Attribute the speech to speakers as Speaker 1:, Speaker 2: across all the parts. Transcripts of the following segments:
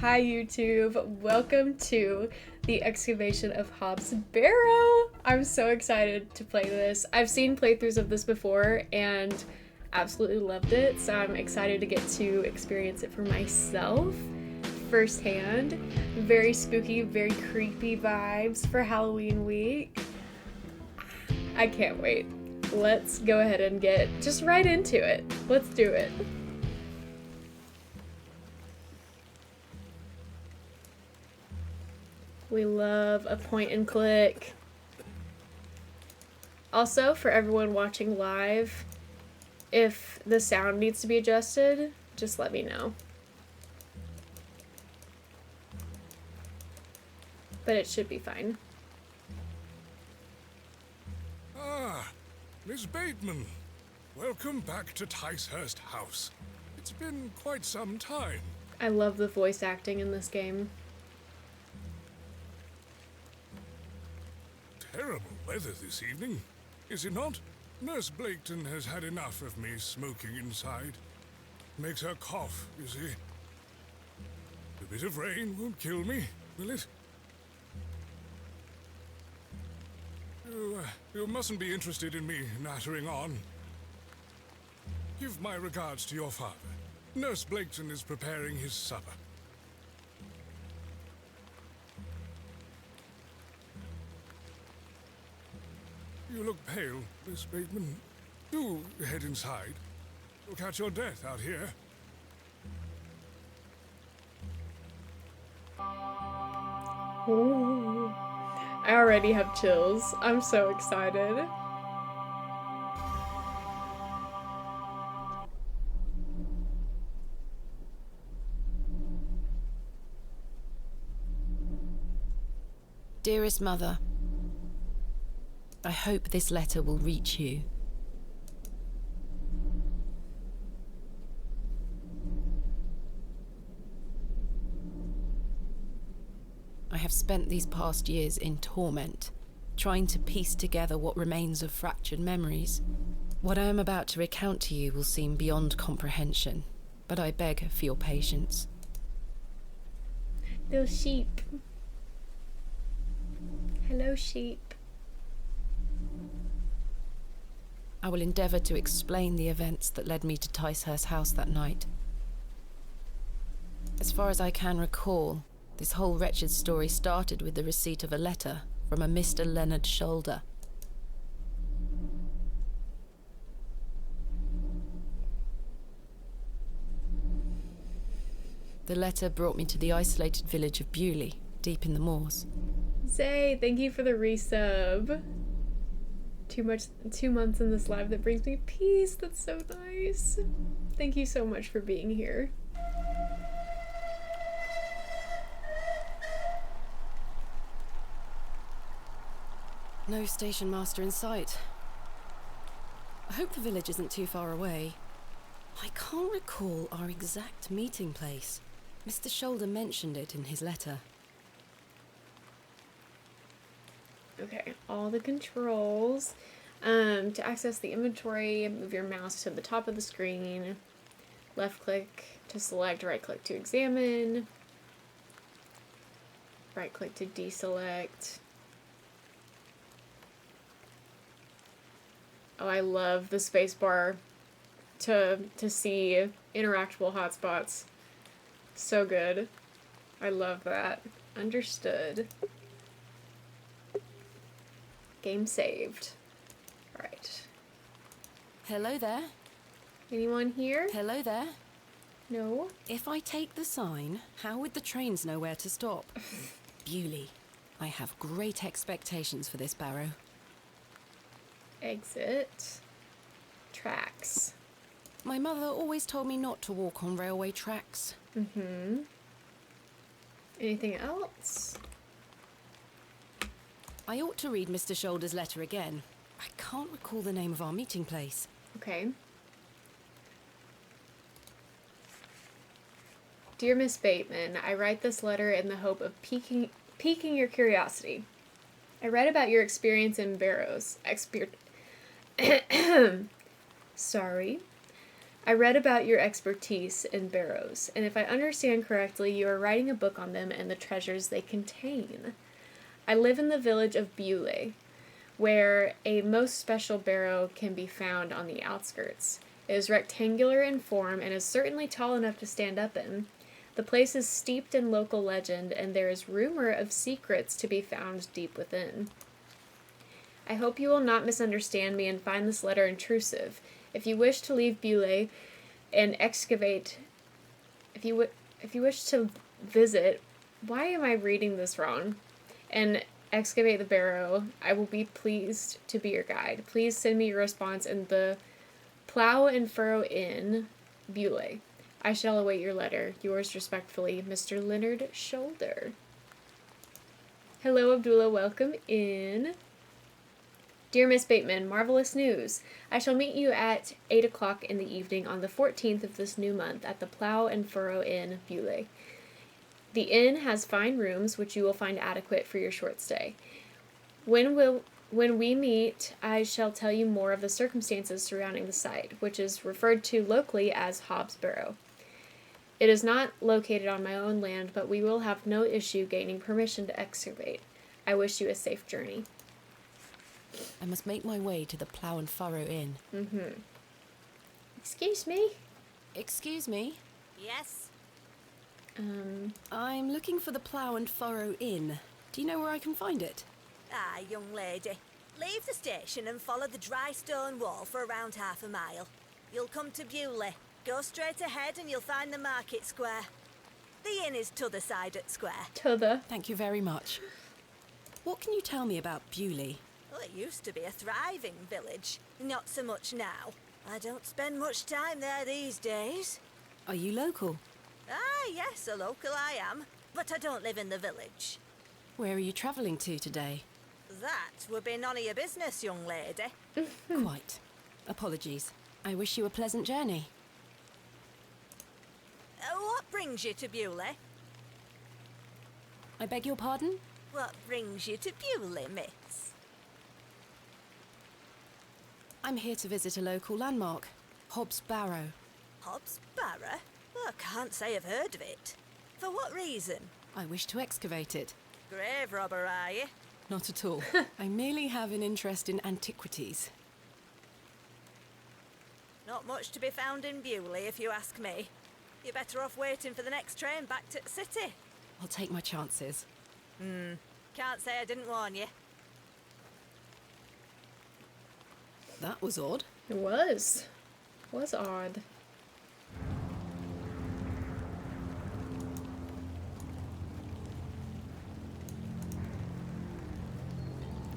Speaker 1: Hi YouTube, welcome to the excavation of Hobbs Barrow. I'm so excited to play this. I've seen playthroughs of this before and absolutely loved it, so I'm excited to get to experience it for myself firsthand. Very spooky, very creepy vibes for Halloween week. I can't wait. Let's go ahead and get just right into it. Let's do it. We love a point and click. Also, for everyone watching live, if the sound needs to be adjusted, just let me know. But it should be fine.
Speaker 2: Ah, Miss Bateman. Welcome back to Ticehurst House. It's been quite some time.
Speaker 1: I love the voice acting in this game.
Speaker 2: Terrible weather this evening, is it not? Nurse Blaketon has had enough of me smoking inside. Makes her cough, you see. A bit of rain won't kill me, will it? You mustn't be interested in me nattering on. Give my regards to your father. Nurse Blaketon is preparing his supper. You look pale, Miss Bateman. Do head inside. You'll catch your death out here.
Speaker 1: Ooh. I already have chills. I'm so excited.
Speaker 3: Dearest Mother, I hope this letter will reach you. I have spent these past years in torment, trying to piece together what remains of fractured memories. What I am about to recount to you will seem beyond comprehension, but I beg for your patience.
Speaker 1: Little sheep. Hello, sheep.
Speaker 3: I will endeavour to explain the events that led me to Ticehurst House that night. As far as I can recall, this whole wretched story started with the receipt of a letter from a Mr. Leonard Shoulder. The letter brought me to the isolated village of Bewley, deep in the moors.
Speaker 1: Zay, thank you for the resub. 2 months in this live that brings me peace. That's so nice. Thank you so much for being here.
Speaker 3: No station master in sight. I hope the village isn't too far away. I can't recall our exact meeting place. Mr. Shoulder mentioned it in his letter.
Speaker 1: Okay, all the controls. To access the inventory, move your mouse to the top of the screen. Left click to select, right click to examine. Right click to deselect. Oh, I love the spacebar to see interactable hotspots. So good. I love that. Understood. Game saved. Alright.
Speaker 3: Hello there.
Speaker 1: Anyone here?
Speaker 3: Hello there.
Speaker 1: No?
Speaker 3: If I take the sign, how would the trains know where to stop? Bewley. I have great expectations for this barrow.
Speaker 1: Exit. Tracks.
Speaker 3: My mother always told me not to walk on railway tracks.
Speaker 1: Mm-hmm. Anything else?
Speaker 3: I ought to read Mr. Shoulder's letter again. I can't recall the name of our meeting place.
Speaker 1: Okay. Dear Miss Bateman, I write this letter in the hope of piquing your curiosity. I read about your experience in Barrows. Sorry. I read about your expertise in barrows, and if I understand correctly, you are writing a book on them and the treasures they contain. I live in the village of Bewley, where a most special barrow can be found on the outskirts. It is rectangular in form and is certainly tall enough to stand up in. The place is steeped in local legend, and there is rumor of secrets to be found deep within. I hope you will not misunderstand me and find this letter intrusive. If you wish to leave Bewley and excavate, if you wish to visit, why am I reading this wrong? And excavate the barrow, I will be pleased to be your guide. Please send me your response in the Plow and Furrow Inn, Bewley. I shall await your letter. Yours respectfully, Mr. Leonard Shoulder. Hello, Abdullah. Welcome in. Dear Miss Bateman, marvelous news. I shall meet you at 8 o'clock in the evening on the 14th of this new month at the Plow and Furrow Inn, Bewley. The inn has fine rooms, which you will find adequate for your short stay. When we meet, I shall tell you more of the circumstances surrounding the site, which is referred to locally as Hobbs Barrow. It is not located on my own land, but we will have no issue gaining permission to excavate. I wish you a safe journey.
Speaker 3: I must make my way to the Plow and Furrow Inn.
Speaker 1: Excuse me?
Speaker 3: Excuse me?
Speaker 4: Yes?
Speaker 3: I'm looking for the Plow and Furrow Inn. Do you know where I can find it?
Speaker 4: Ah, young lady. Leave the station and follow the dry stone wall for around half a mile. You'll come to Bewley. Go straight ahead and you'll find the market square. The inn is t'other side at square.
Speaker 1: T'other.
Speaker 3: Thank you very much. What can you tell me about Bewley?
Speaker 4: Well, it used to be a thriving village. Not so much now. I don't spend much time there these days.
Speaker 3: Are you local?
Speaker 4: Ah, yes, a local I am. But I don't live in the village.
Speaker 3: Where are you travelling to today?
Speaker 4: That would be none of your business, young lady.
Speaker 3: Quite. Apologies. I wish you a pleasant journey.
Speaker 4: What brings you to Bewley?
Speaker 3: I beg your pardon?
Speaker 4: What brings you to Bewley, miss?
Speaker 3: I'm here to visit a local landmark, Hobbs Barrow.
Speaker 4: Hobbs Barrow? Well, I can't say I've heard of it. For what reason?
Speaker 3: I wish to excavate it.
Speaker 4: Grave robber, are you?
Speaker 3: Not at all. I merely have an interest in antiquities.
Speaker 4: Not much to be found in Bewley, if you ask me. You're better off waiting for the next train back to the city.
Speaker 3: I'll take my chances.
Speaker 4: Can't say I didn't warn you.
Speaker 3: That was odd.
Speaker 1: It was. It was odd.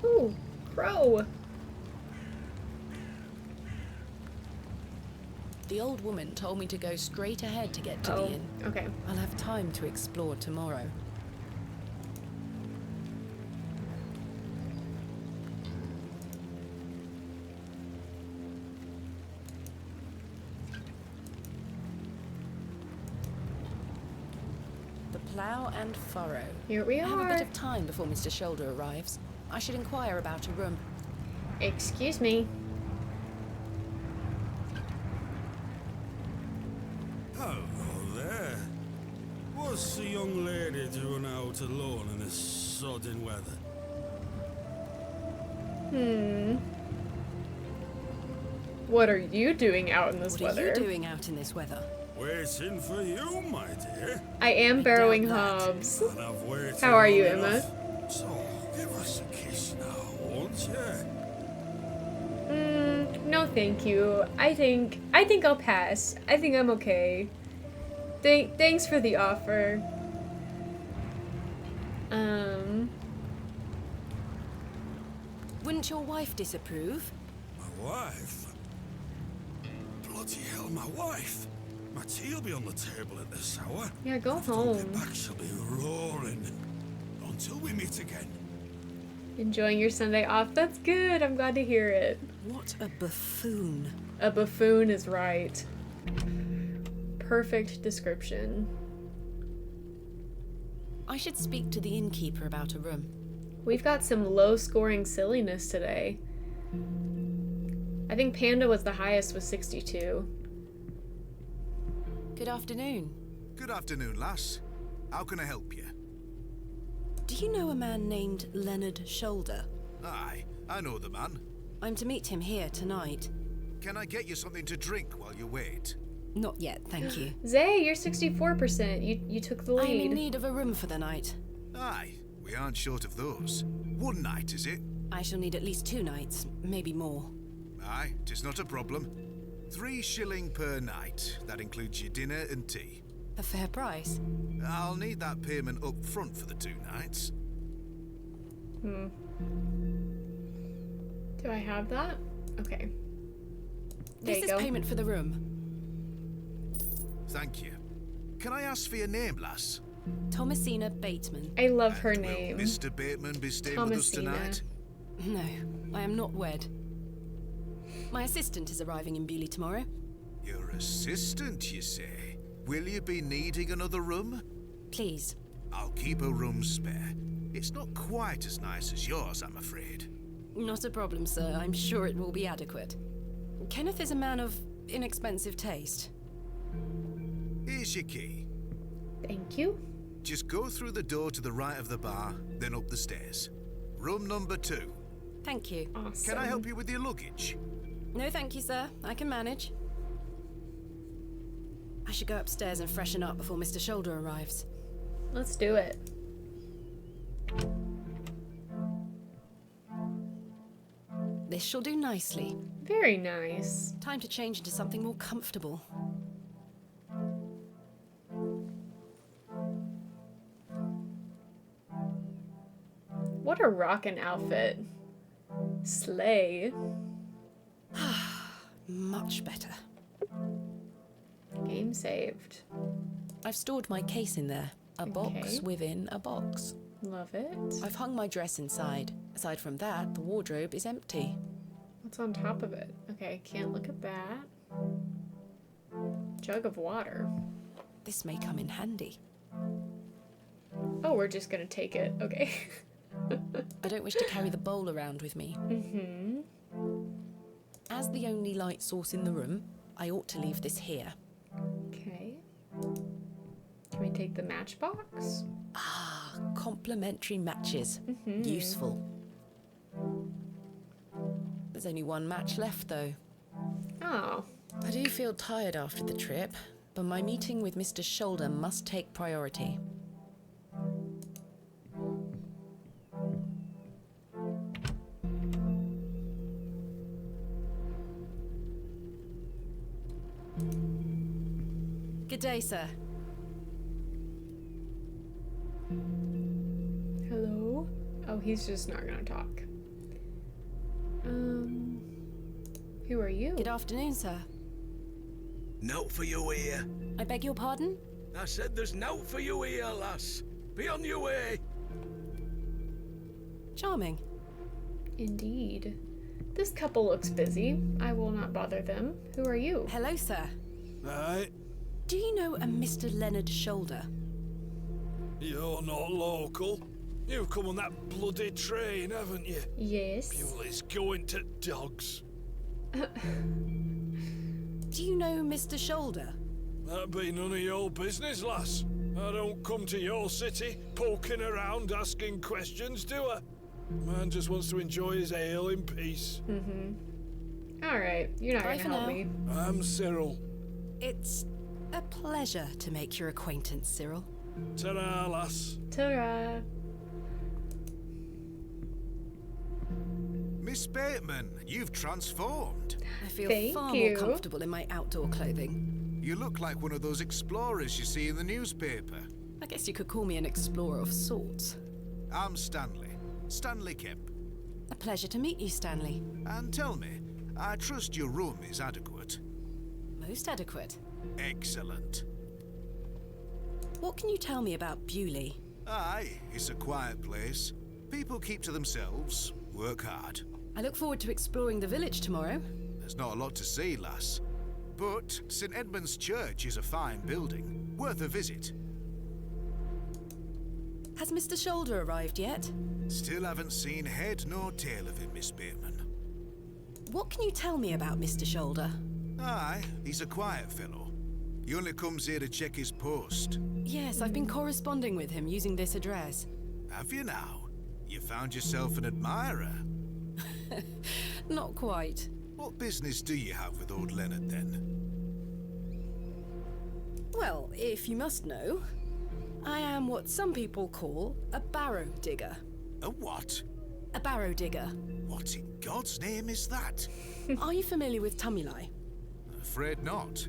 Speaker 1: Ooh, crow.
Speaker 3: The old woman told me to go straight ahead to get to the inn.
Speaker 1: Okay.
Speaker 3: I'll have time to explore tomorrow. The Plough and Furrow.
Speaker 1: Here we
Speaker 3: I have a
Speaker 1: are.
Speaker 3: bit of time before Mr. Shoulder arrives. I should inquire about a room.
Speaker 1: Excuse me.
Speaker 5: Hello there. What's the young lady doing out alone in this sodding weather?
Speaker 1: What are you doing out in this
Speaker 3: What
Speaker 1: weather?
Speaker 3: are you doing out in this weather?
Speaker 5: Waiting for you, my dear.
Speaker 1: I am barrowing
Speaker 3: doubt that.
Speaker 1: Hobbs.
Speaker 5: And I've waited
Speaker 1: How are you,
Speaker 5: long
Speaker 1: Emma?
Speaker 5: enough. So, give us a kiss now, won't you?
Speaker 1: No thank you. I think I'll pass. I think I'm okay. Thanks for the offer.
Speaker 3: Wouldn't your wife disapprove?
Speaker 5: My wife? Bloody hell, my wife. My tea'll be on the table at this hour.
Speaker 1: Yeah, go
Speaker 5: If I don't get
Speaker 1: home.
Speaker 5: back, she'll be roaring. Until we meet again.
Speaker 1: Enjoying your Sunday off? That's good. I'm glad to hear it.
Speaker 3: What a buffoon.
Speaker 1: A buffoon is right. Perfect description.
Speaker 3: I should speak to the innkeeper about a room.
Speaker 1: We've got some low-scoring silliness today. I think Panda was the highest with 62.
Speaker 3: Good afternoon.
Speaker 6: Good afternoon, lass. How can I help you?
Speaker 3: Do you know a man named Leonard Shoulder?
Speaker 6: Aye, I know the man.
Speaker 3: I'm to meet him here tonight.
Speaker 6: Can I get you something to drink while you wait?
Speaker 3: Not yet, thank you.
Speaker 1: Zay, you're 64%. You took the
Speaker 3: I'm in
Speaker 1: lead.
Speaker 3: need of a room for the night.
Speaker 6: Aye, we aren't short of those. One night, is it?
Speaker 3: I shall need at least 2 nights, maybe more.
Speaker 6: Aye, 'tis not a problem. 3 shilling per night. That includes your dinner and tea.
Speaker 3: A fair price.
Speaker 6: I'll need that payment up front for the 2 nights.
Speaker 1: Do I have that? Okay. There
Speaker 3: This
Speaker 1: you
Speaker 3: is
Speaker 1: go.
Speaker 3: payment for the room.
Speaker 6: Thank you. Can I ask for your name, lass?
Speaker 3: Thomasina Bateman.
Speaker 1: I love her
Speaker 6: And will
Speaker 1: name.
Speaker 6: Mr. Bateman be staying with us
Speaker 1: Thomasina.
Speaker 6: tonight?
Speaker 3: No, I am not wed. My assistant is arriving in Bewley tomorrow.
Speaker 6: Your assistant, you say? Will you be needing another room?
Speaker 3: Please.
Speaker 6: I'll keep a room spare. It's not quite as nice as yours, I'm afraid.
Speaker 3: Not a problem, sir. I'm sure it will be adequate. Kenneth is a man of inexpensive taste.
Speaker 6: Here's your key.
Speaker 1: Thank you.
Speaker 6: Just go through the door to the right of the bar, then up the stairs. Room number 2.
Speaker 3: Thank you.
Speaker 1: Awesome.
Speaker 6: Can I help you with your luggage?
Speaker 3: No, thank you, sir. I can manage. I should go upstairs and freshen up before Mr. Shoulder arrives.
Speaker 1: Let's do it.
Speaker 3: This shall do nicely.
Speaker 1: Very nice.
Speaker 3: Time to change into something more comfortable.
Speaker 1: What a rockin' outfit. Slay.
Speaker 3: Much better.
Speaker 1: Game saved.
Speaker 3: I've stored my case in there. A box
Speaker 1: Okay.
Speaker 3: within a box.
Speaker 1: Love it.
Speaker 3: I've hung my dress inside. Aside from that, the wardrobe is empty.
Speaker 1: What's on top of it? Okay, can't look at that. Jug of water.
Speaker 3: This may come in handy.
Speaker 1: Oh, we're just gonna take it. Okay.
Speaker 3: I don't wish to carry the bowl around with me. As the only light source in the room, I ought to leave this here.
Speaker 1: Okay. Can we take the matchbox?
Speaker 3: Ah, complimentary matches. Useful. There's only 1 match left, though.
Speaker 1: Oh.
Speaker 3: I do feel tired after the trip, but my meeting with Mr. Shoulder must take priority. Good day, sir.
Speaker 1: Hello? Oh, he's just not gonna talk. Who are you?
Speaker 3: Good afternoon, sir.
Speaker 7: Note for you here.
Speaker 3: I beg your pardon?
Speaker 7: I said there's note for you here, lass. Be on your way.
Speaker 3: Charming.
Speaker 1: Indeed. This couple looks busy. I will not bother them. Who are you?
Speaker 3: Hello, sir.
Speaker 5: Aye,
Speaker 3: Do you know a Mr. Leonard Shoulder?
Speaker 5: you're not local. You've come on that bloody train, haven't you?
Speaker 1: Yes.
Speaker 5: Bewley's going to dogs.
Speaker 3: Do you know Mr. Shoulder?
Speaker 5: That be none of your business, lass. I don't come to your city poking around asking questions, do I? Man just wants to enjoy his ale in peace.
Speaker 1: Alright, you're not
Speaker 3: Bye
Speaker 1: gonna
Speaker 3: for
Speaker 1: help
Speaker 3: now.
Speaker 1: me.
Speaker 5: I'm Cyril.
Speaker 3: It's a pleasure to make your acquaintance, Cyril.
Speaker 5: Ta-ra, lass.
Speaker 1: Ta-ra.
Speaker 6: Miss Bateman, you've transformed.
Speaker 3: I feel
Speaker 1: Thank
Speaker 3: far
Speaker 1: you.
Speaker 3: more comfortable in my outdoor clothing.
Speaker 6: You look like one of those explorers you see in the newspaper.
Speaker 3: I guess you could call me an explorer of sorts.
Speaker 6: I'm Stanley. Stanley Kemp.
Speaker 3: A pleasure to meet you, Stanley.
Speaker 6: And tell me, I trust your room is adequate.
Speaker 3: Most adequate.
Speaker 6: Excellent.
Speaker 3: What can you tell me about Bewley?
Speaker 6: Aye, it's a quiet place. People keep to themselves, work hard.
Speaker 3: I look forward to exploring the village tomorrow.
Speaker 6: There's not a lot to see, lass. But St. Edmund's Church is a fine building, worth a visit.
Speaker 3: Has Mr. Shoulder arrived yet?
Speaker 6: Still haven't seen head nor tail of him, Miss Bateman.
Speaker 3: What can you tell me about Mr. Shoulder?
Speaker 6: Aye, he's a quiet fellow. He only comes here to check his post.
Speaker 3: Yes, I've been corresponding with him using this address.
Speaker 6: Have you now? You found yourself an admirer.
Speaker 3: Not quite.
Speaker 6: What business do you have with old Leonard, then?
Speaker 3: Well, if you must know, I am what some people call a barrow digger.
Speaker 6: A what?
Speaker 3: A barrow digger.
Speaker 6: What in God's name is that?
Speaker 3: Are you familiar with tumuli?
Speaker 6: Afraid not.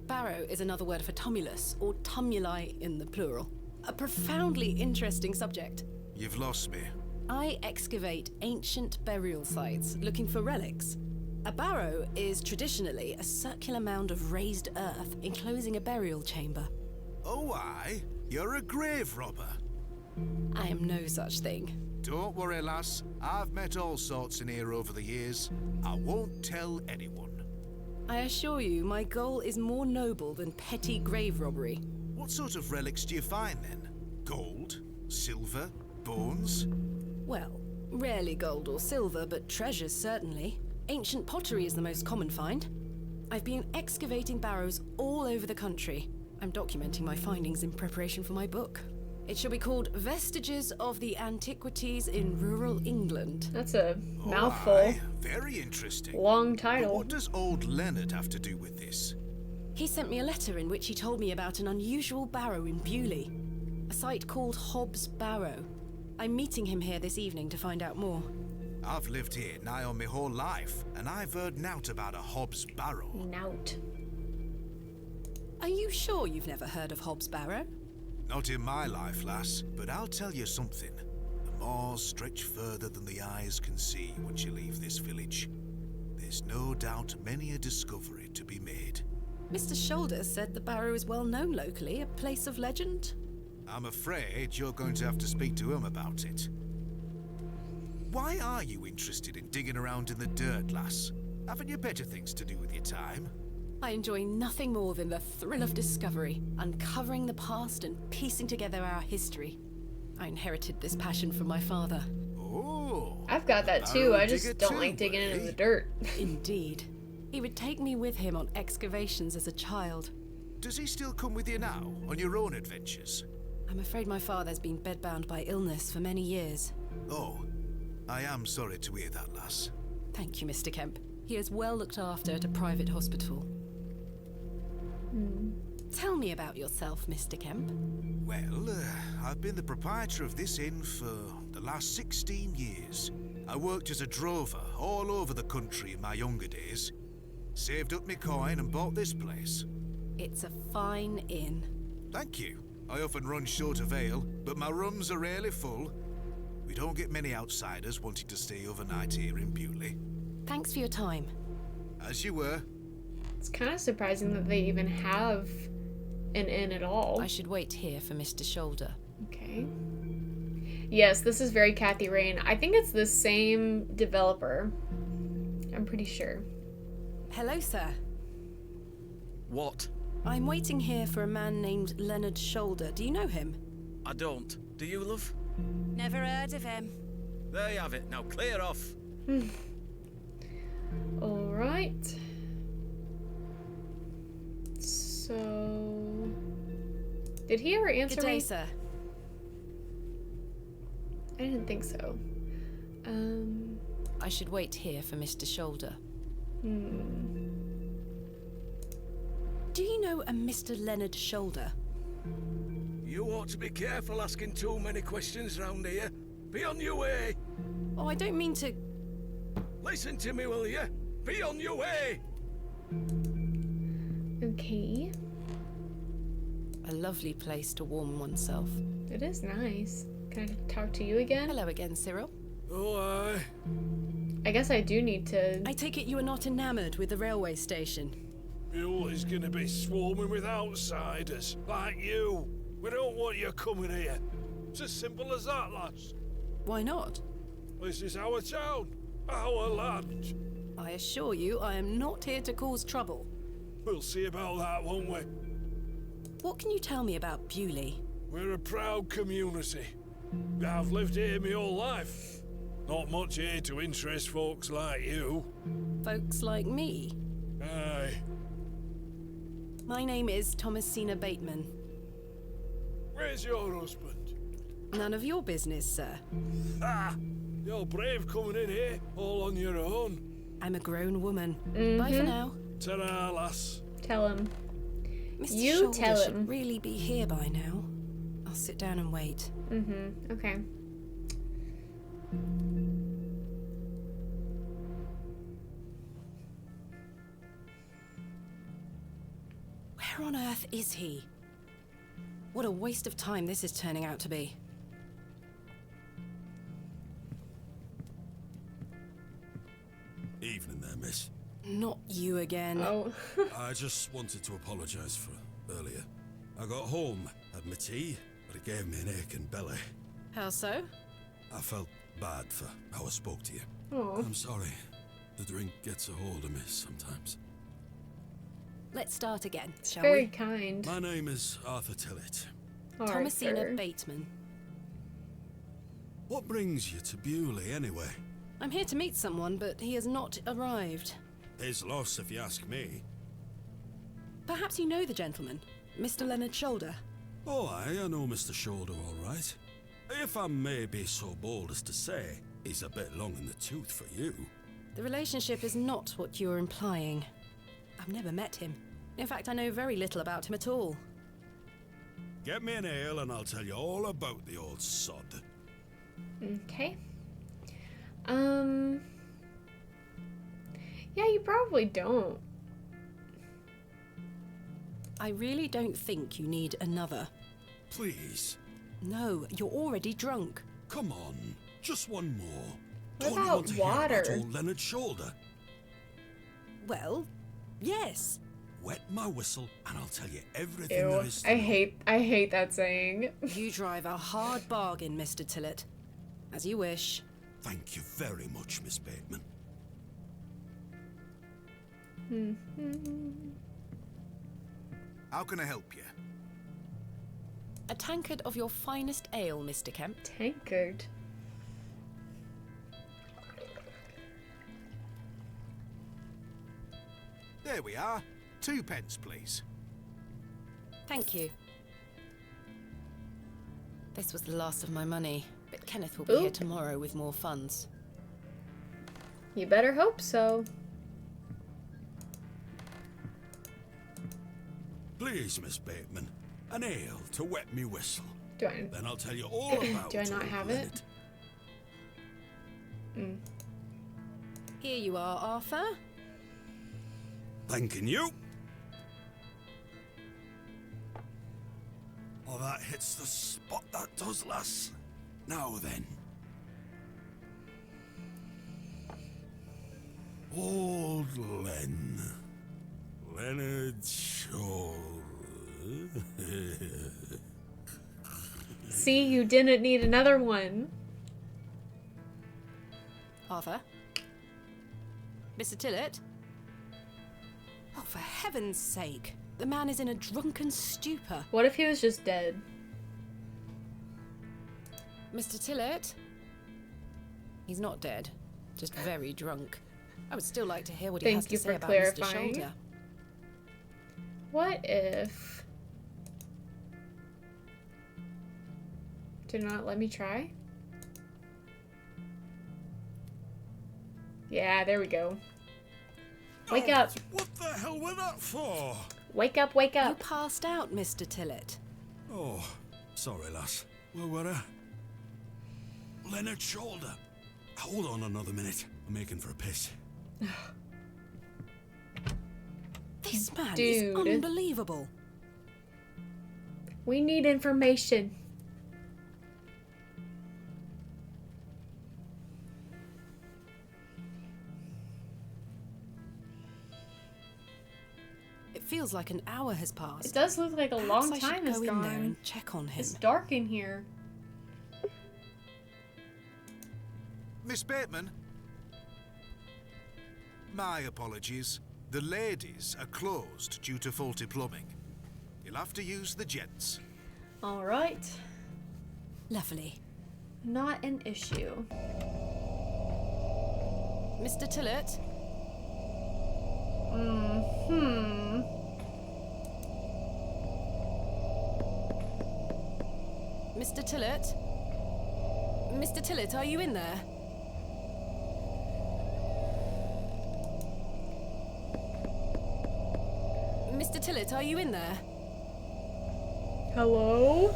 Speaker 3: Barrow is another word for tumulus, or tumuli in the plural. A profoundly interesting subject.
Speaker 6: You've lost me.
Speaker 3: I excavate ancient burial sites looking for relics. A barrow is traditionally a circular mound of raised earth enclosing a burial chamber.
Speaker 6: Oh, aye? You're a grave robber.
Speaker 3: I am no such thing.
Speaker 6: Don't worry, lass. I've met all sorts in here over the years. I won't tell anyone.
Speaker 3: I assure you, my goal is more noble than petty grave robbery.
Speaker 6: What sort of relics do you find, then? Gold? Silver? Bones?
Speaker 3: Well, rarely gold or silver, but treasures certainly. Ancient pottery is the most common find. I've been excavating barrows all over the country. I'm documenting my findings in preparation for my book. It shall be called Vestiges of the Antiquities in Rural England.
Speaker 1: That's a mouthful.
Speaker 6: Aye, very interesting.
Speaker 1: Long
Speaker 6: But
Speaker 1: title.
Speaker 6: what does old Leonard have to do with this?
Speaker 3: He sent me a letter in which he told me about an unusual barrow in Bewley, a site called Hobbs Barrow. I'm meeting him here this evening to find out more.
Speaker 6: I've lived here nigh on my whole life, and I've heard nowt about a Hobbs Barrow.
Speaker 1: Nout.
Speaker 3: Are you sure you've never heard of Hobbs Barrow?
Speaker 6: Not in my life, lass, but I'll tell you something. The moors stretch further than the eyes can see once you leave this village. There's no doubt many a discovery to be made.
Speaker 3: Mr. Shoulder said the barrow is well known locally, a place of legend.
Speaker 6: I'm afraid you're going to have to speak to him about it. Why are you interested in digging around in the dirt, lass? Haven't you better things to do with your time?
Speaker 3: I enjoy nothing more than the thrill of discovery, uncovering the past and piecing together our history. I inherited this passion from my father.
Speaker 6: Oh,
Speaker 1: I've got that too.
Speaker 6: barrow
Speaker 1: I just
Speaker 6: digger
Speaker 1: don't
Speaker 6: too,
Speaker 1: like digging into
Speaker 6: eh?
Speaker 1: the dirt.
Speaker 3: Indeed. He would take me with him on excavations as a child.
Speaker 6: Does he still come with you now, on your own adventures?
Speaker 3: I'm afraid my father's been bedbound by illness for many years.
Speaker 6: Oh, I am sorry to hear that, lass.
Speaker 3: Thank you, Mr. Kemp. He is well looked after at a private hospital. Tell me about yourself, Mr. Kemp.
Speaker 6: Well, I've been the proprietor of this inn for the last 16 years. I worked as a drover all over the country in my younger days. Saved up my coin and bought this place.
Speaker 3: It's a fine inn.
Speaker 6: Thank you. I often run short of ale, but my rooms are rarely full. We don't get many outsiders wanting to stay overnight here in Bewley.
Speaker 3: Thanks for your time.
Speaker 6: As you were.
Speaker 1: It's kind of surprising that they even have an inn at all.
Speaker 3: I should wait here for Mr. Shoulder.
Speaker 1: Okay. Yes, this is very Kathy Rain. I think it's the same developer. I'm pretty sure.
Speaker 3: Hello, sir.
Speaker 7: What?
Speaker 3: I'm waiting here for a man named Leonard Shoulder. Do you know him?
Speaker 7: I don't. Do you, love?
Speaker 4: Never heard of him.
Speaker 7: There you have it. Now clear off.
Speaker 1: All right. So, did he ever answer
Speaker 3: Good day,
Speaker 1: me?
Speaker 3: sir.
Speaker 1: I didn't think so.
Speaker 3: I should wait here for Mr. Shoulder. Do you know a Mr. Leonard Shoulder?
Speaker 7: You ought to be careful asking too many questions round here. Be on your way.
Speaker 3: Oh, I don't mean to...
Speaker 7: Listen to me, will you? Be on your way.
Speaker 1: Okay.
Speaker 3: A lovely place to warm oneself.
Speaker 1: It is nice. Can I talk to you again?
Speaker 3: Hello again, Cyril.
Speaker 7: Oh, aye.
Speaker 1: I guess I do need to.
Speaker 3: I take it you are not enamored with the railway station.
Speaker 5: Bewley's gonna be swarming with outsiders, like you. We don't want you coming here. It's as simple as that, lass.
Speaker 3: Why not?
Speaker 5: This is our town, our land.
Speaker 3: I assure you, I am not here to cause trouble.
Speaker 5: We'll see about that, won't we?
Speaker 3: What can you tell me about Bewley?
Speaker 5: We're a proud community. I've lived here my whole life. Not much here to interest folks like you.
Speaker 3: Folks like me.
Speaker 5: Aye.
Speaker 3: My name is Thomasina Bateman.
Speaker 5: Where's your husband?
Speaker 3: None of your business, sir.
Speaker 5: Ah! You're brave coming in here, all on your own.
Speaker 3: I'm a grown woman. Bye for now.
Speaker 5: Ta-ra, lass.
Speaker 1: Tell him.
Speaker 3: Mr.
Speaker 1: You
Speaker 3: Shoulder
Speaker 1: tell
Speaker 3: should
Speaker 1: him.
Speaker 3: really be here by now. I'll sit down and wait.
Speaker 1: Okay.
Speaker 3: Where on earth is he? What a waste of time this is turning out to be.
Speaker 8: Evening there, miss.
Speaker 3: Not you again.
Speaker 1: Oh.
Speaker 8: I just wanted to apologise for earlier. I got home, had my tea, but it gave me an aching belly.
Speaker 3: How so?
Speaker 8: I felt bad for how I spoke to you.
Speaker 1: Oh.
Speaker 8: I'm sorry. The drink gets a hold of me sometimes.
Speaker 3: Let's start again, shall
Speaker 1: Very
Speaker 3: we?
Speaker 1: kind.
Speaker 8: My name is Arthur Tillett.
Speaker 3: Thomasina
Speaker 1: Arthur.
Speaker 3: Bateman.
Speaker 8: What brings you to Bewley, anyway?
Speaker 3: I'm here to meet someone, but he has not arrived.
Speaker 8: His loss, if you ask me.
Speaker 3: Perhaps you know the gentleman, Mr. Leonard Shoulder.
Speaker 8: Oh, I know Mr. Shoulder all right. If I may be so bold as to say, he's a bit long in the tooth for you.
Speaker 3: The relationship is not what you're implying. I've never met him. In fact, I know very little about him at all.
Speaker 8: Get me an ale and I'll tell you all about the old sod.
Speaker 1: Okay. Yeah, you probably don't.
Speaker 3: I really don't think you need another.
Speaker 8: Please,
Speaker 3: No, you're already drunk.
Speaker 8: come on, just one more.
Speaker 1: What
Speaker 8: Don't you
Speaker 1: about
Speaker 8: want to hear
Speaker 1: water?
Speaker 8: about old Leonard Shoulder?
Speaker 3: Well, yes.
Speaker 8: Wet my whistle and I'll tell you everything there
Speaker 1: Ew.
Speaker 8: is to
Speaker 1: I
Speaker 8: know.
Speaker 1: hate that saying.
Speaker 3: You drive a hard bargain, Mr. Tillett. As you wish.
Speaker 8: Thank you very much, Miss Bateman.
Speaker 6: How can I help you?
Speaker 3: A tankard of your finest ale, Mr. Kemp.
Speaker 1: Tankard.
Speaker 6: There we are. 2 pence, please.
Speaker 3: Thank you. This was the last of my money, but Kenneth will be here
Speaker 1: Ooh.
Speaker 3: tomorrow with more funds.
Speaker 1: You better hope so.
Speaker 8: Please, Miss Bateman, an ale to wet me whistle.
Speaker 1: Do I?
Speaker 8: Then I'll tell you all about
Speaker 1: Do I not
Speaker 8: old
Speaker 1: have
Speaker 8: Leonard.
Speaker 1: it?
Speaker 3: Here you are, Arthur.
Speaker 8: Thanking you. Oh, that hits the spot, that does, lass. Now then. Old Len. Leonard Shoulder.
Speaker 1: See, you didn't need another one.
Speaker 3: Arthur? Mr. Tillett? Oh, for heaven's sake. The man is in a drunken stupor.
Speaker 1: What if he was just dead?
Speaker 3: Mr. Tillett? He's not dead. Just very drunk. I would still like to hear what he has
Speaker 1: Thank
Speaker 3: to
Speaker 1: you
Speaker 3: say
Speaker 1: for
Speaker 3: about Mr.
Speaker 1: clarifying.
Speaker 3: Shoulder.
Speaker 1: What if... Do not let me try? Yeah, there we go. Wake up.
Speaker 8: What the hell were that for?
Speaker 1: Wake up, wake
Speaker 3: You
Speaker 1: up.
Speaker 3: passed out, Mr. Tillett.
Speaker 8: Oh, sorry, lass. Where were I? Leonard Shoulder. Hold on another minute. I'm making for a piss.
Speaker 3: This man
Speaker 1: Dude.
Speaker 3: is unbelievable.
Speaker 1: We need information.
Speaker 3: It feels like an hour has passed.
Speaker 1: It does look like a
Speaker 3: Perhaps
Speaker 1: long
Speaker 3: I
Speaker 1: time
Speaker 3: should
Speaker 1: has
Speaker 3: go in there
Speaker 1: gone.
Speaker 3: and check on him.
Speaker 1: It's dark in here.
Speaker 6: Miss Bateman? My apologies. The ladies are closed due to faulty plumbing. You'll have to use the gents.
Speaker 1: All right.
Speaker 3: Lovely.
Speaker 1: Not an issue.
Speaker 3: Mr. Tillett? Mr. Tillett? Mr. Tillett, are you in there? Mr. Tillett, are you in there?
Speaker 1: Hello?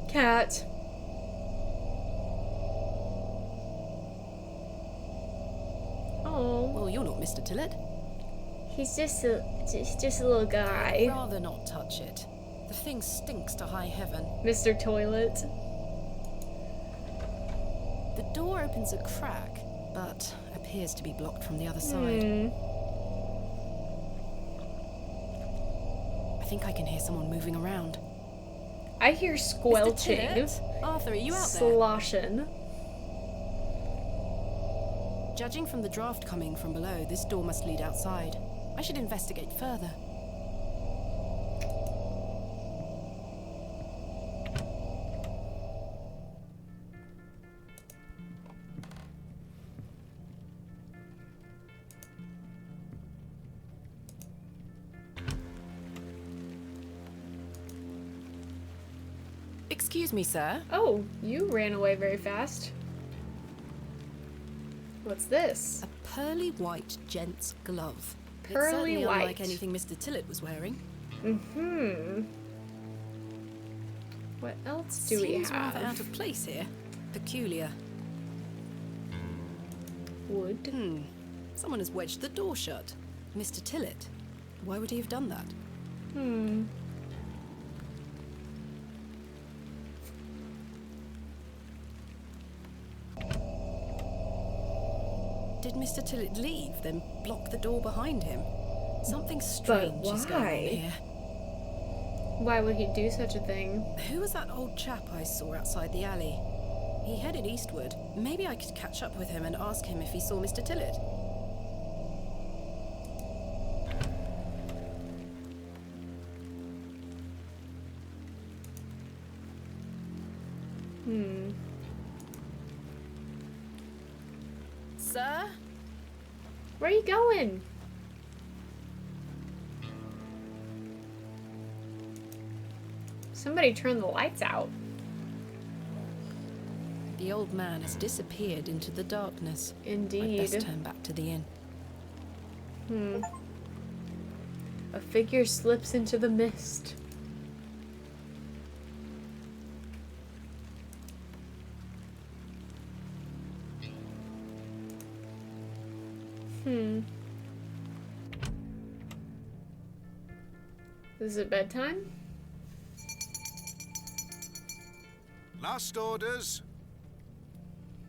Speaker 1: Cat. Oh.
Speaker 3: Well, you're not Mr. Tillett.
Speaker 1: He's just a little guy.
Speaker 3: I'd rather not touch it. The thing stinks to high heaven.
Speaker 1: Mr. Toilet.
Speaker 3: The door opens a crack, but appears to be blocked from the other side. I think I can hear someone moving around.
Speaker 1: I hear squelching.
Speaker 3: Mr. Tillett? Arthur, are you out there?
Speaker 1: Sloshing.
Speaker 3: Judging from the draft coming from below, this door must lead outside. I should investigate further. Excuse me, sir.
Speaker 1: Oh, you ran away very fast. What's this?
Speaker 3: A pearly white gent's glove. It's
Speaker 1: Pearly
Speaker 3: certainly
Speaker 1: white.
Speaker 3: unlike anything Mr. Tillett was wearing.
Speaker 1: What else do we
Speaker 3: Seems
Speaker 1: have?
Speaker 3: rather out of place here. Peculiar.
Speaker 1: Wood.
Speaker 3: Someone has wedged the door shut. Mr. Tillett. Why would he have done that? Did Mr. Tillett leave, then block the door behind him? Something strange is going on
Speaker 1: why?
Speaker 3: here.
Speaker 1: Why would he do such a thing?
Speaker 3: Who was that old chap I saw outside the alley? He headed eastward. Maybe I could catch up with him and ask him if he saw Mr. Tillett. Sir?
Speaker 1: Where are you going? Somebody turn the lights out.
Speaker 3: The old man has disappeared into the darkness. I'd
Speaker 1: Indeed.
Speaker 3: best turn back to the inn.
Speaker 1: A figure slips into the mist. Is it bedtime?
Speaker 6: Last orders.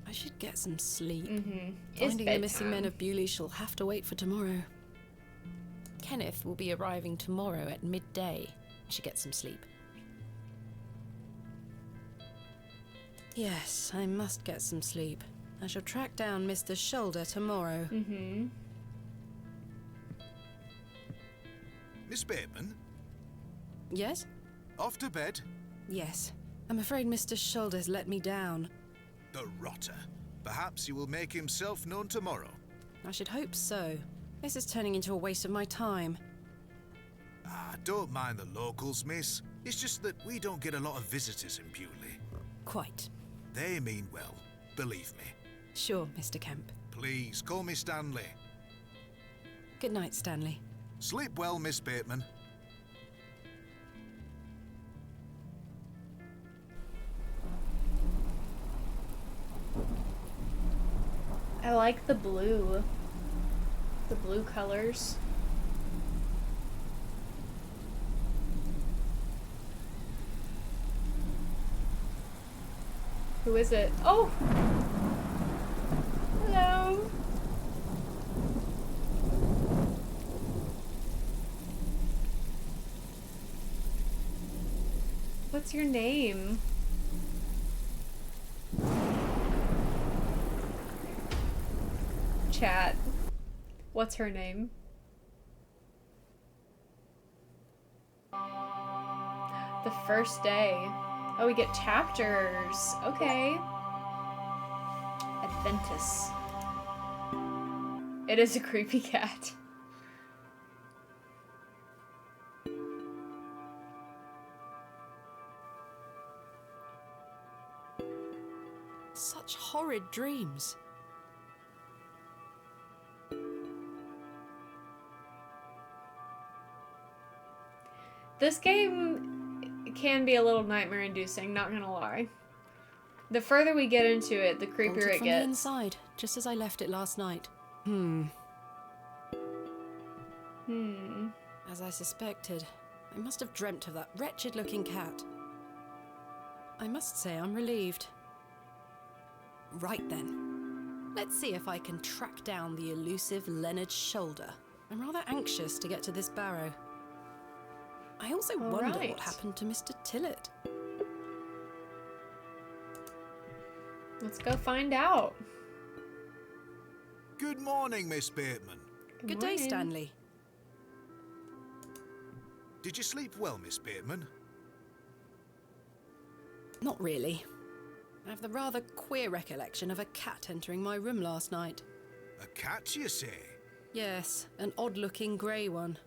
Speaker 3: I should get some sleep.
Speaker 1: It's
Speaker 3: Finding the missing men
Speaker 1: bedtime.
Speaker 3: of Bewley shall have to wait for tomorrow. Kenneth will be arriving tomorrow at midday. I should get some sleep. Yes, I must get some sleep. I shall track down Mr. Shoulder tomorrow.
Speaker 6: Miss Bateman,
Speaker 3: Yes?
Speaker 6: off to bed.
Speaker 3: Yes. I'm afraid Mr. Shoulder's let me down.
Speaker 6: The rotter. Perhaps he will make himself known tomorrow.
Speaker 3: I should hope so. This is turning into a waste of my time.
Speaker 6: Ah, don't mind the locals, miss. It's just that we don't get a lot of visitors in Bewley.
Speaker 3: Quite.
Speaker 6: They mean well, believe me.
Speaker 3: Sure, Mr. Kemp.
Speaker 6: Please, call me Stanley.
Speaker 3: Good night, Stanley.
Speaker 6: Sleep well, Miss Bateman.
Speaker 1: I like the blue. The blue colors. Who is it? Oh! Hello! What's your name? Chat. What's her name? The first day. Oh, we get chapters. Okay. Adventus. It is a creepy cat.
Speaker 3: Such horrid dreams.
Speaker 1: This game can be a little nightmare-inducing, not gonna lie. The further we get into it, the creepier
Speaker 3: Bolted
Speaker 1: it
Speaker 3: from
Speaker 1: gets.
Speaker 3: the inside, just as I left it last night. As I suspected, I must have dreamt of that wretched-looking cat. I must say I'm relieved. Right then. Let's see if I can track down the elusive Leonard Shoulder. I'm rather anxious to get to this barrow. I also wonder
Speaker 1: right.
Speaker 3: what happened to Mr. Tillett.
Speaker 1: Let's go find out.
Speaker 6: Good morning, Miss Bateman.
Speaker 3: Good day,
Speaker 1: morning.
Speaker 3: Stanley.
Speaker 6: Did you sleep well, Miss Bateman?
Speaker 3: Not really. I have the rather queer recollection of a cat entering my room last night.
Speaker 6: A cat, you say?
Speaker 3: Yes, an odd-looking grey one.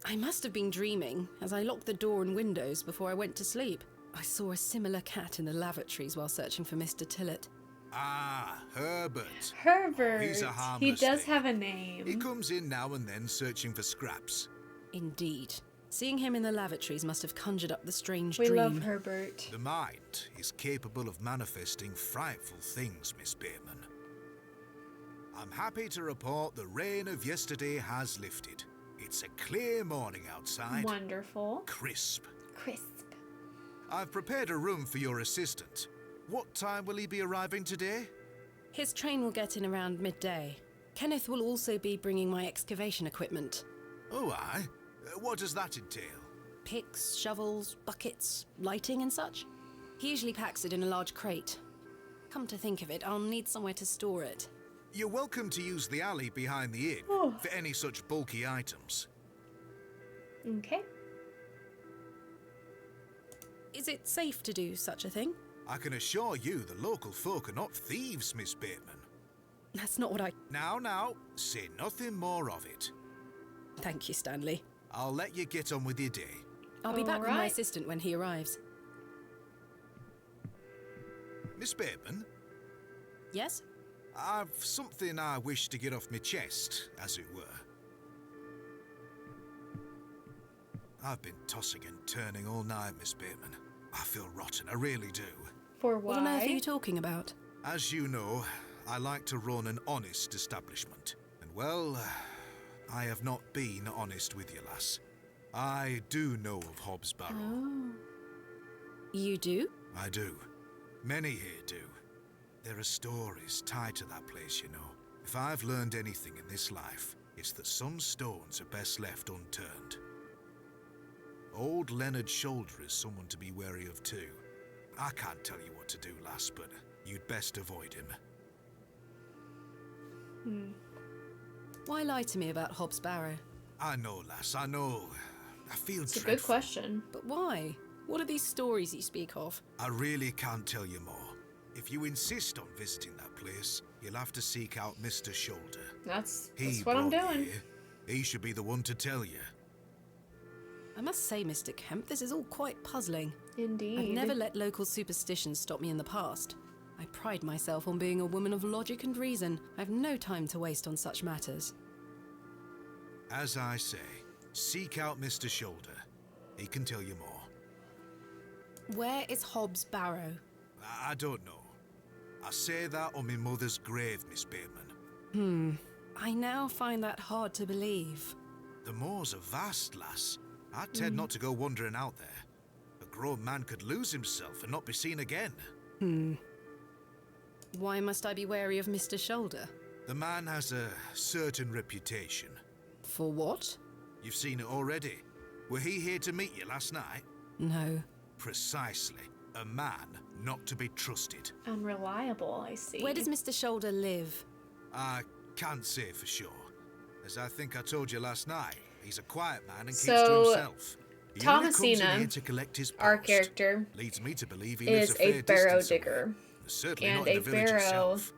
Speaker 3: I must have been dreaming, as I locked the door and windows before I went to sleep. I saw a similar cat in the lavatories while searching for Mr. Tillett.
Speaker 6: Ah, Herbert.
Speaker 1: Herbert.
Speaker 6: He's a
Speaker 1: He
Speaker 6: harmless
Speaker 1: does
Speaker 6: thing.
Speaker 1: have a name.
Speaker 6: He comes in now and then searching for scraps.
Speaker 3: Indeed. Seeing him in the lavatories must have conjured up the strange
Speaker 1: We
Speaker 3: dream.
Speaker 1: love Herbert.
Speaker 6: The mind is capable of manifesting frightful things, Miss Bateman. I'm happy to report the rain of yesterday has lifted. It's a clear morning outside.
Speaker 1: Wonderful.
Speaker 6: Crisp.
Speaker 1: Crisp.
Speaker 6: I've prepared a room for your assistant. What time will he be arriving today?
Speaker 3: His train will get in around midday. Kenneth will also be bringing my excavation equipment.
Speaker 6: Oh, aye. What does that entail?
Speaker 3: Picks, shovels, buckets, lighting and such. He usually packs it in a large crate. Come to think of it, I'll need somewhere to store it.
Speaker 6: You're welcome to use the alley behind the inn
Speaker 1: Oh.
Speaker 6: for any such bulky items.
Speaker 1: Okay.
Speaker 3: Is it safe to do such a thing?
Speaker 6: I can assure you the local folk are not thieves, Miss Bateman.
Speaker 3: That's not what I...
Speaker 6: Now, say nothing more of it.
Speaker 3: Thank you, Stanley.
Speaker 6: I'll let you get on with your day.
Speaker 3: I'll be back with my
Speaker 1: Alright.
Speaker 3: assistant when he arrives.
Speaker 6: Miss Bateman,
Speaker 3: Yes?
Speaker 6: I've something I wish to get off my chest, as it were. I've been tossing and turning all night, Miss Bateman. I feel rotten, I really do.
Speaker 1: For why?
Speaker 3: What on earth are you talking about?
Speaker 6: As you know, I like to run an honest establishment. And well, I have not been honest with you, lass. I do know of Hobbs Barrow.
Speaker 1: Oh.
Speaker 3: You do?
Speaker 6: I do. Many here do. There are stories tied to that place, you know. If I've learned anything in this life, it's that some stones are best left unturned. Old Leonard Shoulder is someone to be wary of too. I can't tell you what to do, lass, but you'd best avoid him.
Speaker 3: Why lie to me about Hobbs Barrow?
Speaker 6: I know, lass, I know. I feel
Speaker 1: It's a
Speaker 6: dreadful.
Speaker 1: good question.
Speaker 3: But why? What are these stories you speak of?
Speaker 6: I really can't tell you more. If you insist on visiting that place, you'll have to seek out Mr. Shoulder.
Speaker 1: That's
Speaker 6: He
Speaker 1: what I'm
Speaker 6: brought you
Speaker 1: doing.
Speaker 6: here. He should be the one to tell you.
Speaker 3: I must say, Mr. Kemp, this is all quite puzzling.
Speaker 1: Indeed.
Speaker 3: I've never let local superstitions stop me in the past. I pride myself on being a woman of logic and reason. I've no time to waste on such matters.
Speaker 6: As I say, seek out Mr. Shoulder. He can tell you more.
Speaker 3: Where is Hobbs Barrow?
Speaker 6: I don't know. I say that on my mother's grave, Miss Bateman.
Speaker 3: I now find that hard to believe.
Speaker 6: The moors are vast, lass. I'd tend not to go wandering out there. A grown man could lose himself and not be seen again.
Speaker 3: Why must I be wary of Mr. Shoulder?
Speaker 6: The man has a certain reputation.
Speaker 3: For what?
Speaker 6: You've seen it already. Were he here to meet you last night?
Speaker 3: No.
Speaker 6: Precisely. A man not to be trusted.
Speaker 1: Unreliable, I see.
Speaker 3: Where does Mr. Shoulder live?
Speaker 6: I can't say for sure. As I think I told you last night, he's a quiet man and keeps to
Speaker 1: So,
Speaker 6: himself. He only comes in
Speaker 1: Thomasina,
Speaker 6: here to collect his
Speaker 1: our
Speaker 6: post.
Speaker 1: character,
Speaker 6: Leads me to believe he lives
Speaker 1: is
Speaker 6: a fair
Speaker 1: a barrow
Speaker 6: distance away.
Speaker 1: digger.
Speaker 6: Certainly
Speaker 1: And
Speaker 6: not in
Speaker 1: a
Speaker 6: the village
Speaker 1: barrow
Speaker 6: itself.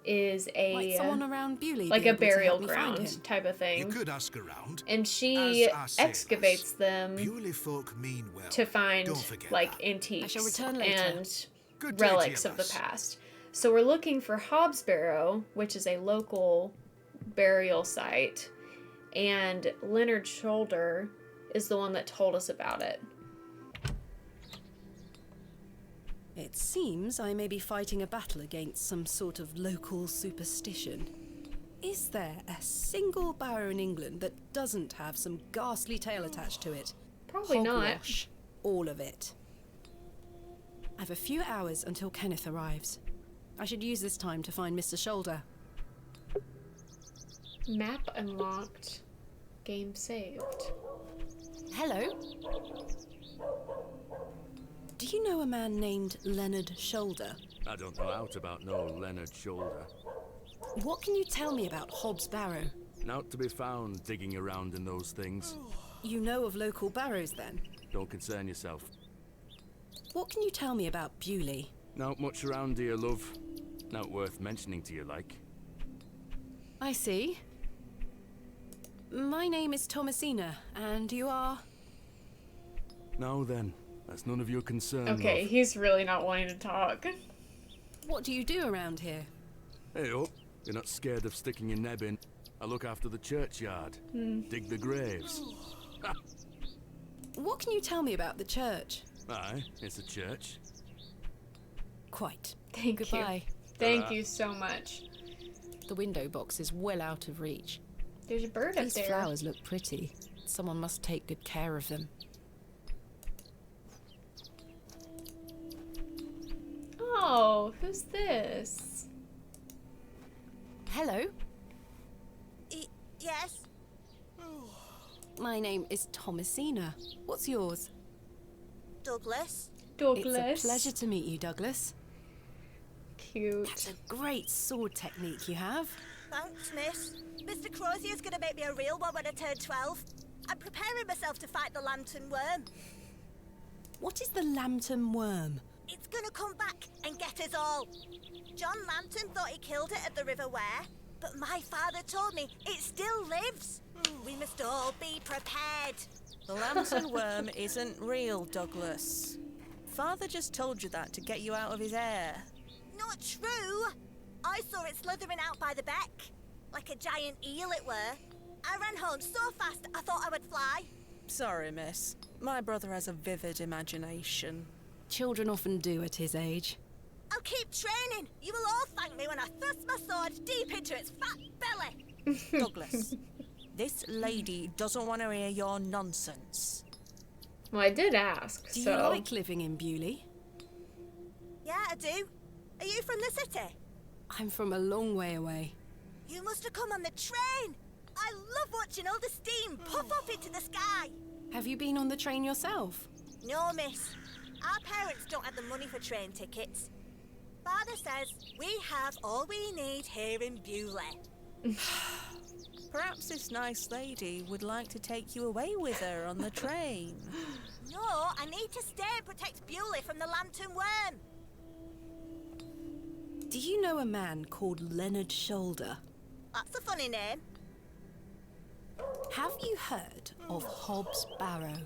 Speaker 1: is
Speaker 3: Might
Speaker 1: a
Speaker 3: someone around Bewley
Speaker 1: like
Speaker 3: be
Speaker 1: a
Speaker 3: able to
Speaker 1: burial
Speaker 3: help me find
Speaker 1: ground
Speaker 3: him?
Speaker 1: type of
Speaker 6: You
Speaker 1: thing.
Speaker 6: could ask around.
Speaker 1: And she
Speaker 6: As I say,
Speaker 1: excavates
Speaker 6: lass,
Speaker 1: them
Speaker 6: Bewley folk mean well.
Speaker 1: to find
Speaker 6: Don't forget
Speaker 1: like
Speaker 6: that.
Speaker 1: antiques
Speaker 3: I shall return later.
Speaker 1: and
Speaker 6: Good day to you,
Speaker 1: relics of the
Speaker 6: lass.
Speaker 1: past. So we're looking for Hobbs Barrow, which is a local burial site, and Leonard Shoulder is the one that told us about it.
Speaker 3: It seems I may be fighting a battle against some sort of local superstition. Is there a single barrow in England that doesn't have some ghastly tale attached to it?
Speaker 1: Probably not.
Speaker 3: Hogwash. All of it. I've a few hours until Kenneth arrives. I should use this time to find Mr. Shoulder.
Speaker 1: Map unlocked. Game saved.
Speaker 3: Hello? Do you know a man named Leonard Shoulder?
Speaker 9: I don't know out about no Leonard Shoulder.
Speaker 3: What can you tell me about Hobbs Barrow?
Speaker 9: Not to be found digging around in those things.
Speaker 3: You know of local barrows then?
Speaker 9: Don't concern yourself.
Speaker 3: What can you tell me about Bewley?
Speaker 9: Not much around here, love. Not worth mentioning to you, like.
Speaker 3: I see. My name is Thomasina, and you are?
Speaker 9: Now then, that's none of your concern,
Speaker 1: Okay,
Speaker 9: love.
Speaker 1: he's really not wanting to talk.
Speaker 3: What do you do around here?
Speaker 9: Hey up, you're not scared of sticking your neb in. I look after the churchyard. Dig the graves.
Speaker 3: What can you tell me about the church?
Speaker 9: Aye, it's a church.
Speaker 3: Quite.
Speaker 1: Thank
Speaker 3: Goodbye.
Speaker 1: you. Thank you so much.
Speaker 3: The window box is well out of reach.
Speaker 1: There's a bird up
Speaker 3: These
Speaker 1: there.
Speaker 3: flowers look pretty. Someone must take good care of them.
Speaker 1: Oh, who's this?
Speaker 3: Hello,
Speaker 4: Yes?
Speaker 3: my name is Thomasina. What's yours?
Speaker 4: Douglas?
Speaker 1: Douglas.
Speaker 3: It's a pleasure to meet you, Douglas.
Speaker 1: Cute.
Speaker 3: That's a great sword technique you have.
Speaker 4: Thanks, miss. Mr. Crozier's gonna make me a real one when I turn 12. I'm preparing myself to fight the lantern worm.
Speaker 3: What is the lantern worm?
Speaker 4: It's gonna come back and get us all. John Lantern thought he killed it at the River Ware, but my father told me it still lives. We must all be prepared.
Speaker 10: The lantern worm isn't real, Douglas. Father just told you that to get you out of his hair.
Speaker 4: Not true. I saw it slithering out by the beck. Like a giant eel it were. I ran home so fast I thought I would fly.
Speaker 10: Sorry, miss. My brother has a vivid imagination.
Speaker 3: Children often do at his age.
Speaker 4: I'll keep training. You will all thank me when I thrust my sword deep into its fat belly.
Speaker 10: Douglas, this lady doesn't want to hear your nonsense.
Speaker 1: Well, I did ask,
Speaker 3: Do
Speaker 1: so...
Speaker 3: you like living in Bewley?
Speaker 4: Yeah, I do. Are you from the city?
Speaker 3: I'm from a long way away.
Speaker 4: You must have come on the train. I love watching all the steam puff up into the sky.
Speaker 3: Have you been on the train yourself?
Speaker 4: No, miss. Our parents don't have the money for train tickets. Father says we have all we need here in Bewley.
Speaker 10: Perhaps this nice lady would like to take you away with her on the train.
Speaker 4: No, I need to stay and protect Bewley from the lantern worm.
Speaker 3: Do you know a man called Leonard Shoulder?
Speaker 4: That's a funny name.
Speaker 3: Have you heard of Hobbs Barrow?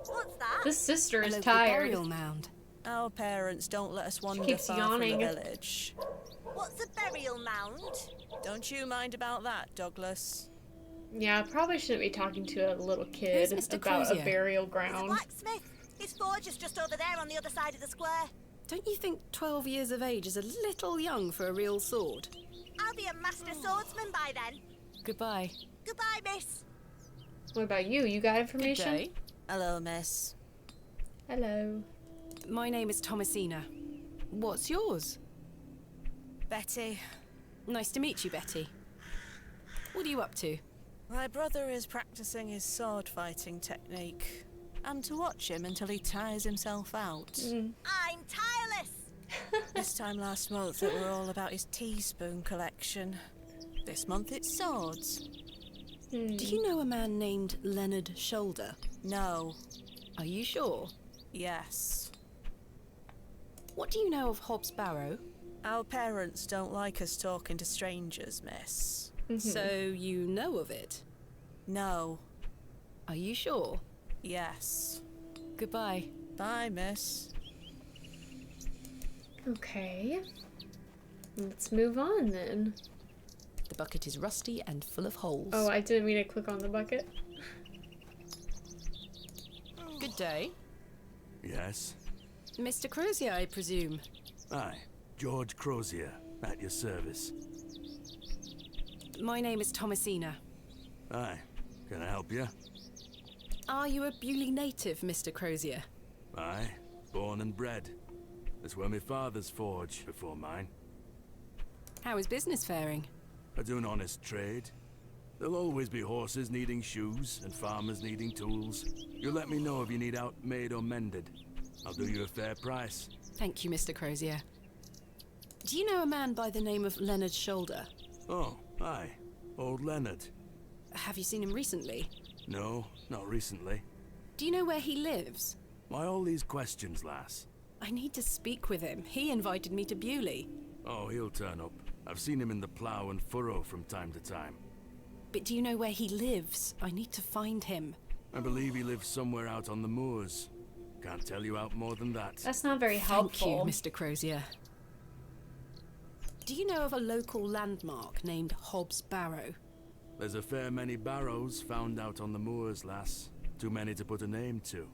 Speaker 4: What's that?
Speaker 1: This sister
Speaker 3: A
Speaker 1: is
Speaker 3: local
Speaker 1: tired.
Speaker 3: burial mound.
Speaker 10: Our parents don't let us wander
Speaker 1: keeps
Speaker 10: far from the
Speaker 1: yawning.
Speaker 10: village.
Speaker 4: What's a burial mound?
Speaker 10: Don't you mind about that, Douglas?
Speaker 1: Yeah, I probably shouldn't be talking to a little kid
Speaker 3: Who's Mr.
Speaker 1: about
Speaker 3: Crozier?
Speaker 1: a burial
Speaker 4: He's a
Speaker 1: ground.
Speaker 4: blacksmith. His forge is just over there on the other side of the square.
Speaker 3: Don't you think 12 years of age is a little young for a real sword?
Speaker 4: I'll be a master swordsman by then.
Speaker 3: Goodbye.
Speaker 4: Goodbye, miss.
Speaker 1: What about you? You got information?
Speaker 3: Good day.
Speaker 10: Hello, miss.
Speaker 1: Hello.
Speaker 3: My name is Thomasina. What's yours?
Speaker 10: Betty.
Speaker 3: Nice to meet you, Betty. What are you up to?
Speaker 10: My brother is practicing his sword fighting technique. I'm to watch him until he tires himself out.
Speaker 4: I'm tireless.
Speaker 10: This time last month it were all about his teaspoon collection. This month it's swords.
Speaker 3: Do you know a man named Leonard Shoulder?
Speaker 10: No.
Speaker 3: Are you sure?
Speaker 10: Yes.
Speaker 3: What do you know of Hobbs Barrow?
Speaker 10: Our parents don't like us talking to strangers, miss.
Speaker 3: So you know of it?
Speaker 10: No.
Speaker 3: Are you sure?
Speaker 10: Yes.
Speaker 3: Goodbye.
Speaker 10: Bye, miss.
Speaker 1: Okay. Let's move on then.
Speaker 3: The bucket is rusty and full of holes.
Speaker 1: Oh, I didn't mean to click on the bucket.
Speaker 3: Good day.
Speaker 9: Yes?
Speaker 3: Mr. Crozier, I presume.
Speaker 9: Aye, George Crozier, at your service.
Speaker 3: My name is Thomasina.
Speaker 9: Aye, can I help you?
Speaker 3: Are you a Bewley native, Mr. Crozier?
Speaker 9: Aye, born and bred. That's where my father's forge before mine.
Speaker 3: How is business faring?
Speaker 9: I do an honest trade. There'll always be horses needing shoes and farmers needing tools. You let me know if you need out made or mended. I'll do you a fair price.
Speaker 3: Thank you, Mr. Crozier. Do you know a man by the name of Leonard Shoulder?
Speaker 9: Oh, aye. Old Leonard.
Speaker 3: Have you seen him recently?
Speaker 9: No, not recently.
Speaker 3: Do you know where he lives?
Speaker 9: Why all these questions, lass?
Speaker 3: I need to speak with him. He invited me to Bewley.
Speaker 9: Oh, he'll turn up. I've seen him in the plough and furrow from time to time.
Speaker 3: But do you know where he lives? I need to find him.
Speaker 9: I believe he lives somewhere out on the moors. Can't tell you out more than that.
Speaker 1: That's not very helpful.
Speaker 3: Thank you, Mr. Crozier. Do you know of a local landmark named Hobbs Barrow?
Speaker 9: There's a fair many barrows found out on the moors, lass. Too many to put a name to.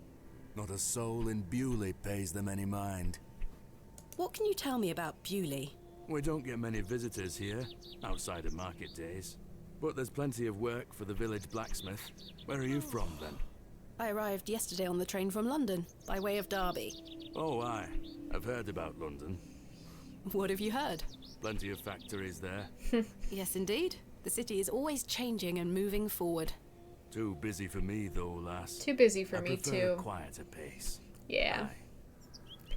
Speaker 9: Not a soul in Bewley pays them any mind.
Speaker 3: What can you tell me about Bewley?
Speaker 9: We don't get many visitors here, outside of market days. But there's plenty of work for the village blacksmith. Where are you from, then?
Speaker 3: I arrived yesterday on the train from London, by way of Derby.
Speaker 9: Oh, aye. I've heard about London.
Speaker 3: What have you heard?
Speaker 9: Plenty of factories there.
Speaker 3: Yes, indeed. The city is always changing and moving forward.
Speaker 9: Too busy for me, though, lass.
Speaker 1: Too busy for
Speaker 9: I
Speaker 1: me,
Speaker 9: prefer a
Speaker 1: too.
Speaker 9: quieter pace.
Speaker 1: Yeah.
Speaker 9: Aye.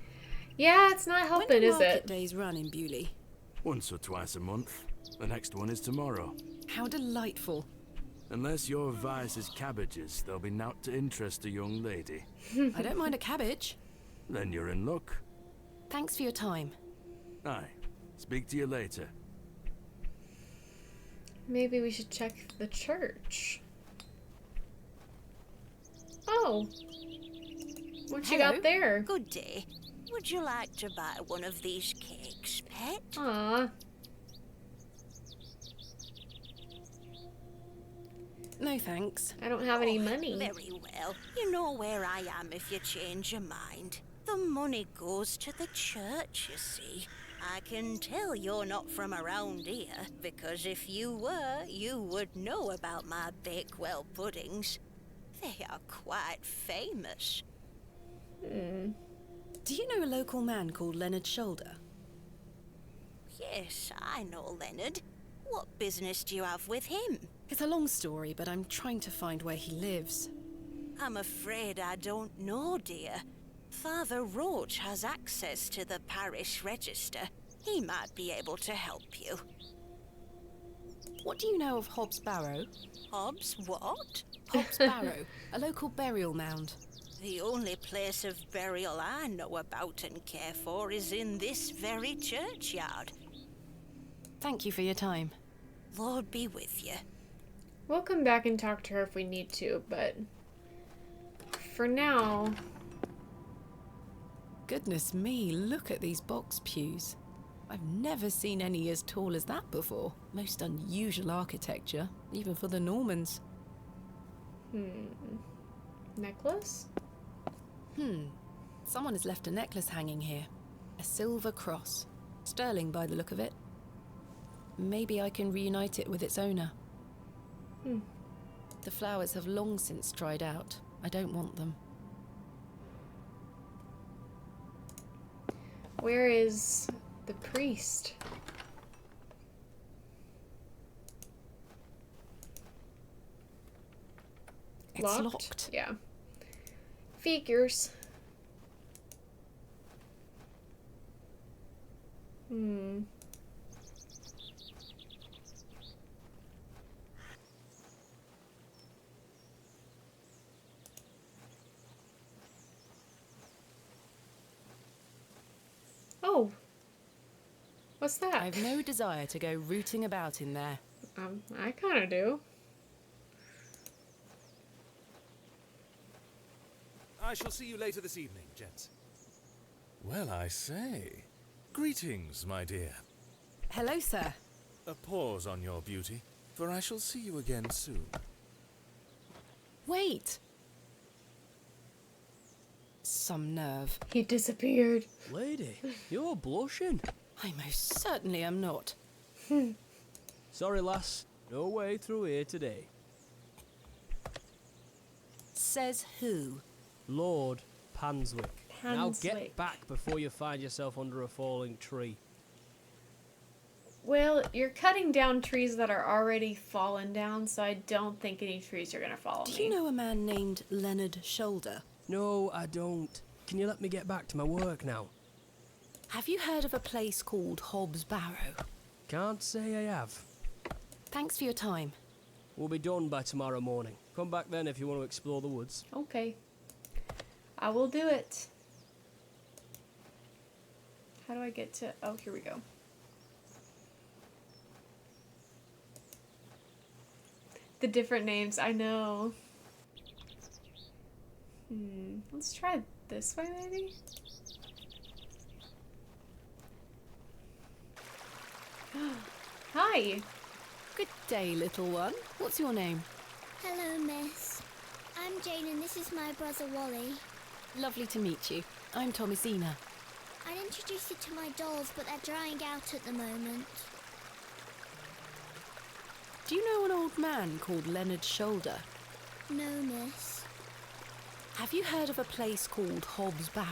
Speaker 1: Yeah, it's not helping,
Speaker 3: When do
Speaker 1: is
Speaker 3: market
Speaker 1: it?
Speaker 3: days run in Bewley?
Speaker 9: Once or twice a month. The next one is tomorrow.
Speaker 3: How delightful.
Speaker 9: Unless your vice is cabbages, there'll be naught to interest a young lady.
Speaker 3: I don't mind a cabbage.
Speaker 9: Then you're in luck.
Speaker 3: Thanks for your time.
Speaker 9: Aye. Speak to you later.
Speaker 1: Maybe we should check the church. Oh. What you
Speaker 4: Hello.
Speaker 1: got there?
Speaker 4: Good day. Would you like to buy one of these cakes, pet?
Speaker 1: Aw.
Speaker 3: No thanks.
Speaker 1: I don't have any money.
Speaker 4: Very well. You know where I am if you change your mind. The money goes to the church, you see. I can tell you're not from around here, because if you were, you would know about my Bakewell puddings. They are quite famous.
Speaker 3: Do you know a local man called Leonard Shoulder?
Speaker 4: Yes, I know Leonard. What business do you have with him?
Speaker 3: It's a long story, but I'm trying to find where he lives.
Speaker 4: I'm afraid I don't know, dear. Father Roach has access to the parish register. He might be able to help you.
Speaker 3: What do you know of Hobbs Barrow?
Speaker 4: Hobbs what?
Speaker 3: Hobbs Barrow, a local burial mound.
Speaker 4: The only place of burial I know about and care for is in this very churchyard.
Speaker 3: Thank you for your time.
Speaker 4: Lord be with you.
Speaker 1: We'll come back and talk to her if we need to, but for now...
Speaker 3: Goodness me, look at these box pews. I've never seen any as tall as that before. Most unusual architecture, even for the Normans.
Speaker 1: Necklace?
Speaker 3: Someone has left a necklace hanging here. A silver cross. Sterling by the look of it. Maybe I can reunite it with its owner. The flowers have long since dried out. I don't want them.
Speaker 1: Where is the priest?
Speaker 3: It's locked.
Speaker 1: Yeah. Figures. Oh. What's that?
Speaker 3: I've no desire to go rooting about in there.
Speaker 1: I kind of do.
Speaker 11: I shall see you later this evening, gents. Well, I say. Greetings, my dear.
Speaker 3: Hello, sir.
Speaker 11: A pause on your beauty, for I shall see you again soon.
Speaker 3: Wait! Some nerve.
Speaker 1: He disappeared.
Speaker 12: Lady, you're blushing.
Speaker 3: I most certainly am not.
Speaker 12: Sorry, lass. No way through here today.
Speaker 3: Says who?
Speaker 12: Lord Panswick. Now
Speaker 1: Panswick.
Speaker 12: get back before you find yourself under a falling tree.
Speaker 1: Well, you're cutting down trees that are already fallen down, so I don't think any trees are gonna follow me.
Speaker 3: Do you know a man named Leonard Shoulder?
Speaker 12: No, I don't. Can you let me get back to my work now?
Speaker 3: Have you heard of a place called Hobbs Barrow?
Speaker 12: Can't say I have.
Speaker 3: Thanks for your time.
Speaker 12: We'll be done by tomorrow morning. Come back then if you want to explore the woods.
Speaker 1: Okay. I will do it. How do I get to... Oh, here we go. The different names, I know. Let's try this way, maybe? Hi!
Speaker 3: Good day, little one. What's your name?
Speaker 13: Hello, miss. I'm Jane and this is my brother Wally.
Speaker 3: Lovely to meet you. I'm Thomasina.
Speaker 13: I'd introduce you to my dolls, but they're drying out at the moment.
Speaker 3: Do you know an old man called Leonard Shoulder?
Speaker 13: No, miss.
Speaker 3: Have you heard of a place called Hobbs Barrow?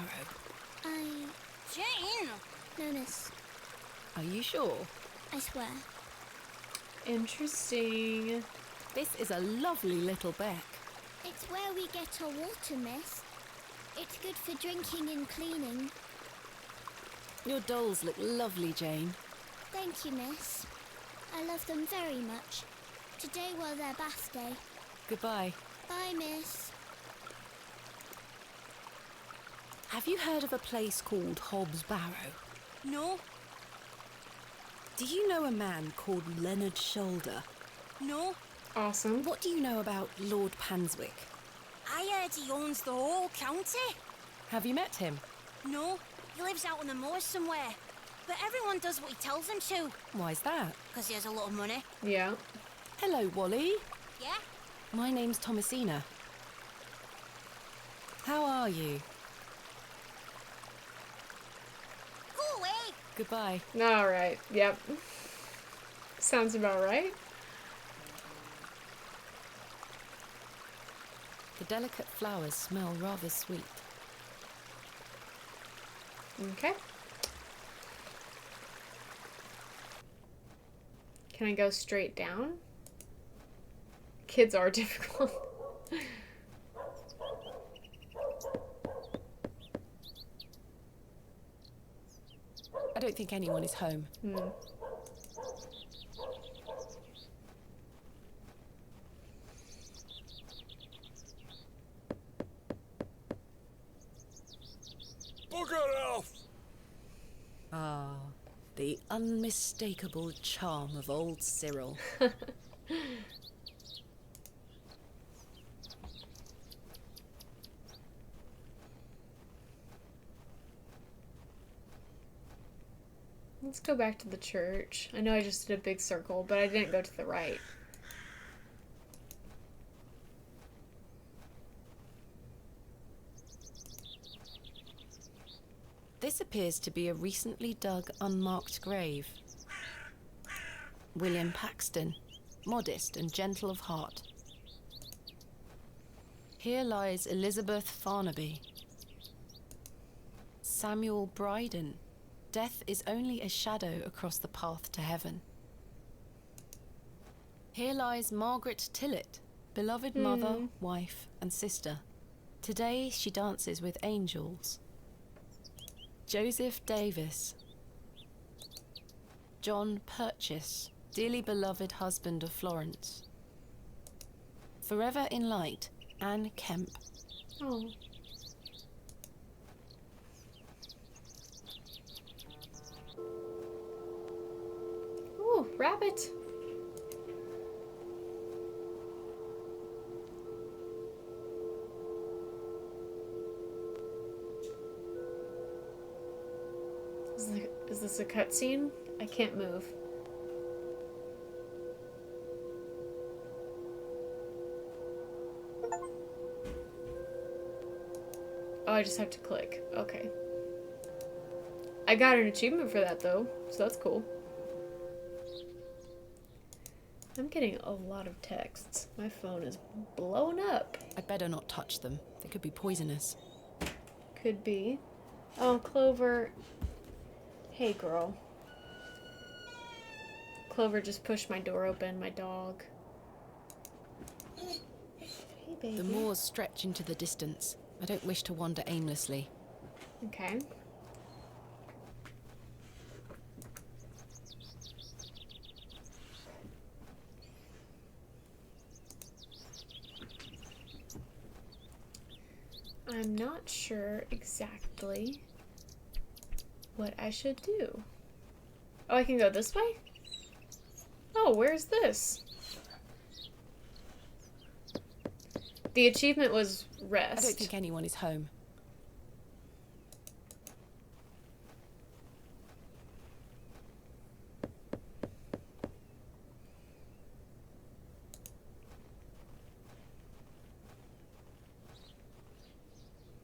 Speaker 13: Jane! No, miss.
Speaker 3: Are you sure?
Speaker 13: I swear.
Speaker 1: Interesting.
Speaker 3: This is a lovely little beck.
Speaker 13: It's where we get our water, miss. It's good for drinking and cleaning.
Speaker 3: Your dolls look lovely, Jane.
Speaker 13: Thank you, miss. I love them very much. Today was their bath day.
Speaker 3: Goodbye.
Speaker 13: Bye, miss.
Speaker 3: Have you heard of a place called Hobbs Barrow?
Speaker 4: No,
Speaker 3: Do you know a man called Leonard Shoulder?
Speaker 4: no.
Speaker 1: Awesome.
Speaker 3: What do you know about Lord Panswick?
Speaker 4: I heard he owns the whole county.
Speaker 3: Have you met him?
Speaker 4: No, he lives out on the moors somewhere. But everyone does what he tells them to,
Speaker 3: Why's that?
Speaker 4: because he has a lot of money.
Speaker 1: Yeah.
Speaker 3: Hello, Wally.
Speaker 4: Yeah?
Speaker 3: My name's Thomasina. How are you?
Speaker 4: Go away!
Speaker 3: Goodbye.
Speaker 1: Alright. Yep. Sounds about right.
Speaker 3: The delicate flowers smell rather sweet.
Speaker 1: Okay. Can I go straight down? Kids are difficult.
Speaker 3: I don't think anyone is home.
Speaker 5: Bugger off!
Speaker 3: Ah, the unmistakable charm of old Cyril.
Speaker 1: Let's go back to the church. I know I just did a big circle, but I didn't go to the right.
Speaker 3: This appears to be a recently dug, unmarked grave. William Paxton, modest and gentle of heart. Here lies Elizabeth Farnaby. Samuel Bryden. Death is only a shadow across the path to heaven. Here lies Margaret Tillett, beloved mother, wife, and sister. Today she dances with angels. Joseph Davis. John Purchase, dearly beloved husband of Florence. Forever in light, Anne Kemp.
Speaker 1: Oh. Ooh, rabbit. Is the this a cutscene? I can't move. Oh, I just have to click. Okay. I got an achievement for that though, so that's cool. I'm getting a lot of texts. My phone is blowing up.
Speaker 3: I'd better not touch them. They could be poisonous.
Speaker 1: Could be. Oh, Clover. Hey, girl. Clover just pushed my door open, my dog. Hey, baby.
Speaker 3: The moors stretch into the distance. I don't wish to wander aimlessly.
Speaker 1: Okay. I'm not sure exactly what I should do. Oh, I can go this way? Oh, where's this? The achievement was rest.
Speaker 3: I don't think anyone is home.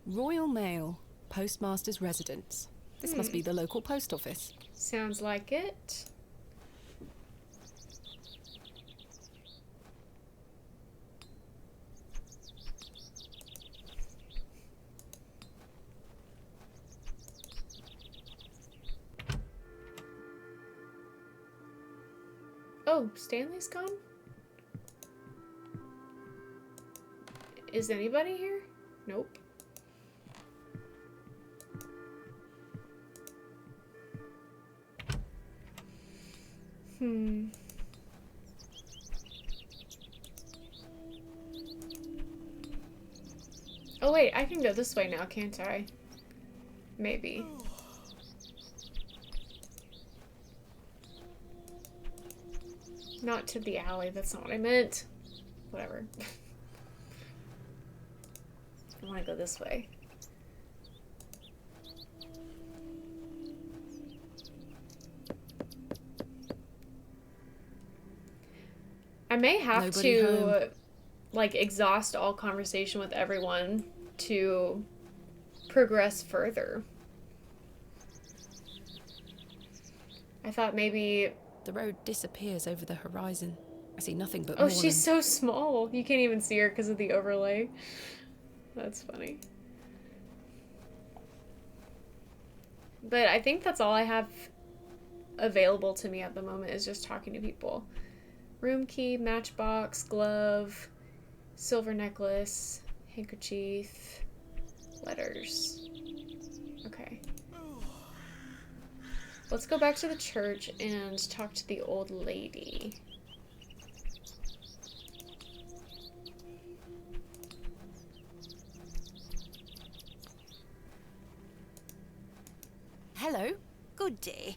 Speaker 3: Royal Mail, Postmaster's Residence. This must be the local post office.
Speaker 1: Sounds like it. Oh, Stanley's gone? Is anybody here? Nope. Oh wait, I can go this way now, can't I? Maybe. Not to the alley, that's not what I meant. Whatever. I want to go this way. I may have
Speaker 3: Nobody
Speaker 1: to
Speaker 3: home.
Speaker 1: like exhaust all conversation with everyone to progress further. I thought maybe...
Speaker 3: The road disappears over the horizon. I see nothing but
Speaker 1: Oh,
Speaker 3: moorland.
Speaker 1: she's so small. You can't even see her because of the overlay. That's funny. But I think that's all I have available to me at the moment is just talking to people. Room key, matchbox, glove, silver necklace, handkerchief, letters. Okay. Let's go back to the church and talk to the old lady.
Speaker 3: Hello.
Speaker 4: Good day.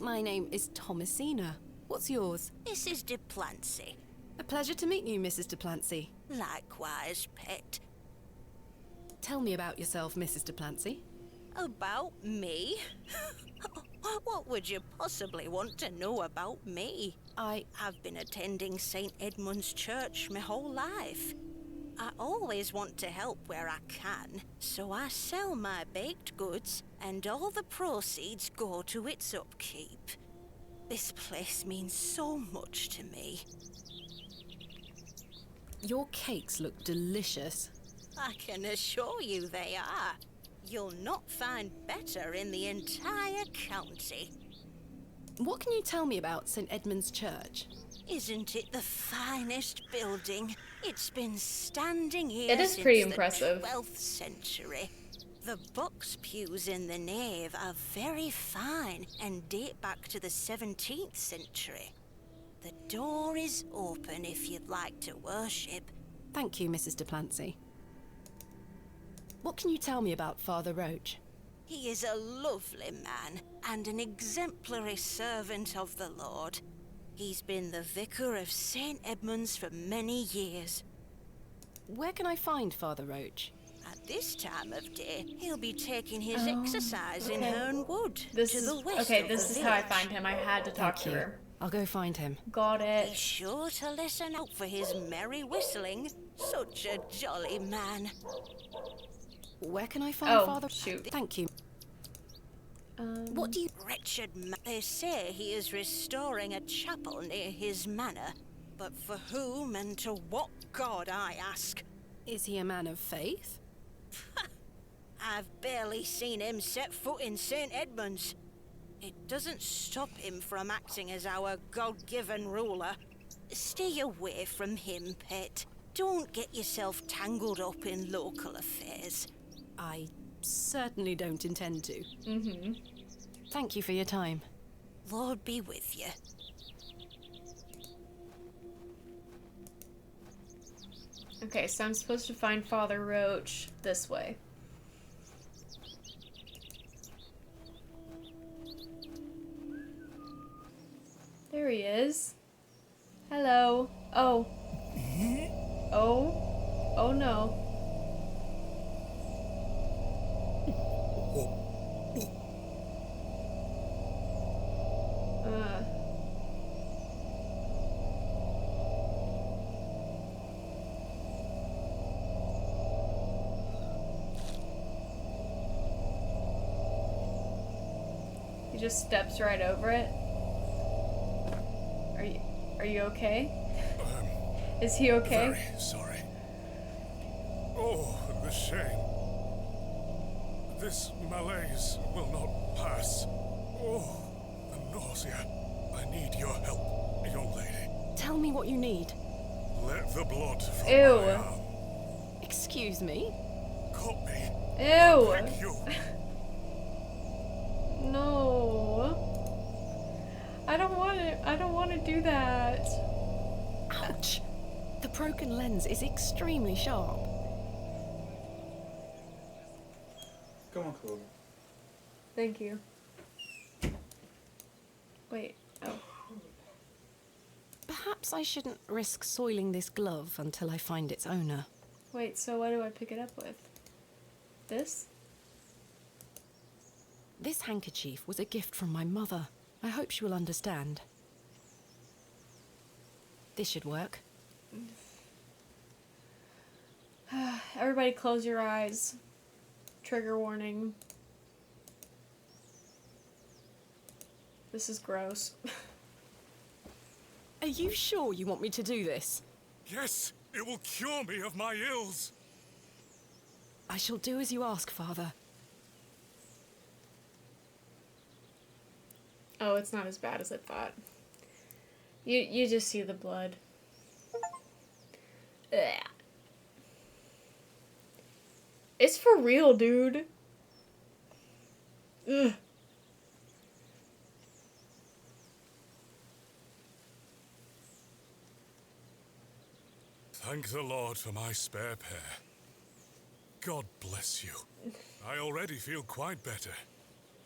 Speaker 3: My name is Thomasina. What's yours?
Speaker 4: Mrs. de Plancy.
Speaker 3: A pleasure to meet you, Mrs. de Plancy.
Speaker 4: Likewise, pet.
Speaker 3: Tell me about yourself, Mrs. de Plancy.
Speaker 4: About me? What would you possibly want to know about me? I've been attending St. Edmund's Church my whole life. I always want to help where I can, so I sell my baked goods, and all the proceeds go to its upkeep. This place means so much to me.
Speaker 3: Your cakes look delicious.
Speaker 4: I can assure you they are. You'll not find better in the entire county.
Speaker 3: What can you tell me about St. Edmund's Church?
Speaker 4: Isn't it the finest building? It's been standing here
Speaker 1: It is
Speaker 4: since
Speaker 1: pretty
Speaker 4: the
Speaker 1: impressive.
Speaker 4: 12th century. The box pews in the nave are very fine and date back to the 17th century. The door is open if you'd like to worship.
Speaker 3: Thank you, Mrs. de Plancy. What can you tell me about Father Roach?
Speaker 4: He is a lovely man and an exemplary servant of the Lord. He's been the vicar of St. Edmund's for many years.
Speaker 3: Where can I find Father Roach?
Speaker 4: At this time of day, he'll be taking his exercise in Herne Wood.
Speaker 1: This
Speaker 4: to
Speaker 1: is
Speaker 4: the west
Speaker 1: okay.
Speaker 4: of
Speaker 1: This
Speaker 4: the
Speaker 1: is how I
Speaker 4: village.
Speaker 1: find him. I had to talk to her.
Speaker 3: I'll go find him.
Speaker 1: Got
Speaker 4: Be
Speaker 1: it.
Speaker 4: sure to listen out for his merry whistling. Such a jolly man.
Speaker 3: Where can I find Father?
Speaker 1: Shoot.
Speaker 3: Thank you.
Speaker 4: What do you... Wretched man. They say he is restoring a chapel near his manor. But for whom and to what god, I ask?
Speaker 3: Is he a man of faith?
Speaker 4: I've barely seen him set foot in St. Edmund's. It doesn't stop him from acting as our God-given ruler. Stay away from him, pet. Don't get yourself tangled up in local affairs.
Speaker 3: I certainly don't intend to.
Speaker 1: Mm-hmm.
Speaker 3: Thank you for your time.
Speaker 4: Lord be with you.
Speaker 1: Okay, so I'm supposed to find Father Roach this way. There he is. Hello. Oh. Oh. Oh no. He just steps right over it. Are you okay? Is he okay?
Speaker 2: Very sorry. Oh, the shame. This malaise will not pass. Oh, the nausea. I need your help, young lady.
Speaker 3: Tell me what you need.
Speaker 2: Let the blood from
Speaker 1: Ew.
Speaker 2: my arm
Speaker 3: Excuse me?
Speaker 2: cut me.
Speaker 1: Ew.
Speaker 2: Prick you.
Speaker 1: No. I don't want to do that.
Speaker 3: Ouch! The broken lens is extremely sharp.
Speaker 14: Come on, Chloe.
Speaker 1: Thank you. Wait. Oh.
Speaker 3: Perhaps I shouldn't risk soiling this glove until I find its owner.
Speaker 1: Wait, so what do I pick it up with? This?
Speaker 3: This handkerchief was a gift from my mother. I hope she will understand. This should work.
Speaker 1: Everybody close your eyes. Trigger warning. This is gross.
Speaker 3: Are you sure you want me to do this?
Speaker 2: Yes, it will cure me of my ills.
Speaker 3: I shall do as you ask, Father.
Speaker 1: Oh, it's not as bad as I thought. You just see the blood. Ugh. It's for real, dude. Ugh.
Speaker 2: Thank the Lord for my spare pair. God bless you. I already feel quite better.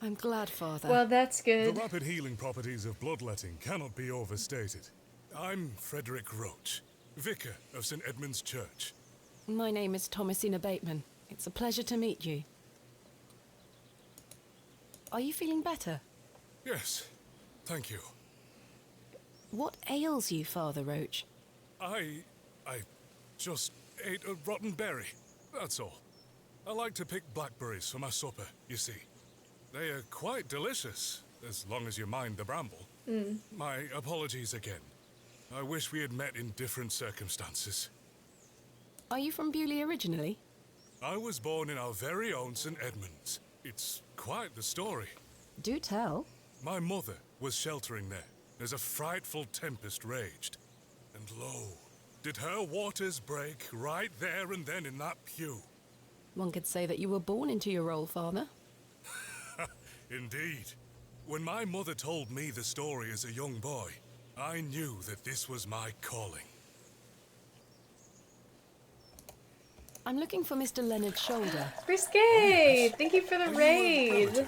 Speaker 3: I'm glad, Father.
Speaker 1: Well, that's good.
Speaker 2: The rapid healing properties of bloodletting cannot be overstated. I'm Frederick Roach, vicar of St. Edmund's Church.
Speaker 3: My name is Thomasina Bateman. It's a pleasure to meet you. Are you feeling better?
Speaker 2: Yes, thank you.
Speaker 3: What ails you, Father Roach?
Speaker 2: I just ate a rotten berry, that's all. I like to pick blackberries for my supper, you see. They are quite delicious, as long as you mind the bramble. My apologies again. I wish we had met in different circumstances.
Speaker 3: Are you from Bewley originally?
Speaker 2: I was born in our very own St. Edmund's. It's quite the story.
Speaker 3: Do tell.
Speaker 2: My mother was sheltering there as a frightful tempest raged. And lo, did her waters break right there and then in that pew.
Speaker 3: One could say that you were born into your role, Father.
Speaker 2: Indeed. When my mother told me the story as a young boy, I knew that this was my calling.
Speaker 3: I'm looking for Mr. Leonard Shoulder.
Speaker 1: Risque! Thank you for the raid.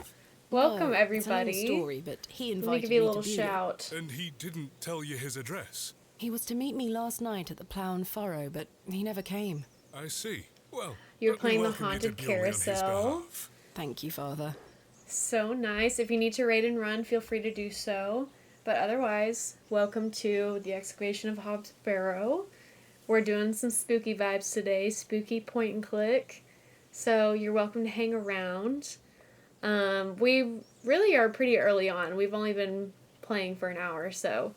Speaker 1: Welcome,
Speaker 3: Oh,
Speaker 1: everybody.
Speaker 3: It's a long story, but he
Speaker 1: Let me
Speaker 3: invited
Speaker 1: give you a
Speaker 3: me
Speaker 1: little
Speaker 3: to Bewley.
Speaker 1: shout.
Speaker 2: And he didn't tell you his address?
Speaker 3: He was to meet me last night at the Plough and Furrow, but he never came.
Speaker 2: I see. Well,
Speaker 1: You're
Speaker 2: Let me
Speaker 1: playing the
Speaker 2: welcome you to
Speaker 1: haunted
Speaker 2: Bewley on his
Speaker 1: carousel.
Speaker 2: behalf.
Speaker 3: Thank you, Father.
Speaker 1: So nice. If you need to raid and run, feel free to do so. But otherwise, welcome to the excavation of Hobbs Barrow. We're doing some spooky vibes today, spooky point and click. So you're welcome to hang around. We really are pretty early on. We've only been playing for an hour, so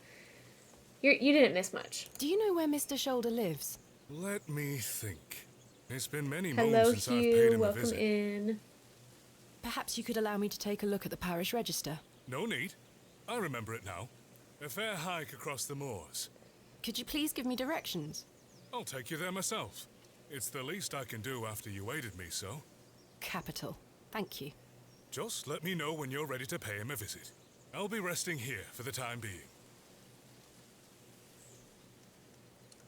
Speaker 1: you didn't miss much.
Speaker 3: Do you know where Mr. Shoulder lives?
Speaker 2: Let me think. It's been many
Speaker 1: Hello,
Speaker 2: moons since I've paid
Speaker 1: Hugh.
Speaker 2: him a
Speaker 1: Welcome
Speaker 2: visit.
Speaker 1: in.
Speaker 3: Perhaps you could allow me to take a look at the parish register.
Speaker 2: No need. I remember it now. A fair hike across the moors.
Speaker 3: Could you please give me directions?
Speaker 2: I'll take you there myself. It's the least I can do after you aided me so.
Speaker 3: Capital. Thank you.
Speaker 2: Just let me know when you're ready to pay him a visit. I'll be resting here for the time being.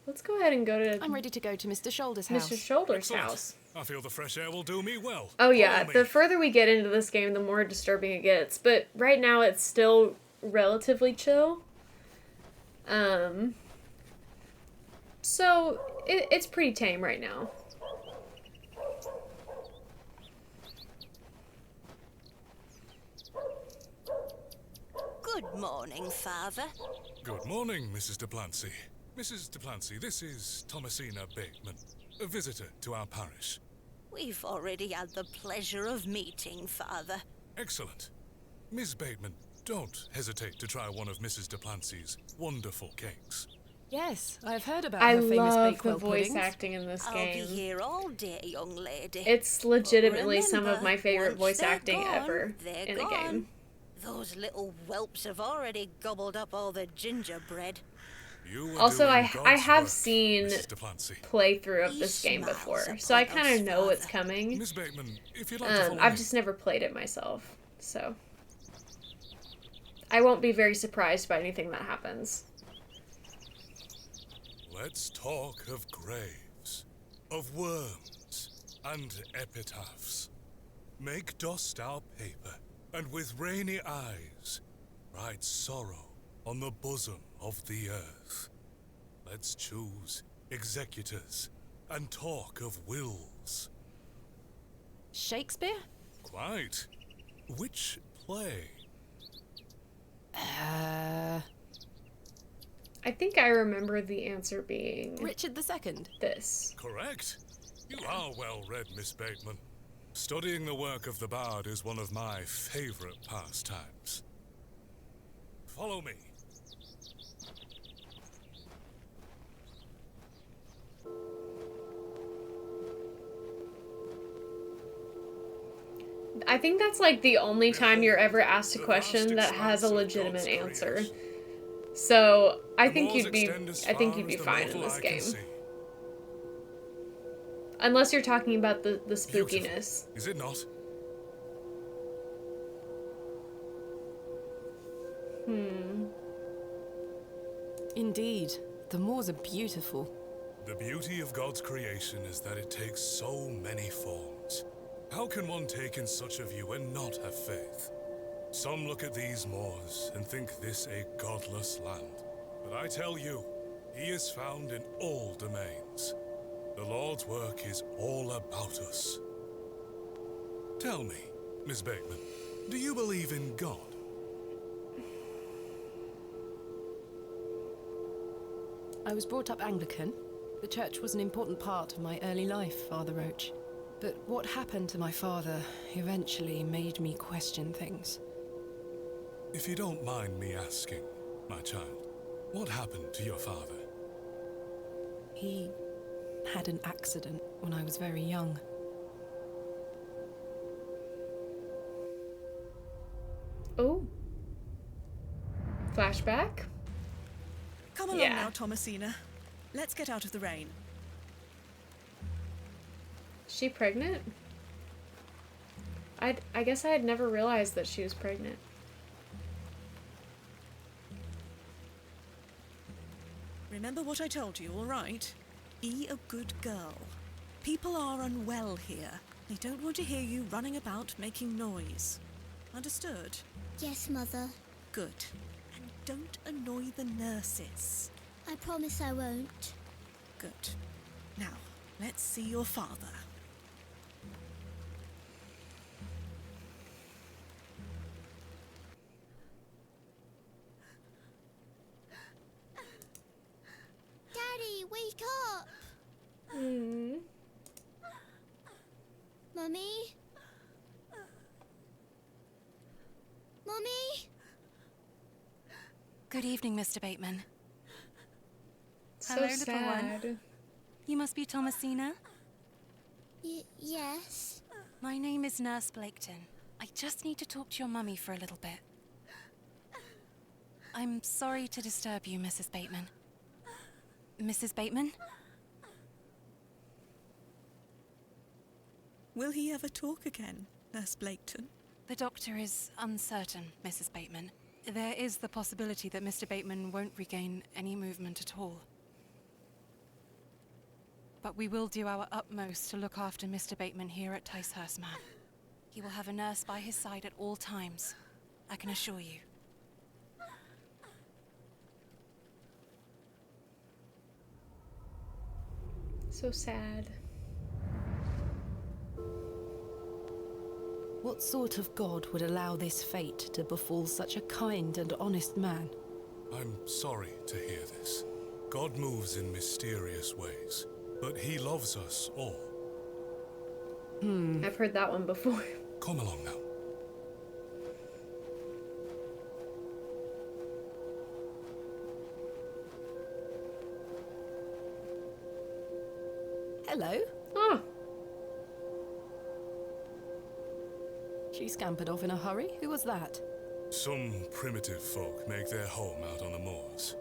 Speaker 1: Let's go ahead and go to
Speaker 3: I'm ready to go to Mr. Shoulder's house.
Speaker 1: Mr. Shoulder's
Speaker 2: Excellent.
Speaker 1: house.
Speaker 2: I feel the fresh air will do me well.
Speaker 1: Oh yeah,
Speaker 2: Follow me.
Speaker 1: the further we get into this game, the more disturbing it gets. But right now it's still relatively chill. So it's pretty tame right now.
Speaker 4: Good morning, Father.
Speaker 2: Good morning, Mrs. Duplancy. Mrs. Duplancy, this is Thomasina Bateman, a visitor to our parish.
Speaker 4: We've already had the pleasure of meeting, Father.
Speaker 2: Excellent. Miss Bateman, don't hesitate to try one of Mrs. Duplancy's wonderful cakes.
Speaker 3: Yes, I've heard about
Speaker 1: I
Speaker 3: her famous
Speaker 1: love the
Speaker 3: Bakewell
Speaker 1: voice
Speaker 3: puddings.
Speaker 1: acting in this
Speaker 4: I'll
Speaker 1: game.
Speaker 4: be here all day, young lady.
Speaker 1: It's legitimately
Speaker 4: But
Speaker 1: some of my favorite
Speaker 4: remember,
Speaker 1: voice
Speaker 4: once they're
Speaker 1: acting
Speaker 4: gone,
Speaker 1: ever
Speaker 4: they're
Speaker 1: in a
Speaker 4: gone.
Speaker 1: game.
Speaker 4: Those little whelps have already gobbled up all the gingerbread.
Speaker 2: You are
Speaker 1: Also,
Speaker 2: doing
Speaker 1: I
Speaker 2: God's
Speaker 1: have
Speaker 2: work,
Speaker 1: seen
Speaker 2: Mrs. Duplancy.
Speaker 1: playthrough of
Speaker 4: He
Speaker 1: this game
Speaker 4: smiles
Speaker 1: before, so I
Speaker 4: upon
Speaker 1: kind
Speaker 4: us,
Speaker 1: of know what's
Speaker 4: Father.
Speaker 1: coming.
Speaker 2: Miss Bateman, if you'd like to follow
Speaker 1: I've
Speaker 2: me.
Speaker 1: just never played it myself, so I won't be very surprised by anything that happens.
Speaker 2: Let's talk of graves, of worms, and epitaphs. Make dust our paper, and with rainy eyes, write sorrow on the bosom of the earth. Let's choose executors, and talk of wills.
Speaker 3: Shakespeare?
Speaker 2: Quite. Which play?
Speaker 1: I think I remember the answer being
Speaker 3: Richard II.
Speaker 1: this.
Speaker 2: Correct. You are well read, Miss Bateman. Studying the work of the bard is one of my favorite pastimes. Follow me.
Speaker 1: I think that's like the only time you're ever asked a question that has a legitimate answer. So I think you'd be fine in this game. Unless you're talking about the spookiness.
Speaker 2: Is it not?
Speaker 3: Indeed. The moors are beautiful.
Speaker 2: The beauty of God's creation is that it takes so many forms. How can one take in such a view and not have faith? Some look at these moors and think this a godless land. But I tell you, he is found in all domains. The Lord's work is all about us. Tell me, Miss Bateman, do you believe in God?
Speaker 3: I was brought up Anglican. The church was an important part of my early life, Father Roach. But what happened to my father eventually made me question things.
Speaker 2: If you don't mind me asking, my child, what happened to your father?
Speaker 3: He had an accident when I was very young.
Speaker 1: Oh. Flashback?
Speaker 10: Come along
Speaker 1: Yeah.
Speaker 10: now, Thomasina. Let's get out of the rain.
Speaker 1: Is she pregnant? I guess I had never realized that she was pregnant.
Speaker 10: Remember what I told you, all right? Be a good girl. People are unwell here. They don't want to hear you running about making noise. Understood?
Speaker 13: Yes, Mother.
Speaker 10: Good. And don't annoy the nurses.
Speaker 13: I promise I won't.
Speaker 10: Good. Now, let's see your father.
Speaker 15: Good evening, Mr. Bateman.
Speaker 1: So
Speaker 15: Hello, little
Speaker 1: sad.
Speaker 15: one. You must be Thomasina?
Speaker 13: Yes.
Speaker 15: My name is Nurse Blaketon. I just need to talk to your mummy for a little bit. I'm sorry to disturb you, Mrs. Bateman. Mrs. Bateman?
Speaker 10: Will he ever talk again, Nurse Blaketon?
Speaker 15: The doctor is uncertain, Mrs. Bateman. There is the possibility that Mr. Bateman won't regain any movement at all. But we will do our utmost to look after Mr. Bateman here at Ticehurst Manor. He will have a nurse by his side at all times, I can assure you.
Speaker 1: So sad.
Speaker 3: What sort of god would allow this fate to befall such a kind and honest man?
Speaker 2: I'm sorry to hear this. God moves in mysterious ways, but he loves us all.
Speaker 1: I've heard that one before.
Speaker 2: Come along now.
Speaker 3: Hello.
Speaker 1: Oh,
Speaker 3: She scampered off in a hurry. Who was that?
Speaker 2: Some primitive folk make their home out on the moors.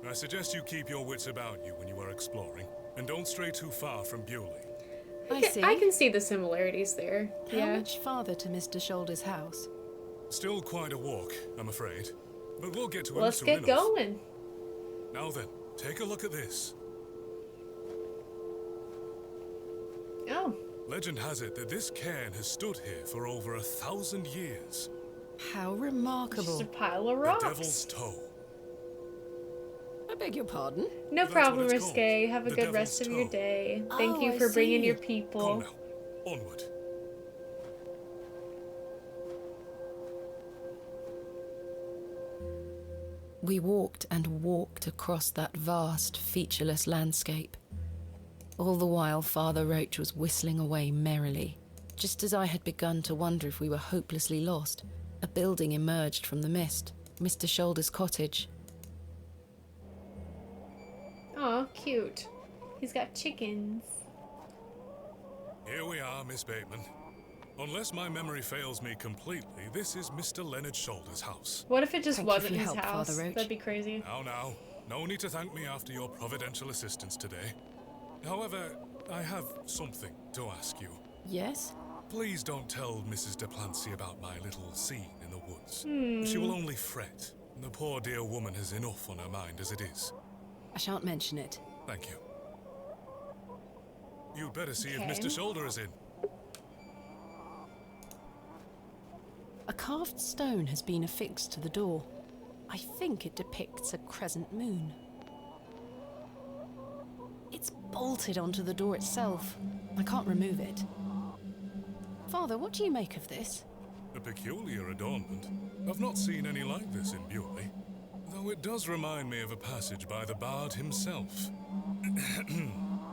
Speaker 2: I suggest you keep your wits about you when you are exploring, and don't stray too far from Bewley.
Speaker 1: I can see the similarities there.
Speaker 3: How much farther to Mr. Shoulder's house?
Speaker 2: Still quite a walk, I'm afraid, but we'll get to it
Speaker 1: Let's
Speaker 2: soon
Speaker 1: get
Speaker 2: enough.
Speaker 1: going.
Speaker 2: Now then, take a look at this.
Speaker 1: Oh.
Speaker 2: Legend has it that this cairn has stood here for over 1,000 years.
Speaker 3: How remarkable.
Speaker 1: Just a pile of rocks.
Speaker 2: The Devil's Toe.
Speaker 3: I beg your pardon?
Speaker 1: No
Speaker 2: That's
Speaker 1: problem,
Speaker 2: what it's
Speaker 1: Risque.
Speaker 2: called.
Speaker 1: Have a
Speaker 2: The
Speaker 1: good
Speaker 2: Devil's
Speaker 1: rest of your
Speaker 2: Toe.
Speaker 1: day. Thank
Speaker 3: Oh,
Speaker 1: you
Speaker 3: I
Speaker 1: for bringing
Speaker 3: see.
Speaker 1: your people.
Speaker 2: Come now, onward.
Speaker 3: We walked and walked across that vast, featureless landscape. All the while, Father Roach was whistling away merrily. Just as I had begun to wonder if we were hopelessly lost, a building emerged from the mist. Mr. Shoulder's cottage.
Speaker 1: Aw, cute. He's got chickens.
Speaker 2: Here we are, Miss Bateman. Unless my memory fails me completely, this is Mr. Leonard Shoulder's house.
Speaker 1: What if it just
Speaker 3: Thank you
Speaker 1: wasn't
Speaker 3: for your
Speaker 1: his
Speaker 3: help,
Speaker 1: house?
Speaker 3: Father Roach.
Speaker 1: That'd be crazy.
Speaker 2: Now, no need to thank me after your providential assistance today. However, I have something to ask you.
Speaker 3: Yes?
Speaker 2: Please don't tell Mrs. Duplancy about my little scene in the woods. She will only fret. The poor dear woman has enough on her mind as it is.
Speaker 3: I shan't mention it.
Speaker 2: Thank you. You'd better see
Speaker 1: Okay.
Speaker 2: if Mr. Shoulder is in.
Speaker 3: A carved stone has been affixed to the door. I think it depicts a crescent moon. It's bolted onto the door itself. I can't remove it. Father, what do you make of this?
Speaker 2: A peculiar adornment. I've not seen any like this in Bewley. Though it does remind me of a passage by the bard himself.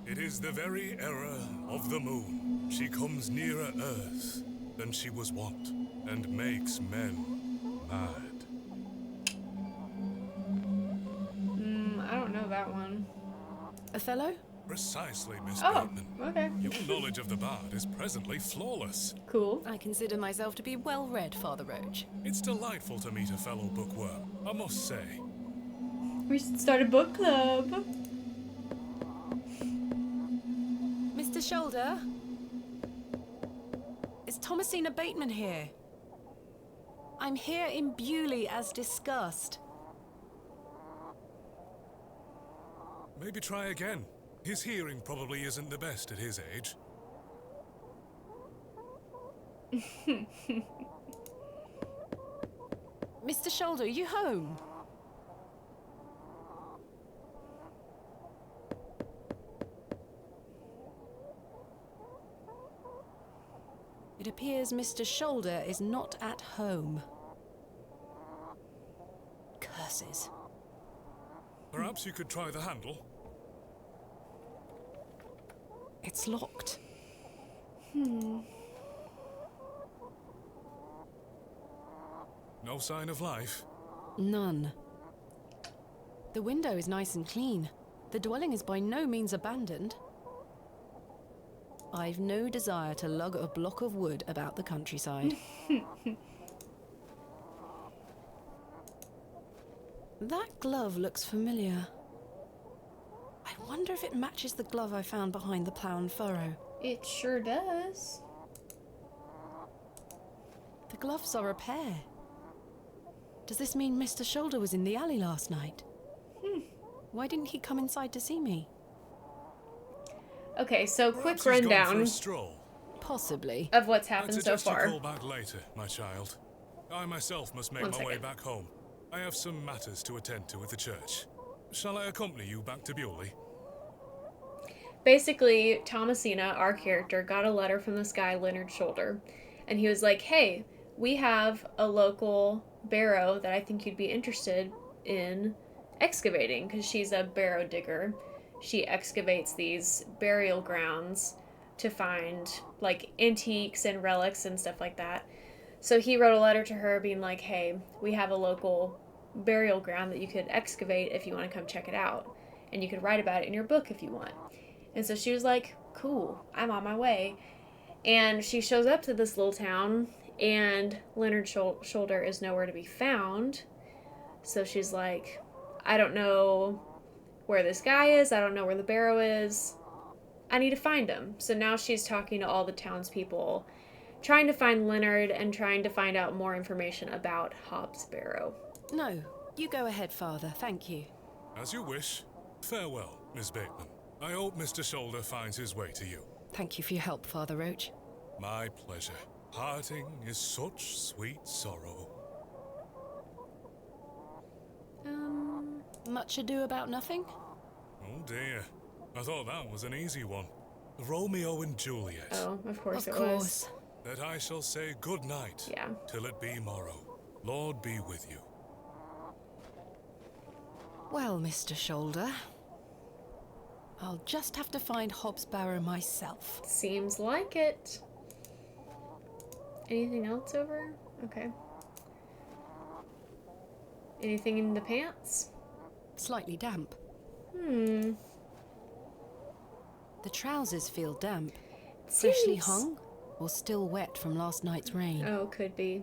Speaker 2: It is the very error of the moon. She comes nearer earth than she was wont, and makes men mad.
Speaker 1: I don't know that one.
Speaker 3: Othello?
Speaker 2: Precisely, Miss
Speaker 1: Oh,
Speaker 2: Bateman.
Speaker 1: okay.
Speaker 2: Your knowledge of the bard is presently flawless.
Speaker 1: Cool.
Speaker 3: I consider myself to be well read, Father Roach.
Speaker 2: It's delightful to meet a fellow bookworm, I must say.
Speaker 1: We should start a book club.
Speaker 3: Mr. Shoulder? Is Thomasina Bateman here? I'm here in Bewley as discussed.
Speaker 2: Maybe try again. His hearing probably isn't the best at his age.
Speaker 3: Mr. Shoulder, are you home? It appears Mr. Shoulder is not at home. Curses.
Speaker 2: Perhaps you could try the handle.
Speaker 3: It's locked.
Speaker 2: No sign of life.
Speaker 3: None. The window is nice and clean. The dwelling is by no means abandoned. I've no desire to lug a block of wood about the countryside. That glove looks familiar. I wonder if it matches the glove I found behind the plough and furrow.
Speaker 1: It sure does.
Speaker 3: The gloves are a pair. Does this mean Mr. Shoulder was in the alley last night? Why didn't he come inside to see me?
Speaker 1: Okay, so
Speaker 2: Perhaps
Speaker 1: quick
Speaker 2: he's gone for
Speaker 1: rundown
Speaker 2: a stroll.
Speaker 3: Possibly.
Speaker 1: of what's
Speaker 2: I'd
Speaker 1: happened so
Speaker 2: suggest
Speaker 1: far.
Speaker 2: you call back later, my child. I myself must make
Speaker 1: One
Speaker 2: my way
Speaker 1: second.
Speaker 2: back home. I have some matters to attend to at the church. Shall I accompany you back to Bewley?
Speaker 1: Basically, Thomasina, our character, got a letter from this guy, Leonard Shoulder, and he was like, hey, we have a local barrow that I think you'd be interested in excavating, because she's a barrow digger. She excavates these burial grounds to find, like, antiques and relics and stuff like that. So he wrote a letter to her being like, hey, we have a local burial ground that you could excavate if you want to come check it out. And you could write about it in your book if you want. And so she was like, cool, I'm on my way. And she shows up to this little town, and Leonard Shoulder is nowhere to be found. So she's like, I don't know where this guy is. I don't know where the barrow is. I need to find him. So now she's talking to all the townspeople, trying to find Leonard and trying to find out more information about Hobbs Barrow.
Speaker 3: No, you go ahead, Father. Thank you.
Speaker 2: As you wish. Farewell, Miss Bateman. I hope Mr. Shoulder finds his way to you.
Speaker 3: Thank you for your help, Father Roach.
Speaker 2: My pleasure. Parting is such sweet sorrow.
Speaker 3: Much ado about nothing?
Speaker 2: Oh dear. I thought that was an easy one. Romeo and Juliet.
Speaker 1: Oh, of course
Speaker 3: Of
Speaker 1: it
Speaker 3: course.
Speaker 2: That I shall say good night.
Speaker 1: Yeah.
Speaker 2: Till it be morrow. Lord be with you.
Speaker 3: Well, Mr. Shoulder, I'll just have to find Hobbs Barrow myself.
Speaker 1: Seems like it. Anything else over? Okay. Anything in the pants?
Speaker 3: Slightly damp.
Speaker 1: Hmm.
Speaker 3: The trousers feel damp. Freshly
Speaker 1: Seems-
Speaker 3: hung or still wet from last night's rain?
Speaker 1: Oh, could be.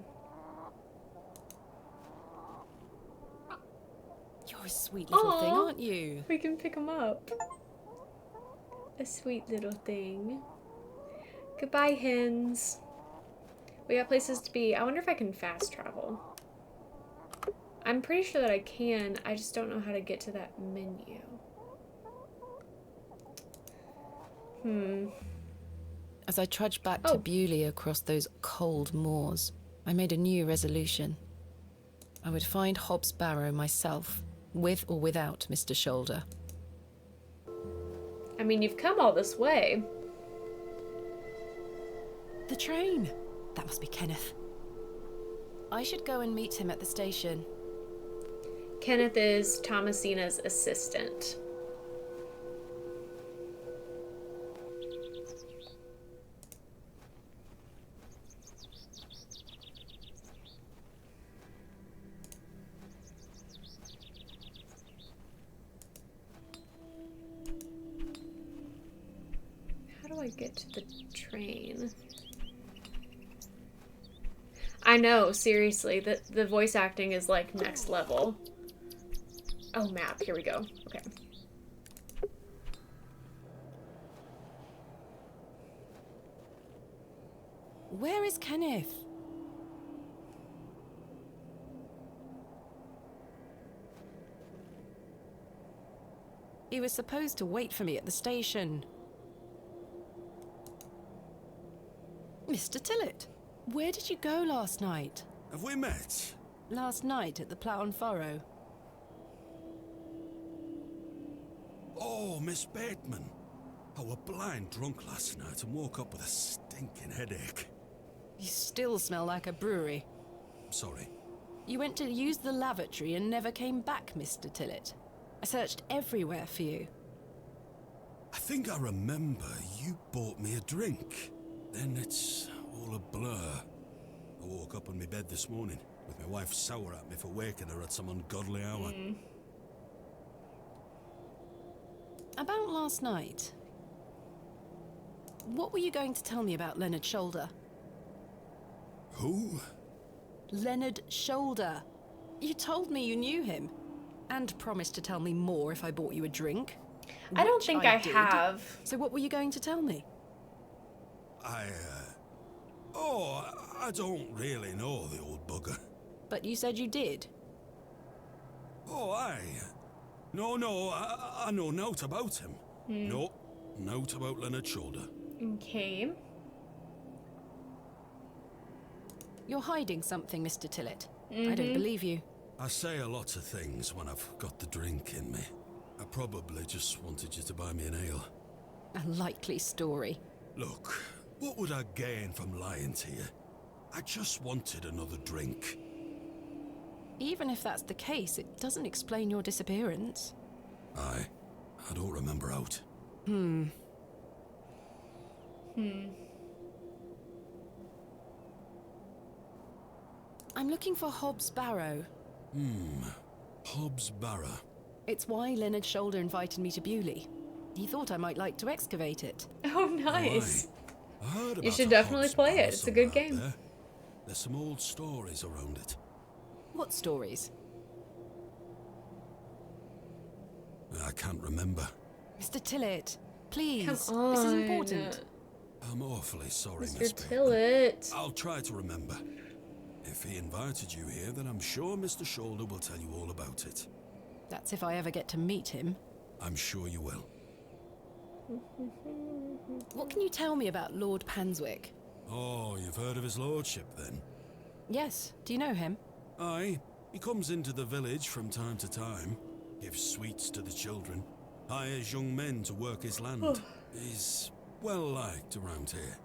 Speaker 3: You're a sweet little thing,
Speaker 1: Aw.
Speaker 3: aren't you?
Speaker 1: We can pick them up. A sweet little thing. Goodbye, hens. We got places to be. I wonder if I can fast travel. I'm pretty sure that I can. I just don't know how to get to that menu.
Speaker 3: As I trudged back to Bewley across those cold moors, I made a new resolution. I would find Hobbs Barrow myself, with or without Mr. Shoulder.
Speaker 1: I mean, you've come all this way.
Speaker 3: The train! That must be Kenneth. I should go and meet him at the station.
Speaker 1: Kenneth is Thomasina's assistant. How do I get to the train? I know, seriously, the voice acting is like next level. Oh, map, here we go. Okay.
Speaker 3: Where is Kenneth? He was supposed to wait for me at the station. Mr. Tillett, where did you go last night?
Speaker 8: Have we met?
Speaker 3: Last night at the Plough and Furrow.
Speaker 8: Oh, Miss Bateman. I were blind drunk last night and woke up with a stinking headache.
Speaker 3: You still smell like a brewery.
Speaker 8: Sorry.
Speaker 3: You went to use the lavatory and never came back, Mr. Tillett. I searched everywhere for you.
Speaker 8: I think I remember you bought me a drink. Then it's all a blur. I woke up in my bed this morning with my wife sour at me for waking her at some ungodly hour.
Speaker 3: About last night. What were you going to tell me about Leonard Shoulder?
Speaker 8: Who?
Speaker 3: Leonard Shoulder. You told me you knew him. And promised to tell me more if I bought you a drink.
Speaker 1: I don't
Speaker 3: which
Speaker 1: think I
Speaker 3: did.
Speaker 1: have.
Speaker 3: So what were you going to tell me?
Speaker 8: I don't really know the old bugger.
Speaker 3: But you said you did.
Speaker 8: Oh, aye. No, I know naught about him. No, naught about Leonard Shoulder.
Speaker 1: Okay.
Speaker 3: You're hiding something, Mr. Tillett. I don't believe you.
Speaker 8: I say a lot of things when I've got the drink in me. I probably just wanted you to buy me an ale.
Speaker 3: A likely story.
Speaker 8: Look, what would I gain from lying to you? I just wanted another drink.
Speaker 3: Even if that's the case, it doesn't explain your disappearance.
Speaker 8: I don't remember out.
Speaker 3: I'm looking for Hobbs Barrow.
Speaker 8: Hobbs Barrow.
Speaker 3: It's why Leonard Shoulder invited me to Bewley. He thought I might like to excavate it.
Speaker 1: Oh, nice.
Speaker 8: I heard about
Speaker 1: You should
Speaker 8: a
Speaker 1: definitely
Speaker 8: Hobbs
Speaker 1: play
Speaker 8: Barrow
Speaker 1: it. It's a good
Speaker 8: somewhere
Speaker 1: game.
Speaker 8: there. There's some old stories around it.
Speaker 3: What stories?
Speaker 8: I can't remember.
Speaker 3: Mr. Tillett, please.
Speaker 1: Come on.
Speaker 3: This is important.
Speaker 8: I'm awfully sorry,
Speaker 1: Mr.
Speaker 8: Miss Bateman.
Speaker 1: Tillett.
Speaker 8: I'll try to remember. If he invited you here, then I'm sure Mr. Shoulder will tell you all about it.
Speaker 3: That's if I ever get to meet him.
Speaker 8: I'm sure you will.
Speaker 3: What can you tell me about Lord Panswick?
Speaker 8: Oh, you've heard of his lordship, then?
Speaker 3: Yes. Do you know him?
Speaker 8: Aye. He comes into the village from time to time, gives sweets to the children, hires young men to work his land. He's well liked around here.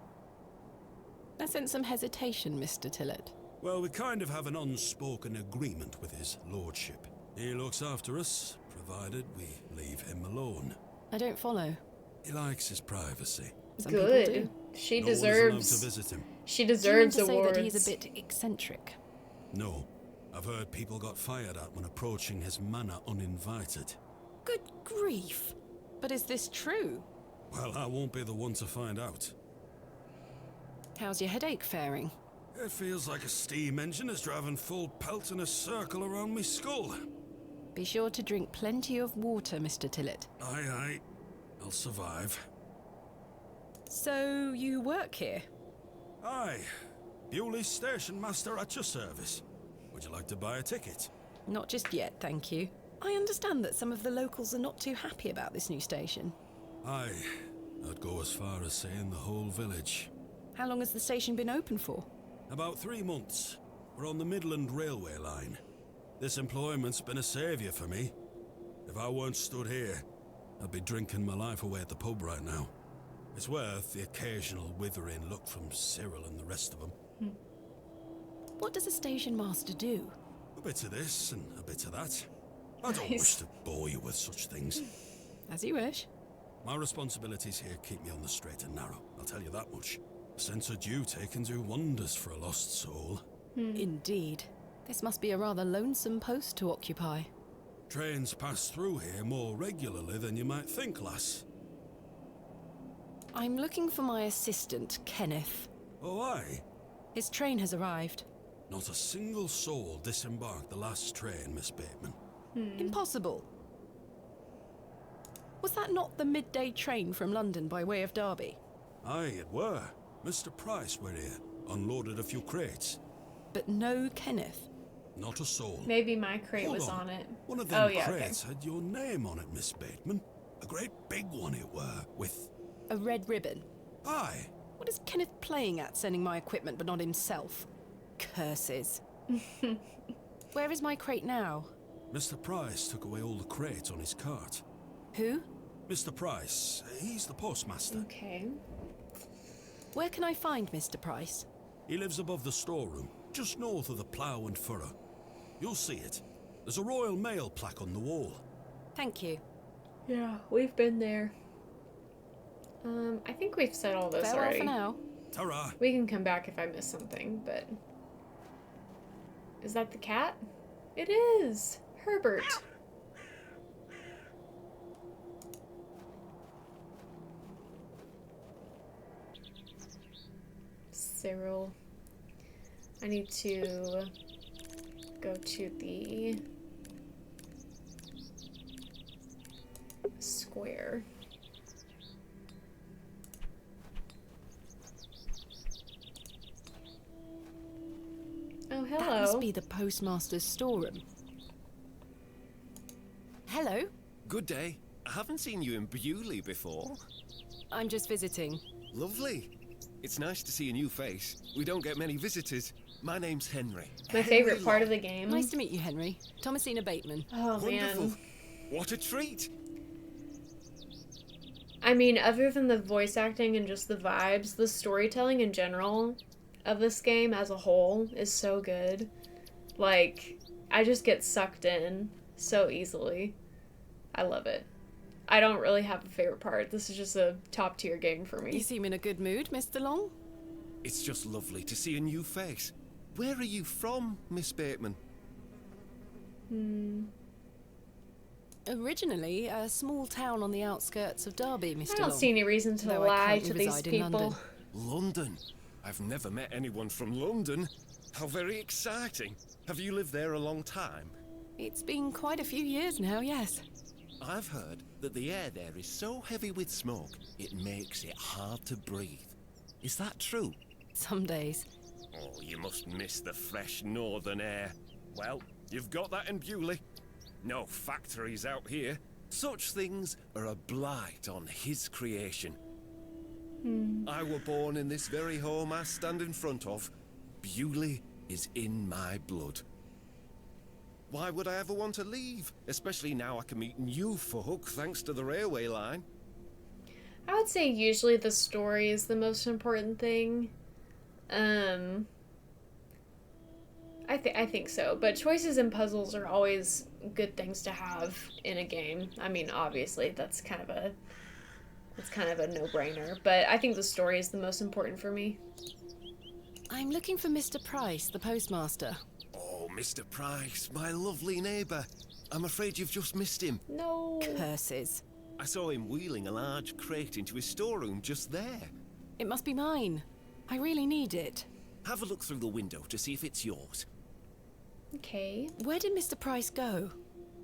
Speaker 3: I sense some hesitation, Mr. Tillett.
Speaker 8: Well, we kind of have an unspoken agreement with his lordship. He looks after us, provided we leave him alone.
Speaker 3: I don't follow.
Speaker 8: He likes his privacy.
Speaker 3: Some people
Speaker 1: Good.
Speaker 3: do.
Speaker 1: She
Speaker 8: No one is allowed to
Speaker 1: deserves.
Speaker 8: visit him.
Speaker 1: She
Speaker 3: Do you mean
Speaker 1: deserves
Speaker 3: to say
Speaker 1: awards.
Speaker 3: that he's a bit eccentric?
Speaker 8: No. I've heard people got fired at when approaching his manor uninvited.
Speaker 3: Good grief. But is this true?
Speaker 8: Well, I won't be the one to find out.
Speaker 3: How's your headache faring?
Speaker 8: It feels like a steam engine is driving full pelt in a circle around me skull.
Speaker 3: Be sure to drink plenty of water, Mr. Tillett.
Speaker 8: Aye. I'll survive.
Speaker 3: So, you work here?
Speaker 8: Aye. Bewley Station Master at your service. Would you like to buy a ticket?
Speaker 3: Not just yet, thank you. I understand that some of the locals are not too happy about this new station.
Speaker 8: Aye. I'd go as far as saying the whole village.
Speaker 3: How long has the station been open for?
Speaker 8: About 3 months. We're on the Midland Railway line. This employment's been a saviour for me. If I weren't stood here, I'd be drinking my life away at the pub right now. It's worth the occasional withering look from Cyril and the rest of them.
Speaker 3: What does a station master do?
Speaker 8: A bit of this and a bit of that. I don't wish to bore you with such things.
Speaker 3: As you wish.
Speaker 8: My responsibilities here keep me on the straight and narrow, I'll tell you that much. A sense of duty can do wonders for a lost soul.
Speaker 3: Indeed. This must be a rather lonesome post to occupy.
Speaker 8: Trains pass through here more regularly than you might think, lass.
Speaker 3: I'm looking for my assistant, Kenneth.
Speaker 8: Oh, aye?
Speaker 3: His train has arrived.
Speaker 8: Not a single soul disembarked the last train, Miss Bateman.
Speaker 3: Impossible. Was that not the midday train from London by way of Derby?
Speaker 8: Aye, it were. Mr. Price were here, unloaded a few crates.
Speaker 3: But no Kenneth.
Speaker 8: Not a soul.
Speaker 1: Maybe my crate
Speaker 8: Hold
Speaker 1: was on it.
Speaker 8: One of them
Speaker 1: Oh, yeah,
Speaker 8: crates had your name on it, Miss Bateman. A great big one it were, with...
Speaker 3: A red ribbon.
Speaker 8: Aye.
Speaker 3: What is Kenneth playing at, sending my equipment but not himself? Curses. Where is my crate now?
Speaker 8: Mr. Price took away all the crates on his cart.
Speaker 3: Who?
Speaker 8: Mr. Price, he's the postmaster.
Speaker 1: Okay.
Speaker 3: Where can I find Mr. Price?
Speaker 8: He lives above the storeroom, just north of the plough and furrow. You'll see it. There's a Royal Mail plaque on the wall.
Speaker 3: Thank you.
Speaker 1: Yeah, we've been there. I think we've said all this
Speaker 3: Farewell
Speaker 1: already.
Speaker 3: for now.
Speaker 8: Ta-ra.
Speaker 1: We can come back if I miss something, but... Is that the cat? It is! Herbert. Cyril. I need to go to the square. Oh, hello.
Speaker 3: That must be the postmaster's storeroom. Hello.
Speaker 16: Good day. I haven't seen you in Bewley before.
Speaker 3: I'm just visiting.
Speaker 16: Lovely. It's nice to see a new face. We don't get many visitors. My name's Henry.
Speaker 1: My favorite part of the game.
Speaker 3: Nice to meet you, Henry. Thomasina Bateman.
Speaker 1: Oh,
Speaker 16: Wonderful.
Speaker 1: man.
Speaker 16: What a treat.
Speaker 1: I mean, other than the voice acting and just the vibes, the storytelling in general of this game as a whole is so good. Like, I just get sucked in so easily. I love it. I don't really have a favorite part. This is just a top tier game for me.
Speaker 3: You seem in a good mood, Mr. Long.
Speaker 16: It's just lovely to see a new face. Where are you from, Miss Bateman?
Speaker 3: Originally, a small town on the outskirts of Derby, Mr.
Speaker 1: I don't
Speaker 3: Long.
Speaker 1: see any reason to
Speaker 3: Though I
Speaker 1: lie
Speaker 3: currently
Speaker 1: to these
Speaker 3: reside in
Speaker 1: people.
Speaker 3: London.
Speaker 16: London? I've never met anyone from London. How very exciting. Have you lived there a long time?
Speaker 3: It's been quite a few years now, yes.
Speaker 16: I've heard that the air there is so heavy with smoke, it makes it hard to breathe. Is that true?
Speaker 3: Some days.
Speaker 16: Oh, you must miss the fresh northern air. Well, you've got that in Bewley. No factories out here. Such things are a blight on his creation. I were born in this very home I stand in front of. Bewley is in my blood. Why would I ever want to leave? Especially now I can meet new folk thanks to the railway line.
Speaker 1: I would say usually the story is the most important thing. I think so, but choices and puzzles are always good things to have in a game. I mean, obviously that's kind of a no-brainer, but I think the story is the most important for me.
Speaker 3: I'm looking for Mr. Price, the postmaster.
Speaker 16: Oh, Mr. Price, my lovely neighbour. I'm afraid you've just missed him.
Speaker 1: No.
Speaker 3: Curses.
Speaker 16: I saw him wheeling a large crate into his storeroom just there.
Speaker 3: It must be mine. I really need it.
Speaker 16: Have a look through the window to see if it's yours.
Speaker 1: Okay.
Speaker 3: Where did Mr. Price go?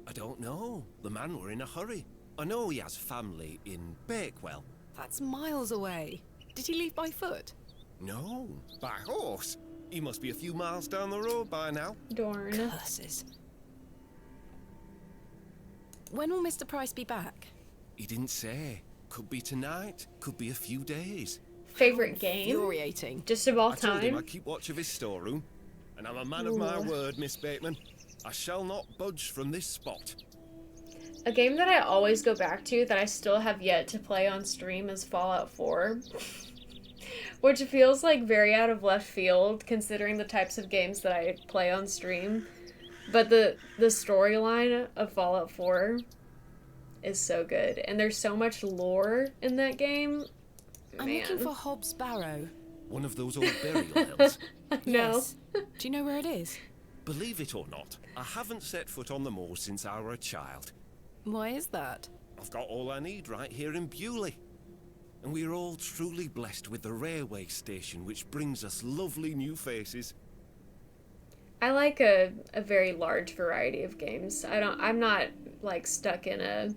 Speaker 16: I don't know. The man were in a hurry. I know he has family in Bakewell.
Speaker 3: That's miles away. Did he leave by foot?
Speaker 16: No, by horse. He must be a few miles down the road by now.
Speaker 1: Darn.
Speaker 3: Curses. When will Mr. Price be back?
Speaker 16: He didn't say. Could be tonight, could be a few days.
Speaker 1: Favorite game?
Speaker 3: Infuriating.
Speaker 1: Just of all
Speaker 16: I told him
Speaker 1: time?
Speaker 16: I'd keep watch of his storeroom. And I'm a man of my word, Miss Bateman. I shall not budge from this spot.
Speaker 1: A game that I always go back to that I still have yet to play on stream is Fallout 4. Which feels like very out of left field considering the types of games that I play on stream. But the storyline of Fallout 4 is so good. And there's so much lore in that game.
Speaker 3: I'm looking for Hobbs Barrow.
Speaker 16: One of those old burial hills.
Speaker 1: No.
Speaker 3: Yes. Do you know where it is?
Speaker 16: Believe it or not, I haven't set foot on the moors since I were a child.
Speaker 3: Why is that?
Speaker 16: I've got all I need right here in Bewley. And we are all truly blessed with the railway station, which brings us lovely new faces.
Speaker 1: I like a very large variety of games. I'm not like stuck in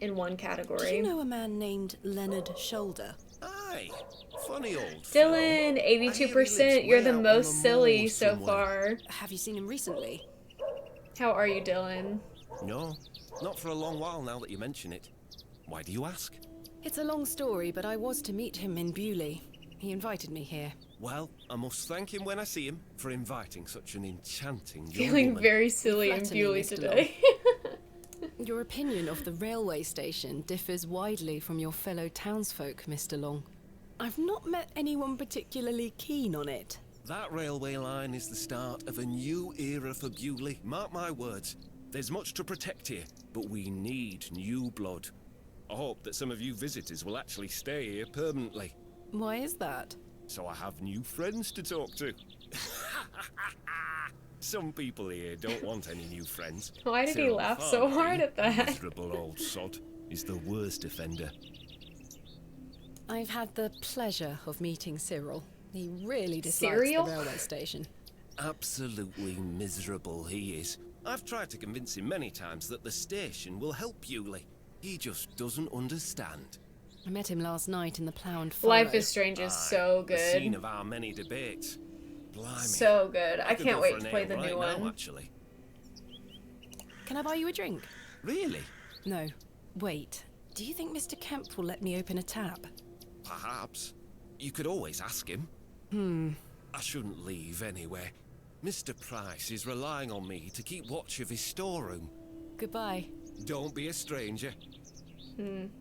Speaker 1: one category.
Speaker 3: Do you know a man named Leonard Shoulder?
Speaker 16: Aye, funny old
Speaker 1: Dylan, 82%. You're the most silly so far.
Speaker 3: Have you seen him recently?
Speaker 1: How are you, Dylan?
Speaker 16: No, not for a long while now that you mention it. Why do you ask?
Speaker 3: It's a long story, but I was to meet him in Bewley. He invited me here.
Speaker 16: Well, I must thank him when I see him for inviting such an enchanting young
Speaker 1: Feeling
Speaker 16: woman.
Speaker 1: very silly in
Speaker 3: Flattering,
Speaker 1: Bewley
Speaker 3: Mr.
Speaker 1: today.
Speaker 3: Your opinion of the railway station differs widely from your fellow townsfolk, Mr. Long. I've not met anyone particularly keen on it.
Speaker 16: That railway line is the start of a new era for Bewley. Mark my words. There's much to protect here, but we need new blood. I hope that some of you visitors will actually stay here permanently.
Speaker 3: Why is that?
Speaker 16: So I have new friends to talk to. Some people here don't want any new friends.
Speaker 1: Why did he laugh so hard at that?
Speaker 16: Miserable old sod is the worst offender.
Speaker 3: I've had the pleasure of meeting Cyril. He really dislikes
Speaker 1: Cereal?
Speaker 3: the railway station.
Speaker 16: Absolutely miserable he is. I've tried to convince him many times that the station will help Bewley. He just doesn't understand.
Speaker 3: I met him last night in the Plough and Furrow.
Speaker 1: Life is Strange is so
Speaker 16: The scene
Speaker 1: good.
Speaker 16: of our many debates. Blimey.
Speaker 1: So good. I
Speaker 16: could
Speaker 1: can't
Speaker 16: go
Speaker 1: wait
Speaker 16: for
Speaker 1: to
Speaker 16: an
Speaker 1: play
Speaker 16: ale
Speaker 1: the new
Speaker 16: right now,
Speaker 1: one.
Speaker 16: actually.
Speaker 3: Can I buy you a drink?
Speaker 16: Really?
Speaker 3: No. Wait. Do you think Mr. Kemp will let me open a tab?
Speaker 16: Perhaps. You could always ask him. I shouldn't leave anyway. Mr. Price is relying on me to keep watch of his storeroom.
Speaker 3: Goodbye.
Speaker 16: Don't be a stranger.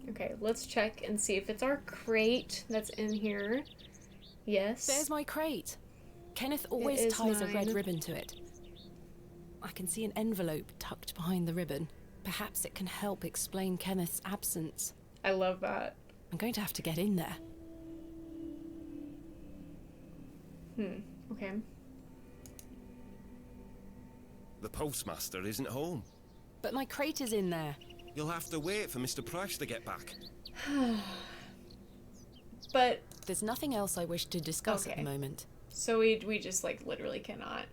Speaker 1: Okay, let's check and see if it's our crate that's in here. Yes.
Speaker 3: There's my crate. Kenneth always
Speaker 1: is
Speaker 3: ties a red
Speaker 1: mine.
Speaker 3: ribbon to it. I can see an envelope tucked behind the ribbon. Perhaps it can help explain Kenneth's absence.
Speaker 1: I love that.
Speaker 3: I'm going to have to get in there.
Speaker 1: Okay.
Speaker 16: The postmaster isn't home.
Speaker 3: But my crate is in there.
Speaker 16: You'll have to wait for Mr. Price to get back.
Speaker 1: But
Speaker 3: There's nothing else I wish to discuss at
Speaker 1: Okay.
Speaker 3: the moment.
Speaker 1: so we just like literally cannot.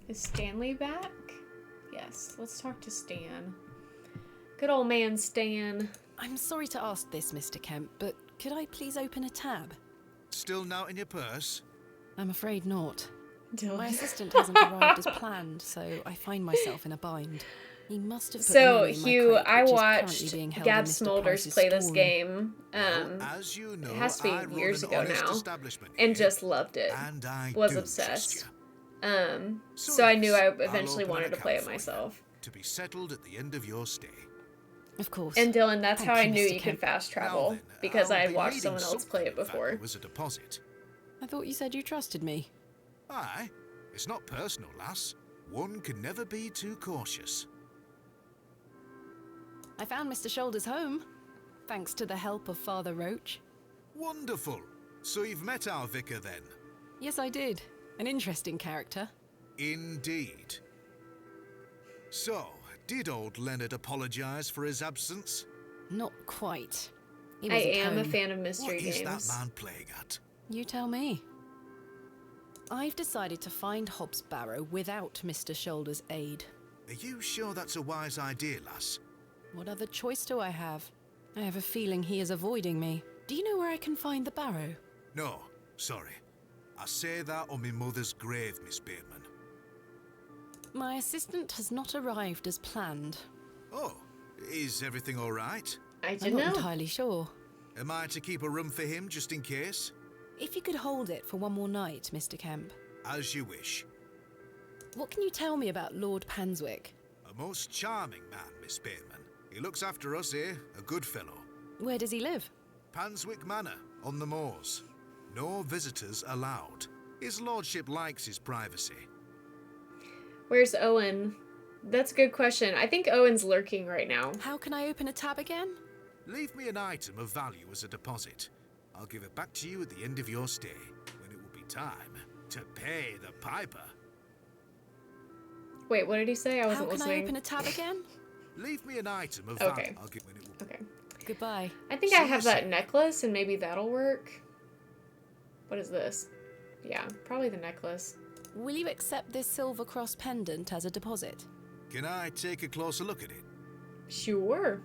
Speaker 1: Is Stanley back? Yes, let's talk to Stan. Good old man Stan.
Speaker 3: I'm sorry to ask this, Mr. Kemp, but could I please open a tab?
Speaker 6: Still not in your purse?
Speaker 3: I'm afraid not.
Speaker 1: Dylan.
Speaker 3: My assistant hasn't arrived as planned, so I find myself in a bind. He must have put
Speaker 1: So,
Speaker 3: money in my
Speaker 1: Hugh,
Speaker 3: crate,
Speaker 1: I
Speaker 3: which is currently
Speaker 1: watched
Speaker 3: being held
Speaker 1: Gab
Speaker 3: in Mr.
Speaker 1: Smolders
Speaker 3: Price's
Speaker 1: play this
Speaker 3: storeroom.
Speaker 1: game.
Speaker 6: As you know,
Speaker 1: It has to be
Speaker 6: I run
Speaker 1: years
Speaker 6: an
Speaker 1: ago
Speaker 6: honest
Speaker 1: now,
Speaker 6: establishment
Speaker 1: and
Speaker 6: here,
Speaker 1: just loved it.
Speaker 6: and I
Speaker 1: Was
Speaker 6: do
Speaker 1: obsessed.
Speaker 6: trust
Speaker 1: So I knew I
Speaker 6: I'll
Speaker 1: eventually
Speaker 6: open an
Speaker 1: wanted to play it
Speaker 6: account for you,
Speaker 1: myself.
Speaker 6: to be settled at the end of your stay.
Speaker 3: Of course.
Speaker 1: And Dylan, that's
Speaker 3: Thank
Speaker 1: how I
Speaker 3: you,
Speaker 1: knew
Speaker 3: Mr.
Speaker 1: you could
Speaker 3: Kemp.
Speaker 1: fast
Speaker 6: Now
Speaker 1: travel
Speaker 6: then,
Speaker 1: because
Speaker 6: I'll
Speaker 1: I had
Speaker 6: be
Speaker 1: watched
Speaker 6: needing
Speaker 1: someone else play it
Speaker 6: something, in fact,
Speaker 1: before.
Speaker 6: as a deposit.
Speaker 3: I thought you said you trusted me.
Speaker 6: Aye, it's not personal, lass. One can never be too cautious.
Speaker 3: I found Mr. Shoulders home, thanks to the help of Father Roach.
Speaker 6: Wonderful. So you've met our vicar then?
Speaker 3: Yes, I did. An interesting character.
Speaker 6: Indeed. So, did old Leonard apologise for his absence?
Speaker 3: Not quite. He
Speaker 1: I
Speaker 3: wasn't
Speaker 1: am a
Speaker 3: home.
Speaker 1: fan of mystery
Speaker 6: What is
Speaker 1: games.
Speaker 6: that man playing at?
Speaker 3: You tell me. I've decided to find Hobbs Barrow without Mr. Shoulders' aid.
Speaker 6: Are you sure that's a wise idea, lass?
Speaker 3: What other choice do I have? I have a feeling he is avoiding me. Do you know where I can find the barrow?
Speaker 6: No, sorry. I say that on my mother's grave, Miss Bateman.
Speaker 3: My assistant has not arrived as planned.
Speaker 6: Oh, is everything all right?
Speaker 1: I
Speaker 3: I'm
Speaker 1: didn't
Speaker 3: not
Speaker 1: know.
Speaker 3: entirely sure.
Speaker 6: Am I to keep a room for him just in case?
Speaker 3: If you could hold it for one more night, Mr. Kemp.
Speaker 6: As you wish.
Speaker 3: What can you tell me about Lord Panswick?
Speaker 6: A most charming man, Miss Bateman. He looks after us here, a good fellow.
Speaker 3: Where does he live?
Speaker 6: Panswick Manor, on the moors. No visitors allowed. His lordship likes his privacy.
Speaker 1: Where's Owen? That's a good question. I think Owen's lurking right now.
Speaker 3: How can I open a tab again?
Speaker 6: Leave me an item of value as a deposit. I'll give it back to you at the end of your stay, when it will be time to pay the piper.
Speaker 1: Wait, what did he say? I wasn't
Speaker 3: How can
Speaker 1: listening.
Speaker 3: I open a tab again?
Speaker 6: Leave me an item of
Speaker 1: Okay.
Speaker 6: value. I'll give when it will.
Speaker 1: Okay.
Speaker 3: Goodbye.
Speaker 1: I think I have that necklace and maybe that'll work. What is this? Yeah, probably the necklace.
Speaker 3: Will you accept this silver cross pendant as a deposit?
Speaker 6: Can I take a closer look at it?
Speaker 1: Sure.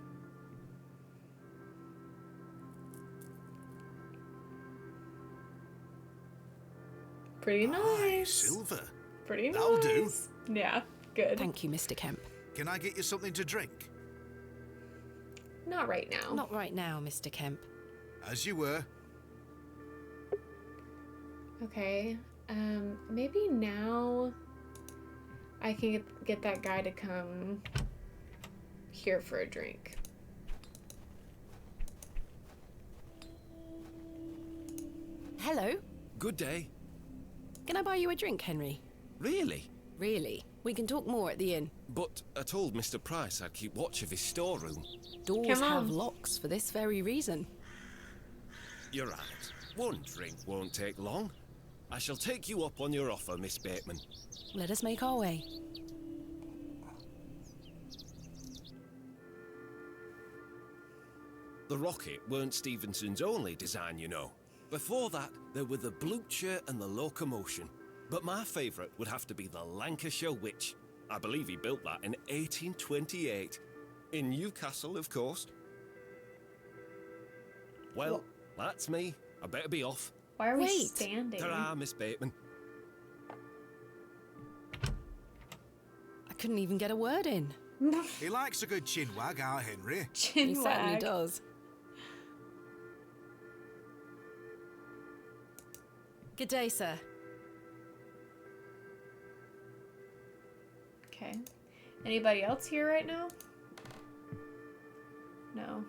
Speaker 1: Pretty nice.
Speaker 6: Silver.
Speaker 1: Pretty nice.
Speaker 6: That'll do.
Speaker 1: Yeah, good.
Speaker 3: Thank you, Mr. Kemp.
Speaker 6: Can I get you something to drink?
Speaker 1: Not right now.
Speaker 3: Not right now, Mr. Kemp.
Speaker 6: As you were.
Speaker 1: Okay. Maybe now I can get that guy to come here for a drink.
Speaker 3: Hello.
Speaker 16: Good day.
Speaker 3: Can I buy you a drink, Henry?
Speaker 16: Really?
Speaker 3: Really? We can talk more at the inn.
Speaker 16: But I told Mr. Price I'd keep watch of his storeroom.
Speaker 3: Doors
Speaker 1: Come
Speaker 3: have
Speaker 1: on.
Speaker 3: locks for this very reason.
Speaker 16: You're right. One drink won't take long. I shall take you up on your offer, Miss Bateman.
Speaker 3: Let us make our way.
Speaker 16: The rocket weren't Stevenson's only design, you know. Before that, there were the Blucher and the locomotion. But my favourite would have to be the Lancashire Witch. I believe he built that in 1828. In Newcastle, of course. Well, that's me. I better be off.
Speaker 1: Why are we standing?
Speaker 16: Ta-ra, Miss Bateman.
Speaker 3: I couldn't even get a word in.
Speaker 6: He likes a good chinwag, our Henry.
Speaker 3: He certainly does. Good day, sir.
Speaker 1: Okay. Anybody else here right now? No.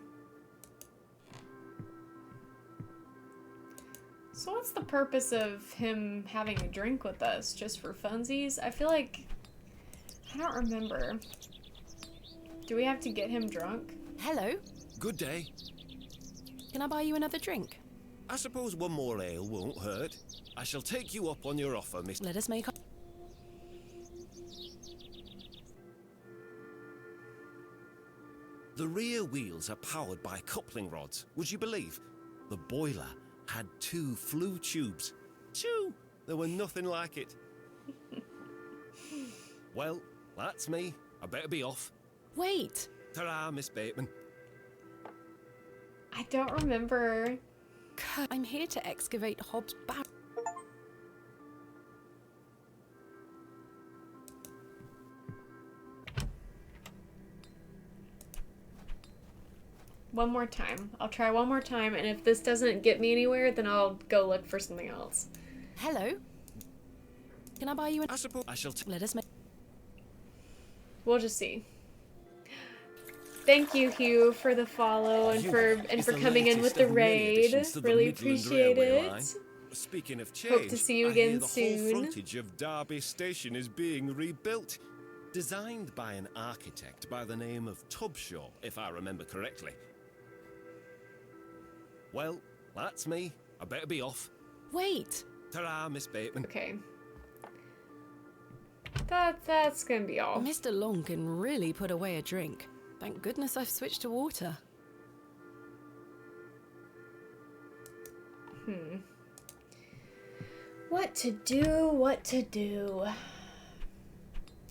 Speaker 1: So what's the purpose of him having a drink with us? Just for funsies? I feel like... I don't remember. Do we have to get him drunk?
Speaker 3: Hello.
Speaker 16: Good day.
Speaker 3: Can I buy you another drink?
Speaker 16: I suppose one more ale won't hurt. I shall take you up on your offer, Miss...
Speaker 3: Let us make...
Speaker 16: The rear wheels are powered by coupling rods, would you believe? The boiler had 2 flue tubes. 2! There were nothing like it. Well, that's me. I better be off.
Speaker 3: Wait!
Speaker 16: Ta-ra, Miss Bateman.
Speaker 1: I don't remember.
Speaker 3: I'm here to excavate Hobbs' barrow.
Speaker 1: One more time. I'll try one more time, and if this doesn't get me anywhere, then I'll go look for something else.
Speaker 3: Hello. Can I buy you
Speaker 16: I suppose I shall...
Speaker 3: Let us make...
Speaker 1: We'll just see. Thank you, Hugh, for the follow and for coming in with the raid. Really appreciate it.
Speaker 16: Speaking of change,
Speaker 1: hope to see you again
Speaker 16: the
Speaker 1: soon.
Speaker 16: Whole frontage of Derby Station is being rebuilt. Designed by an architect by the name of Tubshaw, if I remember correctly. Well, that's me. I better be off.
Speaker 3: Wait.
Speaker 16: Ta-ra, Miss Bateman.
Speaker 1: Okay. That's gonna be all.
Speaker 3: Mr. Long can really put away a drink. Thank goodness I've switched to water.
Speaker 1: What to do, what to do.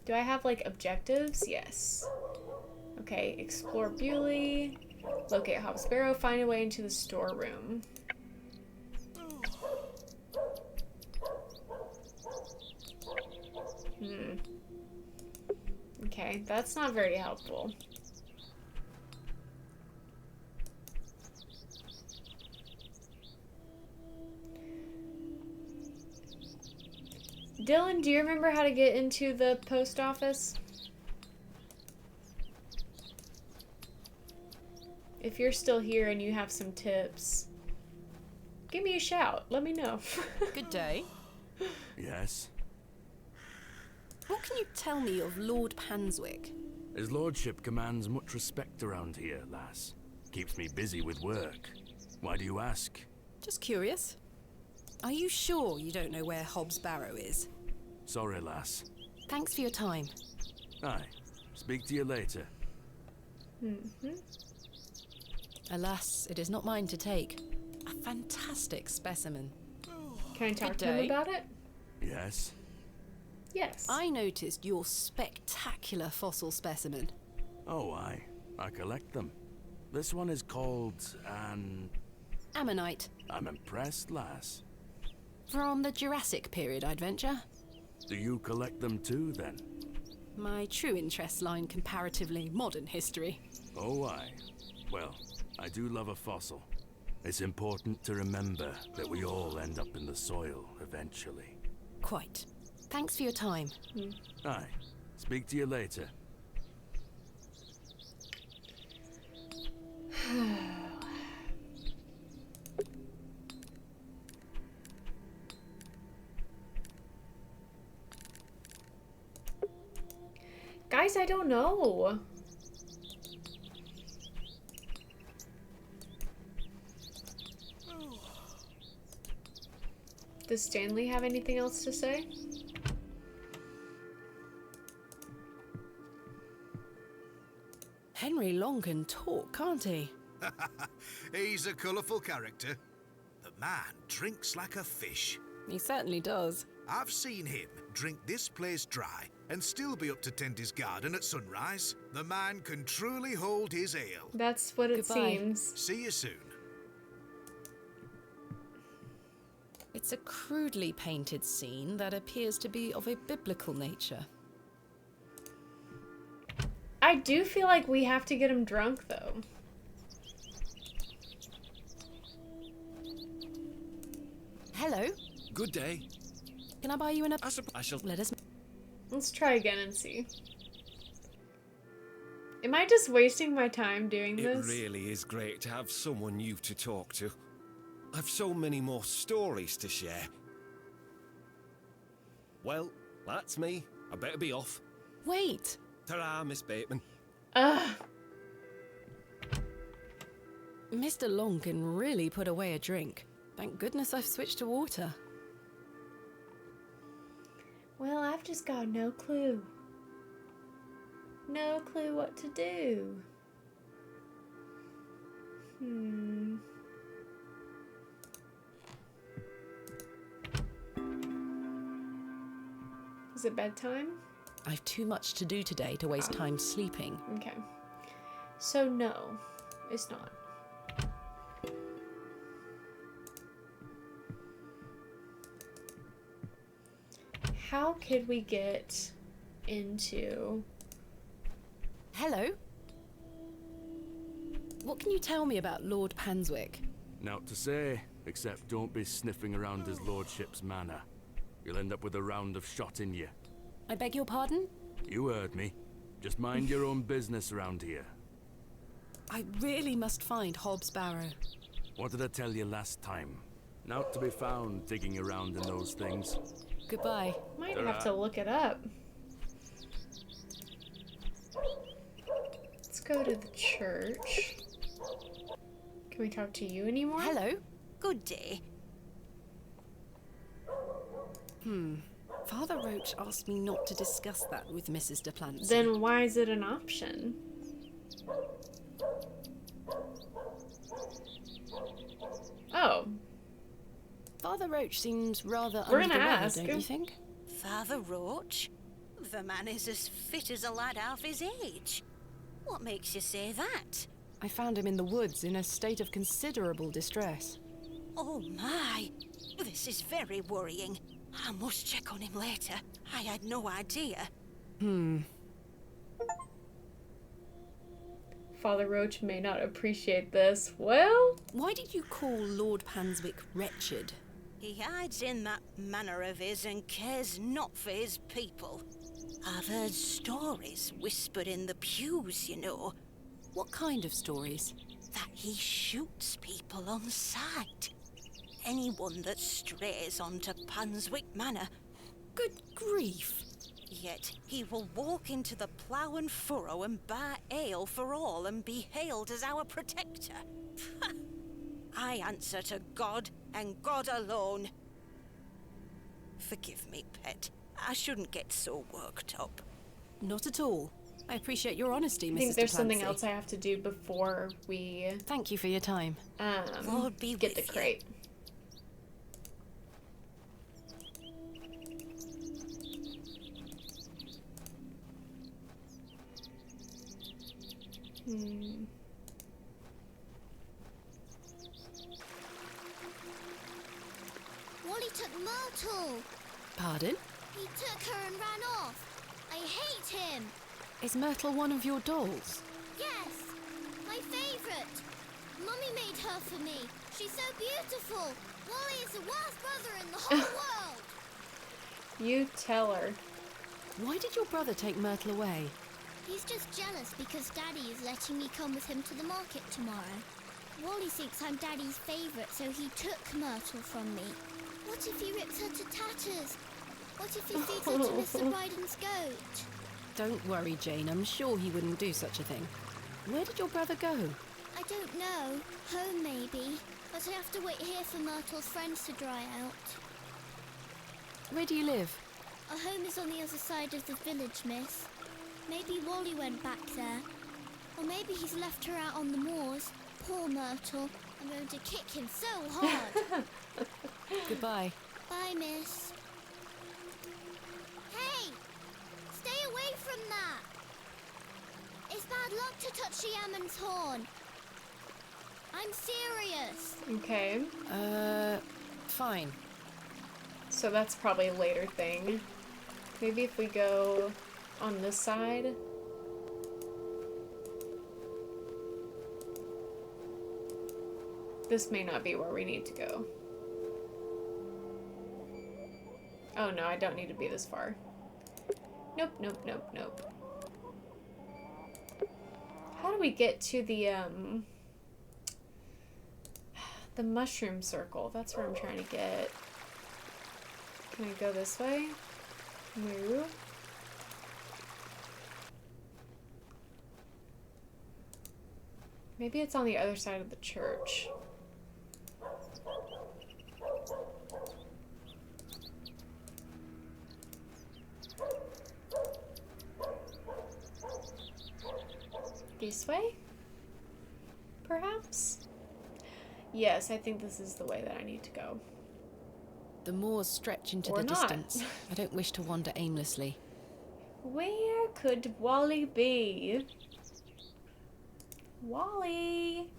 Speaker 1: Do I have, like, objectives? Yes. Okay, explore Bewley, locate Hobbs' Barrow, find a way into the storeroom. Okay, that's not very helpful. Dylan, do you remember how to get into the post office? If you're still here and you have some tips, give me a shout. Let me know.
Speaker 3: Good day.
Speaker 9: Yes?
Speaker 3: What can you tell me of Lord Panswick?
Speaker 9: His lordship commands much respect around here, lass. Keeps me busy with work. Why do you ask?
Speaker 3: Just curious. Are you sure you don't know where Hobbs' Barrow is?
Speaker 9: Sorry, lass.
Speaker 3: Thanks for your time.
Speaker 9: Aye. Speak to you later.
Speaker 3: Alas, it is not mine to take. A fantastic specimen.
Speaker 1: Can I talk to him about it?
Speaker 9: Yes?
Speaker 1: Yes.
Speaker 3: I noticed your spectacular fossil specimen.
Speaker 9: Oh, aye. I collect them. This one is called an...
Speaker 3: Ammonite.
Speaker 9: I'm impressed, lass.
Speaker 3: From the Jurassic period, I'd venture.
Speaker 9: Do you collect them too, then?
Speaker 3: My true interests lie in comparatively modern history.
Speaker 9: Oh, aye. Well, I do love a fossil. It's important to remember that we all end up in the soil eventually.
Speaker 3: Quite. Thanks for your time.
Speaker 9: Aye. Speak to you later.
Speaker 1: Guys, I don't know. Does Stanley have anything else to say?
Speaker 3: Henry Long can talk, can't he?
Speaker 6: He's a colourful character. The man drinks like a fish.
Speaker 3: He certainly does.
Speaker 6: I've seen him drink this place dry and still be up to tend his garden at sunrise. The man can truly hold his ale.
Speaker 1: That's what it
Speaker 3: Goodbye.
Speaker 1: seems.
Speaker 6: See you soon.
Speaker 3: It's a crudely painted scene that appears to be of a biblical nature.
Speaker 1: I do feel like we have to get him drunk, though.
Speaker 3: Hello?
Speaker 16: Good day.
Speaker 3: Can I buy you an...
Speaker 16: I shall...
Speaker 3: Let us...
Speaker 1: Let's try again and see. Am I just wasting my time doing this?
Speaker 16: It really is great to have someone new to talk to. I've so many more stories to share. Well, that's me. I better be off.
Speaker 3: Wait!
Speaker 16: Ta-ra, Miss Bateman.
Speaker 1: Ugh.
Speaker 3: Mr. Long can really put away a drink. Thank goodness I've switched to water.
Speaker 1: Well, I've just got no clue. No clue what to do. Is it bedtime?
Speaker 3: I've too much to do today to waste time sleeping.
Speaker 1: Okay. So no, it's not. How could we get into...
Speaker 3: Hello? What can you tell me about Lord Panswick?
Speaker 9: Naught to say, except don't be sniffing around his lordship's manor. You'll end up with a round of shot in you.
Speaker 3: I beg your pardon?
Speaker 9: You heard me. Just mind your own business around here.
Speaker 3: I really must find Hobbs' barrow.
Speaker 9: What did I tell you last time? Naught to be found digging around in those things.
Speaker 3: Goodbye.
Speaker 1: Might have to look it up. Let's go to the church. Can we talk to you anymore?
Speaker 3: Hello?
Speaker 4: Good day.
Speaker 3: Father Roach asked me not to discuss that with Mrs. Duplancy.
Speaker 1: Then why is it an option? Oh.
Speaker 3: Father Roach seems rather
Speaker 1: We're
Speaker 3: under
Speaker 1: gonna
Speaker 3: the weather,
Speaker 1: ask
Speaker 3: don't
Speaker 1: him.
Speaker 3: you think?
Speaker 4: Father Roach? The man is as fit as a lad half his age. What makes you say that?
Speaker 3: I found him in the woods in a state of considerable distress.
Speaker 4: Oh my! This is very worrying. I must check on him later. I had no idea.
Speaker 1: Father Roach may not appreciate this. Well,
Speaker 3: Why did you call Lord Panswick wretched?
Speaker 4: He hides in that manner of his and cares not for his people. I've heard stories whispered in the pews, you know,
Speaker 3: What kind of stories?
Speaker 4: that he shoots people on sight. Anyone that strays onto Panswick Manor.
Speaker 3: Good grief.
Speaker 4: Yet he will walk into the plough and furrow and bar ale for all and be hailed as our protector. I answer to God and God alone. Forgive me, pet. I shouldn't get so worked up.
Speaker 3: Not at all. I appreciate your honesty, Mrs.
Speaker 1: I think there's something
Speaker 3: Duplancy.
Speaker 1: else I have to do before we
Speaker 3: Thank you for your time.
Speaker 4: Lord be
Speaker 1: get the
Speaker 4: with you.
Speaker 1: crate.
Speaker 13: Wally took Myrtle.
Speaker 3: Pardon?
Speaker 13: He took her and ran off. I hate him.
Speaker 3: Is Myrtle one of your dolls?
Speaker 13: Yes, my favourite. Mummy made her for me. She's so beautiful. Wally is the worst brother in the whole world.
Speaker 1: You tell her.
Speaker 3: Why did your brother take Myrtle away?
Speaker 13: He's just jealous because Daddy is letting me come with him to the market tomorrow. Wally thinks I'm Daddy's favourite, so he took Myrtle from me. What if he rips her to tatters? What if he feeds her to Mr. Bryden's goat?
Speaker 3: Don't worry, Jane. I'm sure he wouldn't do such a thing. Where did your brother go?
Speaker 13: I don't know. Home, maybe. But I have to wait here for Myrtle's friends to dry out.
Speaker 3: Where do you live?
Speaker 13: Our home is on the other side of the village, miss. Maybe Wally went back there. Or maybe he's left her out on the moors. Poor Myrtle. I'm going to kick him so hard.
Speaker 3: Goodbye.
Speaker 13: Bye, miss. Hey! Stay away from that! It's bad luck to touch the Ammon's horn. I'm serious.
Speaker 1: Okay.
Speaker 3: Fine.
Speaker 1: So that's probably a later thing. Maybe if we go on this side. This may not be where we need to go. Oh no, I don't need to be this far. Nope, nope, nope, nope. How do we get to the mushroom circle? That's where I'm trying to get. Can I go this way? No. Maybe it's on the other side of the church. This way? Perhaps? Yes, I think this is the way that I need to go.
Speaker 3: The moors stretch into
Speaker 1: Or
Speaker 3: the
Speaker 1: not.
Speaker 3: distance. I don't wish to wander aimlessly.
Speaker 1: Where could Wally be? Wally!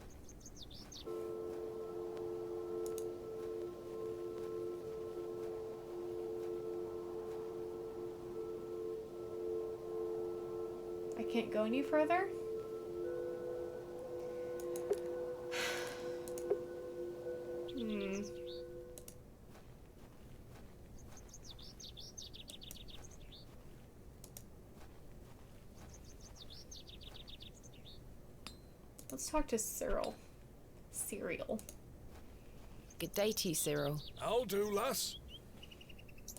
Speaker 1: I can't go any further? Hmm. Let's talk to Cyril.
Speaker 3: Good day to you, Cyril.
Speaker 5: I'll do, lass.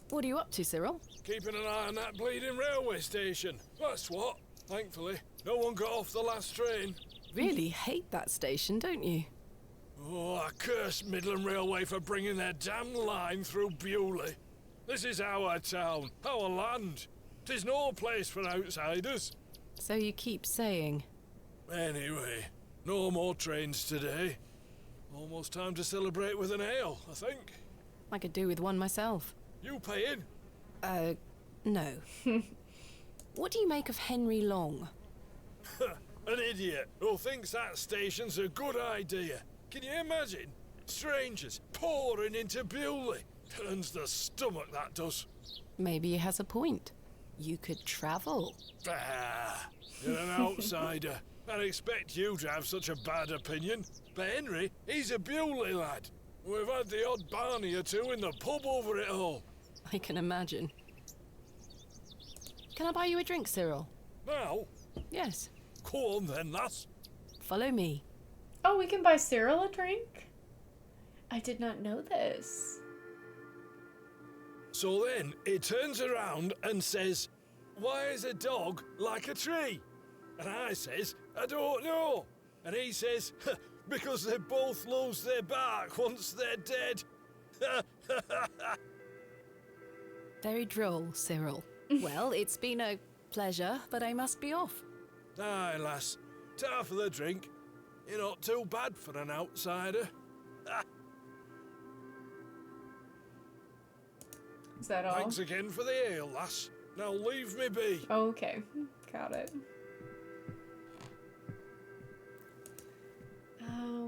Speaker 3: What are you up to, Cyril?
Speaker 5: Keeping an eye on that bleeding railway station. That's what. Thankfully, no one got off the last train.
Speaker 3: Really hate that station, don't you?
Speaker 5: Oh, I curse Midland Railway for bringing their damn line through Bewley. This is our town, our land. 'Tis no place for outsiders.
Speaker 3: So you keep saying.
Speaker 5: Anyway, no more trains today. Almost time to celebrate with an ale, I think.
Speaker 3: I could do with one myself.
Speaker 5: You paying?
Speaker 3: No. What do you make of Henry Long?
Speaker 5: An idiot who thinks that station's a good idea. Can you imagine? Strangers pouring into Bewley. Turns the stomach, that does.
Speaker 3: Maybe he has a point. You could travel.
Speaker 5: Bah! You're an outsider. I'd expect you to have such a bad opinion. But Henry, he's a Bewley lad. We've had the odd barney or two in the pub over it all.
Speaker 3: I can imagine. Can I buy you a drink, Cyril?
Speaker 5: Now?
Speaker 3: Yes.
Speaker 5: Go on then, lass.
Speaker 3: Follow me.
Speaker 1: Oh, we can buy Cyril a drink? I did not know this.
Speaker 5: So then, he turns around and says, "Why is a dog like a tree?" And I says, "I don't know." And he says, "Because they both lose their bark once they're dead."
Speaker 3: Very droll, Cyril. Well, it's been a pleasure, but I must be off.
Speaker 5: Aye, lass. Ta for the drink. You're not too bad for an outsider.
Speaker 1: Is that all?
Speaker 5: Thanks again for the ale, lass. Now leave me be.
Speaker 1: Okay, got it.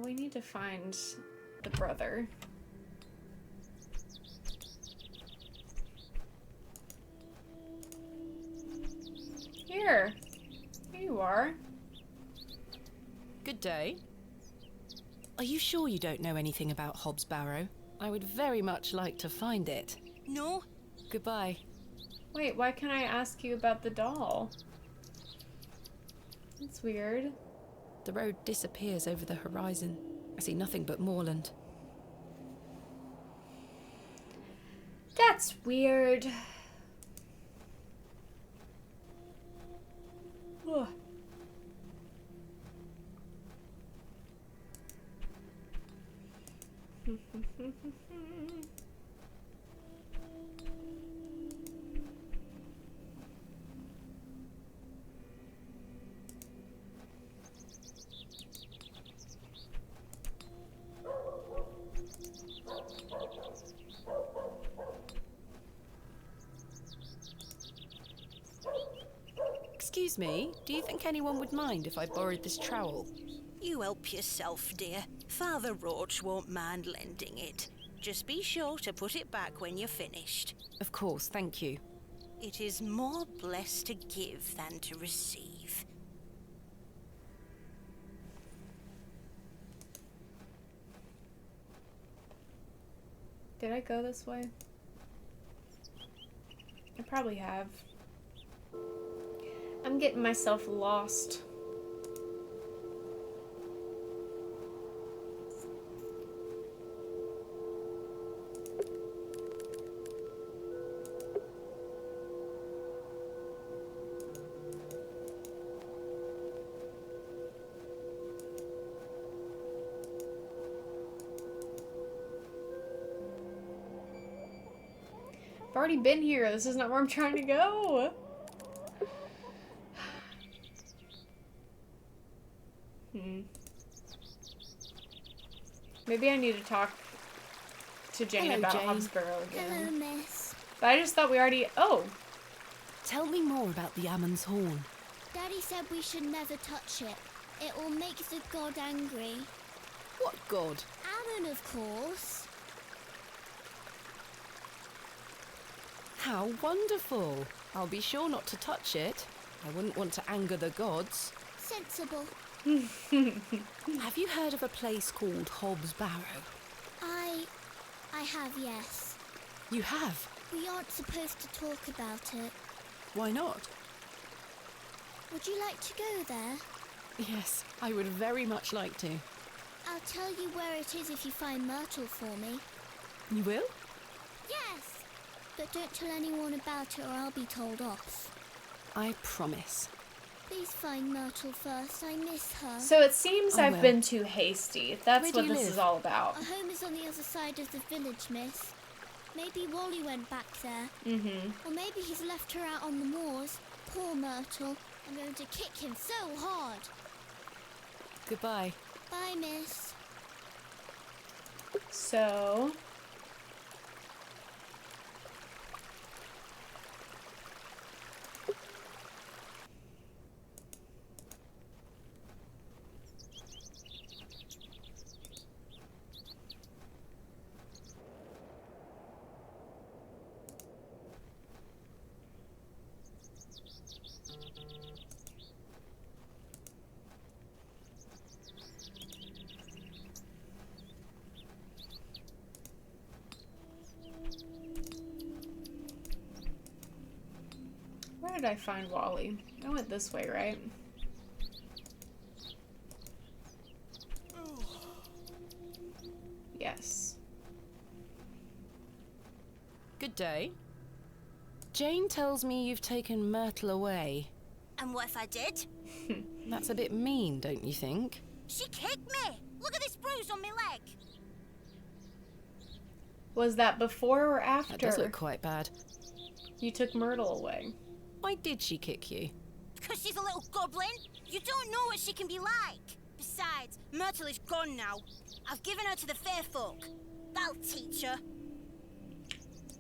Speaker 1: We need to find the brother. Here you are.
Speaker 3: Good day. Are you sure you don't know anything about Hobbs Barrow? I would very much like to find it.
Speaker 10: No.
Speaker 3: Goodbye.
Speaker 1: Wait, why can't I ask you about the doll? That's weird.
Speaker 3: The road disappears over the horizon. I see nothing but moorland.
Speaker 1: That's weird. Ugh.
Speaker 3: Excuse me, do you think anyone would mind if I borrowed this trowel?
Speaker 4: You help yourself, dear. Father Roach won't mind lending it. Just be sure to put it back when you're finished.
Speaker 3: Of course, thank you.
Speaker 4: It is more blessed to give than to receive.
Speaker 1: Did I go this way? I probably have. I'm getting myself lost. I've already been here. This is not where I'm trying to go. Maybe I need to talk to Jane
Speaker 3: Hello,
Speaker 1: about
Speaker 3: Jane.
Speaker 1: Hobbs Barrow again.
Speaker 13: Hello, miss.
Speaker 1: But I just thought we already... Oh!
Speaker 3: Tell me more about the Ammon's Horn.
Speaker 13: Daddy said we should never touch it. It will make the god angry.
Speaker 3: What god?
Speaker 13: Ammon, of course.
Speaker 3: How wonderful. I'll be sure not to touch it. I wouldn't want to anger the gods.
Speaker 13: Sensible.
Speaker 3: Have you heard of a place called Hobbs Barrow?
Speaker 13: I have, yes.
Speaker 3: You have?
Speaker 13: We aren't supposed to talk about it.
Speaker 3: Why not?
Speaker 13: Would you like to go there?
Speaker 3: Yes, I would very much like to.
Speaker 13: I'll tell you where it is if you find Myrtle for me.
Speaker 3: You will?
Speaker 13: Yes! But don't tell anyone about it or I'll be told off.
Speaker 3: I promise.
Speaker 13: Please find Myrtle first. I miss her.
Speaker 1: So it seems
Speaker 3: I
Speaker 1: I've
Speaker 3: will.
Speaker 1: been too hasty. That's
Speaker 3: Where do
Speaker 1: what
Speaker 3: you
Speaker 1: this
Speaker 3: live?
Speaker 1: is all about.
Speaker 13: Our home is on the other side of the village, miss. Maybe Wally went back there. Or maybe he's left her out on the moors. Poor Myrtle. I'm going to kick him so hard.
Speaker 3: Goodbye.
Speaker 13: Bye, miss.
Speaker 1: So... Where did I find Wally? I went this way, right? Yes.
Speaker 3: Good day. Jane tells me you've taken Myrtle away.
Speaker 4: And what if I did?
Speaker 3: That's a bit mean, don't you think?
Speaker 4: She kicked me! Look at this bruise on my leg!
Speaker 1: Was that before or after
Speaker 3: That does look quite bad.
Speaker 1: you took Myrtle away?
Speaker 3: Why did she kick you?
Speaker 4: Because she's a little goblin? You don't know what she can be like! Besides, Myrtle is gone now. I've given her to the fair folk. That'll teach her.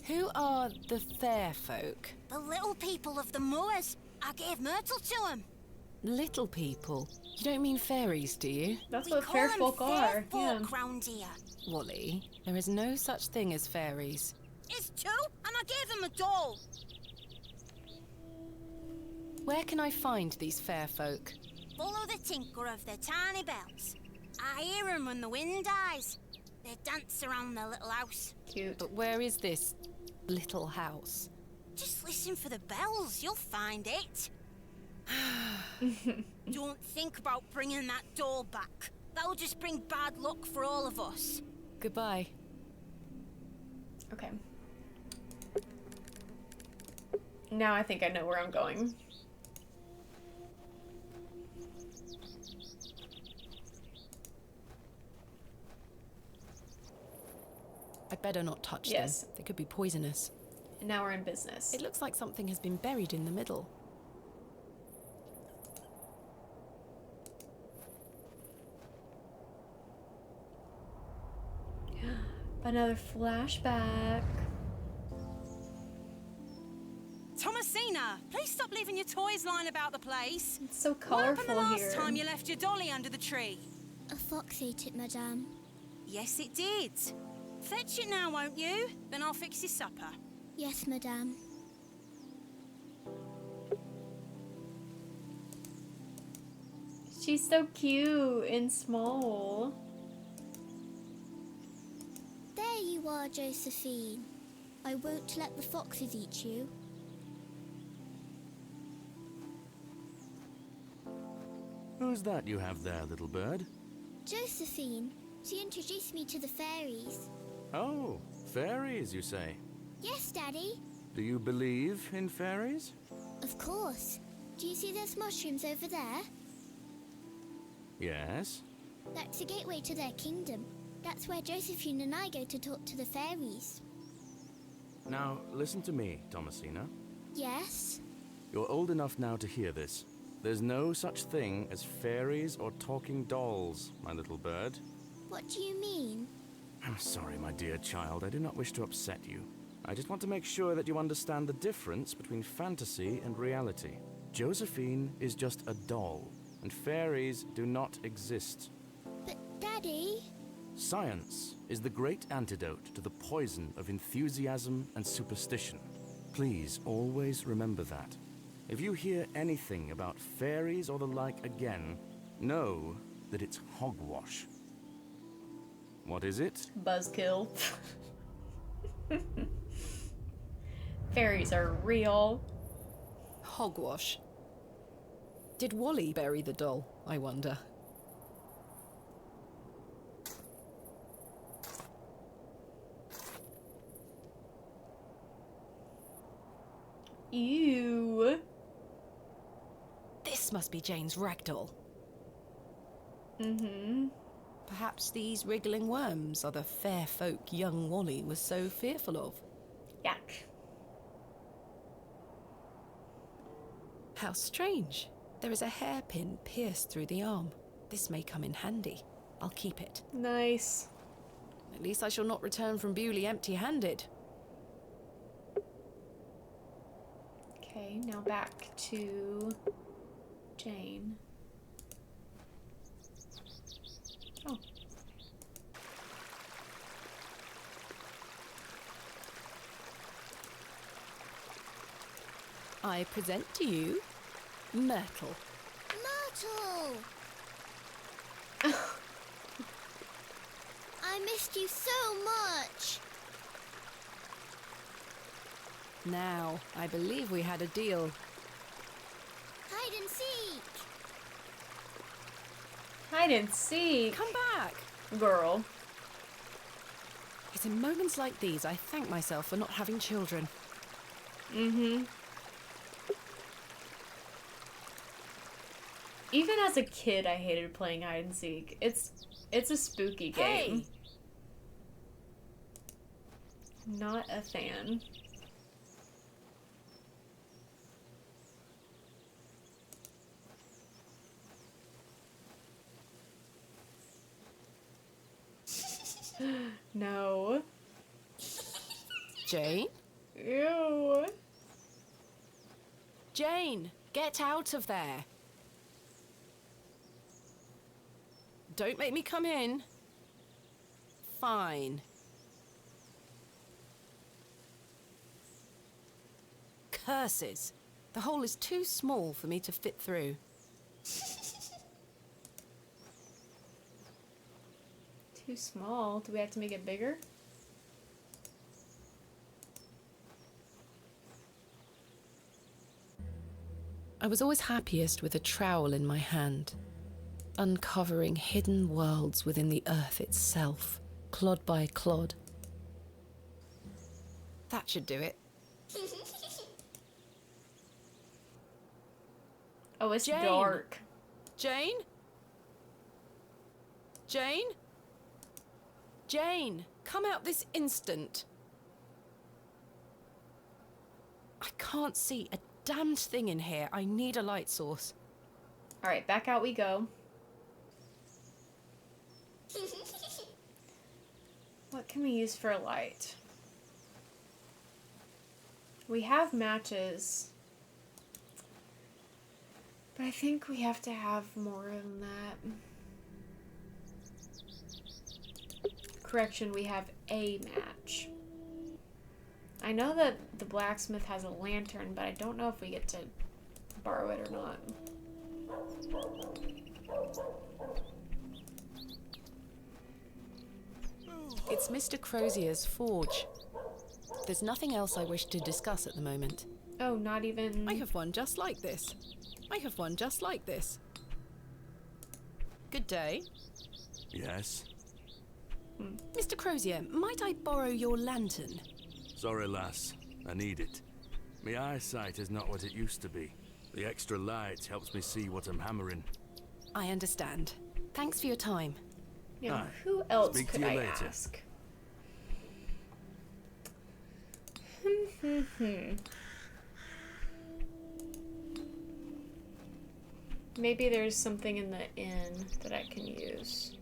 Speaker 3: Who are the fair folk?
Speaker 4: The little people of the moors. I gave Myrtle to them.
Speaker 3: Little people? You don't mean fairies, do you?
Speaker 1: That's
Speaker 4: We
Speaker 1: what
Speaker 4: call
Speaker 1: fair
Speaker 4: them
Speaker 1: folk are.
Speaker 4: fair
Speaker 1: Yeah.
Speaker 4: folk round here.
Speaker 3: Wally, there is no such thing as fairies.
Speaker 4: It's two, and I gave them a doll.
Speaker 3: Where can I find these fair folk?
Speaker 4: Follow the tinkle of their tiny bells. I hear them when the wind dies. They dance around their little house.
Speaker 1: Cute.
Speaker 3: But where is this little house?
Speaker 4: Just listen for the bells, you'll find it. Don't think about bringing that doll back. That'll just bring bad luck for all of us.
Speaker 3: Goodbye.
Speaker 1: Okay. Now I think I know where I'm going.
Speaker 3: I'd better not touch
Speaker 1: Yes.
Speaker 3: them. They could be poisonous.
Speaker 1: And now we're in business.
Speaker 3: It looks like something has been buried in the middle.
Speaker 1: Another flashback.
Speaker 15: Thomasina, please stop leaving your toys lying about the place?
Speaker 1: It's so
Speaker 15: What happened the
Speaker 1: colorful
Speaker 15: last
Speaker 1: here.
Speaker 15: time you left your dolly under the tree?
Speaker 13: A fox ate it, madame.
Speaker 15: Yes, it did. Fetch it now, won't you? Then I'll fix your supper.
Speaker 13: Yes, madame.
Speaker 1: She's so cute and small.
Speaker 13: There you are, Josephine. I won't let the foxes eat you.
Speaker 9: Who's that you have there, little bird?
Speaker 13: Josephine. She introduced me to the fairies.
Speaker 9: Oh, fairies, you say?
Speaker 13: Yes, Daddy.
Speaker 9: Do you believe in fairies?
Speaker 13: Of course. Do you see those mushrooms over there?
Speaker 9: Yes.
Speaker 13: That's the gateway to their kingdom. That's where Josephine and I go to talk to the fairies.
Speaker 9: Now, listen to me, Thomasina.
Speaker 13: Yes?
Speaker 9: You're old enough now to hear this. There's no such thing as fairies or talking dolls, my little bird.
Speaker 13: What do you mean?
Speaker 9: I'm sorry, my dear child. I do not wish to upset you. I just want to make sure that you understand the difference between fantasy and reality. Josephine is just a doll, and fairies do not exist.
Speaker 13: But, Daddy...
Speaker 9: Science is the great antidote to the poison of enthusiasm and superstition. Please always remember that. If you hear anything about fairies or the like again, know that it's hogwash. What is it?
Speaker 1: Buzzkill. Fairies are real.
Speaker 3: Hogwash. Did Wally bury the doll, I wonder?
Speaker 1: Ew.
Speaker 3: This must be Jane's ragdoll.
Speaker 1: Mm-hmm.
Speaker 3: Perhaps these wriggling worms are the fair folk young Wally was so fearful of.
Speaker 1: Yuck.
Speaker 3: How strange. There is a hairpin pierced through the arm. This may come in handy. I'll keep it.
Speaker 1: Nice.
Speaker 3: At least I shall not return from Bewley empty-handed.
Speaker 1: Okay, now back to Jane. Oh.
Speaker 3: I present to you Myrtle.
Speaker 13: Myrtle! I missed you so much.
Speaker 3: Now, I believe we had a deal.
Speaker 13: Hide and seek.
Speaker 1: Hide and seek.
Speaker 3: Come back.
Speaker 1: Girl.
Speaker 3: It's in moments like these I thank myself for not having children.
Speaker 1: Mm-hmm. Even as a kid, I hated playing hide and seek. It's a spooky game.
Speaker 3: Hey.
Speaker 1: Not a fan. No.
Speaker 3: Jane?
Speaker 1: Ew.
Speaker 3: Jane, get out of there. Don't make me come in. Fine. Curses. The hole is too small for me to fit through.
Speaker 1: Too small. Do we have to make it bigger?
Speaker 3: I was always happiest with a trowel in my hand, uncovering hidden worlds within the earth itself, clod by clod. That should do it.
Speaker 1: Oh, it's
Speaker 3: Jane.
Speaker 1: dark.
Speaker 3: Jane? Jane? Jane, come out this instant. I can't see a damned thing in here. I need a light source.
Speaker 1: All right, back out we go. What can we use for a light? We have matches. But I think we have to have more than that. Correction, we have a match. I know that the blacksmith has a lantern, but I don't know if we get to borrow it or not.
Speaker 3: It's Mr. Crozier's forge. There's nothing else I wish to discuss at the moment.
Speaker 1: Oh, not even...
Speaker 3: I have one just like this. I have one just like this. Good day.
Speaker 9: Yes?
Speaker 3: Mr. Crozier, might I borrow your lantern?
Speaker 9: Sorry, lass. I need it. My eyesight is not what it used to be. The extra light helps me see what I'm hammering.
Speaker 3: I understand. Thanks for your time.
Speaker 1: Yeah,
Speaker 9: Aye.
Speaker 1: who else
Speaker 9: Speak to
Speaker 1: could
Speaker 9: you
Speaker 1: I
Speaker 9: later.
Speaker 1: ask? Maybe there's something in the inn that I can use.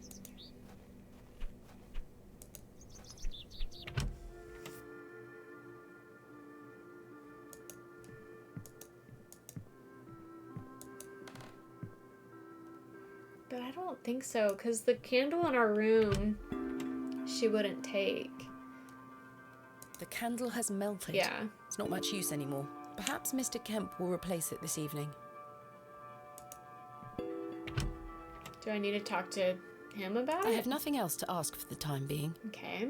Speaker 1: But I don't think so, because the candle in our room, she wouldn't take.
Speaker 3: The candle has melted.
Speaker 1: Yeah.
Speaker 3: It's not much use anymore. Perhaps Mr. Kemp will replace it this evening.
Speaker 1: Do I need to talk to him about it?
Speaker 3: I have nothing else to ask for the time being.
Speaker 1: Okay.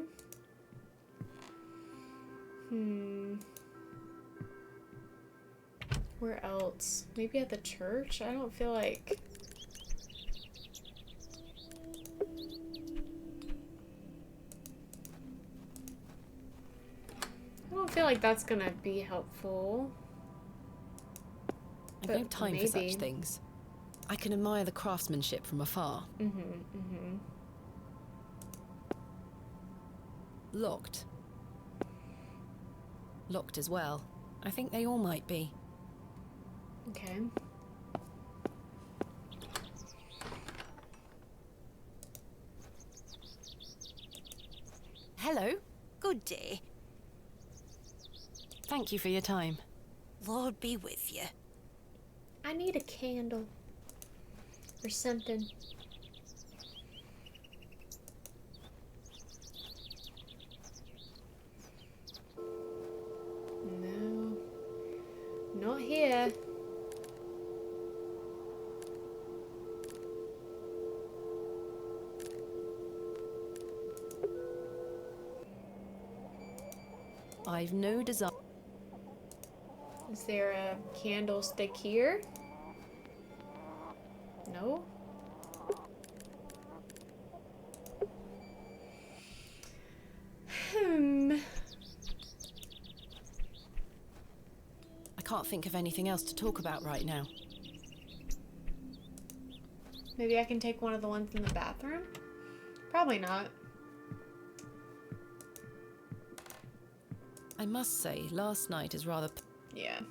Speaker 1: Where else? Maybe at the church? I don't feel like... I don't feel like that's gonna be helpful.
Speaker 3: I've no time for such things. I can admire the craftsmanship from afar. Locked. Locked as well. I think they all might be.
Speaker 1: Okay.
Speaker 3: Hello.
Speaker 4: Good day.
Speaker 3: Thank you for your time.
Speaker 4: Lord be with you.
Speaker 1: I need a candle. Or something. No. Not here.
Speaker 3: I've no desire.
Speaker 1: Is there a candlestick here? No?
Speaker 3: I can't think of anything else to talk about right now.
Speaker 1: Maybe I can take one of the ones in the bathroom? Probably not.
Speaker 3: I must say, last night is rather...
Speaker 1: Yeah.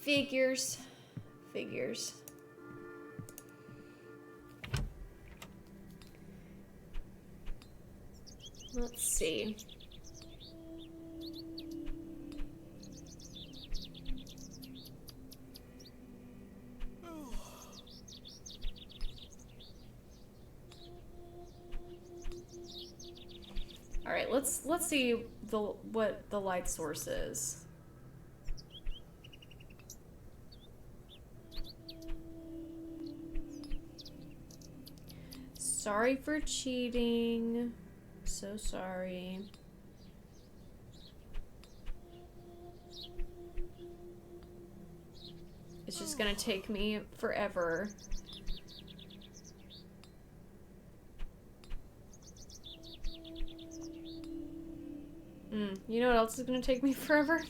Speaker 1: Figures. Figures. Let's see. All right, let's see what the light source is. Sorry for cheating. So sorry. It's just gonna take me forever. You know what else is gonna take me forever?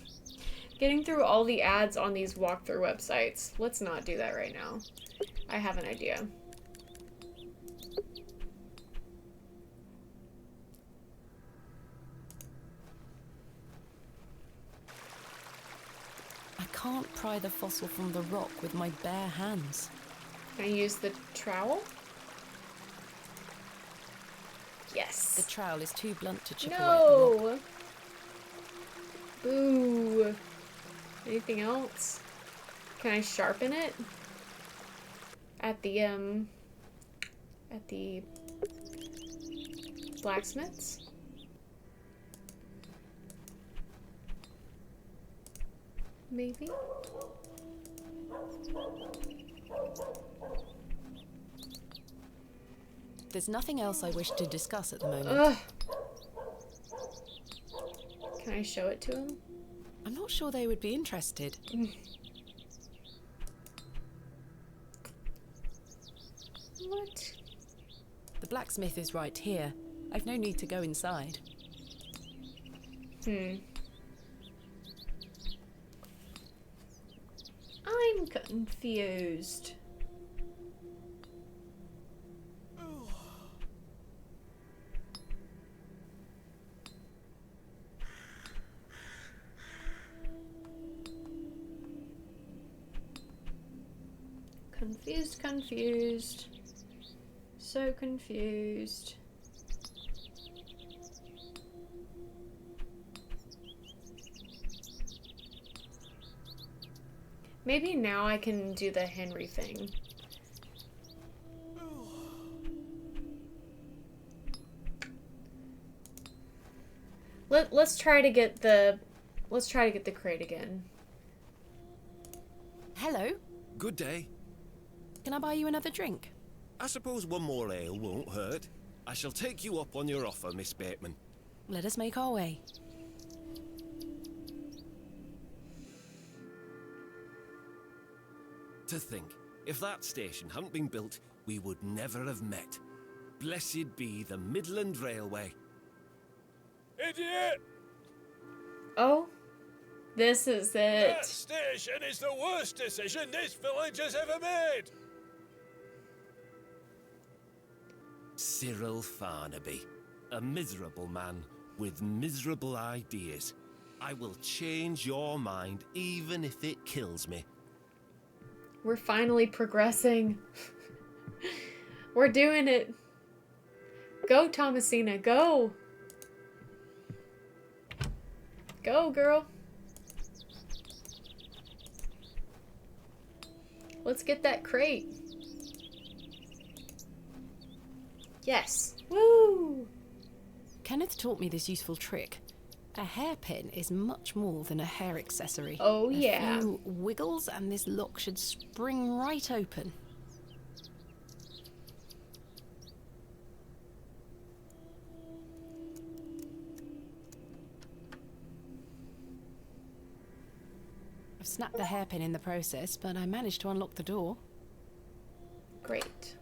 Speaker 1: Getting through all the ads on these walkthrough websites. Let's not do that right now. I have an idea.
Speaker 3: I can't pry the fossil from the rock with my bare hands.
Speaker 1: Can I use the trowel? Yes.
Speaker 3: The trowel is too blunt to chip away at the rock.
Speaker 1: No! Boo. Anything else? Can I sharpen it? At the blacksmiths? Maybe?
Speaker 3: There's nothing else I wish to discuss at the moment.
Speaker 1: Ugh. Can I show it to him?
Speaker 3: I'm not sure they would be interested.
Speaker 1: What?
Speaker 3: The blacksmith is right here. I've no need to go inside.
Speaker 1: I'm confused. Confused. So confused. Maybe now I can do the Henry thing. Let's try to get the crate again.
Speaker 3: Hello?
Speaker 16: Good day.
Speaker 3: Can I buy you another drink?
Speaker 16: I suppose one more ale won't hurt. I shall take you up on your offer, Miss Bateman.
Speaker 3: Let us make our way.
Speaker 16: To think, if that station hadn't been built, we would never have met. Blessed be the Midland Railway.
Speaker 5: Idiot!
Speaker 1: Oh, this is
Speaker 5: That
Speaker 1: it.
Speaker 5: station is the worst decision this village has ever made!
Speaker 16: Cyril Farnaby, a miserable man with miserable ideas. I will change your mind even if it kills me.
Speaker 1: We're finally progressing. We're doing it. Go, Thomasina, go. Go, girl. Let's get that crate. Yes. Woo!
Speaker 3: Kenneth taught me this useful trick. A hairpin is much more than a hair accessory.
Speaker 1: Oh, yeah.
Speaker 3: A few wiggles and this lock should spring right open. I've snapped the hairpin in the process, but I managed to unlock the door.
Speaker 1: Great.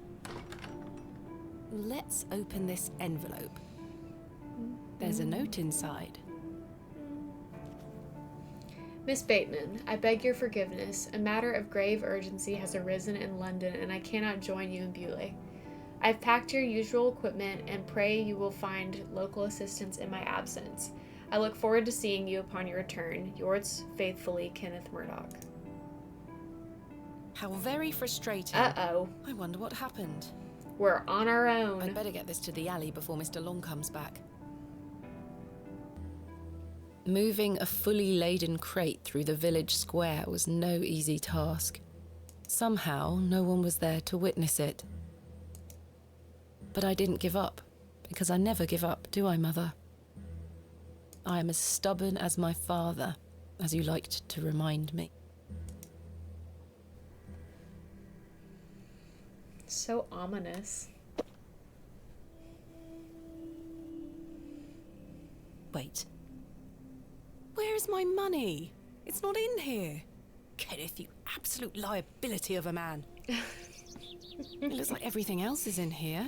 Speaker 3: Let's open this envelope. There's a note inside.
Speaker 1: Miss Bateman, I beg your forgiveness. A matter of grave urgency has arisen in London, and I cannot join you in Beaulieu. I've packed your usual equipment and pray you will find local assistance in my absence. I look forward to seeing you upon your return. Yours faithfully, Kenneth Murdoch.
Speaker 3: How very frustrating.
Speaker 1: Uh-oh.
Speaker 3: I wonder what happened.
Speaker 1: We're on our own.
Speaker 3: I'd better get this to the alley before Mr. Long comes back. Moving a fully laden crate through the village square was no easy task. Somehow, no one was there to witness it. But I didn't give up, because I never give up, do I, Mother? I am as stubborn as my father, as you liked to remind me.
Speaker 1: So ominous.
Speaker 3: Wait. Where is my money? It's not in here. Kenneth, you absolute liability of a man. It looks like everything else is in here.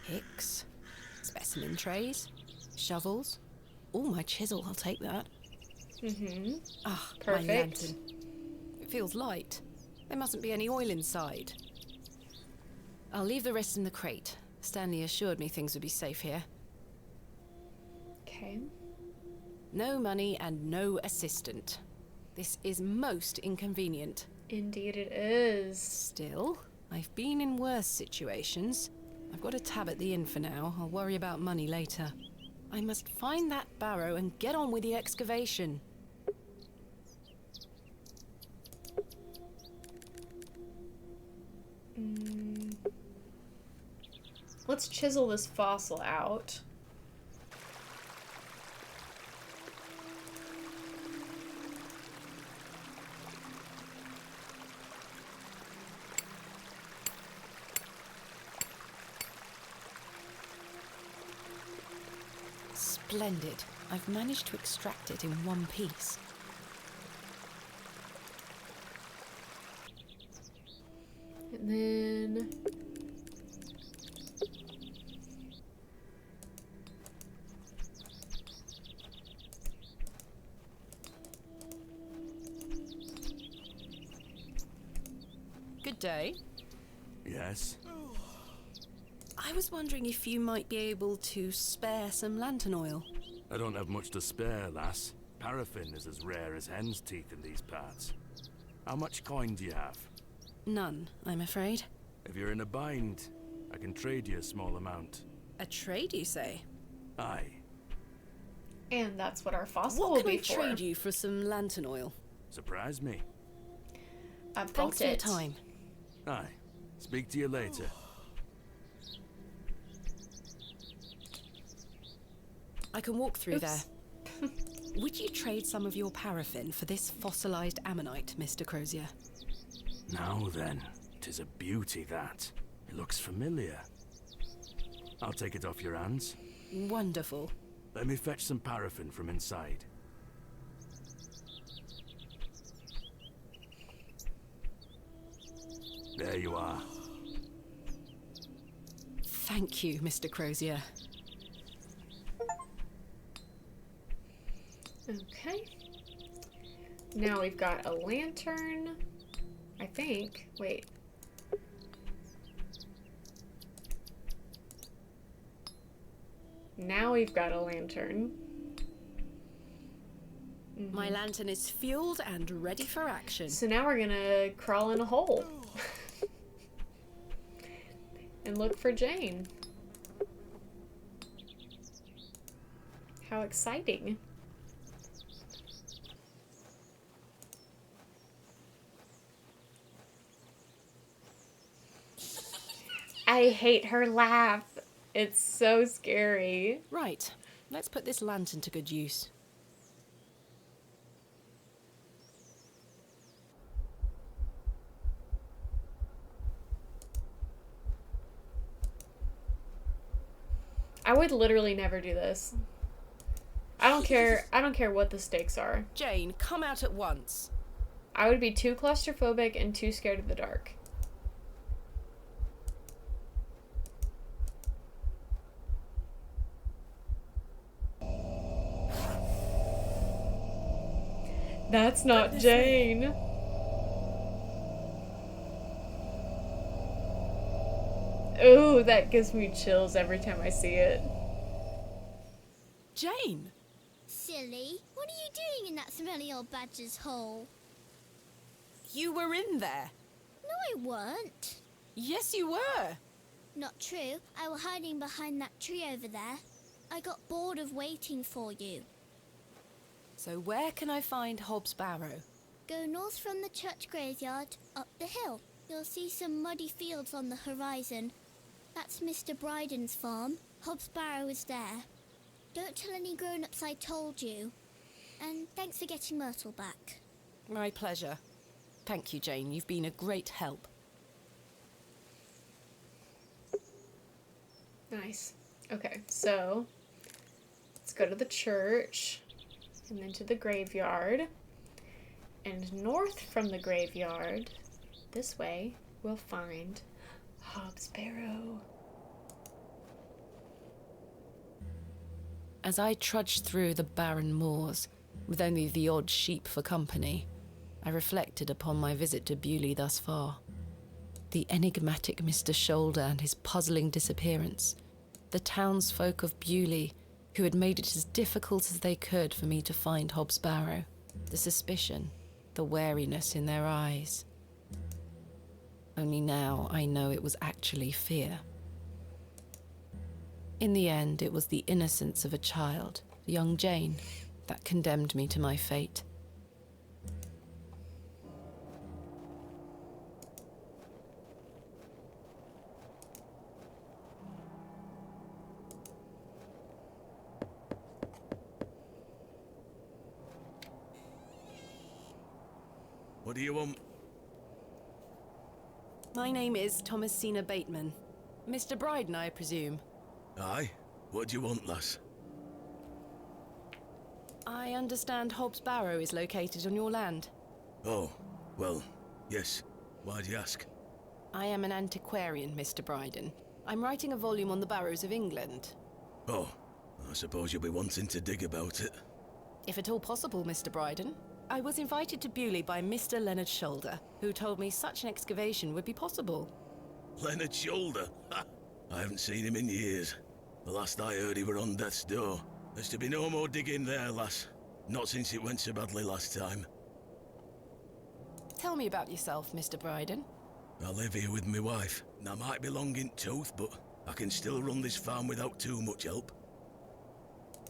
Speaker 3: Picks, specimen trays, shovels. Oh, my chisel, I'll take that.
Speaker 1: Mm-hmm.
Speaker 3: Ah,
Speaker 1: Perfect.
Speaker 3: my lantern. It feels light. There mustn't be any oil inside. I'll leave the rest in the crate. Stanley assured me things would be safe here.
Speaker 1: Okay.
Speaker 3: No money and no assistant. This is most inconvenient.
Speaker 1: Indeed it is.
Speaker 3: Still, I've been in worse situations. I've got a tab at the inn for now. I'll worry about money later. I must find that barrow and get on with the excavation.
Speaker 1: let's chisel this fossil out.
Speaker 3: Splendid. I've managed to extract it in one piece.
Speaker 1: And then...
Speaker 3: Good day.
Speaker 9: Yes?
Speaker 3: I was wondering if you might be able to spare some lantern oil.
Speaker 9: I don't have much to spare, lass. Paraffin is as rare as hen's teeth in these parts. How much coin do you have?
Speaker 3: None, I'm afraid.
Speaker 9: If you're in a bind, I can trade you a small amount.
Speaker 3: A trade, you say?
Speaker 9: Aye.
Speaker 1: And that's what our fossil
Speaker 3: What
Speaker 1: will
Speaker 3: can
Speaker 1: be
Speaker 3: I
Speaker 1: for.
Speaker 3: trade you for some lantern oil?
Speaker 9: Surprise me.
Speaker 1: I've
Speaker 3: Thanks
Speaker 1: got
Speaker 3: for your
Speaker 1: it.
Speaker 3: time.
Speaker 9: Aye. Speak to you later.
Speaker 3: I can walk through
Speaker 1: Oops.
Speaker 3: there. Would you trade some of your paraffin for this fossilized ammonite, Mr. Crozier?
Speaker 9: Now then, 'tis a beauty that. It looks familiar. I'll take it off your hands.
Speaker 3: Wonderful.
Speaker 9: Let me fetch some paraffin from inside. There you are.
Speaker 3: Thank you, Mr. Crozier.
Speaker 1: Okay. Now we've got a lantern, I think. Wait. Now we've got a lantern.
Speaker 3: My lantern is fueled and ready for action.
Speaker 1: So now we're gonna crawl in a hole. And look for Jane. How exciting. I hate her laugh. It's so scary.
Speaker 3: Right. Let's put this lantern to good use.
Speaker 1: I would literally never do this. I don't care what the stakes are.
Speaker 3: Jane, come out at once.
Speaker 1: I would be too claustrophobic and too scared of the dark. That's not Jane. Ooh, that gives me chills every time I see it.
Speaker 3: Jane!
Speaker 13: Silly, what are you doing in that smelly old badger's hole?
Speaker 3: You were in there.
Speaker 13: No, I weren't.
Speaker 3: Yes, you were.
Speaker 13: Not true. I was hiding behind that tree over there. I got bored of waiting for you.
Speaker 3: So where can I find Hobbs Barrow?
Speaker 13: Go north from the church graveyard, up the hill. You'll see some muddy fields on the horizon. That's Mr. Bryden's farm. Hobbs Barrow is there. Don't tell any grown-ups I told you. And thanks for getting Myrtle back.
Speaker 3: My pleasure. Thank you, Jane. You've been a great help.
Speaker 1: Nice. Okay, so let's go to the church and then to the graveyard. And north from the graveyard, this way, we'll find Hobbs Barrow.
Speaker 3: As I trudged through the barren moors, with only the odd sheep for company, I reflected upon my visit to Bewley thus far. The enigmatic Mr. Shoulder and his puzzling disappearance. The townsfolk of Bewley, who had made it as difficult as they could for me to find Hobbs Barrow. The suspicion, the wariness in their eyes. Only now I know it was actually fear. In the end, it was the innocence of a child, young Jane, that condemned me to my fate.
Speaker 7: What do you want?
Speaker 3: My name is Thomasina Bateman. Mr. Bryden, I presume.
Speaker 7: Aye? What do you want, lass?
Speaker 3: I understand Hobbs Barrow is located on your land.
Speaker 7: Oh, well, yes. Why'd you ask?
Speaker 3: I am an antiquarian, Mr. Bryden. I'm writing a volume on the barrows of England.
Speaker 7: Oh, I suppose you'll be wanting to dig about it.
Speaker 3: If at all possible, Mr. Bryden. I was invited to Bewley by Mr. Leonard Shoulder, who told me such an excavation would be possible.
Speaker 7: Leonard Shoulder? Ha! I haven't seen him in years. The last I heard he were on death's door. There's to be no more digging there, lass. Not since it went so badly last time.
Speaker 3: Tell me about yourself, Mr. Bryden.
Speaker 7: I live here with my wife, and I might be long in tooth, but I can still run this farm without too much help.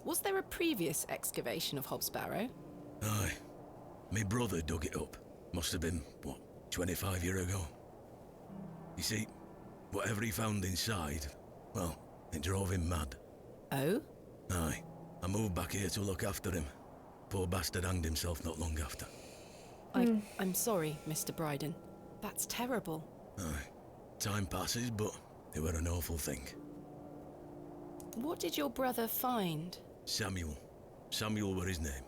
Speaker 3: Was there a previous excavation of Hobbs Barrow?
Speaker 7: Aye. My brother dug it up. Must have been, 25 years ago. You see, whatever he found inside, well, it drove him mad.
Speaker 3: Oh?
Speaker 7: Aye. I moved back here to look after him. Poor bastard hanged himself not long after.
Speaker 3: I'm sorry, Mr. Bryden. That's terrible.
Speaker 7: Aye. Time passes, but it were an awful thing.
Speaker 3: What did your brother find?
Speaker 7: Samuel. Samuel were his name.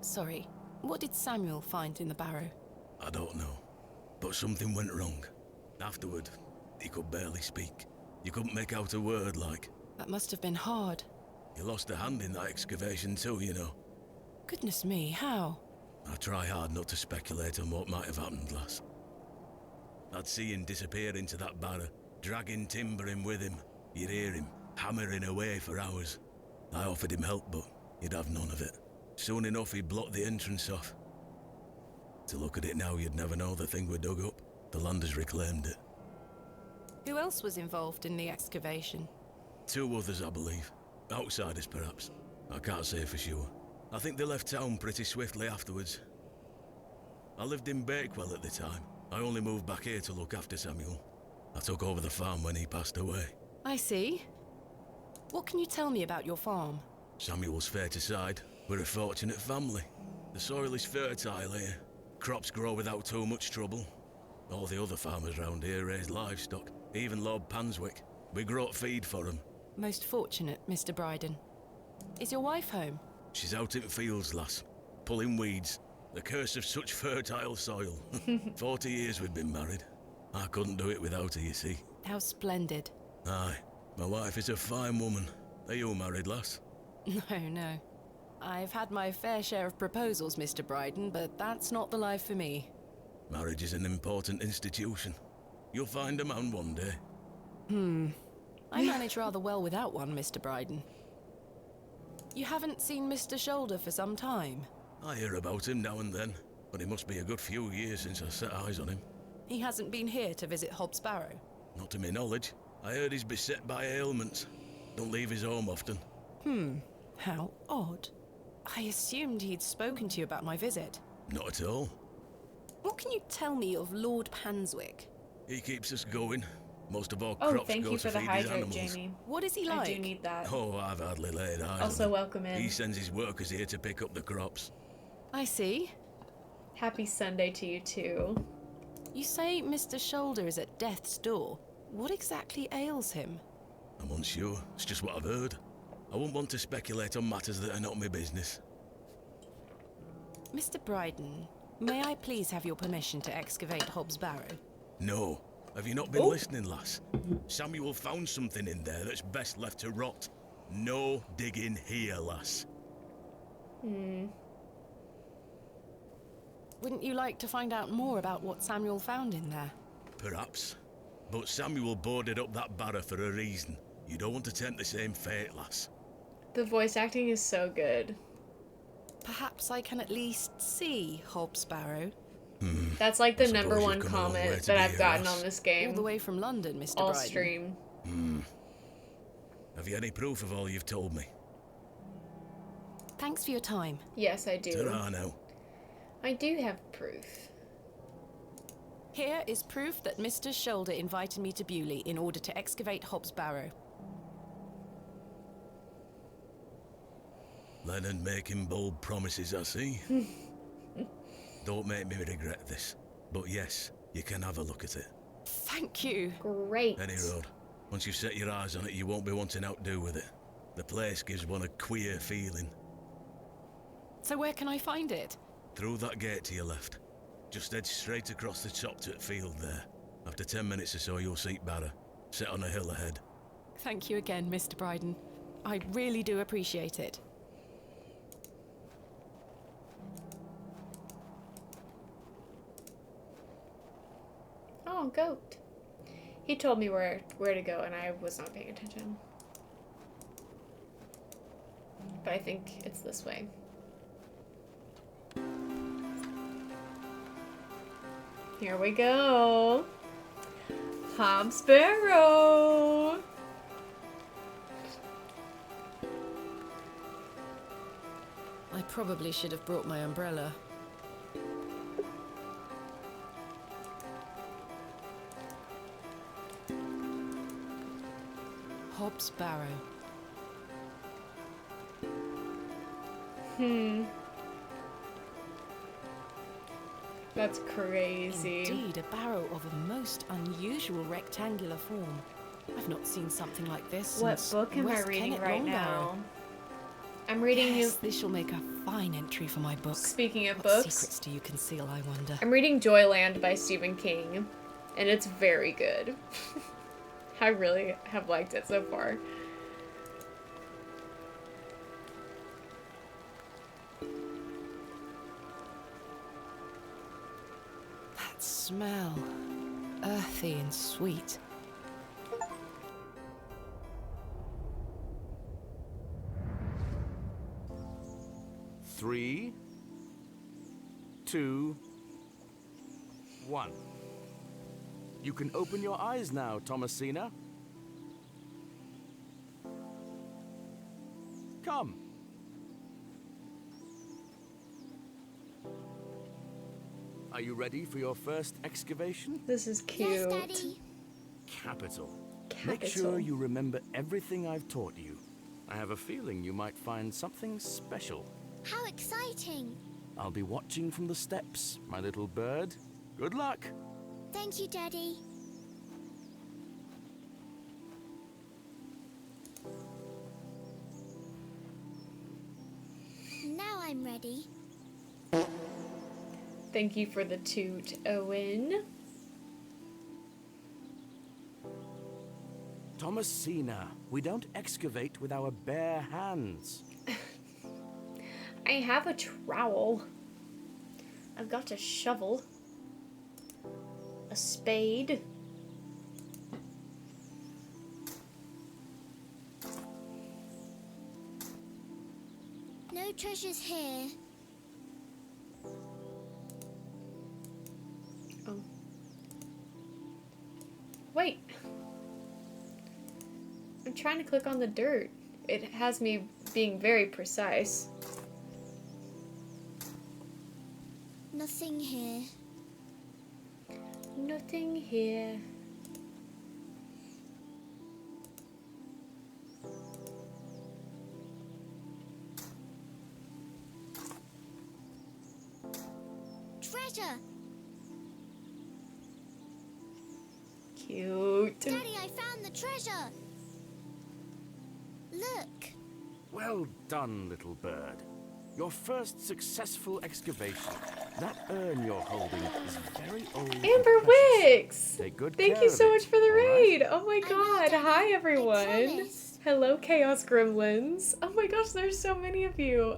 Speaker 3: Sorry, what did Samuel find in the barrow?
Speaker 7: I don't know. But something went wrong. Afterward, he could barely speak. You couldn't make out a word, like.
Speaker 3: That must have been hard.
Speaker 7: He lost a hand in that excavation too, you know.
Speaker 3: Goodness me, how?
Speaker 7: I try hard not to speculate on what might have happened, lass. I'd see him disappear into that barrow, dragging timber in with him. You'd hear him hammering away for hours. I offered him help, but he'd have none of it. Soon enough, he'd blocked the entrance off. To look at it now, you'd never know the thing we dug up. The landers reclaimed it.
Speaker 3: Who else was involved in the excavation?
Speaker 7: 2 others, I believe. Outsiders, perhaps. I can't say for sure. I think they left town pretty swiftly afterwards. I lived in Bakewell at the time. I only moved back here to look after Samuel. I took over the farm when he passed away.
Speaker 3: I see. What can you tell me about your farm?
Speaker 7: Samuel's fair aside, we're a fortunate family. The soil is fertile here. Crops grow without too much trouble. All the other farmers round here raise livestock, even Lord Panswick. We grow feed for them.
Speaker 3: Most fortunate, Mr. Bryden. Is your wife home?
Speaker 7: She's out in fields, lass, pulling weeds. The curse of such fertile soil. 40 years we've been married. I couldn't do it without her, you see.
Speaker 3: How splendid.
Speaker 7: Aye, my wife is a fine woman. Are you married, lass?
Speaker 3: No. I've had my fair share of proposals, Mr. Bryden, but that's not the life for me.
Speaker 7: Marriage is an important institution. You'll find a man one day.
Speaker 3: I manage rather well without one, Mr. Bryden. You haven't seen Mr. Shoulder for some time?
Speaker 7: I hear about him now and then, but it must be a good few years since I set eyes on him.
Speaker 3: He hasn't been here to visit Hobbs Barrow?
Speaker 7: Not to my knowledge. I heard he's beset by ailments. Don't leave his home often.
Speaker 3: How odd. I assumed he'd spoken to you about my visit.
Speaker 7: Not at all.
Speaker 3: What can you tell me of Lord Panswick?
Speaker 7: He keeps us going. Most of our
Speaker 1: Oh,
Speaker 7: crops
Speaker 1: thank
Speaker 7: go
Speaker 1: you
Speaker 7: to
Speaker 1: for the
Speaker 7: feed his
Speaker 1: hydrate,
Speaker 7: animals.
Speaker 1: Jamie.
Speaker 3: What is he like?
Speaker 1: I do need that.
Speaker 7: Oh, I've hardly laid eyes
Speaker 1: Also,
Speaker 7: on him.
Speaker 1: welcome in.
Speaker 7: He sends his workers here to pick up the crops.
Speaker 3: I see.
Speaker 1: Happy Sunday to you too.
Speaker 3: You say Mr. Shoulder is at death's door. What exactly ails him?
Speaker 7: I'm unsure. It's just what I've heard. I wouldn't want to speculate on matters that are not my business.
Speaker 3: Mr. Bryden, may I please have your permission to excavate Hobbs Barrow?
Speaker 7: No. Have you not been listening, lass? Samuel found something in there that's best left to rot. No digging here, lass.
Speaker 3: Wouldn't you like to find out more about what Samuel found in there?
Speaker 7: Perhaps. But Samuel boarded up that barrow for a reason. You don't want to tempt the same fate, lass.
Speaker 1: The voice acting is so good.
Speaker 3: Perhaps I can at least see Hobbs Barrow.
Speaker 1: That's like the
Speaker 7: I suppose
Speaker 1: number
Speaker 7: you've
Speaker 1: one
Speaker 7: come a long way
Speaker 1: comment
Speaker 7: to
Speaker 1: that
Speaker 7: be
Speaker 1: I've
Speaker 7: here,
Speaker 1: gotten
Speaker 7: lass.
Speaker 1: on this
Speaker 3: All
Speaker 1: game.
Speaker 3: the way from London, Mr.
Speaker 1: All
Speaker 3: Bryden.
Speaker 1: stream.
Speaker 7: Have you any proof of all you've told me?
Speaker 3: Thanks for your time.
Speaker 1: Yes, I do.
Speaker 7: Ta-ra now.
Speaker 1: I do have proof.
Speaker 3: Here is proof that Mr. Shoulder invited me to Bewley in order to excavate Hobbs Barrow.
Speaker 7: Leonard making bold promises, I see. Don't make me regret this. But yes, you can have a look at it.
Speaker 3: Thank you.
Speaker 1: Great.
Speaker 7: Any road. Once you've set your eyes on it, you won't be wanting out to do with it. The place gives one a queer feeling.
Speaker 3: So where can I find it?
Speaker 7: Through that gate to your left. Just head straight across the top to the field there. After 10 minutes or so, you'll see Barrow, set on a hill ahead.
Speaker 3: Thank you again, Mr. Bryden. I really do appreciate it.
Speaker 1: Oh, goat. He told me where to go, and I was not paying attention. But I think it's this way. Here we go. Hobbs Barrow.
Speaker 3: I probably should have brought my umbrella. Hobbs Barrow.
Speaker 1: That's crazy.
Speaker 3: Indeed, a barrow of a most unusual rectangular form. I've not seen something like this
Speaker 1: What
Speaker 3: since
Speaker 1: book am I
Speaker 3: West
Speaker 1: reading
Speaker 3: Kennet
Speaker 1: right
Speaker 3: Longbarrow.
Speaker 1: now? I'm reading
Speaker 3: Yes, this shall make a fine entry for my book.
Speaker 1: Speaking of
Speaker 3: what
Speaker 1: books,
Speaker 3: secrets do you conceal, I wonder?
Speaker 1: I'm reading Joyland by Stephen King, and it's very good. I really have liked it so far.
Speaker 3: That smell. Earthy and sweet.
Speaker 9: Three, 2, 1. You can open your eyes now, Thomasina. Come. Are you ready for your first excavation?
Speaker 1: This is cute.
Speaker 13: Yes, Daddy.
Speaker 9: Capital. Make sure you remember everything I've taught you. I have a feeling you might find something special.
Speaker 13: How exciting.
Speaker 9: I'll be watching from the steps, my little bird. Good luck.
Speaker 13: Thank you, Daddy. Now I'm ready.
Speaker 1: Thank you for the toot, Owen.
Speaker 9: Thomasina, we don't excavate with our bare hands.
Speaker 1: I have a trowel. I've got a shovel. A spade.
Speaker 13: No treasures here.
Speaker 1: Oh. Wait. I'm trying to click on the dirt. It has me being very precise.
Speaker 13: Nothing here.
Speaker 1: Nothing here.
Speaker 13: Treasure!
Speaker 1: Cute.
Speaker 13: Daddy, I found the treasure! Look!
Speaker 9: Well done, little bird. Your first successful excavation. That urn you're holding is very old.
Speaker 1: Amber
Speaker 9: and precious.
Speaker 1: Wicks!
Speaker 9: Take good
Speaker 1: Thank
Speaker 9: care
Speaker 1: you
Speaker 9: of
Speaker 1: so
Speaker 9: it,
Speaker 1: much for the
Speaker 9: all right?
Speaker 1: raid! Oh my god, hi everyone! Hello, Chaos Gremlins! Oh my gosh, there's so many of you!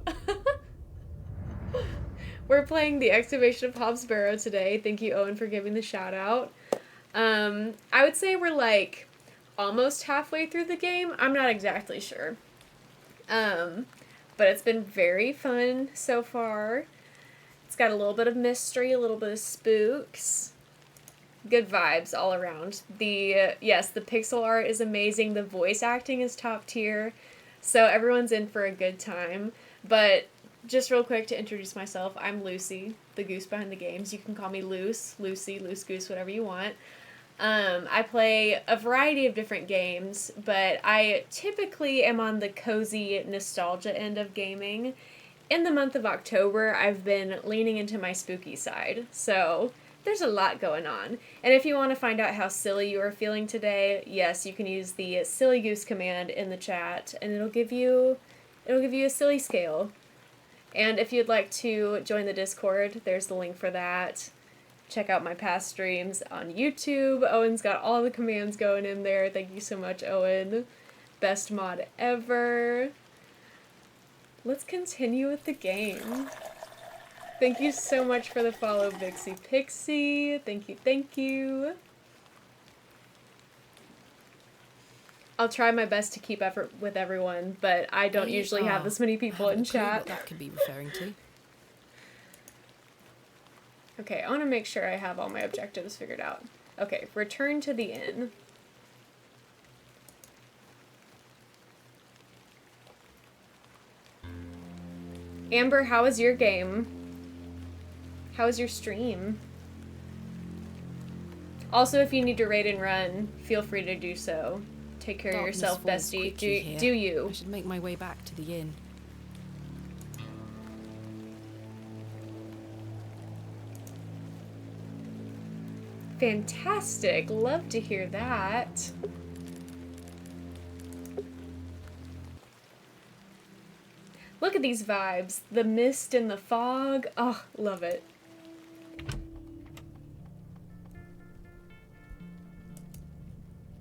Speaker 1: We're playing the excavation of Hobbs Barrow today. Thank you, Owen, for giving the shout out. I would say we're like almost halfway through the game. I'm not exactly sure. But it's been very fun so far. It's got a little bit of mystery, a little bit of spooks. Good vibes all around. Yes, the pixel art is amazing. The voice acting is top tier. So everyone's in for a good time. But just real quick to introduce myself, I'm Lucy, the goose behind the games. You can call me Luce, Lucy, Loose Goose, whatever you want. I play a variety of different games, but I typically am on the cozy nostalgia end of gaming. In the month of October, I've been leaning into my spooky side. So there's a lot going on. And if you want to find out how silly you are feeling today, yes, you can use the silly goose command in the chat, and it'll give you a silly scale. And if you'd like to join the Discord, there's the link for that. Check out my past streams on YouTube. Owen's got all the commands going in there. Thank you so much, Owen. Best mod ever. Let's continue with the game. Thank you so much for the follow, Vixie Pixie. Thank you, thank you. I'll try my best to keep effort with everyone, but I don't usually have this many people in chat.
Speaker 3: What that could be referring to.
Speaker 1: Okay, I want to make sure I have all my objectives figured out. Okay, return to the inn. Amber, how was your game? How was your stream? Also, if you need to raid and run, feel free to do so. Take care of yourself, bestie. Do you?
Speaker 3: I should make my way back to the inn.
Speaker 1: Fantastic. Love to hear that. Look at these vibes. The mist and the fog. Oh, love it.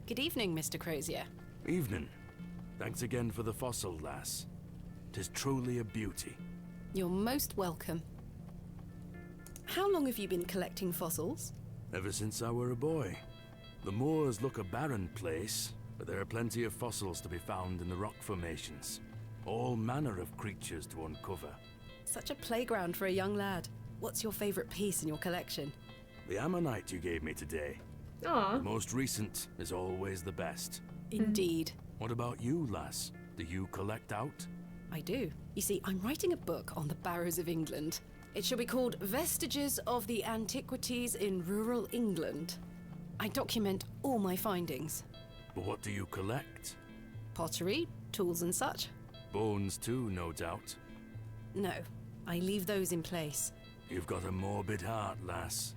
Speaker 3: Good evening, Mr. Crozier.
Speaker 9: Evening. Thanks again for the fossil, lass. 'Tis truly a beauty.
Speaker 3: You're most welcome. How long have you been collecting fossils?
Speaker 9: Ever since I were a boy. The moors look a barren place, but there are plenty of fossils to be found in the rock formations. All manner of creatures to uncover.
Speaker 3: Such a playground for a young lad. What's your favorite piece in your collection?
Speaker 9: The ammonite you gave me today.
Speaker 1: Aww.
Speaker 9: The most recent is always the best.
Speaker 3: Indeed.
Speaker 9: What about you, lass? Do you collect out?
Speaker 3: I do. You see, I'm writing a book on the barrows of England. It shall be called Vestiges of the Antiquities in Rural England. I document all my findings.
Speaker 9: But what do you collect?
Speaker 3: Pottery, tools and such.
Speaker 9: Bones too, no doubt.
Speaker 3: No, I leave those in place.
Speaker 9: You've got a morbid heart, lass.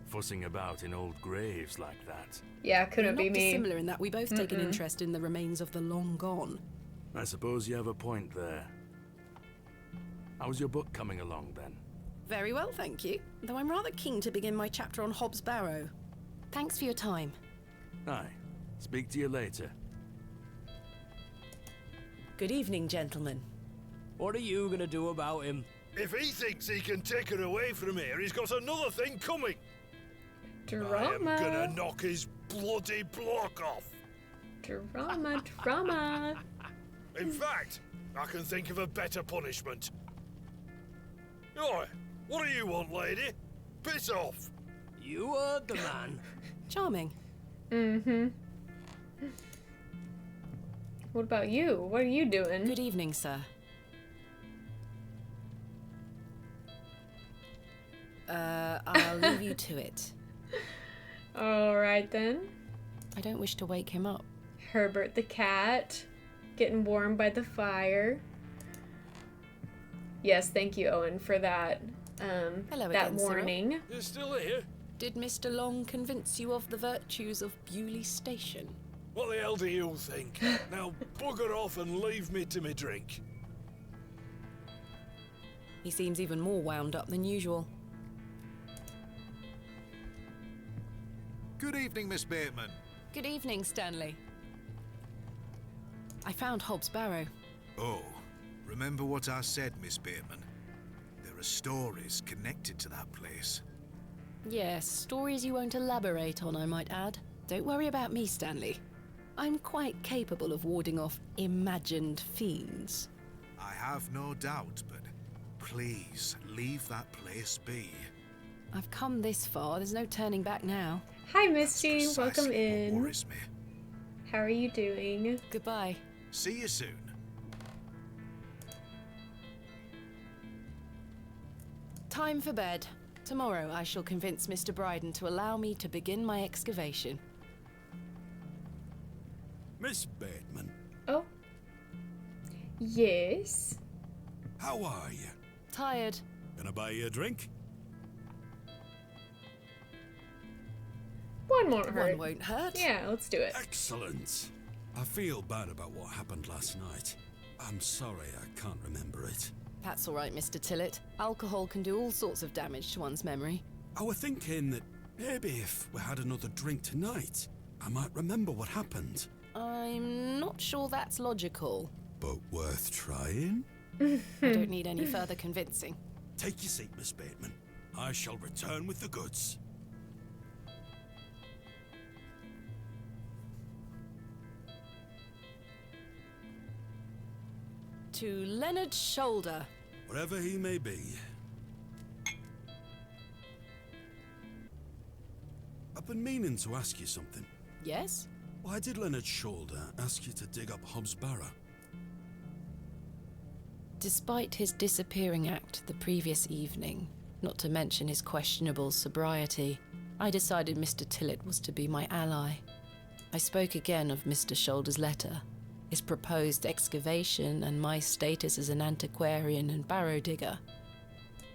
Speaker 9: Fussing about in old graves like that.
Speaker 1: Yeah, couldn't
Speaker 3: We're
Speaker 1: be
Speaker 3: not
Speaker 1: me.
Speaker 3: dissimilar in that we both take an interest in the remains of the long gone.
Speaker 9: I suppose you have a point there. How's your book coming along then?
Speaker 3: Very well, thank you. Though I'm rather keen to begin my chapter on Hobbs Barrow. Thanks for your time.
Speaker 9: Aye. Speak to you later.
Speaker 3: Good evening, gentlemen.
Speaker 12: What are you gonna do about him?
Speaker 5: If he thinks he can take her away from here, he's got another thing coming.
Speaker 1: Drama.
Speaker 5: I am gonna knock his bloody block off.
Speaker 1: Drama, drama.
Speaker 5: In fact, I can think of a better punishment. Oi, what do you want, lady? Piss off.
Speaker 12: You heard the man.
Speaker 3: Charming.
Speaker 1: Mm-hmm. What about you? What are you doing?
Speaker 3: Good evening, sir. I'll leave you to it.
Speaker 1: Alright then.
Speaker 3: I don't wish to wake him up.
Speaker 1: Herbert the cat. Getting warm by the fire. Yes, thank you, Owen, for that.
Speaker 3: Hello
Speaker 1: that
Speaker 3: again,
Speaker 1: warning.
Speaker 3: Cyril.
Speaker 5: You're still here?
Speaker 3: Did Mr. Long convince you of the virtues of Bewley Station?
Speaker 5: What the hell do you think? Now bugger off and leave me to me drink.
Speaker 3: He seems even more wound up than usual.
Speaker 6: Good evening, Miss Bateman.
Speaker 3: Good evening, Stanley. I found Hobbs Barrow.
Speaker 6: Oh, remember what I said, Miss Bateman? There are stories connected to that place.
Speaker 3: Yes, stories you won't elaborate on, I might add. Don't worry about me, Stanley. I'm quite capable of warding off imagined fiends.
Speaker 6: I have no doubt, but please leave that place be.
Speaker 3: I've come this far, there's no turning back now.
Speaker 1: Hi, Misty. Welcome
Speaker 6: Precisely what
Speaker 1: in.
Speaker 6: worries me.
Speaker 1: How are you doing?
Speaker 3: Goodbye.
Speaker 6: See you soon.
Speaker 3: Time for bed. Tomorrow I shall convince Mr. Bryden to allow me to begin my excavation.
Speaker 8: Miss Bateman,
Speaker 1: Oh. Yes.
Speaker 8: how are you?
Speaker 3: Tired.
Speaker 8: Can I buy you a drink?
Speaker 1: One won't hurt.
Speaker 3: One won't hurt.
Speaker 1: Yeah, let's do it.
Speaker 8: Excellent. I feel bad about what happened last night. I'm sorry I can't remember it.
Speaker 3: That's all right, Mr. Tillett. Alcohol can do all sorts of damage to one's memory.
Speaker 8: I was thinking that maybe if we had another drink tonight, I might remember what happened.
Speaker 3: I'm not sure that's logical.
Speaker 8: But worth trying?
Speaker 3: I don't need any further convincing.
Speaker 8: Take your seat, Miss Bateman. I shall return with the goods.
Speaker 3: To Leonard Shoulder.
Speaker 8: Wherever he may be. I've been meaning to ask you something.
Speaker 3: Yes?
Speaker 8: Why did Leonard Shoulder ask you to dig up Hobbs Barrow?
Speaker 3: Despite his disappearing act the previous evening, not to mention his questionable sobriety, I decided Mr. Tillett was to be my ally. I spoke again of Mr. Shoulder's letter, his proposed excavation, and my status as an antiquarian and barrow digger.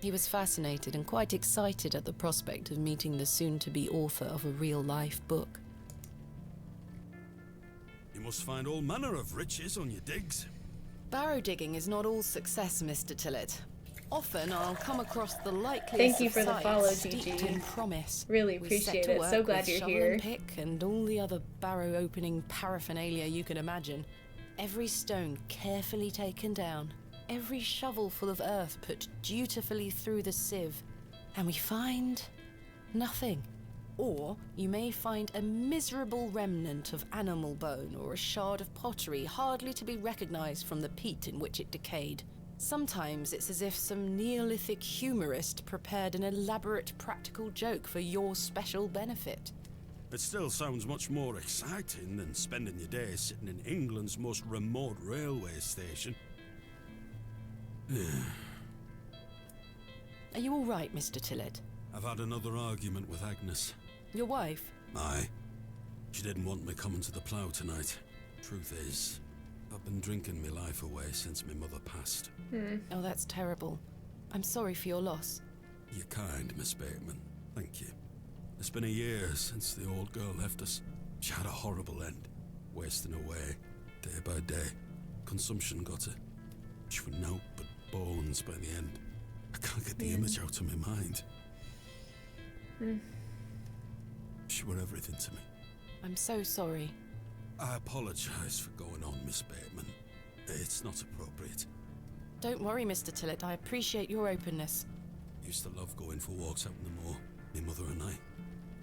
Speaker 3: He was fascinated and quite excited at the prospect of meeting the soon-to-be author of a real-life book.
Speaker 8: You must find all manner of riches on your digs.
Speaker 3: Barrow digging is not all success, Mr. Tillett. Often I'll come across the likeliest
Speaker 1: Thank you
Speaker 3: of
Speaker 1: for the
Speaker 3: sites
Speaker 1: follow,
Speaker 3: steeped
Speaker 1: Gigi.
Speaker 3: in promise.
Speaker 1: Really
Speaker 3: We set
Speaker 1: appreciate
Speaker 3: to
Speaker 1: it.
Speaker 3: work
Speaker 1: So glad
Speaker 3: with
Speaker 1: you're
Speaker 3: shovel
Speaker 1: here.
Speaker 3: and pick and all the other barrow opening paraphernalia you can imagine. Every stone carefully taken down, every shovel full of earth put dutifully through the sieve, and we find nothing. Or you may find a miserable remnant of animal bone or a shard of pottery hardly to be recognized from the peat in which it decayed. Sometimes it's as if some Neolithic humorist prepared an elaborate practical joke for your special benefit.
Speaker 8: It still sounds much more exciting than spending your days sitting in England's most remote railway station.
Speaker 3: Are you all right, Mr. Tillett?
Speaker 8: I've had another argument with Agnes.
Speaker 3: Your wife?
Speaker 8: Aye. She didn't want me coming to the plough tonight. Truth is, I've been drinking my life away since my mother passed.
Speaker 3: Oh, that's terrible. I'm sorry for your loss.
Speaker 8: You're kind, Miss Bateman. Thank you. It's been a year since the old girl left us. She had a horrible end, wasting away, day by day. Consumption got her. She was naught but bones by the end. I can't get the image out of my mind. She were everything to me.
Speaker 3: I'm so sorry.
Speaker 8: I apologise for going on, Miss Bateman. It's not appropriate.
Speaker 3: Don't worry, Mr. Tillett. I appreciate your openness.
Speaker 8: Used to love going for walks out in the moor, my mother and I,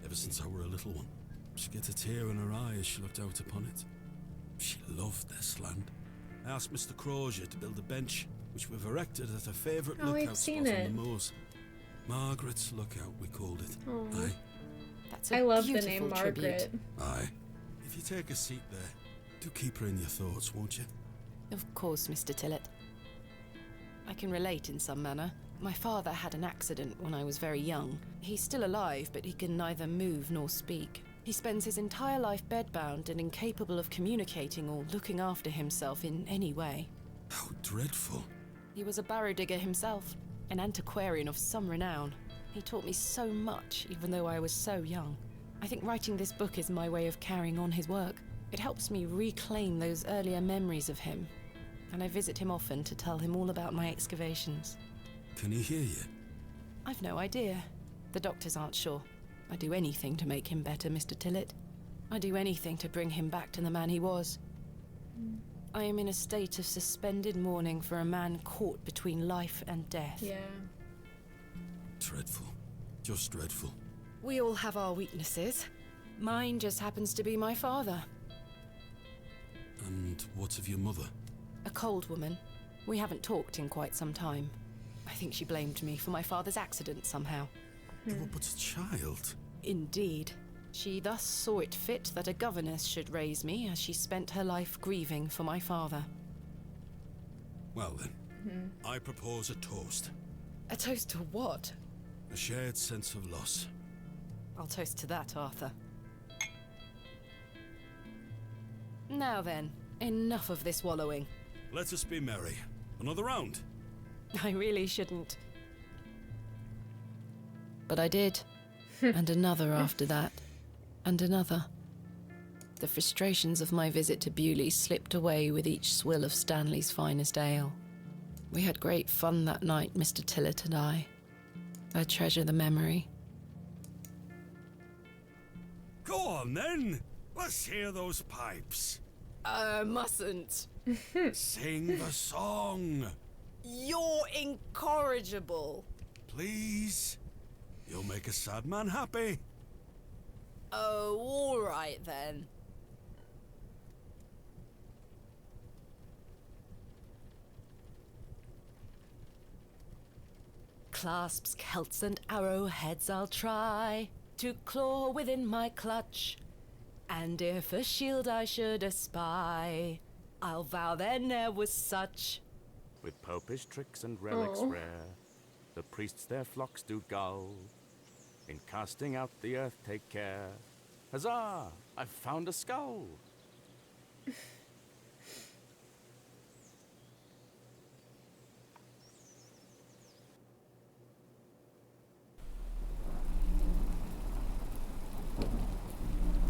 Speaker 8: ever since I were a little one. She'd get a tear in her eye as she looked out upon it. She loved this land. I asked Mr. Crozier to build a bench, which we've erected at her favourite lookout spot on the moors. Margaret's Lookout, we called it.
Speaker 1: Aw.
Speaker 8: Aye.
Speaker 3: That's a
Speaker 1: I love the
Speaker 3: beautiful
Speaker 1: name
Speaker 3: tribute.
Speaker 1: Margaret.
Speaker 8: Aye. If you take a seat there, do keep her in your thoughts, won't you?
Speaker 3: Of course, Mr. Tillett. I can relate in some manner. My father had an accident when I was very young. He's still alive, but he can neither move nor speak. He spends his entire life bedbound and incapable of communicating or looking after himself in any way.
Speaker 8: How dreadful.
Speaker 3: He was a barrow digger himself, an antiquarian of some renown. He taught me so much, even though I was so young. I think writing this book is my way of carrying on his work. It helps me reclaim those earlier memories of him, and I visit him often to tell him all about my excavations.
Speaker 8: Can he hear you?
Speaker 3: I've no idea. The doctors aren't sure. I'd do anything to make him better, Mr. Tillett. I'd do anything to bring him back to the man he was. I am in a state of suspended mourning for a man caught between life and death.
Speaker 1: Yeah.
Speaker 8: Dreadful. Just dreadful.
Speaker 3: We all have our weaknesses. Mine just happens to be my father.
Speaker 8: And what of your mother?
Speaker 3: A cold woman. We haven't talked in quite some time. I think she blamed me for my father's accident somehow.
Speaker 8: You were but a child.
Speaker 3: Indeed. She thus saw it fit that a governess should raise me as she spent her life grieving for my father.
Speaker 8: Well then, I propose a toast.
Speaker 3: A toast to what?
Speaker 8: A shared sense of loss.
Speaker 3: I'll toast to that, Arthur. Now then, enough of this wallowing.
Speaker 8: Let us be merry. Another round.
Speaker 3: I really shouldn't. But I did. And another after that. and another. The frustrations of my visit to Bewley slipped away with each swill of Stanley's finest ale. We had great fun that night, Mr. Tillett and I. I treasure the memory.
Speaker 8: Go on then. Let's hear those pipes.
Speaker 3: Mustn't.
Speaker 8: Sing the song.
Speaker 3: You're incorrigible.
Speaker 8: Please. You'll make a sad man happy.
Speaker 3: Oh, all right then. Clasps, celts, and arrowheads I'll try to claw within my clutch, and if a shield I should espy, I'll vow there ne'er was such.
Speaker 9: With popish tricks and relics rare, the priests their flocks do gull. In casting out the earth take care. Huzzah! I've found a skull!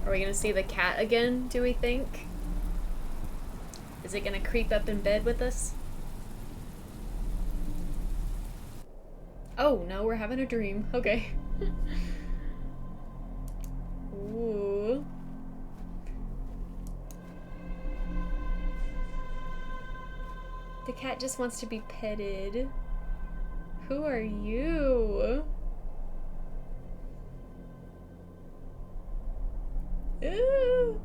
Speaker 1: Are we gonna see the cat again, do we think? Is it gonna creep up in bed with us? Oh, no, we're having a dream. Okay. Ooh. The cat just wants to be petted. Who are you? Ooh.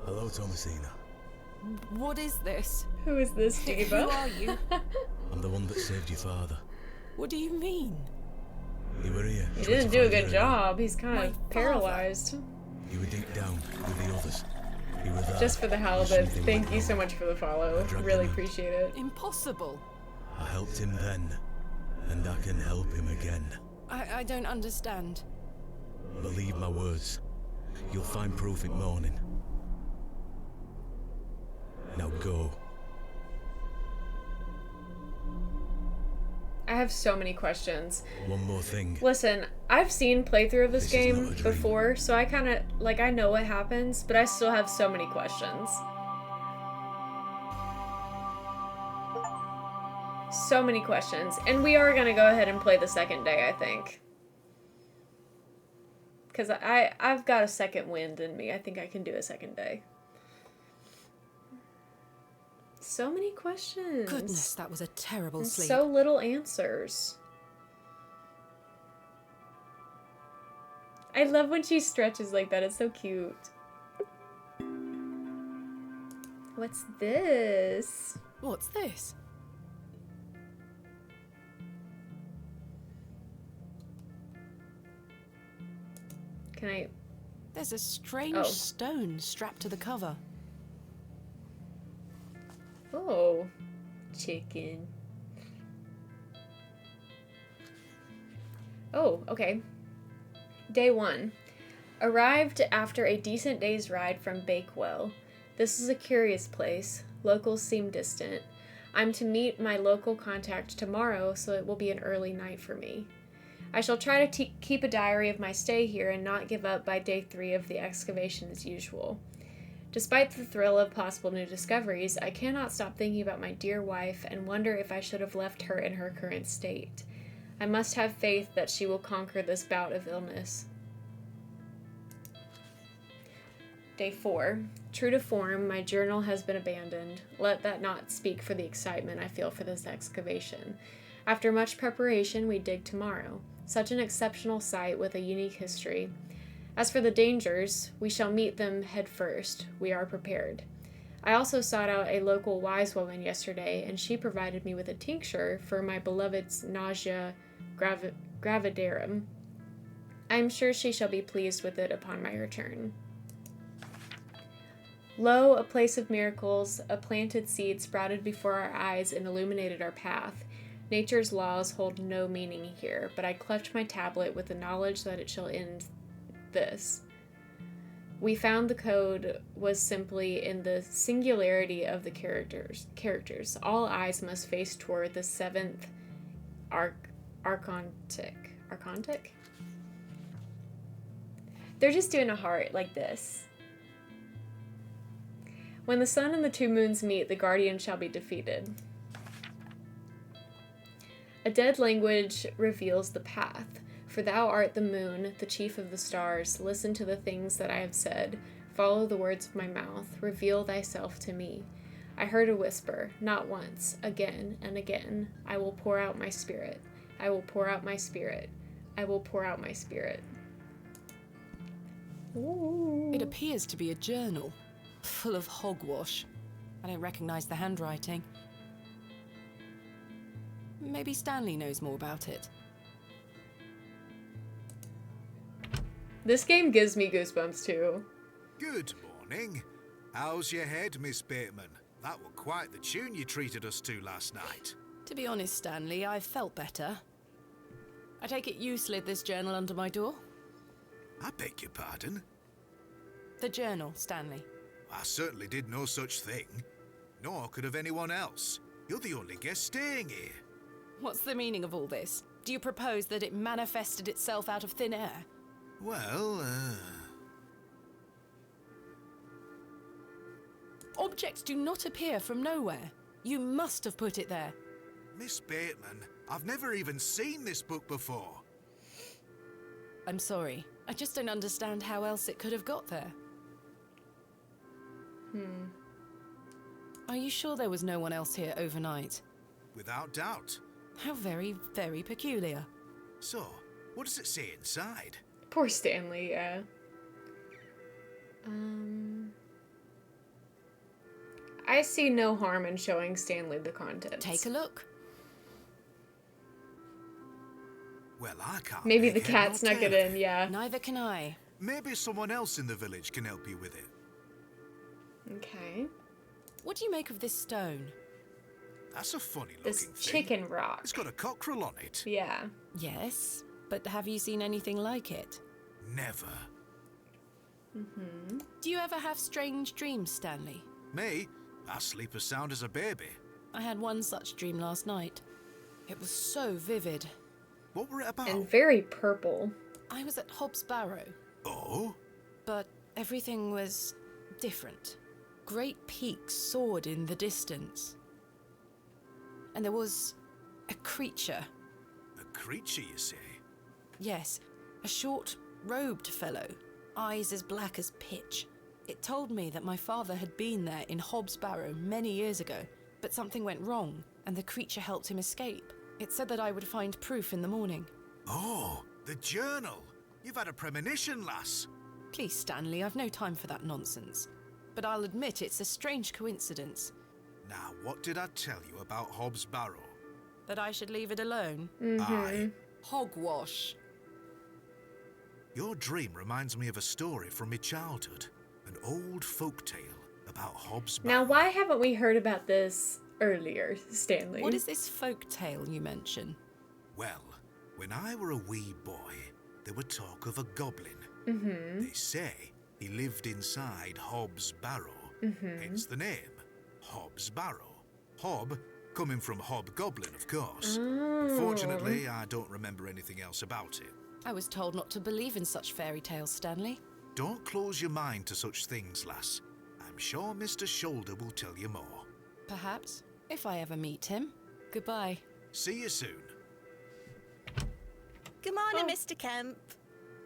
Speaker 7: Hello, Thomasina.
Speaker 3: What is this?
Speaker 1: Who is this, Diva?
Speaker 3: Who are you?
Speaker 7: I'm the one that saved your father.
Speaker 3: What do you mean?
Speaker 7: You were here.
Speaker 1: He
Speaker 7: trying
Speaker 1: didn't
Speaker 7: to
Speaker 1: do a
Speaker 7: find
Speaker 1: good
Speaker 7: your
Speaker 1: job. He's kind
Speaker 3: My
Speaker 1: of paralyzed.
Speaker 7: You were deep down with the others. You were there.
Speaker 1: Just for the hell of
Speaker 7: when
Speaker 1: it.
Speaker 7: something
Speaker 1: Thank
Speaker 7: went
Speaker 1: you so
Speaker 7: wrong.
Speaker 1: much for the follow.
Speaker 7: I dragged
Speaker 1: Really
Speaker 7: him out.
Speaker 1: appreciate it.
Speaker 3: Impossible.
Speaker 7: I helped him then, and I can help him again.
Speaker 3: I don't understand.
Speaker 7: Believe my words. You'll find proof in morning. Now go.
Speaker 1: I have so many questions.
Speaker 7: One more thing.
Speaker 1: Listen, I've seen playthrough of this
Speaker 7: This is not
Speaker 1: game
Speaker 7: a dream.
Speaker 1: before, so I kind of, like, I know what happens, but I still have so many questions. So many questions. And we are going to go ahead and play the second day, I think. Because I've got a second wind in me. I think I can do a second day. So many questions.
Speaker 3: Goodness, that was a terrible
Speaker 1: And
Speaker 3: sleep.
Speaker 1: so little answers. I love when she stretches like that. It's so cute. What's this?
Speaker 3: What's this?
Speaker 1: Can I...
Speaker 3: There's a strange
Speaker 1: Oh.
Speaker 3: stone strapped to the cover.
Speaker 1: Oh. Chicken. Oh, okay. Day 1. Arrived after a decent day's ride from Bakewell. This is a curious place. Locals seem distant. I'm to meet my local contact tomorrow, so it will be an early night for me. I shall try to keep a diary of my stay here and not give up by day 3 of the excavation as usual. Despite the thrill of possible new discoveries, I cannot stop thinking about my dear wife and wonder if I should have left her in her current state. I must have faith that she will conquer this bout of illness. Day 4. True to form, my journal has been abandoned. Let that not speak for the excitement I feel for this excavation. After much preparation, we dig tomorrow. Such an exceptional site with a unique history. As for the dangers, we shall meet them head first. We are prepared. I also sought out a local wise woman yesterday, and she provided me with a tincture for my beloved's nausea gravidarum. I am sure she shall be pleased with it upon my return. Lo, a place of miracles, a planted seed sprouted before our eyes and illuminated our path. Nature's laws hold no meaning here, but I clutch my tablet with the knowledge that it shall end this. We found the code was simply in the singularity of the characters. All eyes must face toward the 7th archontic. Archontic? They're just doing a heart like this. When the sun and the two moons meet, the guardian shall be defeated. A dead language reveals the path. For thou art the moon, the chief of the stars. Listen to the things that I have said. Follow the words of my mouth. Reveal thyself to me. I heard a whisper, not once, again and again. I will pour out my spirit. I will pour out my spirit. I will pour out my spirit. Ooh.
Speaker 3: It appears to be a journal, full of hogwash. I don't recognize the handwriting. Maybe Stanley knows more about it.
Speaker 1: This game gives me goosebumps too.
Speaker 6: Good morning. How's your head, Miss Bateman? That were quite the tune you treated us to last night.
Speaker 3: To be honest, Stanley, I've felt better. I take it you slid this journal under my door?
Speaker 6: I beg your pardon?
Speaker 3: The journal, Stanley.
Speaker 6: I certainly did no such thing. Nor could have anyone else. You're the only guest staying here.
Speaker 3: What's the meaning of all this? Do you propose that it manifested itself out of thin air?
Speaker 6: Well,
Speaker 3: Objects do not appear from nowhere. You must have put it there.
Speaker 6: Miss Bateman, I've never even seen this book before.
Speaker 3: I'm sorry. I just don't understand how else it could have got there. Are you sure there was no one else here overnight?
Speaker 6: Without doubt.
Speaker 3: How very, very peculiar.
Speaker 6: So, what does it say inside?
Speaker 1: Poor Stanley, yeah. I see no harm in showing Stanley the contents.
Speaker 3: Take a look.
Speaker 6: Well, I can't.
Speaker 1: Maybe the
Speaker 6: make head
Speaker 1: cat
Speaker 6: nor
Speaker 1: snuck it
Speaker 6: tail.
Speaker 1: in, yeah.
Speaker 3: Neither can I.
Speaker 6: Maybe someone else in the village can help you with it.
Speaker 1: Okay.
Speaker 3: What do you make of this stone?
Speaker 6: That's a funny
Speaker 1: This
Speaker 6: looking thing.
Speaker 1: chicken rock.
Speaker 6: It's got a cockerel on it.
Speaker 1: Yeah.
Speaker 3: Yes, but have you seen anything like it?
Speaker 6: Never.
Speaker 3: Do you ever have strange dreams, Stanley?
Speaker 6: Me? I sleep as sound as a baby.
Speaker 3: I had one such dream last night. It was so vivid.
Speaker 6: What were it about?
Speaker 1: And very purple.
Speaker 3: I was at Hobbs Barrow,
Speaker 6: Oh?
Speaker 3: but everything was different. Great peaks soared in the distance. And there was a creature.
Speaker 6: A creature, you say?
Speaker 3: Yes, a short, robed fellow, eyes as black as pitch. It told me that my father had been there in Hobbs Barrow many years ago, but something went wrong, and the creature helped him escape. It said that I would find proof in the morning.
Speaker 6: Oh, the journal. You've had a premonition, lass.
Speaker 3: Please, Stanley, I've no time for that nonsense. But I'll admit it's a strange coincidence.
Speaker 6: Now, what did I tell you about Hobbs Barrow?
Speaker 3: That I should leave it alone?
Speaker 6: Aye.
Speaker 3: Hogwash.
Speaker 6: Your dream reminds me of a story from my childhood. An old folk tale about Hobbs Barrow.
Speaker 1: Now, why haven't we heard about this earlier, Stanley?
Speaker 3: What is this folk tale you mention?
Speaker 6: Well, when I were a wee boy, there were talk of a goblin. They say he lived inside Hobbs Barrow, hence the name, Hobbs Barrow. Hob, coming from hobgoblin, of course. Unfortunately, I don't remember anything else about it.
Speaker 3: I was told not to believe in such fairy tales, Stanley.
Speaker 6: Don't close your mind to such things, lass. I'm sure Mr. Shoulder will tell you more.
Speaker 3: Perhaps, if I ever meet him. Goodbye.
Speaker 6: See you soon.
Speaker 4: Good morning, Mr. Kemp.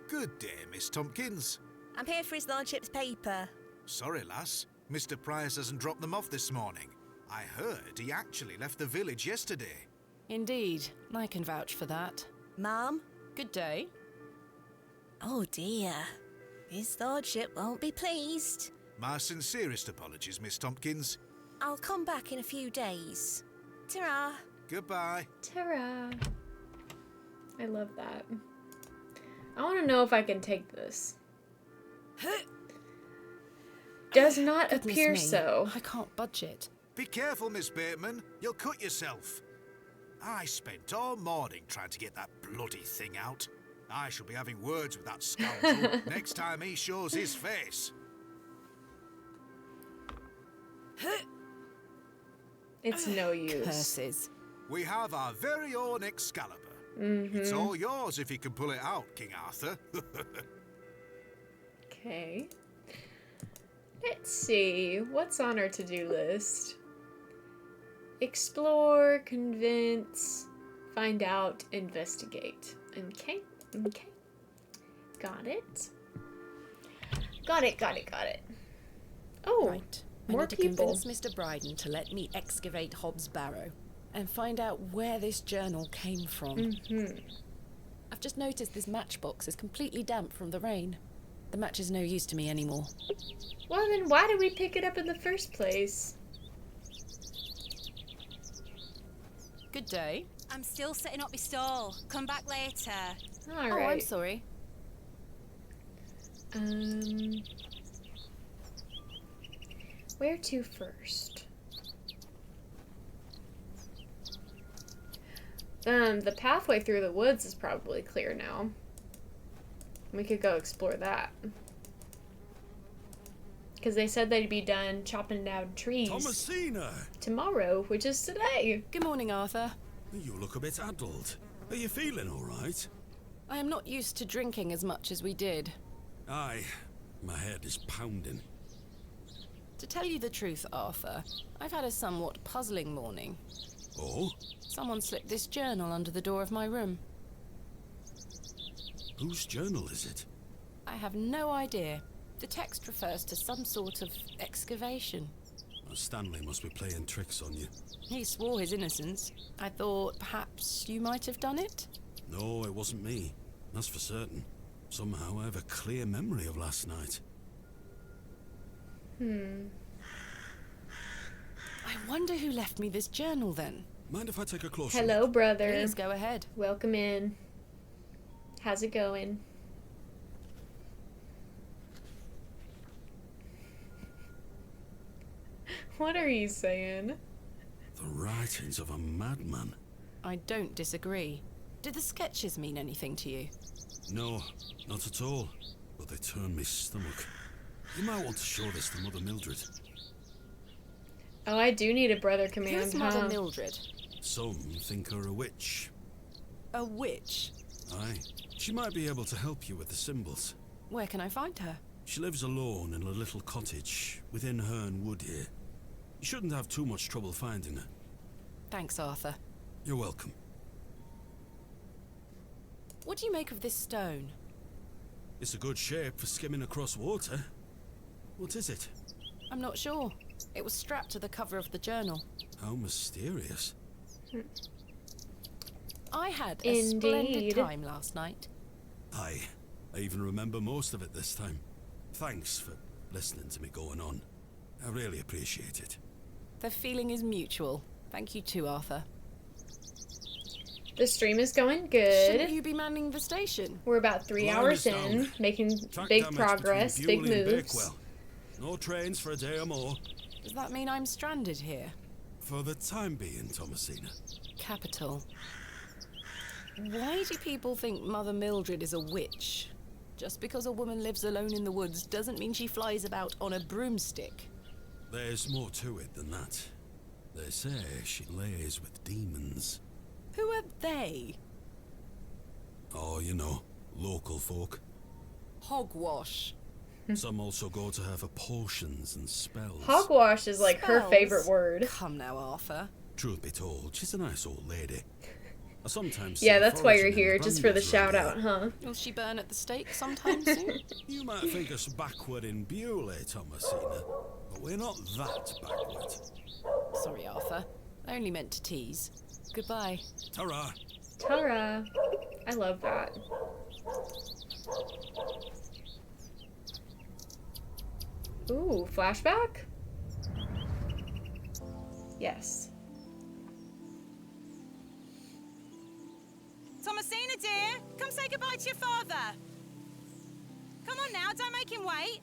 Speaker 6: Good day, Miss Tompkins.
Speaker 4: I'm here for his lordship's paper.
Speaker 6: Sorry, lass. Mr. Price hasn't dropped them off this morning. I heard he actually left the village yesterday.
Speaker 3: Indeed, I can vouch for that.
Speaker 4: Ma'am?
Speaker 3: Good day.
Speaker 4: Oh dear. His lordship won't be pleased.
Speaker 6: My sincerest apologies, Miss Tompkins.
Speaker 4: I'll come back in a few days. Ta-ra.
Speaker 6: Goodbye.
Speaker 1: Ta-ra. I love that. I want to know if I can take this. Does not
Speaker 3: Goodness
Speaker 1: appear
Speaker 3: me,
Speaker 1: so.
Speaker 3: I can't budge it.
Speaker 6: Be careful, Miss Bateman. You'll cut yourself. I spent all morning trying to get that bloody thing out. I shall be having words with that scoundrel next time he shows his face.
Speaker 1: It's no use.
Speaker 3: Curses.
Speaker 6: We have our very own Excalibur. It's all yours if you can pull it out, King Arthur.
Speaker 1: Okay. Let's see. What's on our to-do list? Explore, convince, find out, investigate. Okay. Okay. Got it. Got it. Oh,
Speaker 3: Right.
Speaker 1: more
Speaker 3: I need to
Speaker 1: people.
Speaker 3: convince Mr. Bryden to let me excavate Hobbs' barrow and find out where this journal came from. I've just noticed this matchbox is completely damp from the rain. The match is no use to me anymore.
Speaker 1: Well, then why did we pick it up in the first place?
Speaker 3: Good day.
Speaker 15: I'm still setting up my stall. Come back later.
Speaker 1: All
Speaker 3: Oh, I'm
Speaker 1: right.
Speaker 3: sorry.
Speaker 1: Where to first? The pathway through the woods is probably clear now. We could go explore that. Because they said they'd be done chopping down trees
Speaker 8: Thomasina!
Speaker 1: tomorrow, which is today.
Speaker 3: Good morning, Arthur.
Speaker 8: You look a bit addled. Are you feeling all right?
Speaker 3: I am not used to drinking as much as we did.
Speaker 8: Aye. My head is pounding.
Speaker 3: To tell you the truth, Arthur, I've had a somewhat puzzling morning.
Speaker 8: Oh?
Speaker 3: Someone slipped this journal under the door of my room.
Speaker 8: Whose journal is it?
Speaker 3: I have no idea. The text refers to some sort of excavation.
Speaker 8: Stanley must be playing tricks on you.
Speaker 3: He swore his innocence. I thought perhaps you might have done it?
Speaker 8: No, it wasn't me. That's for certain. Somehow I have a clear memory of last night.
Speaker 3: I wonder who left me this journal then.
Speaker 8: Mind if I take a closer
Speaker 1: Hello,
Speaker 8: look?
Speaker 1: brother.
Speaker 3: Please go ahead.
Speaker 1: Welcome in. How's it going? What are you saying?
Speaker 8: The writings of a madman.
Speaker 3: I don't disagree. Did the sketches mean anything to you?
Speaker 8: No, not at all. But they turn me stomach. You might want to show this to Mother Mildred.
Speaker 1: Oh, I do need a brother command,
Speaker 3: Who's
Speaker 1: huh?
Speaker 3: Mother Mildred?
Speaker 8: Some think her a witch.
Speaker 3: A witch?
Speaker 8: Aye. She might be able to help you with the symbols.
Speaker 3: Where can I find her?
Speaker 8: She lives alone in a little cottage within Herne Wood here. You shouldn't have too much trouble finding her.
Speaker 3: Thanks, Arthur.
Speaker 8: You're welcome.
Speaker 3: What do you make of this stone?
Speaker 8: It's a good shape for skimming across water. What is it?
Speaker 3: I'm not sure. It was strapped to the cover of the journal.
Speaker 8: How mysterious.
Speaker 3: I had a splendid
Speaker 1: Indeed.
Speaker 3: time last night.
Speaker 8: Aye. I even remember most of it this time. Thanks for listening to me going on. I really appreciate it.
Speaker 3: The feeling is mutual. Thank you too, Arthur.
Speaker 1: The stream is going
Speaker 3: Shouldn't
Speaker 1: good.
Speaker 3: you be manning the station?
Speaker 1: We're about 3
Speaker 8: Line
Speaker 1: hours
Speaker 8: is
Speaker 1: in,
Speaker 8: down.
Speaker 1: making
Speaker 8: Track
Speaker 1: big
Speaker 8: damage
Speaker 1: progress,
Speaker 8: between
Speaker 1: big
Speaker 8: Bewley and
Speaker 1: moves.
Speaker 8: Bakewell. No trains for a day or more.
Speaker 3: Does that mean I'm stranded here?
Speaker 8: For the time being, Thomasina.
Speaker 3: Capital. Why do people think Mother Mildred is a witch? Just because a woman lives alone in the woods doesn't mean she flies about on a broomstick.
Speaker 8: There's more to it than that. They say she lays with demons.
Speaker 3: Who are they?
Speaker 8: Oh, you know, local folk.
Speaker 3: Hogwash.
Speaker 8: Some also go to her for potions and spells.
Speaker 1: Hogwash is like her
Speaker 3: Spells?
Speaker 1: favorite word.
Speaker 3: Come now, Arthur.
Speaker 8: Truth be told, she's a nice old lady. I sometimes
Speaker 1: Yeah,
Speaker 8: see
Speaker 1: that's why you're
Speaker 8: foraging in
Speaker 1: here, just for the
Speaker 8: brambles round
Speaker 1: shout
Speaker 8: here.
Speaker 1: out, huh?
Speaker 3: Will she burn at the stake sometime soon?
Speaker 8: You might think us backward in Bewley, Thomasina, but we're not that backward.
Speaker 3: Sorry, Arthur. I only meant to tease. Goodbye.
Speaker 8: Ta-ra!
Speaker 1: Tara. I love that. Ooh, flashback? Yes.
Speaker 15: Thomasina, dear, come say goodbye to your father. Come on now, don't make him wait.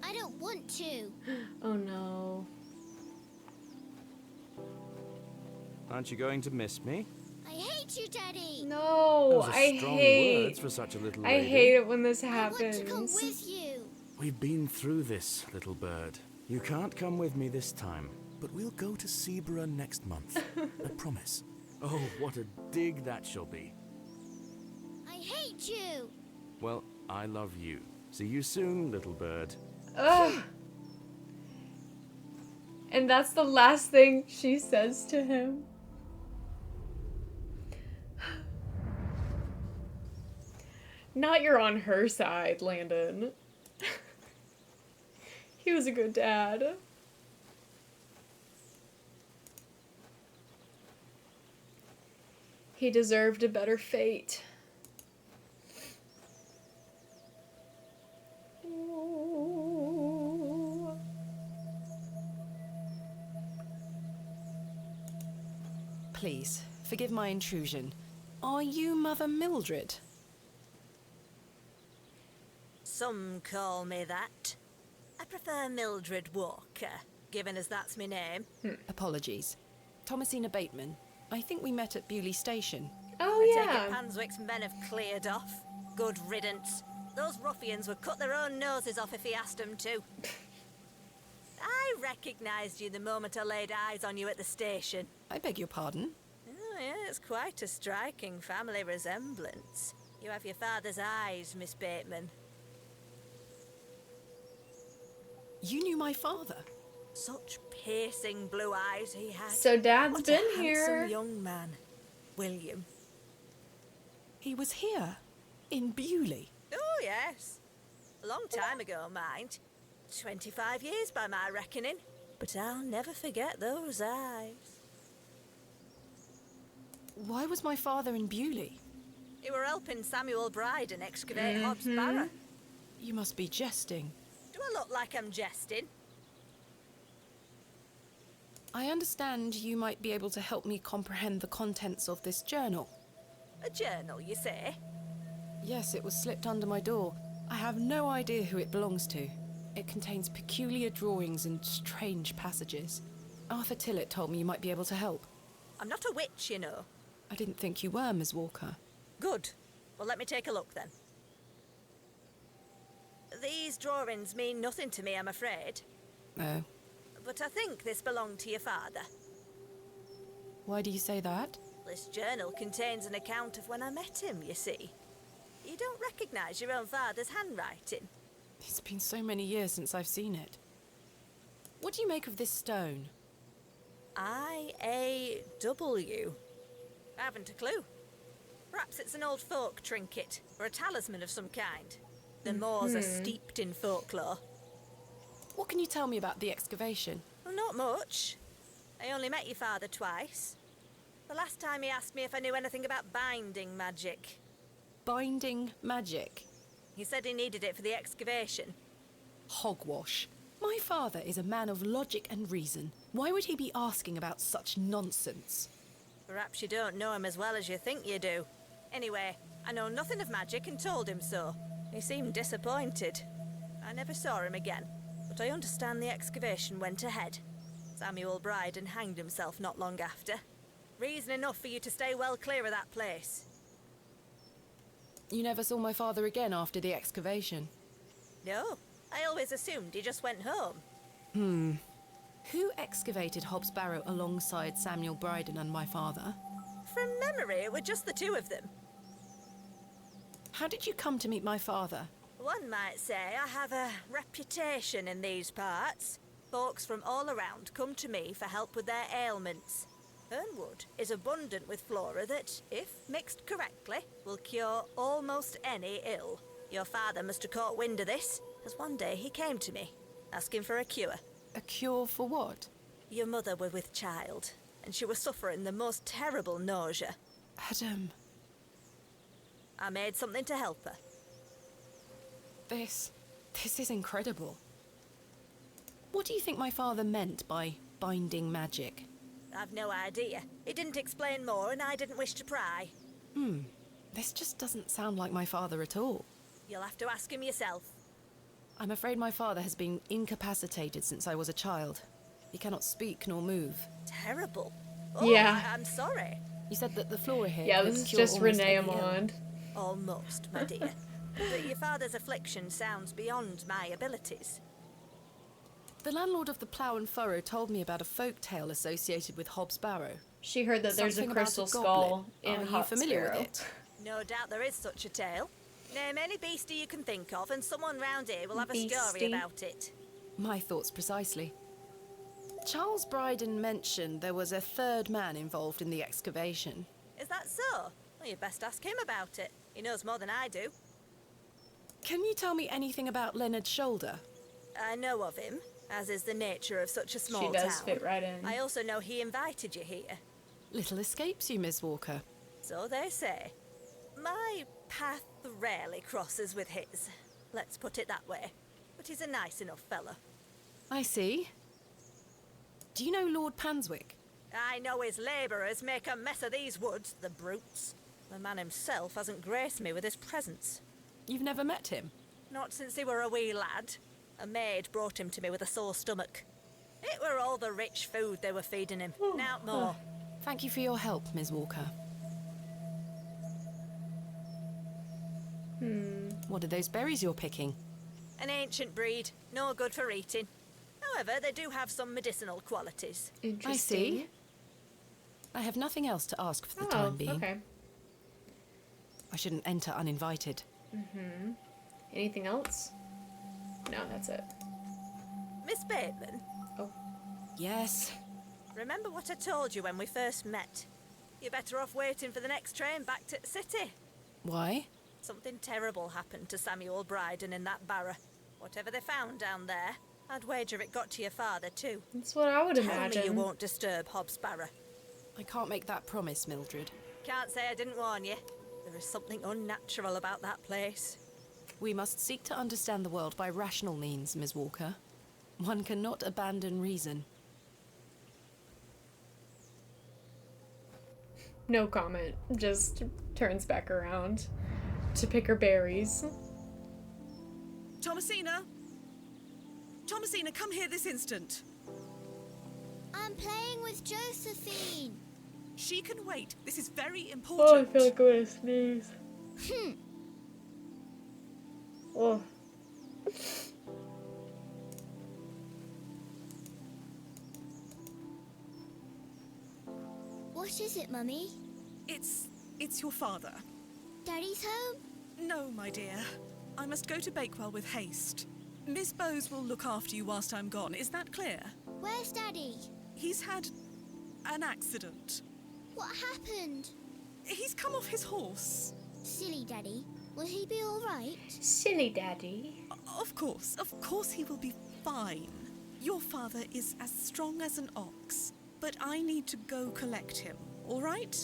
Speaker 13: I don't want to.
Speaker 1: Oh no.
Speaker 9: Aren't you going to miss me?
Speaker 13: I hate you, Daddy.
Speaker 1: No,
Speaker 9: Those are
Speaker 1: I
Speaker 9: strong
Speaker 1: hate.
Speaker 9: words for such a little
Speaker 1: I
Speaker 9: lady.
Speaker 1: hate it when this
Speaker 13: I want to come
Speaker 1: happens.
Speaker 13: with you.
Speaker 9: We've been through this, little bird. You can't come with me this time, but we'll go to Seaborough next month. I promise. Oh, what a dig that shall be.
Speaker 13: I hate you.
Speaker 9: Well, I love you. See you soon, little bird.
Speaker 1: Ugh. And that's the last thing she says to him. Not you're on her side, Landon. He was a good dad. He deserved a better fate.
Speaker 3: Please, forgive my intrusion. Are you Mother Mildred?
Speaker 4: Some call me that. I prefer Mildred Walker, given as that's my name.
Speaker 3: Apologies. Thomasina Bateman. I think we met at Bewley Station.
Speaker 1: Oh,
Speaker 4: I
Speaker 1: yeah.
Speaker 4: take it Panswick's men have cleared off. Good riddance. Those ruffians would cut their own noses off if he asked them to. I recognised you the moment I laid eyes on you at the station.
Speaker 3: I beg your pardon?
Speaker 4: Oh, yeah, it's quite a striking family resemblance. You have your father's eyes, Miss Bateman.
Speaker 3: You knew my father?
Speaker 4: Such piercing blue eyes he had.
Speaker 1: So Dad's
Speaker 4: What
Speaker 1: been
Speaker 4: a
Speaker 1: here.
Speaker 4: handsome young man. William.
Speaker 3: He was here? In Bewley?
Speaker 4: Oh, yes. A long time ago, mind. 25 years by my reckoning. But I'll never forget those eyes.
Speaker 3: Why was my father in Bewley?
Speaker 4: You were helping Samuel Bryden excavate Hobbs Barrow.
Speaker 3: You must be jesting.
Speaker 4: Do I look like I'm jesting?
Speaker 3: I understand you might be able to help me comprehend the contents of this journal.
Speaker 4: A journal, you say?
Speaker 3: Yes, it was slipped under my door. I have no idea who it belongs to. It contains peculiar drawings and strange passages. Arthur Tillett told me you might be able to help.
Speaker 4: I'm not a witch, you know.
Speaker 3: I didn't think you were, Miss Walker.
Speaker 4: Good. Well, let me take a look then. These drawings mean nothing to me, I'm afraid.
Speaker 3: Oh.
Speaker 4: But I think this belonged to your father.
Speaker 3: Why do you say that?
Speaker 4: This journal contains an account of when I met him, you see. You don't recognise your own father's handwriting.
Speaker 3: It's been so many years since I've seen it. What do you make of this stone?
Speaker 4: I-A-W. I haven't a clue. Perhaps it's an old folk trinket, or a talisman of some kind. The moors are steeped in folklore.
Speaker 3: What can you tell me about the excavation?
Speaker 4: Well, not much. I only met your father twice. The last time he asked me if I knew anything about binding magic.
Speaker 3: Binding magic?
Speaker 4: He said he needed it for the excavation.
Speaker 3: Hogwash. My father is a man of logic and reason. Why would he be asking about such nonsense?
Speaker 4: Perhaps you don't know him as well as you think you do. Anyway, I know nothing of magic and told him so. He seemed disappointed. I never saw him again, but I understand the excavation went ahead. Samuel Bryden hanged himself not long after. Reason enough for you to stay well clear of that place.
Speaker 3: You never saw my father again after the excavation?
Speaker 4: No, I always assumed he just went home.
Speaker 3: Who excavated Hobbs Barrow alongside Samuel Bryden and my father?
Speaker 4: From memory, it were just the two of them.
Speaker 3: How did you come to meet my father?
Speaker 4: One might say I have a reputation in these parts. Folks from all around come to me for help with their ailments. Hernwood is abundant with flora that, if mixed correctly, will cure almost any ill. Your father must have caught wind of this, as one day he came to me, asking for a cure.
Speaker 3: A cure for what?
Speaker 4: Your mother were with child, and she was suffering the most terrible nausea.
Speaker 3: Adam.
Speaker 4: I made something to help her.
Speaker 3: This is incredible. What do you think my father meant by binding magic?
Speaker 4: I've no idea. He didn't explain more, and I didn't wish to pry.
Speaker 3: This just doesn't sound like my father at all.
Speaker 4: You'll have to ask him yourself.
Speaker 3: I'm afraid my father has been incapacitated since I was a child. He cannot speak nor move.
Speaker 4: Terrible. Oh,
Speaker 1: Yeah.
Speaker 4: I'm sorry.
Speaker 3: You said that the flora here
Speaker 1: Yeah,
Speaker 3: could
Speaker 1: this is
Speaker 3: cure
Speaker 1: just
Speaker 3: almost
Speaker 1: Renee
Speaker 3: any ill.
Speaker 1: Amond.
Speaker 4: Almost, my dear. But your father's affliction sounds beyond my abilities.
Speaker 3: The landlord of the Plough and Furrow told me about a folk tale associated with Hobbs Barrow.
Speaker 1: She heard that there's a
Speaker 3: Something about
Speaker 1: crystal
Speaker 3: a
Speaker 1: skull
Speaker 3: goblet.
Speaker 1: in
Speaker 3: Are you
Speaker 1: Hobbs
Speaker 3: familiar
Speaker 1: Barrow.
Speaker 3: with it?
Speaker 4: No doubt there is such a tale. Name any beastie you can think of, and someone round here will have a
Speaker 1: Beastie.
Speaker 4: story about it.
Speaker 3: My thoughts precisely. Charles Bryden mentioned there was a third man involved in the excavation.
Speaker 4: Is that so? Well, you best ask him about it. He knows more than I do.
Speaker 3: Can you tell me anything about Leonard's shoulder?
Speaker 4: I know of him, as is the nature of such a small
Speaker 1: She does
Speaker 4: town.
Speaker 1: fit right in.
Speaker 4: I also know he invited you here.
Speaker 3: Little escapes you, Miss Walker.
Speaker 4: So they say. My path rarely crosses with his. Let's put it that way. But he's a nice enough fellow.
Speaker 3: I see. Do you know Lord Panswick?
Speaker 4: I know his labourers make a mess of these woods, the brutes. The man himself hasn't graced me with his presence.
Speaker 3: You've never met him?
Speaker 4: Not since he were a wee lad. A maid brought him to me with a sore stomach. It were all the rich food they were feeding him, nowt more.
Speaker 3: Thank you for your help, Miss Walker. What are those berries you're picking?
Speaker 4: An ancient breed, no good for eating. However, they do have some medicinal qualities.
Speaker 3: I see. I have nothing else to ask for the time being.
Speaker 1: Okay.
Speaker 3: I shouldn't enter uninvited.
Speaker 1: Anything else? No, that's it.
Speaker 4: Miss Bateman,
Speaker 3: Yes.
Speaker 4: remember what I told you when we first met? You're better off waiting for the next train back to the city.
Speaker 3: Why?
Speaker 4: Something terrible happened to Samuel Bryden in that barrow. Whatever they found down there, I'd wager it got to your father too.
Speaker 1: That's what I would
Speaker 4: Tell
Speaker 1: imagine.
Speaker 4: me you won't disturb Hobbs Barrow.
Speaker 3: I can't make that promise, Mildred.
Speaker 4: Can't say I didn't warn you. There is something unnatural about that place.
Speaker 3: We must seek to understand the world by rational means, Miss Walker. One cannot abandon reason.
Speaker 1: No comment. Just turns back around to pick her berries.
Speaker 10: Thomasina! Thomasina, come here this instant.
Speaker 13: I'm playing with Josephine.
Speaker 10: She can wait. This is very
Speaker 1: Oh, I
Speaker 10: important.
Speaker 1: feel like I'm gonna sneeze. Oh.
Speaker 13: What is it, Mummy?
Speaker 10: It's your father.
Speaker 13: Daddy's home?
Speaker 10: No, my dear. I must go to Bakewell with haste. Miss Bowes will look after you whilst I'm gone. Is that clear?
Speaker 13: Where's Daddy?
Speaker 10: He's had an accident.
Speaker 13: What happened?
Speaker 10: He's come off his horse.
Speaker 13: Silly Daddy. Will he be all right?
Speaker 1: Silly Daddy.
Speaker 10: Of course he will be fine. Your father is as strong as an ox, but I need to go collect him, all right?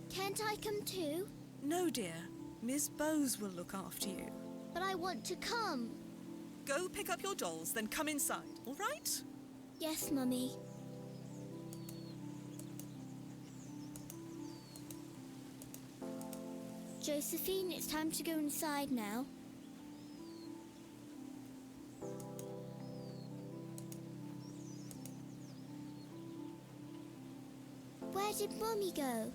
Speaker 13: Can't I come too?
Speaker 10: No, dear. Miss Bowes will look after you.
Speaker 13: But I want to come.
Speaker 10: Go pick up your dolls, then come inside, all right?
Speaker 13: Yes, Mummy. Josephine, it's time to go inside now. Where did Mummy go?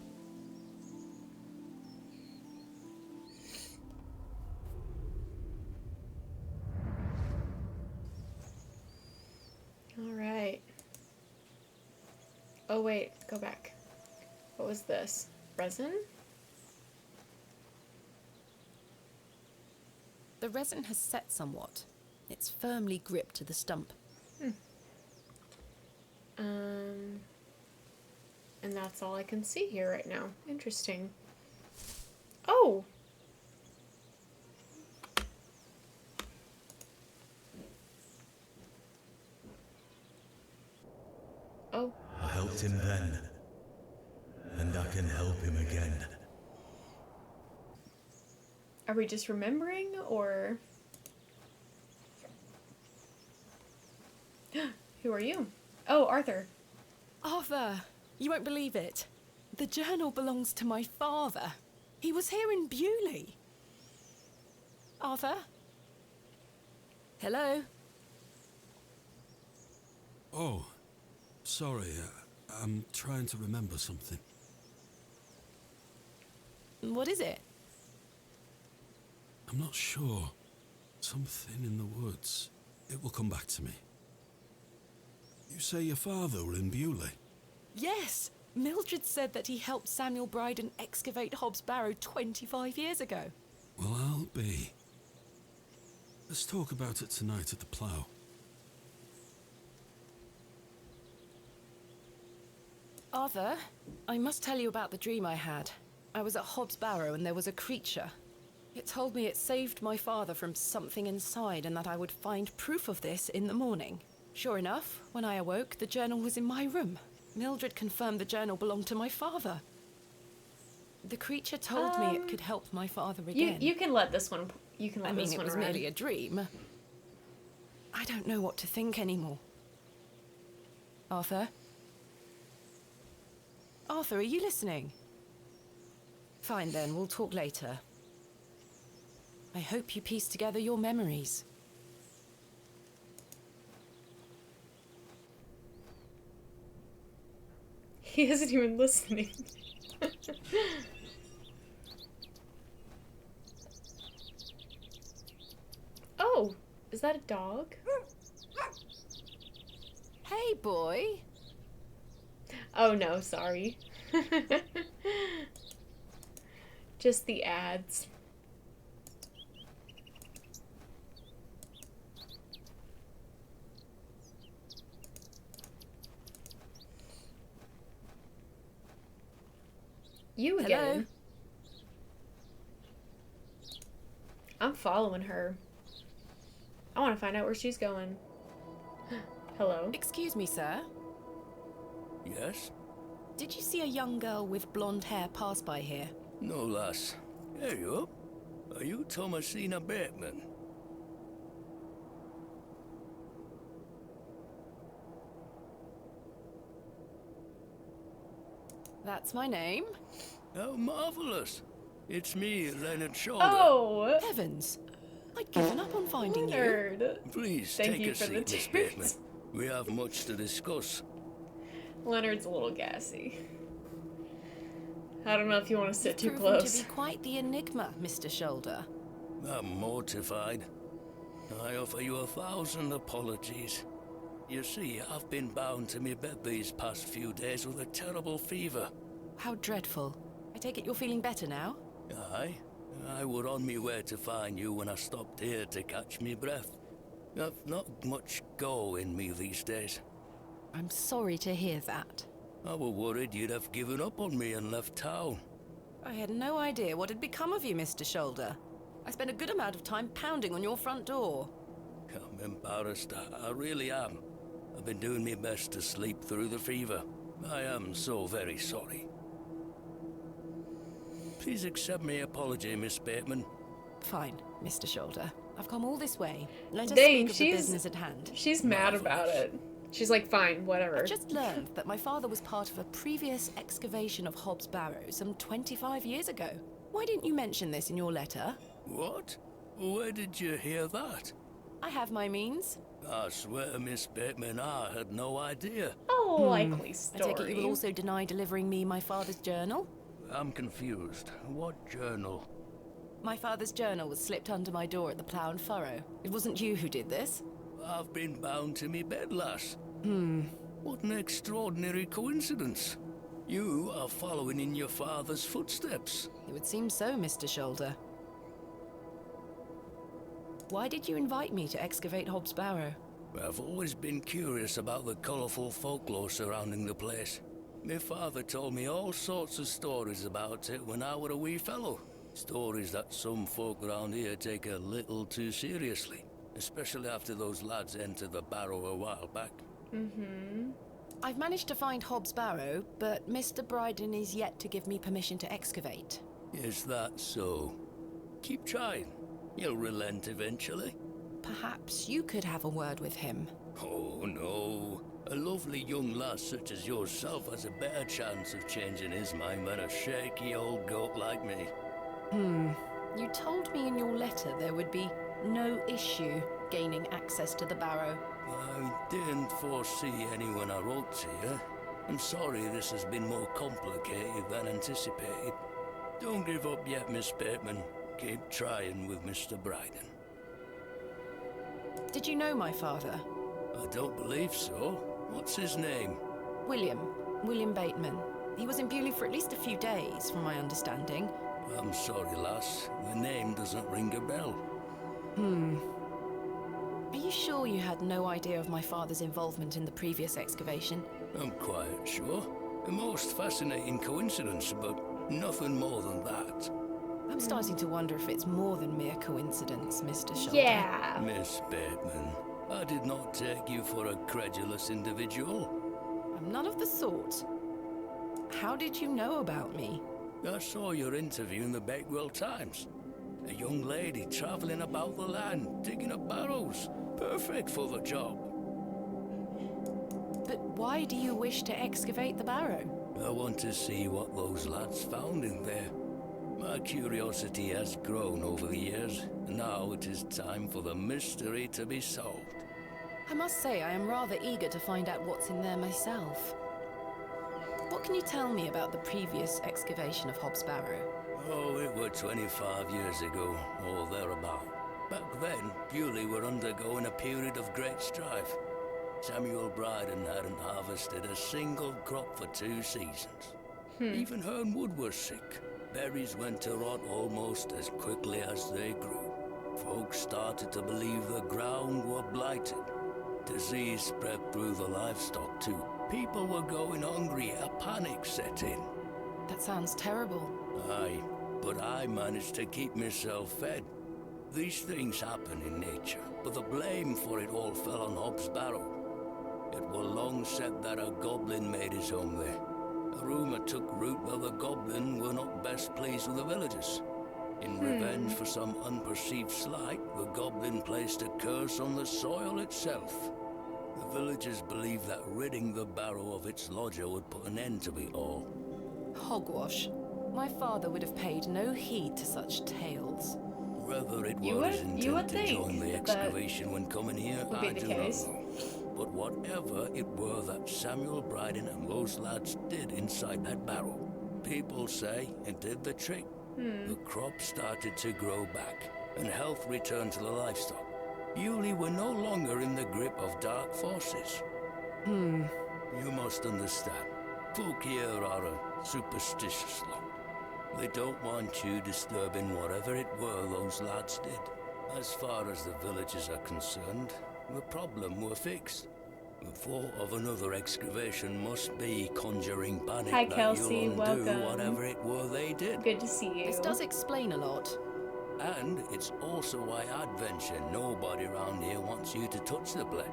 Speaker 1: All right. Oh wait, go back. What was this? Resin?
Speaker 3: The resin has set somewhat. It's firmly gripped to the stump.
Speaker 1: And that's all I can see here right now. Interesting. Oh! Oh.
Speaker 7: I helped him then, and I can help him again.
Speaker 1: Are we just remembering, or... Who are you? Oh, Arthur.
Speaker 3: Arthur, you won't believe it. The journal belongs to my father. He was here in Bewley. Arthur? Hello?
Speaker 8: Oh, sorry. I'm trying to remember something.
Speaker 3: What is it?
Speaker 8: I'm not sure. Something in the woods. It will come back to me. You say your father were in Bewley?
Speaker 3: Yes! Mildred said that he helped Samuel Bryden excavate Hobbs Barrow 25 years ago.
Speaker 8: Well, I'll can't be. Let's talk about it tonight at the plough.
Speaker 3: Arthur, I must tell you about the dream I had. I was at Hobbs Barrow and there was a creature. It told me it saved my father from something inside and that I would find proof of this in the morning. Sure enough, when I awoke, the journal was in my room. Mildred confirmed the journal belonged to my father. The creature told me it could help my father again.
Speaker 1: You can let this one. You can let this one.
Speaker 3: It was
Speaker 1: run.
Speaker 3: merely a dream. I don't know what to think anymore. Arthur? Arthur, are you listening? Fine then, we'll talk later. I hope you piece together your memories.
Speaker 1: He isn't even listening. Oh, is that a dog?
Speaker 3: Hey, boy.
Speaker 1: Oh no, sorry. Just the ads. You again.
Speaker 3: Hello?
Speaker 1: I'm following her. I want to find out where she's going. Hello?
Speaker 3: Excuse me, sir.
Speaker 17: Yes?
Speaker 3: Did you see a young girl with blonde hair pass by here?
Speaker 17: No, lass. Here you are. Are you Thomasina Bateman?
Speaker 3: That's my name.
Speaker 17: How marvellous. It's me, Leonard Shoulder.
Speaker 1: Oh!
Speaker 3: Heavens! I'd given up on finding
Speaker 1: Leonard.
Speaker 3: you.
Speaker 17: Please
Speaker 1: Thank
Speaker 17: take
Speaker 1: you
Speaker 17: a
Speaker 1: for the
Speaker 17: seat, Miss
Speaker 1: tears.
Speaker 17: Bateman. We have much to discuss.
Speaker 1: Leonard's a little gassy. I don't know if you want to sit too
Speaker 3: Proven
Speaker 1: close.
Speaker 3: to be quite the enigma, Mr. Shoulder.
Speaker 17: I'm mortified. I offer you 1,000 apologies. You see, I've been bound to my bed these past few days with a terrible fever.
Speaker 3: How dreadful. I take it you're feeling better now?
Speaker 17: Aye. I were on me way to find you when I stopped here to catch me breath. I've not much go in me these days.
Speaker 3: I'm sorry to hear that.
Speaker 17: I were worried you'd have given up on me and left town.
Speaker 3: I had no idea what had become of you, Mr. Shoulder. I spent a good amount of time pounding on your front door.
Speaker 17: I'm embarrassed. I really am. I've been doing my best to sleep through the fever. I am so very sorry. Please accept my apology, Miss Bateman.
Speaker 3: Fine, Mr. Shoulder. I've come all this way. Let us
Speaker 1: Dang,
Speaker 3: speak of the business at hand.
Speaker 1: She's mad about it. She's like, fine, whatever.
Speaker 3: I just learned that my father was part of a previous excavation of Hobbs Barrow some 25 years ago. Why didn't you mention this in your letter?
Speaker 17: What? Where did you hear that?
Speaker 3: I have my means.
Speaker 17: I swear, Miss Bateman, I had no idea.
Speaker 1: Oh, likely
Speaker 3: I
Speaker 1: story.
Speaker 3: take it you will also deny delivering me my father's journal?
Speaker 17: I'm confused. What journal?
Speaker 3: My father's journal was slipped under my door at the Plough and Furrow. It wasn't you who did this.
Speaker 17: I've been bound to me bed, lass. What an extraordinary coincidence. You are following in your father's footsteps.
Speaker 3: It would seem so, Mr. Shoulder. Why did you invite me to excavate Hobbs Barrow?
Speaker 17: I've always been curious about the colourful folklore surrounding the place. My father told me all sorts of stories about it when I were a wee fellow. Stories that some folk around here take a little too seriously. Especially after those lads entered the barrow a while back.
Speaker 3: I've managed to find Hobbs Barrow, but Mr. Bryden is yet to give me permission to excavate.
Speaker 17: Is that so? Keep trying. He'll relent eventually.
Speaker 3: Perhaps you could have a word with him.
Speaker 17: Oh, no. A lovely young lass such as yourself has a better chance of changing his mind than a shaky old goat like me.
Speaker 3: You told me in your letter there would be no issue gaining access to the barrow.
Speaker 17: I didn't foresee any when I wrote to you. I'm sorry this has been more complicated than anticipated. Don't give up yet, Miss Bateman. Keep trying with Mr. Bryden.
Speaker 3: Did you know my father?
Speaker 17: I don't believe so. What's his name?
Speaker 3: William Bateman. He was in Bewley for at least a few days, from my understanding.
Speaker 17: I'm sorry, lass. The name doesn't ring a bell.
Speaker 3: Are you sure you had no idea of my father's involvement in the previous excavation?
Speaker 17: I'm quite sure. A most fascinating coincidence, but nothing more than that.
Speaker 3: I'm starting to wonder if it's more than mere coincidence, Mr. Shelton.
Speaker 1: Yeah.
Speaker 17: Miss Bateman, I did not take you for a credulous individual.
Speaker 3: I'm none of the sort. How did you know about me?
Speaker 17: I saw your interview in the Bakewell Times. A young lady traveling about the land, digging up barrows. Perfect for the job.
Speaker 3: But why do you wish to excavate the barrow?
Speaker 17: I want to see what those lads found in there. My curiosity has grown over the years. Now it is time for the mystery to be solved.
Speaker 3: I must say I am rather eager to find out what's in there myself. What can you tell me about the previous excavation of Hobbs Barrow?
Speaker 17: Oh, it were 25 years ago, or thereabout. Back then, Bewley were undergoing a period of great strife. Samuel Bryden hadn't harvested a single crop for 2 seasons. Even Herne Wood was sick. Berries went to rot almost as quickly as they grew. Folks started to believe the ground were blighted. Disease spread through the livestock too. People were going hungry, a panic set in.
Speaker 3: That sounds terrible.
Speaker 17: Aye, but I managed to keep myself fed. These things happen in nature, but the blame for it all fell on Hobbs Barrow. It was long said that a goblin made his home there. A rumour took root that the goblin were not best pleased with the villagers. In revenge for some unperceived slight, the goblin placed a curse on the soil itself. The villagers believed that ridding the barrow of its lodger would put an end to it all.
Speaker 3: Hogwash. My father would have paid no heed to such tales.
Speaker 17: Whether it
Speaker 1: You
Speaker 17: was
Speaker 1: would
Speaker 17: intent to
Speaker 1: think
Speaker 17: join the
Speaker 1: that
Speaker 17: excavation when coming here,
Speaker 1: would be
Speaker 17: I
Speaker 1: the
Speaker 17: do
Speaker 1: case.
Speaker 17: not know. But whatever it were that Samuel Bryden and those lads did inside that barrow, people say it did the trick. The crop started to grow back, and health returned to the livestock. Bewley were no longer in the grip of dark forces. You must understand, folk here are a superstitious lot. They don't want you disturbing whatever it were those lads did. As far as the villagers are concerned, the problem were fixed. The thought of another excavation must be conjuring panic
Speaker 1: Hi,
Speaker 17: that
Speaker 1: Kelsey,
Speaker 17: you'll undo
Speaker 1: welcome.
Speaker 17: whatever it were they did.
Speaker 1: Good to see you.
Speaker 3: This does explain a lot.
Speaker 17: And it's also why I'd venture nobody around here wants you to touch the place.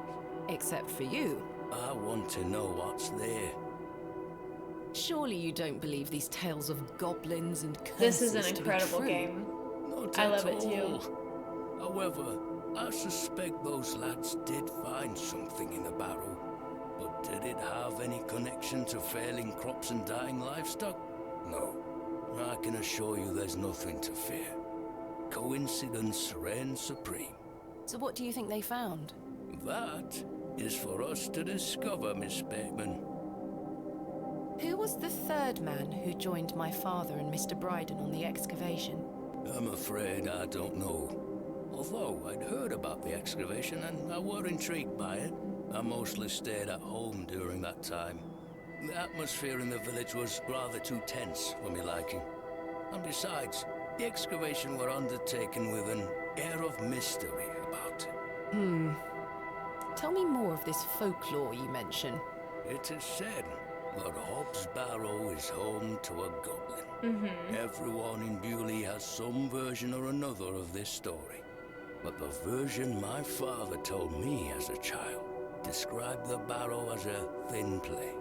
Speaker 3: Except for you.
Speaker 17: I want to know what's there.
Speaker 3: Surely you don't believe these tales of goblins and curses
Speaker 1: This is an
Speaker 3: to be
Speaker 1: incredible
Speaker 3: true.
Speaker 1: game.
Speaker 17: Not
Speaker 1: I
Speaker 17: at
Speaker 1: love it too.
Speaker 17: all. However, I suspect those lads did find something in the barrow. But did it have any connection to failing crops and dying livestock? No. I can assure you there's nothing to fear. Coincidence reigns supreme.
Speaker 3: So what do you think they found?
Speaker 17: That is for us to discover, Miss Bateman.
Speaker 3: Who was the third man who joined my father and Mr. Bryden on the excavation?
Speaker 17: I'm afraid I don't know. Although I'd heard about the excavation and I were intrigued by it, I mostly stayed at home during that time. The atmosphere in the village was rather too tense for me liking. And besides, the excavation were undertaken with an air of mystery about it.
Speaker 3: Tell me more of this folklore you mention.
Speaker 17: It is said that Hobbs Barrow is home to a goblin. Everyone in Bewley has some version or another of this story. But the version my father told me as a child described the barrow as a thin place.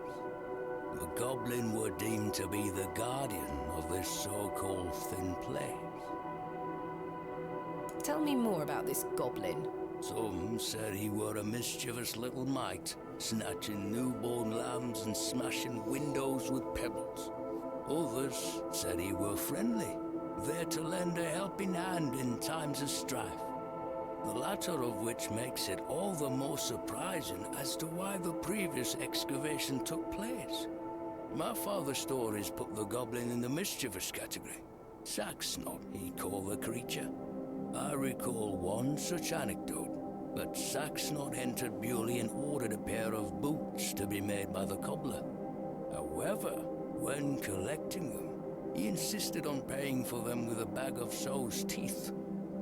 Speaker 17: The goblin were deemed to be the guardian of this so-called thin place.
Speaker 3: Tell me more about this goblin.
Speaker 17: Some said he were a mischievous little mite, snatching newborn lambs and smashing windows with pebbles. Others said he were friendly, there to lend a helping hand in times of strife. The latter of which makes it all the more surprising as to why the previous excavation took place. My father's stories put the goblin in the mischievous category. Saxnot, he called the creature. I recall one such anecdote, that Saxnot entered Bewley and ordered a pair of boots to be made by the cobbler. However, when collecting them, He insisted on paying for them with a bag of sow's teeth.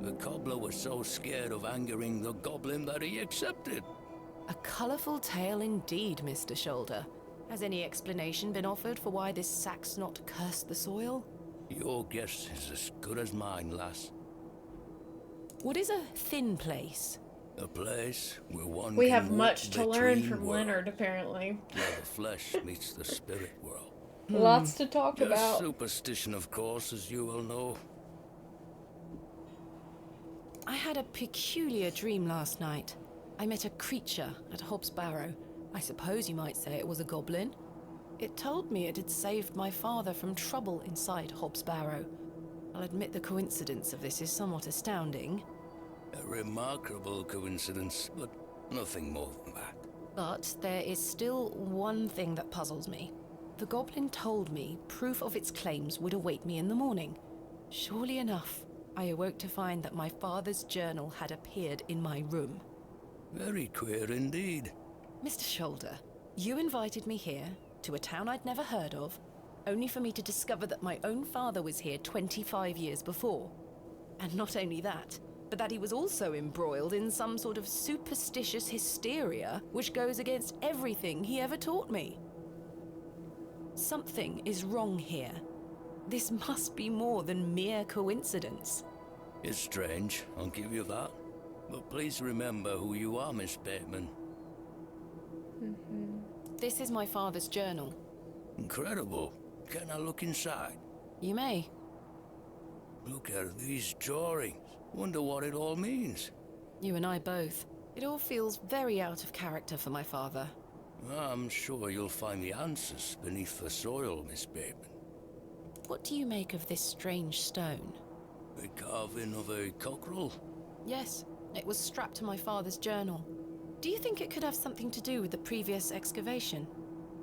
Speaker 17: The cobbler was so scared of angering the goblin that he accepted.
Speaker 3: A colourful tale indeed, Mr. Shoulder. Has any explanation been offered for why this sack's not cursed the soil?
Speaker 17: Your guess is as good as mine, lass.
Speaker 3: What is a thin place?
Speaker 17: A place where one
Speaker 1: We
Speaker 17: can
Speaker 1: have
Speaker 17: walk
Speaker 1: much to learn
Speaker 17: between
Speaker 1: from
Speaker 17: worlds,
Speaker 1: Leonard, apparently.
Speaker 17: where the flesh meets the spirit world.
Speaker 1: Lots to talk
Speaker 17: Just
Speaker 1: about.
Speaker 17: superstition, of course, as you will know.
Speaker 3: I had a peculiar dream last night. I met a creature at Hobbs Barrow. I suppose you might say it was a goblin. It told me it had saved my father from trouble inside Hobbs Barrow. I'll admit the coincidence of this is somewhat astounding.
Speaker 17: A remarkable coincidence, but nothing more than that.
Speaker 3: But there is still one thing that puzzles me. The goblin told me proof of its claims would await me in the morning. Surely enough, I awoke to find that my father's journal had appeared in my room.
Speaker 17: Very queer indeed.
Speaker 3: Mr. Shoulder, you invited me here, to a town I'd never heard of, only for me to discover that my own father was here 25 years before. And not only that, but that he was also embroiled in some sort of superstitious hysteria which goes against everything he ever taught me. Something is wrong here. This must be more than mere coincidence.
Speaker 17: It's strange, I'll give you that. But please remember who you are, Miss Bateman.
Speaker 3: This is my father's journal.
Speaker 17: Incredible. Can I look inside?
Speaker 3: You may.
Speaker 17: Look at these drawings. Wonder what it all means.
Speaker 3: You and I both. It all feels very out of character for my father.
Speaker 17: I'm sure you'll find the answers beneath the soil, Miss Bateman.
Speaker 3: What do you make of this strange stone?
Speaker 17: The carving of a cockerel?
Speaker 3: Yes, it was strapped to my father's journal. Do you think it could have something to do with the previous excavation?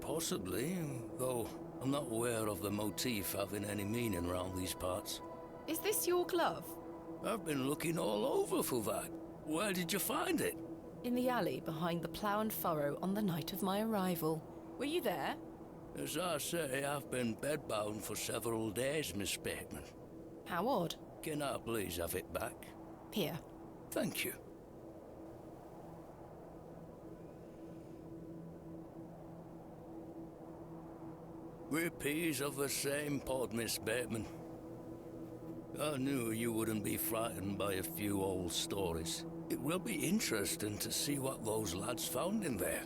Speaker 17: Possibly, though I'm not aware of the motif having any meaning around these parts.
Speaker 3: Is this your glove?
Speaker 17: I've been looking all over for that. Where did you find it?
Speaker 3: In the alley behind the plough and furrow on the night of my arrival. Were you there?
Speaker 17: As I say, I've been bedbound for several days, Miss Bateman.
Speaker 3: How odd.
Speaker 17: Can I please have it back?
Speaker 3: Here.
Speaker 17: Thank you. We're peas of the same pod, Miss Bateman. I knew you wouldn't be frightened by a few old stories. It will be interesting to see what those lads found in there.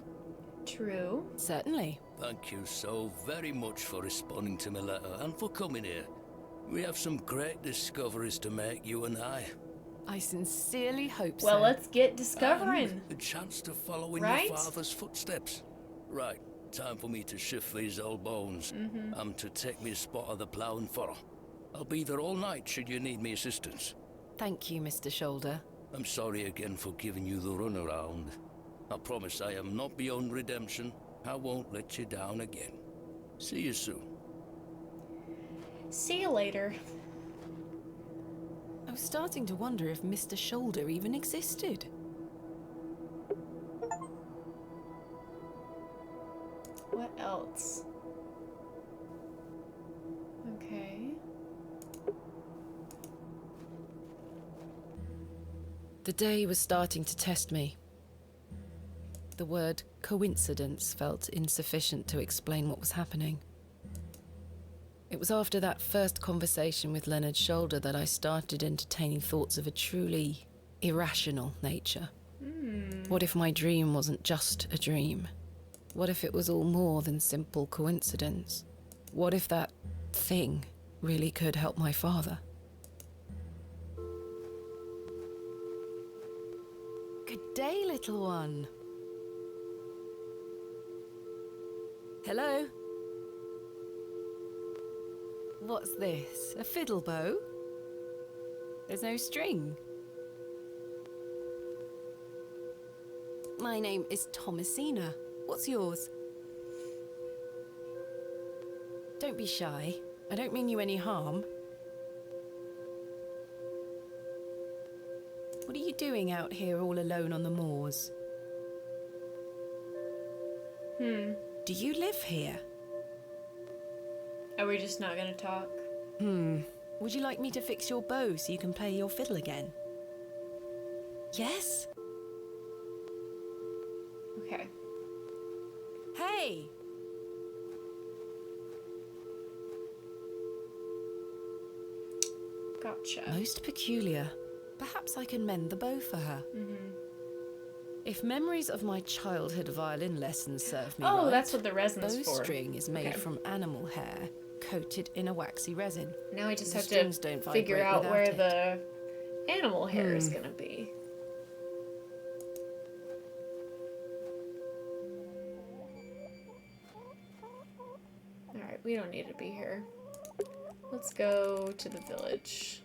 Speaker 1: True.
Speaker 3: Certainly.
Speaker 17: Thank you so very much for responding to my letter and for coming here. We have some great discoveries to make, you and I.
Speaker 3: I sincerely hope so.
Speaker 1: Well, let's get discovering.
Speaker 17: And a chance to follow in
Speaker 1: Right?
Speaker 17: your father's footsteps. Right, time for me to shift these old bones. I'm to take me a spot of the plough and furrow. I'll be there all night should you need me assistance.
Speaker 3: Thank you, Mr. Shoulder.
Speaker 17: I'm sorry again for giving you the runaround. I promise I am not beyond redemption. I won't let you down again. See you soon.
Speaker 1: See you later.
Speaker 3: I was starting to wonder if Mr. Shoulder even existed.
Speaker 1: What else? Okay.
Speaker 3: The day was starting to test me. The word coincidence felt insufficient to explain what was happening. It was after that first conversation with Leonard Shoulder that I started entertaining thoughts of a truly irrational nature. What if my dream wasn't just a dream? What if it was all more than simple coincidence? What if that thing really could help my father? Good day, little one. Hello? What's this? A fiddle bow? There's no string. My name is Thomasina. What's yours? Don't be shy. I don't mean you any harm. What are you doing out here all alone on the moors? Do you live here?
Speaker 1: Are we just not gonna talk?
Speaker 3: Would you like me to fix your bow so you can play your fiddle again? Yes?
Speaker 1: Okay.
Speaker 3: Hey!
Speaker 1: Gotcha.
Speaker 3: Most peculiar. Perhaps I can mend the bow for her. If memories of my childhood violin lessons serve me right,
Speaker 1: that's what the resin's for.
Speaker 3: Bowstring is made from animal hair, coated in a waxy resin.
Speaker 1: Now I just
Speaker 3: The
Speaker 1: have
Speaker 3: strings
Speaker 1: to
Speaker 3: don't
Speaker 1: figure
Speaker 3: vibrate
Speaker 1: out
Speaker 3: without
Speaker 1: where
Speaker 3: it.
Speaker 1: the animal hair is gonna be. Alright, we don't need to be here. Let's go to the village.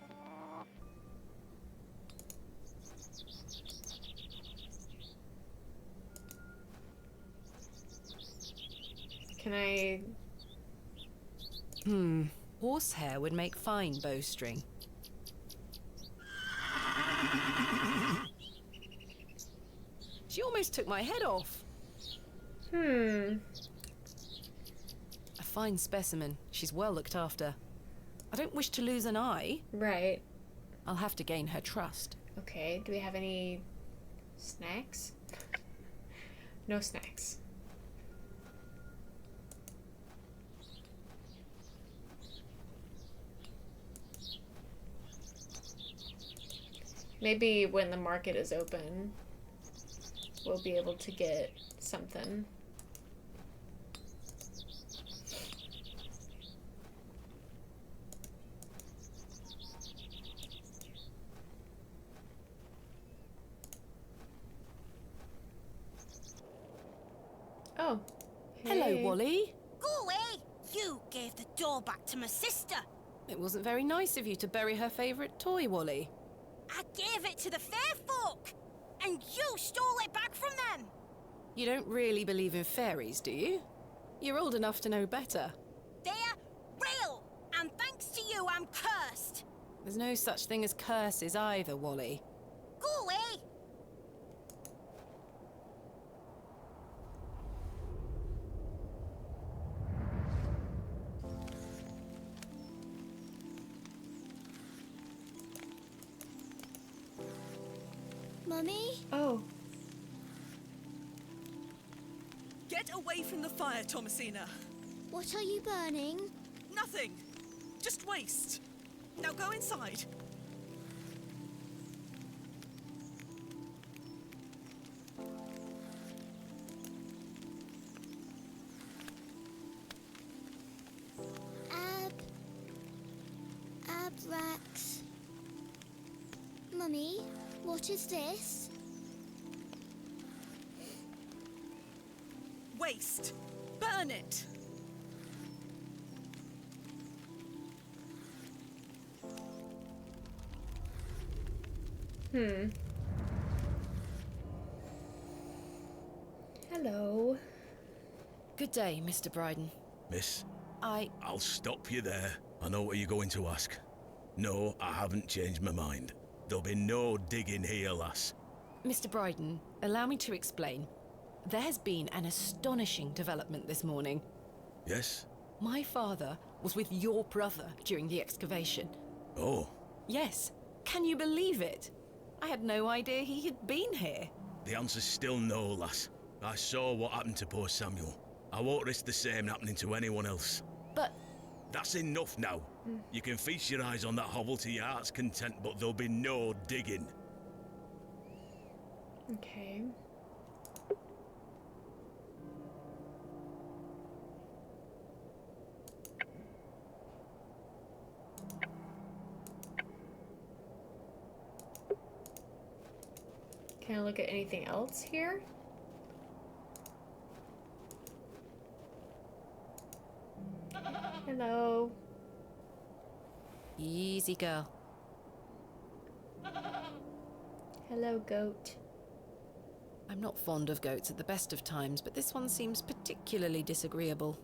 Speaker 1: Can I...
Speaker 3: Horsehair would make fine bowstring. She almost took my head off. A fine specimen. She's well looked after. I don't wish to lose an eye.
Speaker 1: Right.
Speaker 3: I'll have to gain her trust.
Speaker 1: Okay, do we have any snacks? No snacks. Maybe when the market is open, we'll be able to get something. Oh.
Speaker 3: Hello,
Speaker 1: Hey.
Speaker 3: Wally.
Speaker 4: Go away! You gave the door back to my sister.
Speaker 3: It wasn't very nice of you to bury her favourite toy, Wally.
Speaker 4: I gave it to the fair folk, and you stole it back from them.
Speaker 3: You don't really believe in fairies, do you? You're old enough to know better.
Speaker 4: They're real, and thanks to you, I'm cursed.
Speaker 3: There's no such thing as curses either, Wally.
Speaker 4: Go away!
Speaker 13: Mummy?
Speaker 1: Oh.
Speaker 10: Get away from the fire, Thomasina.
Speaker 13: What are you burning?
Speaker 10: Nothing. Just waste. Now go inside.
Speaker 13: Abrax. Mummy, what is this?
Speaker 10: Waste. Burn it.
Speaker 1: Hello.
Speaker 3: Good day, Mr. Bryden.
Speaker 7: Miss,
Speaker 3: I'll
Speaker 7: stop you there. I know what you're going to ask. No, I haven't changed my mind. There'll be no digging here, lass.
Speaker 3: Mr. Bryden, allow me to explain. There has been an astonishing development this morning.
Speaker 7: Yes?
Speaker 3: My father was with your brother during the excavation.
Speaker 7: Oh,
Speaker 3: Yes. Can you believe it? I had no idea he had been here.
Speaker 7: the answer's still no, lass. I saw what happened to poor Samuel. I won't risk the same happening to anyone else.
Speaker 3: But
Speaker 7: That's enough now. You can feast your eyes on that hovel to your heart's content, but there'll be no digging.
Speaker 1: Okay. Can I look at anything else here? Hello.
Speaker 3: easy, girl.
Speaker 1: Hello, goat.
Speaker 3: I'm not fond of goats at the best of times, but this one seems particularly disagreeable.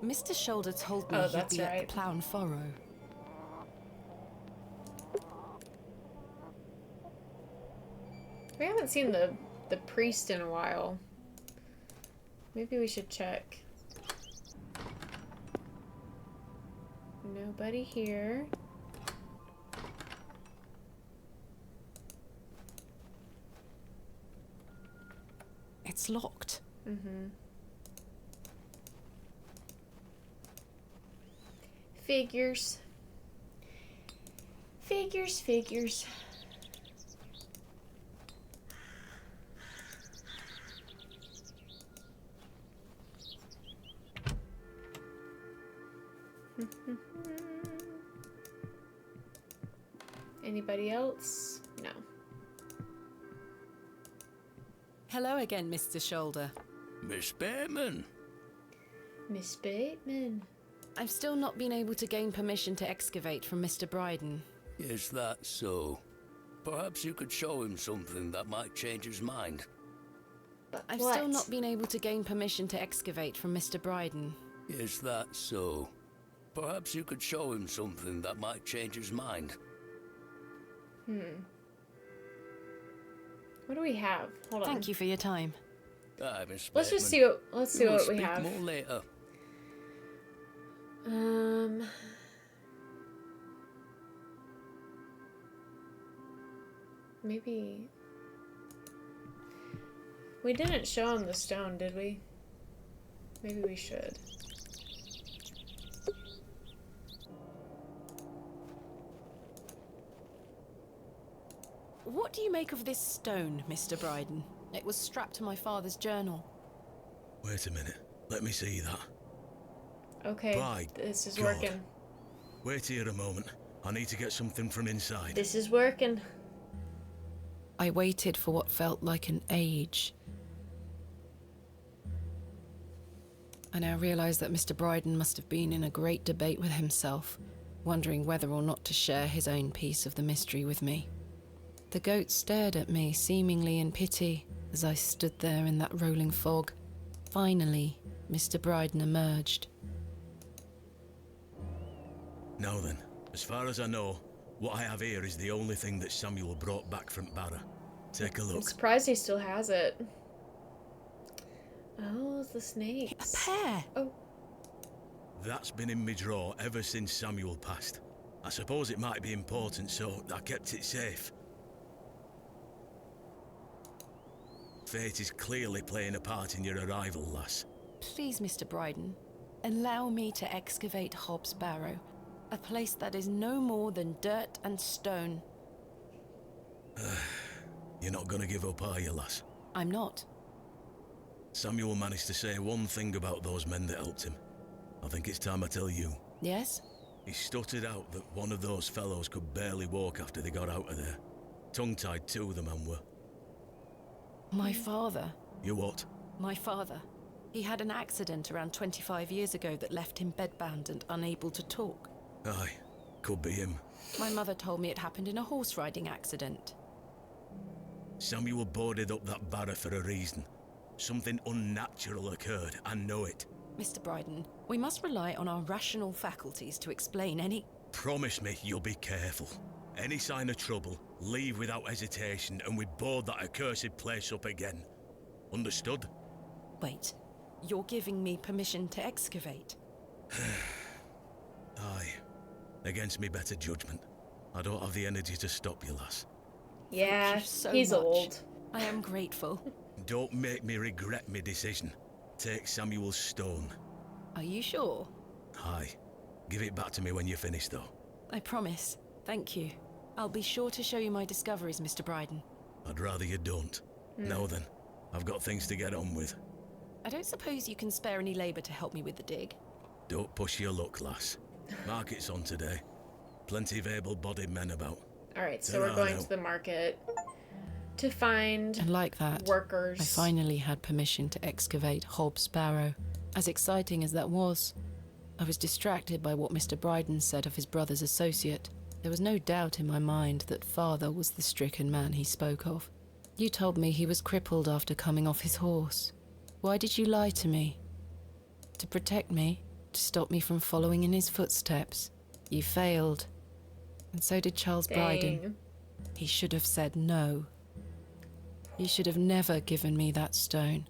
Speaker 3: Mr. Shoulder told me
Speaker 1: Oh,
Speaker 3: he'd
Speaker 1: that's
Speaker 3: be at
Speaker 1: right.
Speaker 3: the Plough and Furrow.
Speaker 1: We haven't seen the priest in a while. Maybe we should check. Nobody here.
Speaker 3: It's locked.
Speaker 1: Mm-hmm. Figures. Figures. Anybody else? No.
Speaker 3: Hello again, Mr. Shoulder.
Speaker 17: Miss Bateman.
Speaker 1: Miss Bateman.
Speaker 3: I've still not been able to gain permission to excavate from Mr. Bryden.
Speaker 17: Is that so? Perhaps you could show him something that might change his mind.
Speaker 1: But
Speaker 3: I've still not been able to gain permission to excavate from Mr. Bryden.
Speaker 17: Is that so? Perhaps you could show him something that might change his mind.
Speaker 1: What do we have? Hold on.
Speaker 3: Thank you for your time.
Speaker 1: Let's just see what we have.
Speaker 17: More later.
Speaker 1: Maybe we didn't show him the stone, did we? Maybe we should.
Speaker 3: What do you make of this stone, Mr. Bryden? It was strapped to my father's journal.
Speaker 7: Wait a minute. Let me see that.
Speaker 1: Okay,
Speaker 7: By
Speaker 1: this is
Speaker 7: God.
Speaker 1: working.
Speaker 7: Wait here a moment. I need to get something from inside.
Speaker 1: This is working.
Speaker 3: I waited for what felt like an age. I now realize that Mr. Bryden must have been in a great debate with himself, wondering whether or not to share his own piece of the mystery with me. The goat stared at me, seemingly in pity, as I stood there in that rolling fog. Finally, Mr. Bryden emerged.
Speaker 7: Now then, as far as I know, what I have here is the only thing that Samuel brought back from Barra. Take a
Speaker 1: I'm
Speaker 7: look.
Speaker 1: surprised he still has it. Oh, it's the snakes.
Speaker 3: A pear!
Speaker 1: Oh.
Speaker 7: That's been in my drawer ever since Samuel passed. I suppose it might be important, so I kept it safe. Fate is clearly playing a part in your arrival, lass.
Speaker 3: Please, Mr. Bryden, allow me to excavate Hobbs Barrow, a place that is no more than dirt and stone.
Speaker 7: You're not gonna give up, are you, lass?
Speaker 3: I'm not.
Speaker 7: Samuel managed to say one thing about those men that helped him. I think it's time I tell you.
Speaker 3: Yes?
Speaker 7: He stuttered out that one of those fellows could barely walk after they got out of there. Tongue-tied too, the man were.
Speaker 3: My father.
Speaker 7: You what?
Speaker 3: My father. He had an accident around 25 years ago that left him bedbound and unable to talk.
Speaker 7: Aye, could be him.
Speaker 3: My mother told me it happened in a horse riding accident.
Speaker 7: Samuel boarded up that barra for a reason. Something unnatural occurred, I know it.
Speaker 3: Mr. Bryden, we must rely on our rational faculties to explain any...
Speaker 7: Promise me you'll be careful. Any sign of trouble, leave without hesitation and we board that accursed place up again. Understood?
Speaker 3: Wait, you're giving me permission to excavate?
Speaker 7: Aye. Against me better judgment. I don't have the energy to stop you, lass.
Speaker 1: Yeah,
Speaker 3: Thank you so
Speaker 1: he's
Speaker 3: much.
Speaker 1: old.
Speaker 3: I am grateful.
Speaker 7: Don't make me regret my decision. Take Samuel's stone.
Speaker 3: Are you sure?
Speaker 7: Aye. Give it back to me when you're finished, though.
Speaker 3: I promise. Thank you. I'll be sure to show you my discoveries, Mr. Bryden.
Speaker 7: I'd rather you don't. Now then, I've got things to get on with.
Speaker 3: I don't suppose you can spare any labour to help me with the dig?
Speaker 7: Don't push your luck, lass. Market's on today. Plenty of able-bodied men about.
Speaker 1: Alright, so we're going to the market to find
Speaker 3: And like that,
Speaker 1: workers.
Speaker 3: I finally had permission to excavate Hobbs Barrow. As exciting as that was, I was distracted by what Mr. Bryden said of his brother's associate. There was no doubt in my mind that father was the stricken man he spoke of. You told me he was crippled after coming off his horse. Why did you lie to me? To protect me? To stop me from following in his footsteps? You failed. And so did Charles Bryden. He should have said no. You should have never given me that stone.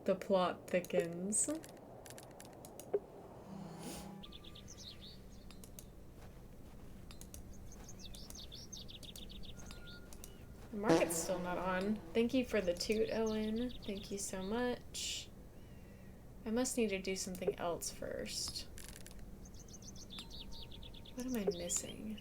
Speaker 1: The plot thickens. The market's still not on. Thank you for the toot, Owen. Thank you so much. I must need to do something else first. What am I missing?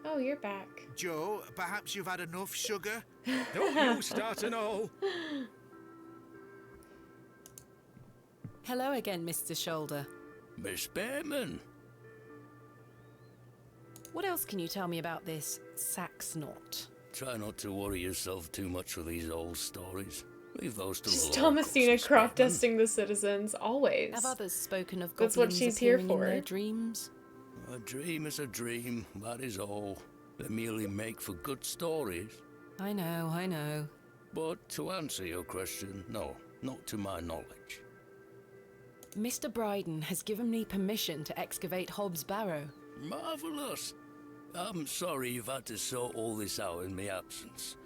Speaker 1: Oh, you're back.
Speaker 6: Joe, perhaps you've had enough sugar?
Speaker 7: Don't you start and all.
Speaker 3: Hello again, Mr. Shoulder.
Speaker 17: Miss Bateman.
Speaker 3: What else can you tell me about this sax knot?
Speaker 17: Try not to worry yourself too much with these old stories. Leave those to
Speaker 1: Just
Speaker 17: the locals,
Speaker 1: Thomasina
Speaker 17: Miss
Speaker 1: crop
Speaker 17: Bateman.
Speaker 1: dusting the citizens, always.
Speaker 3: Have others spoken of
Speaker 1: That's what
Speaker 3: goblins
Speaker 1: she's here
Speaker 3: appearing in
Speaker 1: for.
Speaker 3: their dreams?
Speaker 17: A dream is a dream, that is all. They merely make for good stories.
Speaker 3: I know, I know.
Speaker 17: But to answer your question, no, not to my knowledge.
Speaker 3: Mr. Bryden has given me permission to excavate Hobbs' barrow.
Speaker 17: Marvellous! I'm sorry you've had to sort all this out in my absence.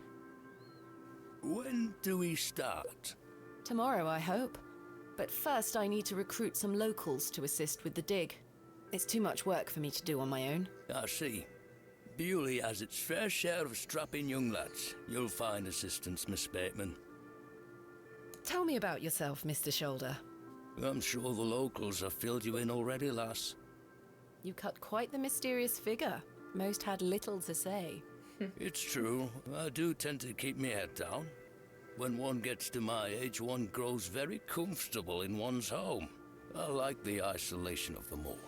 Speaker 17: When do we start?
Speaker 3: Tomorrow, I hope. But first I need to recruit some locals to assist with the dig. It's too much work for me to do on my own.
Speaker 17: I see. Bewley has its fair share of strapping young lads. You'll find assistance, Miss Bateman.
Speaker 3: Tell me about yourself, Mr. Shoulder.
Speaker 17: I'm sure the locals have filled you in already, lass.
Speaker 3: You cut quite the mysterious figure. Most had little to say.
Speaker 17: It's true. I do tend to keep my head down. When one gets to my age, one grows very comfortable in one's home. I like the isolation of the moor.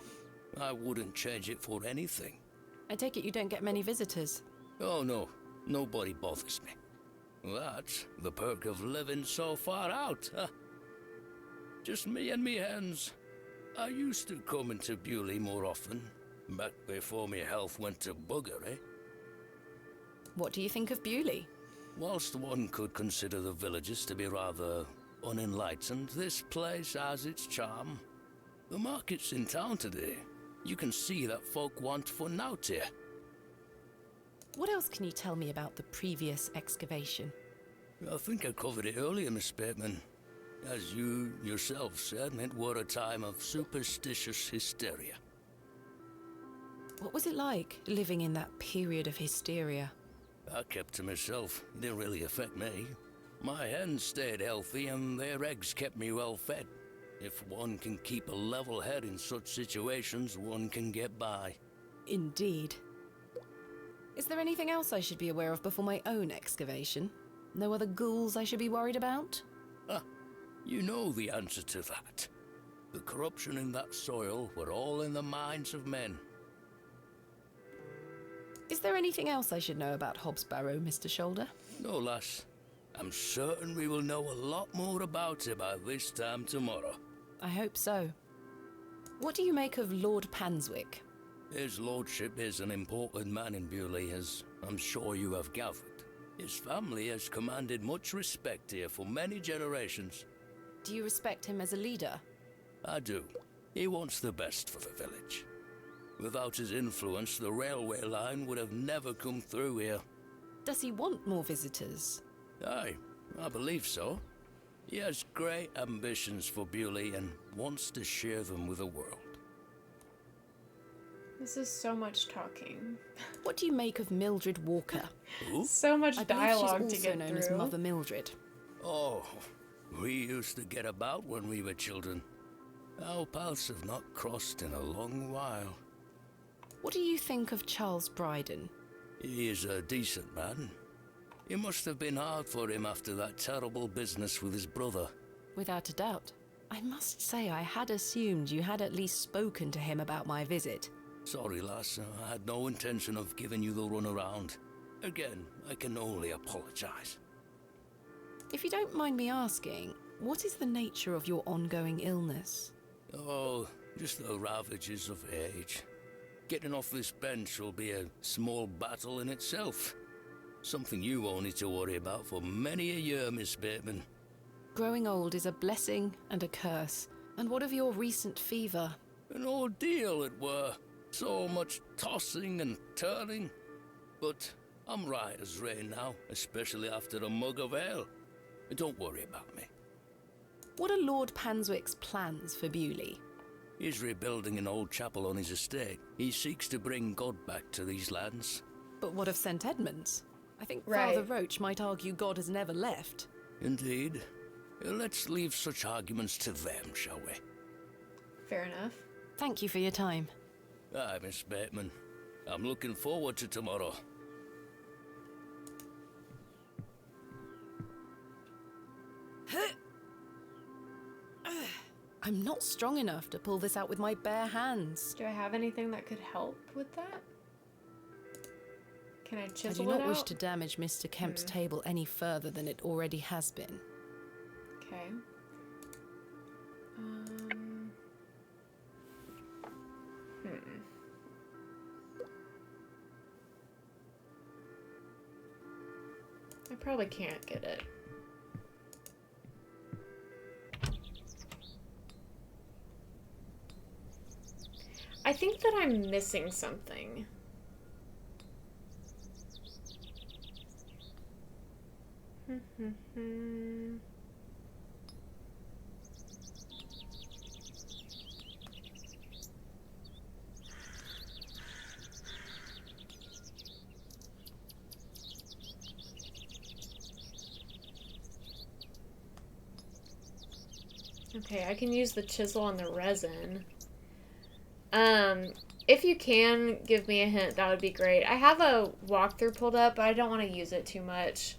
Speaker 17: I wouldn't change it for anything.
Speaker 3: I take it you don't get many visitors.
Speaker 17: Oh no, nobody bothers me. That's the perk of living so far out, huh? Just me and me hens. I used to come into Bewley more often, back before my health went to bugger, eh?
Speaker 3: What do you think of Bewley?
Speaker 17: Whilst one could consider the villagers to be rather unenlightened, this place has its charm. The market's in town today. You can see that folk want fun out here.
Speaker 3: What else can you tell me about the previous excavation?
Speaker 17: I think I covered it earlier, Miss Bateman. As you yourself said, it were a time of superstitious hysteria.
Speaker 3: What was it like, living in that period of hysteria?
Speaker 17: I kept to myself. It didn't really affect me. My hens stayed healthy and their eggs kept me well fed. If one can keep a level head in such situations, one can get by.
Speaker 3: Indeed. Is there anything else I should be aware of before my own excavation? No other ghouls I should be worried about?
Speaker 17: You know the answer to that. The corruption in that soil were all in the minds of men.
Speaker 3: Is there anything else I should know about Hobbs' Barrow, Mr. Shoulder?
Speaker 17: No, lass. I'm certain we will know a lot more about it by this time tomorrow.
Speaker 3: I hope so. What do you make of Lord Panswick?
Speaker 17: His lordship is an important man in Bewley, as I'm sure you have gathered. His family has commanded much respect here for many generations.
Speaker 3: Do you respect him as a leader?
Speaker 17: I do. He wants the best for the village. Without his influence, the railway line would have never come through here.
Speaker 3: Does he want more visitors?
Speaker 17: Aye, I believe so. He has great ambitions for Bewley and wants to share them with the world.
Speaker 1: This is so much talking.
Speaker 3: What do you make of Mildred Walker?
Speaker 17: Who?
Speaker 1: So much
Speaker 3: I
Speaker 1: dialogue
Speaker 3: believe
Speaker 1: to
Speaker 3: she's also
Speaker 1: get
Speaker 3: known as
Speaker 1: through.
Speaker 3: Mother Mildred.
Speaker 17: Oh, we used to get about when we were children. Our paths have not crossed in a long while.
Speaker 3: What do you think of Charles Bryden?
Speaker 17: He is a decent man. It must have been hard for him after that terrible business with his brother.
Speaker 3: Without a doubt. I must say I had assumed you had at least spoken to him about my visit.
Speaker 17: Sorry, lass. I had no intention of giving you the runaround. Again, I can only apologize.
Speaker 3: If you don't mind me asking, what is the nature of your ongoing illness?
Speaker 17: Oh, Just the ravages of age. Getting off this bench will be a small battle in itself. Something you won't need to worry about for many a year, Miss Bateman.
Speaker 3: Growing old is a blessing and a curse. And what of your recent fever?
Speaker 17: An ordeal it were. So much tossing and turning. But I'm right as rain now, especially after a mug of ale. Don't worry about me.
Speaker 3: What are Lord Panswick's plans for Bewley?
Speaker 17: He's rebuilding an old chapel on his estate. He seeks to bring God back to these lands.
Speaker 3: But what of St. Edmunds? I think
Speaker 1: Right.
Speaker 3: Father Roach might argue God has never left.
Speaker 17: Indeed. Let's leave such arguments to them, shall we?
Speaker 1: Fair enough.
Speaker 3: Thank you for your time.
Speaker 17: Aye, Miss Bateman. I'm looking forward to tomorrow.
Speaker 3: I'm not strong enough to pull this out with my bare hands.
Speaker 1: Do I have anything that could help with that? Can I
Speaker 3: I
Speaker 1: chisel
Speaker 3: do
Speaker 1: it
Speaker 3: not wish
Speaker 1: out?
Speaker 3: to damage Mr. Kemp's table any further than it already has been.
Speaker 1: Okay. I probably can't get it. I think that I'm missing something. Okay, I can use the chisel and the resin. If you can give me a hint, that would be great. I have a walkthrough pulled up, but I don't want to use it too much.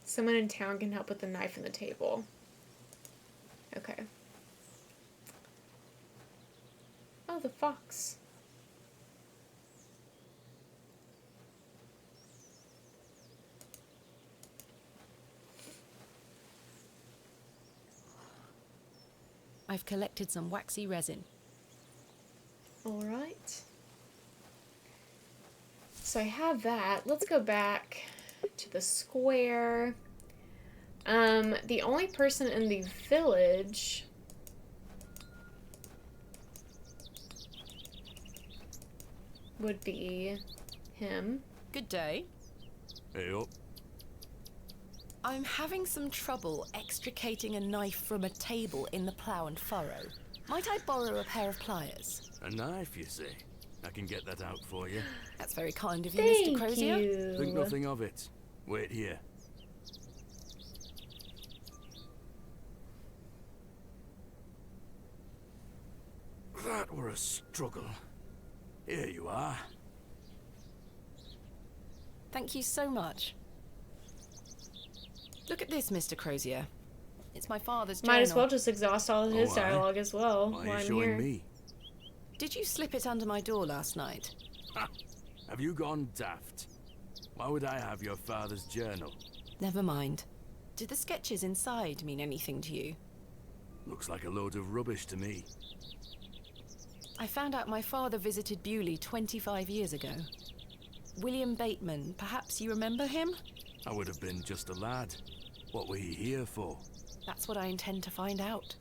Speaker 1: Someone in town can help with the knife and the table. Okay. Oh, the fox.
Speaker 3: I've collected some waxy resin.
Speaker 1: All right. So I have that. Let's go back to the square. The only person in the village would be him.
Speaker 3: Good day.
Speaker 5: Hey up.
Speaker 3: I'm having some trouble extricating a knife from a table in the plough and furrow. Might I borrow a pair of pliers?
Speaker 9: A knife, you say? I can get that out for you.
Speaker 3: That's very kind of you,
Speaker 1: Thank
Speaker 3: Mr. Crozier.
Speaker 1: you.
Speaker 9: Think nothing of it. Wait here. That were a struggle. Here you are.
Speaker 3: Thank you so much. Look at this, Mr. Crozier. It's my father's journal.
Speaker 1: Might as well just exhaust all of his
Speaker 9: Oh, aye.
Speaker 1: dialogue as well
Speaker 9: Why
Speaker 1: while
Speaker 9: are you
Speaker 1: I'm
Speaker 9: showing
Speaker 1: here.
Speaker 9: me?
Speaker 3: Did you slip it under my door last night?
Speaker 9: Ha! Have you gone daft? Why would I have your father's journal?
Speaker 3: Never mind. Did the sketches inside mean anything to you?
Speaker 9: Looks like a load of rubbish to me.
Speaker 3: I found out my father visited Bewley 25 years ago. William Bateman, perhaps you remember him?
Speaker 9: I would have been just a lad. What were he here for?
Speaker 3: That's what I intend to find out.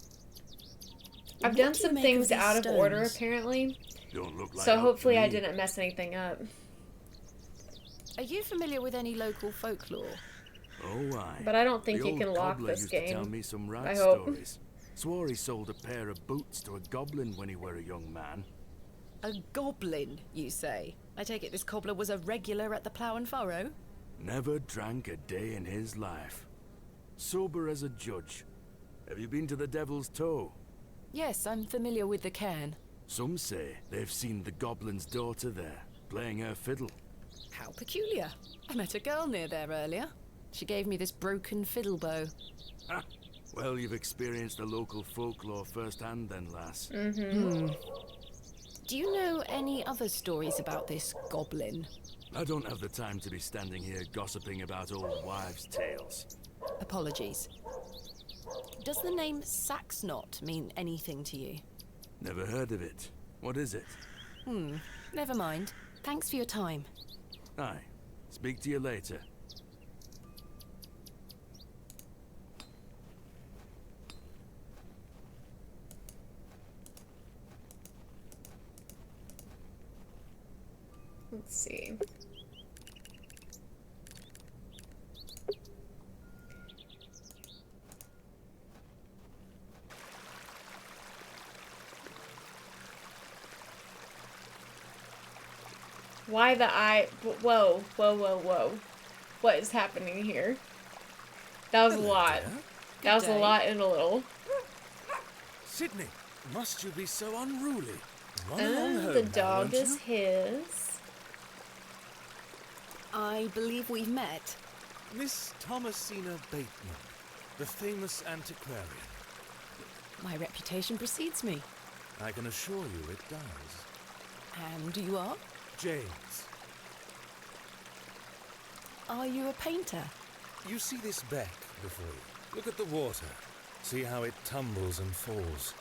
Speaker 1: I've
Speaker 3: What
Speaker 1: done
Speaker 3: do you
Speaker 1: some
Speaker 3: make
Speaker 1: things
Speaker 3: of these
Speaker 1: out of order,
Speaker 3: stones?
Speaker 1: apparently.
Speaker 9: Don't look like
Speaker 1: So
Speaker 9: help to
Speaker 1: hopefully I
Speaker 9: me.
Speaker 1: didn't mess anything up.
Speaker 3: Are you familiar with any local folklore?
Speaker 9: Oh, aye.
Speaker 1: But I don't think
Speaker 9: The
Speaker 1: you
Speaker 9: old
Speaker 1: can lock
Speaker 9: cobbler
Speaker 1: this
Speaker 9: used to tell
Speaker 1: game.
Speaker 9: me some
Speaker 1: I
Speaker 9: rat
Speaker 1: hope.
Speaker 9: stories. Swore he sold a pair of boots to a goblin when he were a young man.
Speaker 3: A goblin, you say? I take it this cobbler was a regular at the plough and furrow?
Speaker 9: Never drank a day in his life. Sober as a judge. Have you been to the Devil's Toe?
Speaker 3: Yes, I'm familiar with the cairn.
Speaker 9: Some say they've seen the goblin's daughter there, playing her fiddle.
Speaker 3: How peculiar. I met a girl near there earlier. She gave me this broken fiddle bow.
Speaker 9: Ha! Well, you've experienced the local folklore firsthand then, lass.
Speaker 3: Do you know any other stories about this goblin?
Speaker 9: I don't have the time to be standing here gossiping about old wives' tales.
Speaker 3: Apologies. Does the name Saxnot mean anything to you?
Speaker 9: Never heard of it. What is it?
Speaker 3: Never mind. Thanks for your time.
Speaker 9: Aye. Speak to you later.
Speaker 1: Let's see. Why the eye? Whoa, whoa, whoa, whoa. What is happening here? That was a lot. That was a lot and a little.
Speaker 11: Sydney, must you be so unruly? Run along home
Speaker 1: The
Speaker 11: now,
Speaker 1: dog
Speaker 11: won't
Speaker 1: is
Speaker 11: you?
Speaker 1: his.
Speaker 3: I believe we've met.
Speaker 11: Miss Thomasina Bateman, the famous antiquarian.
Speaker 3: My reputation precedes me.
Speaker 11: I can assure you it does.
Speaker 3: And you are?
Speaker 11: James,
Speaker 3: Are you a painter?
Speaker 11: you see this beck before you. Look at the water. See how it tumbles and falls.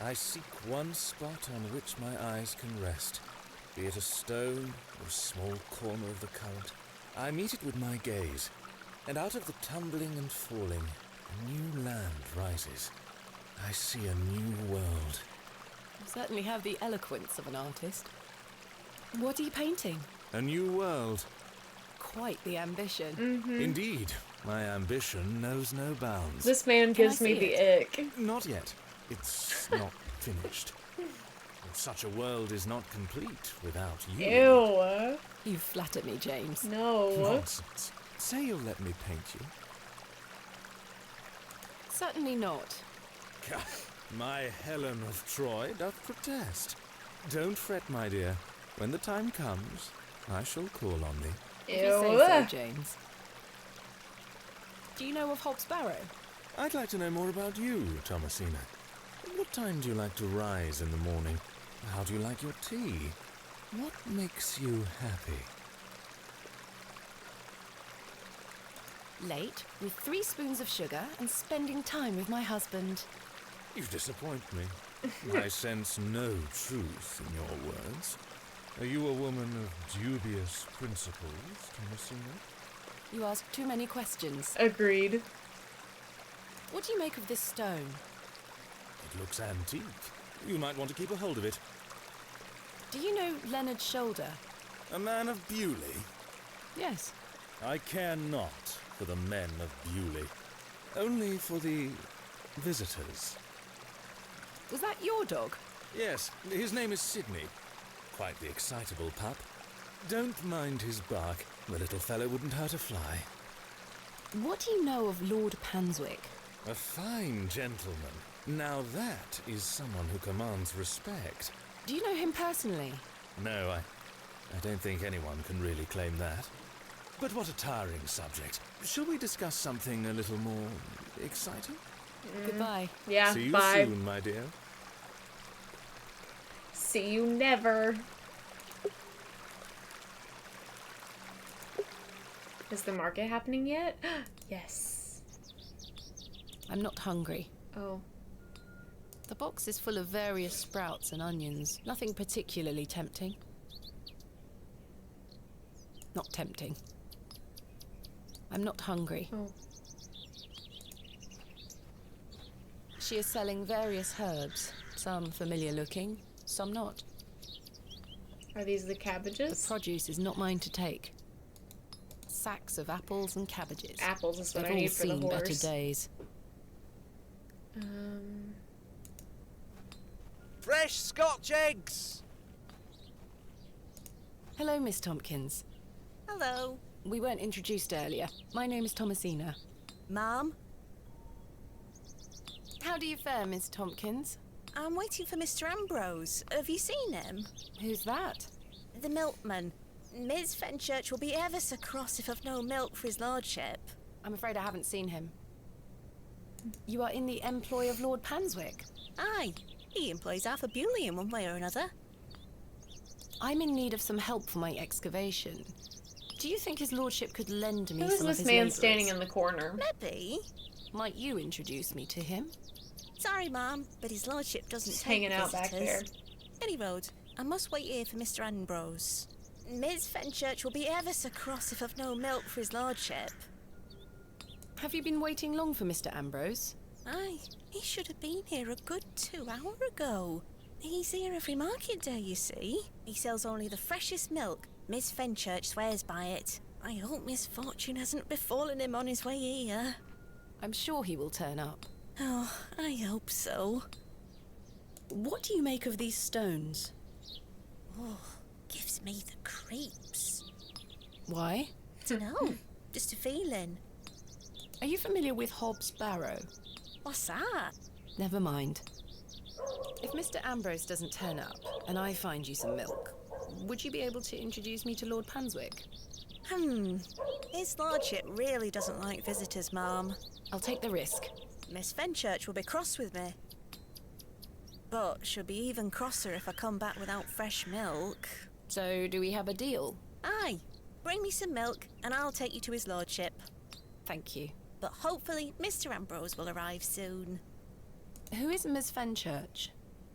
Speaker 11: I seek one spot on which my eyes can rest, be it a stone or a small corner of the current. I meet it with my gaze, and out of the tumbling and falling, a new land rises. I see a new world.
Speaker 3: You certainly have the eloquence of an artist. What are you painting?
Speaker 11: A new world.
Speaker 3: Quite the ambition.
Speaker 11: Indeed, my ambition knows no bounds.
Speaker 1: This man
Speaker 3: Can I
Speaker 1: gives me
Speaker 3: see
Speaker 1: the ick.
Speaker 11: Not yet. It's not finished. Such a world is not complete without you.
Speaker 1: Ew.
Speaker 3: You flatter me, James.
Speaker 1: No.
Speaker 11: Nonsense. Say you'll let me paint you.
Speaker 3: Certainly not.
Speaker 11: My Helen of Troy doth protest. Don't fret, my dear. When the time comes, I shall call on thee.
Speaker 3: If you say so, James. Do you know of Hobbs Barrow?
Speaker 11: I'd like to know more about you, Thomasina. What time do you like to rise in the morning? How do you like your tea? What makes you happy?
Speaker 3: Late, with 3 spoons of sugar and spending time with my husband.
Speaker 11: You disappoint me. I sense no truth in your words. Are you a woman of dubious principles, Thomasina?
Speaker 3: You ask too many questions.
Speaker 1: Agreed.
Speaker 3: What do you make of this stone?
Speaker 11: It looks antique. You might want to keep a hold of it.
Speaker 3: Do you know Leonard Shoulder?
Speaker 11: A man of Bewley?
Speaker 3: Yes.
Speaker 11: I care not for the men of Bewley. Only for the visitors.
Speaker 3: Was that your dog?
Speaker 11: Yes, his name is Sydney. Quite the excitable pup. Don't mind his bark. The little fellow wouldn't hurt a fly.
Speaker 3: What do you know of Lord Panswick?
Speaker 11: A fine gentleman. Now that is someone who commands respect.
Speaker 3: Do you know him personally?
Speaker 11: No, I don't think anyone can really claim that. But what a tiring subject. Shall we discuss something a little more exciting?
Speaker 3: Goodbye.
Speaker 1: Yeah,
Speaker 11: See you
Speaker 1: bye.
Speaker 11: soon, my dear.
Speaker 1: See you never. Is the market happening yet? Yes.
Speaker 3: I'm not hungry.
Speaker 1: Oh.
Speaker 3: The box is full of various sprouts and onions. Nothing particularly tempting. Not tempting. I'm not hungry.
Speaker 1: Oh.
Speaker 3: She is selling various herbs. Some familiar looking, some not.
Speaker 1: Are these the
Speaker 3: The
Speaker 1: cabbages?
Speaker 3: produce is not mine to take. Sacks of apples and cabbages.
Speaker 1: Apples is what
Speaker 3: They've
Speaker 1: I
Speaker 3: all
Speaker 1: need for the
Speaker 3: seen better
Speaker 1: horse.
Speaker 3: days.
Speaker 18: Fresh Scotch eggs!
Speaker 3: Hello, Miss Tompkins.
Speaker 4: Hello.
Speaker 3: We weren't introduced earlier. My name is Thomasina.
Speaker 4: Ma'am?
Speaker 3: How do you fare, Miss Tompkins?
Speaker 4: I'm waiting for Mr. Ambrose. Have you seen him?
Speaker 3: Who's that?
Speaker 4: The milkman. Miss Fenchurch will be ever so cross if I've no milk for his lordship.
Speaker 3: I'm afraid I haven't seen him. You are in the employ of Lord Panswick?
Speaker 10: Aye, he employs Arthur Bewley in one way or another.
Speaker 3: I'm in need of some help for my excavation. Do you think his lordship could lend me
Speaker 1: Who is
Speaker 3: some of
Speaker 1: this
Speaker 3: his
Speaker 1: man
Speaker 3: labourers?
Speaker 1: standing in the corner?
Speaker 10: Maybe.
Speaker 3: Might you introduce me to him?
Speaker 10: Sorry, Ma'am, but his lordship doesn't
Speaker 1: Just
Speaker 10: take
Speaker 1: hanging out back
Speaker 10: visitors.
Speaker 1: there.
Speaker 10: Any road, I must wait here for Mr. Ambrose. Miss Fenchurch will be ever so cross if I've no milk for his lordship.
Speaker 3: Have you been waiting long for Mr. Ambrose?
Speaker 10: Aye, he should have been here a good 2 hours ago. He's here every market day, you see. He sells only the freshest milk. Miss Fenchurch swears by it. I hope misfortune hasn't befallen him on his way here.
Speaker 3: I'm sure he will turn up.
Speaker 10: Oh, I hope so.
Speaker 3: What do you make of these stones?
Speaker 10: Oh, gives me the creeps.
Speaker 3: Why?
Speaker 10: Dunno, just a feeling.
Speaker 3: Are you familiar with Hobbs' barrow?
Speaker 10: What's that?
Speaker 3: Never mind. If Mr. Ambrose doesn't turn up, and I find you some milk, would you be able to introduce me to Lord Panswick?
Speaker 10: His lordship really doesn't like visitors, Ma'am.
Speaker 3: I'll take the risk.
Speaker 10: Miss Fenchurch will be cross with me. But she'll be even crosser if I come back without fresh milk.
Speaker 3: So, do we have a deal?
Speaker 10: Aye. Bring me some milk, and I'll take you to his lordship.
Speaker 3: Thank you.
Speaker 10: But hopefully Mr. Ambrose will arrive soon.
Speaker 3: Who is Miss Fenchurch?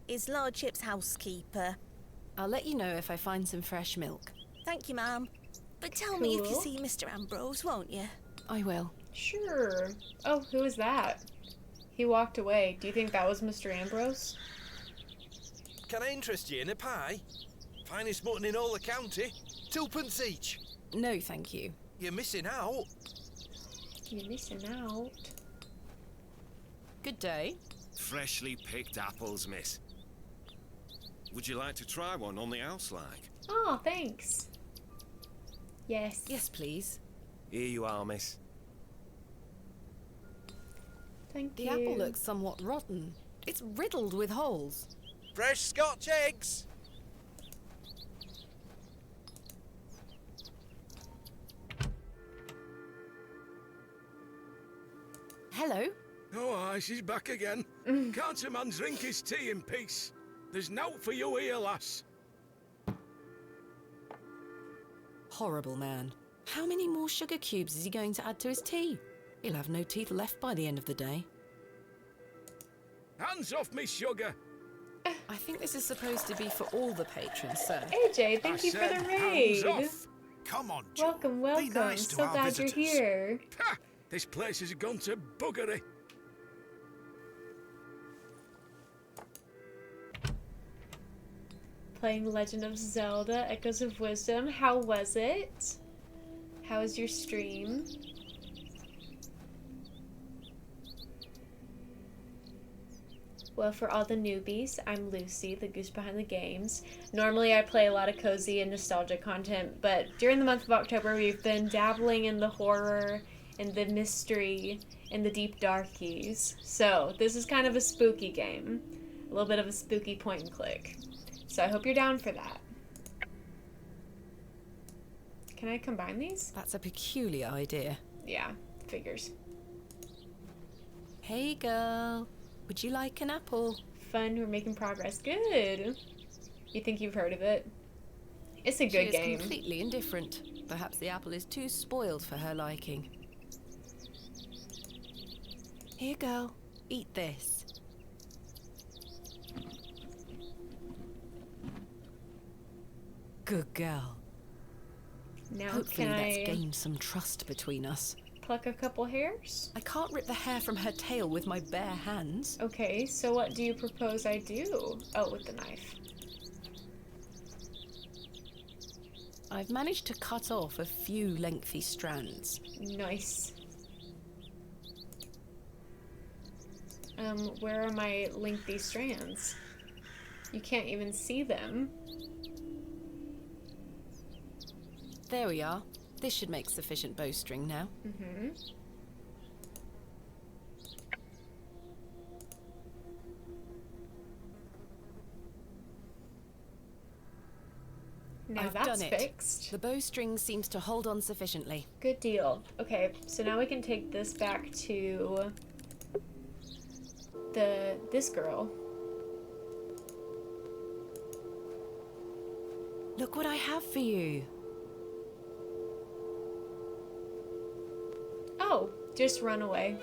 Speaker 10: His lordship's housekeeper.
Speaker 3: I'll let you know if I find some fresh milk.
Speaker 10: Thank you, Ma'am. But tell me if you see Mr. Ambrose, won't you?
Speaker 3: I will.
Speaker 1: Sure. Oh, who is that? He walked away. Do you think that was Mr. Ambrose?
Speaker 18: Can I interest you in a pie? Finest mutton in all the county. 2p each.
Speaker 3: No, thank you.
Speaker 18: You're missing out.
Speaker 1: You're missing out.
Speaker 3: Good day.
Speaker 16: Freshly picked apples, miss. Would you like to try one on the house like?
Speaker 1: Oh, thanks. Yes.
Speaker 3: Yes, please.
Speaker 16: Here you are, miss.
Speaker 1: Thank
Speaker 3: The
Speaker 1: you.
Speaker 3: apple looks somewhat rotten. It's riddled with holes.
Speaker 18: Fresh Scotch eggs.
Speaker 3: Hello.
Speaker 5: Oh, aye, she's back again. Can't a man drink his tea in peace? There's nought for you here, lass.
Speaker 3: Horrible man. How many more sugar cubes is he going to add to his tea? He'll have no teeth left by the end of the day.
Speaker 5: Hands off me, sugar.
Speaker 3: I think this is supposed to be for all the patrons, sir.
Speaker 1: AJ, thank you for the raid.
Speaker 5: Hands off.
Speaker 6: Come on, Joe.
Speaker 1: Welcome, welcome.
Speaker 6: Be nice to
Speaker 1: So
Speaker 6: our
Speaker 1: glad
Speaker 6: visitors.
Speaker 1: you're here.
Speaker 5: Ha! This place has gone to buggery.
Speaker 1: Playing Legend of Zelda, Echoes of Wisdom. How was it? How was your stream? Well, for all the newbies, I'm Lucy, the goose behind the games. Normally I play a lot of cozy and nostalgic content, but during the month of October we've been dabbling in the horror, and the mystery, and the deep darkies. So this is kind of a spooky game. A little bit of a spooky point and click. So I hope you're down for that. Can I combine these?
Speaker 3: That's a peculiar idea.
Speaker 1: Yeah, figures.
Speaker 3: Hey, girl. Would you like an apple?
Speaker 1: Fun, we're making progress. Good. You think you've heard of it? It's a good
Speaker 3: She
Speaker 1: game.
Speaker 3: is completely indifferent. Perhaps the apple is too spoiled for her liking. Here, girl. Eat this. Good girl.
Speaker 1: Now
Speaker 3: Hopefully
Speaker 1: can
Speaker 3: that's
Speaker 1: I
Speaker 3: gained some trust between us.
Speaker 1: pluck a couple hairs?
Speaker 3: I can't rip the hair from her tail with my bare hands.
Speaker 1: Okay, so what do you propose I do? Oh, with the knife.
Speaker 3: I've managed to cut off a few lengthy strands.
Speaker 1: Nice. Where are my lengthy strands? You can't even see them.
Speaker 3: There we are. This should make sufficient bowstring now.
Speaker 1: Mm-hmm. Now
Speaker 3: I've
Speaker 1: that's
Speaker 3: done it.
Speaker 1: fixed.
Speaker 3: The bowstring seems to hold on sufficiently.
Speaker 1: Good deal. Okay, so now we can take this back to this girl.
Speaker 3: Look what I have for you.
Speaker 1: Oh, just run away.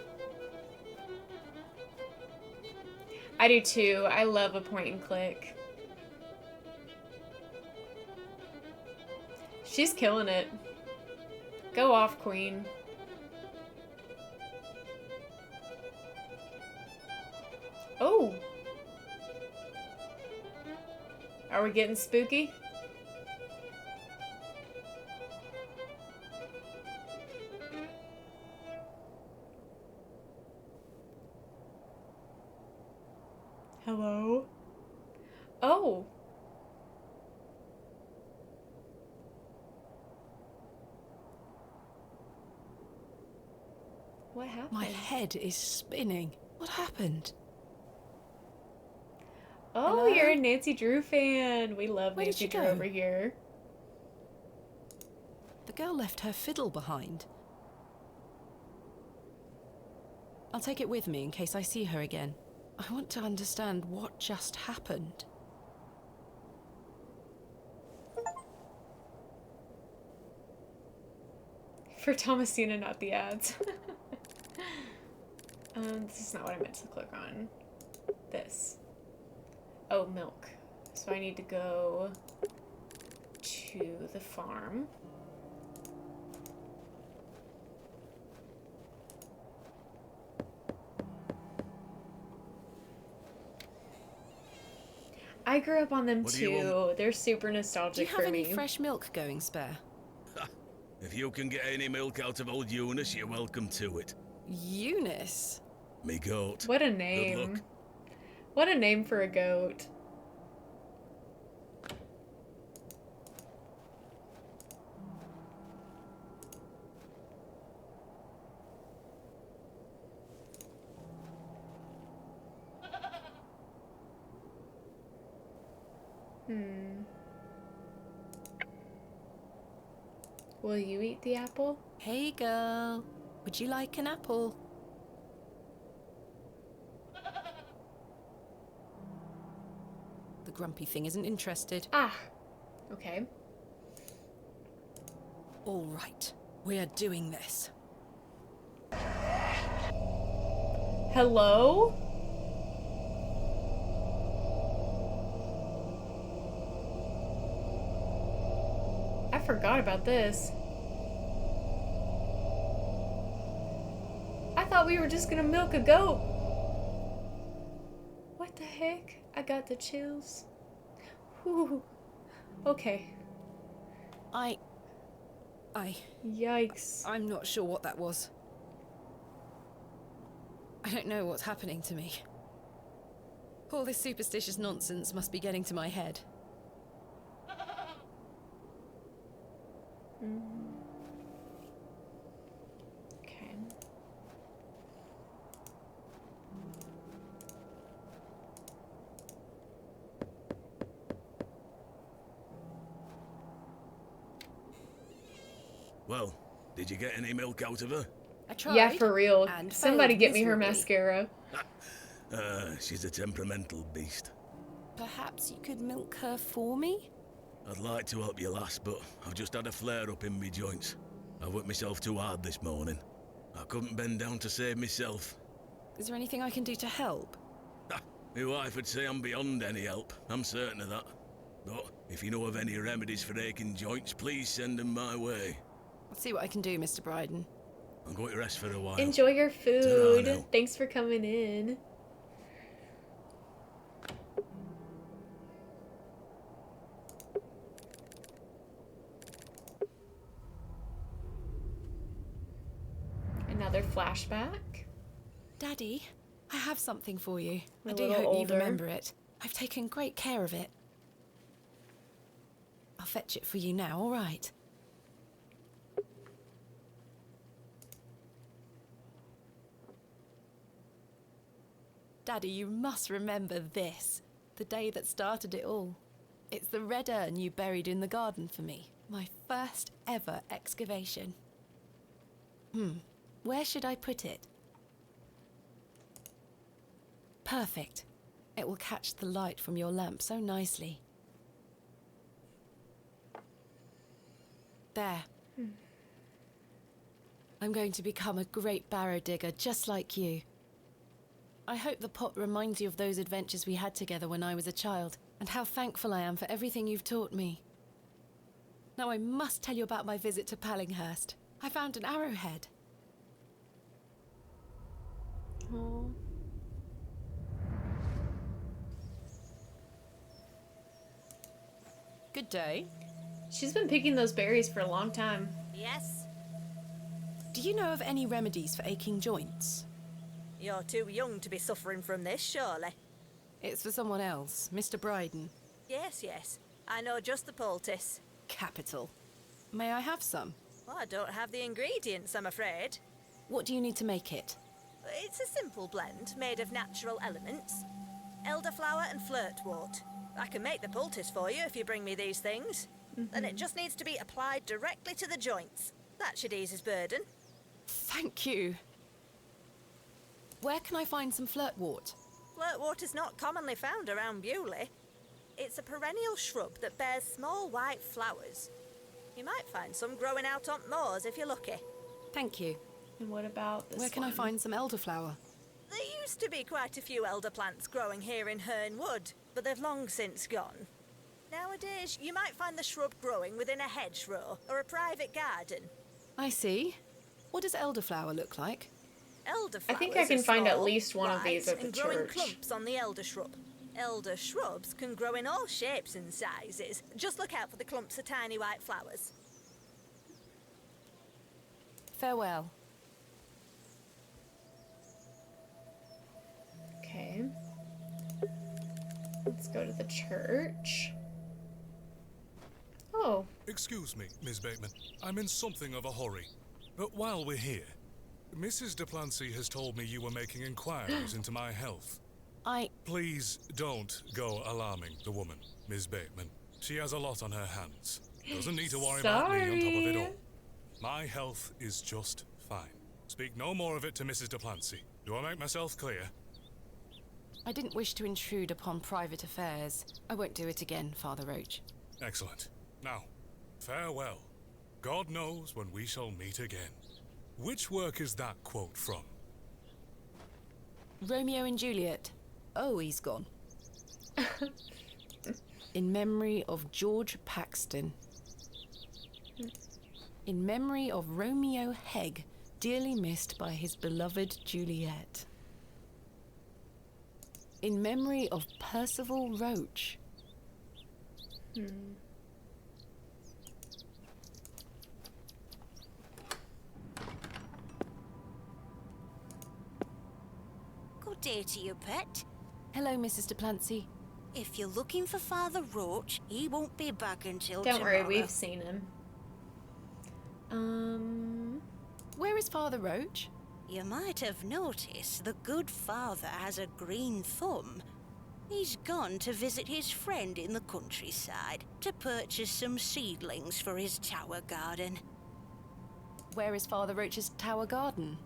Speaker 1: I do too. I love a point and click. She's killing it. Go off, queen. Oh. Are we getting spooky? Hello? Oh. What happened?
Speaker 3: My head is spinning. What happened?
Speaker 1: Oh,
Speaker 3: Hello?
Speaker 1: you're a Nancy Drew fan. We love
Speaker 3: Where did
Speaker 1: Nancy
Speaker 3: she
Speaker 1: Drew
Speaker 3: go?
Speaker 1: over here.
Speaker 3: The girl left her fiddle behind. I'll take it with me in case I see her again. I want to understand what just happened.
Speaker 1: For Thomasina, not the ads. This is not what I meant to click on. This. Oh, milk. So I need to go to the farm. I grew up on them
Speaker 7: What do you
Speaker 1: too.
Speaker 7: want?
Speaker 1: They're super
Speaker 3: Do you
Speaker 1: nostalgic
Speaker 3: have
Speaker 1: for
Speaker 3: any
Speaker 1: me.
Speaker 3: fresh milk going spare?
Speaker 7: If you can get any milk out of old Eunice, you're welcome to it.
Speaker 3: Eunice?
Speaker 7: Me goat.
Speaker 1: What a
Speaker 7: Good
Speaker 1: name.
Speaker 7: luck.
Speaker 1: What a name for a goat. Will you eat the apple?
Speaker 3: Hey girl, would you like an apple? The grumpy thing isn't interested.
Speaker 1: Ah, okay.
Speaker 3: All right, we're doing this.
Speaker 1: Hello? I forgot about this. I thought we were just gonna milk a goat. What the heck? I got the chills. Whew. Okay. Yikes.
Speaker 3: I'm not sure what that was. I don't know what's happening to me. All this superstitious nonsense must be getting to my head.
Speaker 1: Okay.
Speaker 7: Well, did you get any milk out of her?
Speaker 3: I tried.
Speaker 1: Yeah, for real.
Speaker 3: And
Speaker 1: Somebody
Speaker 3: failed
Speaker 1: get me her
Speaker 3: miserably.
Speaker 1: mascara.
Speaker 7: She's a temperamental beast.
Speaker 3: Perhaps you could milk her for me?
Speaker 7: I'd like to help you, lass, but I've just had a flare-up in me joints. I worked myself too hard this morning. I couldn't bend down to save myself.
Speaker 3: Is there anything I can do to help?
Speaker 7: My wife would say I'm beyond any help. I'm certain of that. But if you know of any remedies for aching joints, please send them my way.
Speaker 3: I'll see what I can do, Mr. Bryden.
Speaker 7: I'm going to rest for a while.
Speaker 1: Enjoy your
Speaker 7: Ta-ra
Speaker 1: food.
Speaker 7: now.
Speaker 1: Thanks for coming in. Another flashback.
Speaker 3: Daddy, I have something for you.
Speaker 1: A
Speaker 3: I do
Speaker 1: little
Speaker 3: hope
Speaker 1: older.
Speaker 3: you remember it. I've taken great care of it. I'll fetch it for you now, all right? Daddy, you must remember this. The day that started it all. It's the red urn you buried in the garden for me. My first ever excavation. Where should I put it? Perfect. It will catch the light from your lamp so nicely. There. I'm going to become a great barrow digger just like you. I hope the pot reminds you of those adventures we had together when I was a child, and how thankful I am for everything you've taught me. Now I must tell you about my visit to Pallinghurst. I found an arrowhead.
Speaker 1: Oh.
Speaker 3: Good day.
Speaker 1: She's been picking those berries for a long time.
Speaker 4: Yes?
Speaker 3: Do you know of any remedies for aching joints?
Speaker 4: You're too young to be suffering from this, surely.
Speaker 3: It's for someone else, Mr. Bryden.
Speaker 4: Yes, yes. I know just the poultice.
Speaker 3: Capital. May I have some?
Speaker 4: Well, I don't have the ingredients, I'm afraid.
Speaker 3: What do you need to make it?
Speaker 4: It's a simple blend made of natural elements. Elderflower and flirtwort. I can make the poultice for you if you bring me these things. Then it just needs to be applied directly to the joints. That should ease his burden.
Speaker 3: Thank you. Where can I find some flirtwort?
Speaker 4: Flirtwort is not commonly found around Bewley. It's a perennial shrub that bears small white flowers. You might find some growing out on moors if you're lucky.
Speaker 3: Thank you.
Speaker 1: And what about this
Speaker 3: Where can I find some elderflower?
Speaker 4: There used to be quite a few elder plants growing here in Herne Wood, but they've long since gone. Nowadays, you might find the shrub growing within a hedgerow or a private garden.
Speaker 3: I see. What does elderflower look like?
Speaker 4: Elderflowers
Speaker 1: I think I can
Speaker 4: are
Speaker 1: find at
Speaker 4: small,
Speaker 1: least one of these
Speaker 4: white,
Speaker 1: at the
Speaker 4: and grow in
Speaker 1: church.
Speaker 4: clumps on the elder shrub. Elder shrubs can grow in all shapes and sizes. Just look out for the clumps of tiny white flowers.
Speaker 3: Farewell.
Speaker 1: Okay. Let's go to the church. Oh.
Speaker 2: Excuse me, Miss Bateman. I'm in something of a hurry. But while we're here, Mrs. Duplancy has told me you were making inquiries into my health. Please don't go alarming the woman, Miss Bateman. She has a lot on her hands. Doesn't need to worry about me on top of it all. My health is just fine. Speak no more of it to Mrs. Duplancy. Do I make myself clear?
Speaker 3: I didn't wish to intrude upon private affairs. I won't do it again, Father Roach.
Speaker 2: Excellent. Now, farewell. God knows when we shall meet again. Which work is that quote from?
Speaker 3: Romeo and Juliet. Oh, he's gone. In memory of George Paxton. In memory of Romeo Hegg, dearly missed by his beloved Juliet. In memory of Percival Roach.
Speaker 10: Good day to you, pet.
Speaker 3: Hello, Mrs. Duplancy.
Speaker 10: If you're looking for Father Roach, he won't be back until
Speaker 1: Don't
Speaker 10: tomorrow.
Speaker 1: worry, we've seen him.
Speaker 3: Where is Father Roach?
Speaker 10: You might have noticed the good father has a green thumb. He's gone to visit his friend in the countryside to purchase some seedlings for his tower garden.
Speaker 3: Where is Father Roach's tower garden?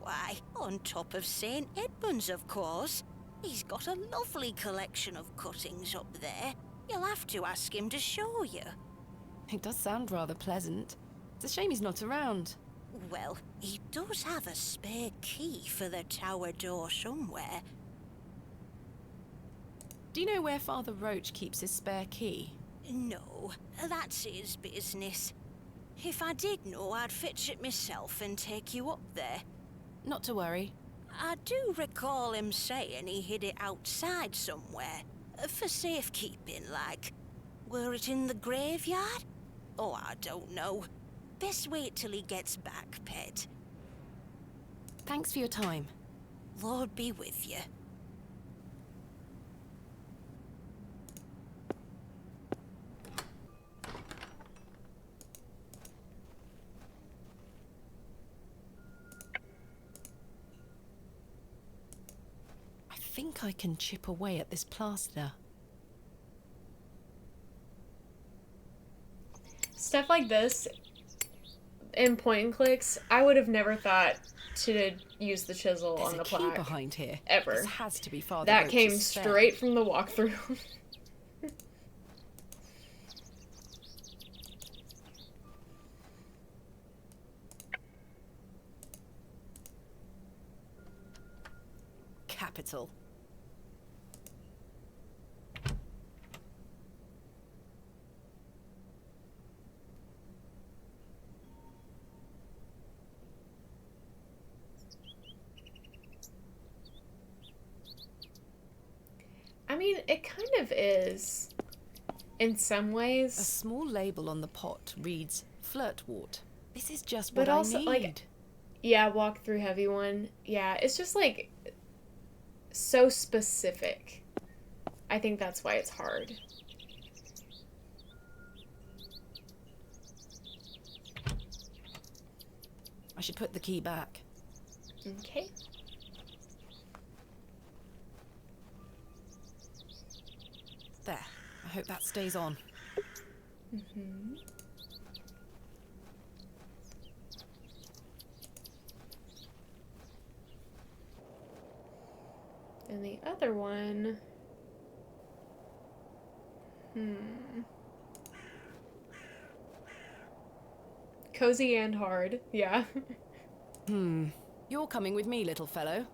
Speaker 10: Why, on top of St. Edmund's, of course. He's got a lovely collection of cuttings up there. You'll have to ask him to show you.
Speaker 3: It does sound rather pleasant. It's a shame he's not around.
Speaker 10: Well, he does have a spare key for the tower door somewhere.
Speaker 3: Do you know where Father Roach keeps his spare key?
Speaker 10: No, that's his business. If I did know, I'd fetch it myself and take you up there.
Speaker 3: Not to worry.
Speaker 10: I do recall him saying he hid it outside somewhere. For safekeeping, like. Were it in the graveyard? Oh, I don't know. Best wait till he gets back, pet.
Speaker 3: Thanks for your time.
Speaker 10: Lord be with you.
Speaker 3: I think I can chip away at this plaster.
Speaker 1: Stuff like this in point and clicks, I would have never thought to use the chisel
Speaker 3: There's
Speaker 1: on the
Speaker 3: a key
Speaker 1: plaque.
Speaker 3: behind here.
Speaker 1: Ever.
Speaker 3: This has to be Father
Speaker 1: That
Speaker 3: Roach's
Speaker 1: came
Speaker 3: spare.
Speaker 1: straight from the walkthrough.
Speaker 3: Capital.
Speaker 1: I mean, it kind of is, in some ways.
Speaker 3: A small label on the pot reads Flirtwort. This is just
Speaker 1: But
Speaker 3: what
Speaker 1: also,
Speaker 3: I need.
Speaker 1: like, yeah, walk through heavy one. Yeah, it's just, like, so specific. I think that's why it's hard.
Speaker 3: I should put the key back.
Speaker 1: Okay.
Speaker 3: There. I hope that stays on.
Speaker 1: Mm-hmm. And the other one... Cozy and hard, yeah.
Speaker 3: You're coming with me, little fellow.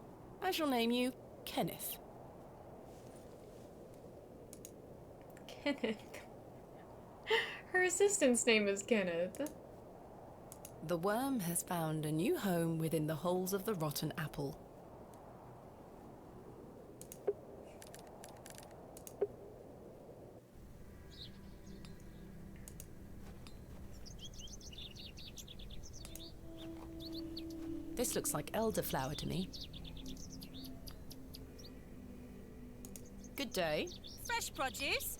Speaker 3: I shall name you Kenneth.
Speaker 1: Kenneth. Her assistant's name is Kenneth.
Speaker 3: The worm has found a new home within the holes of the rotten apple. This looks like elderflower to me. Good day.
Speaker 10: Fresh produce?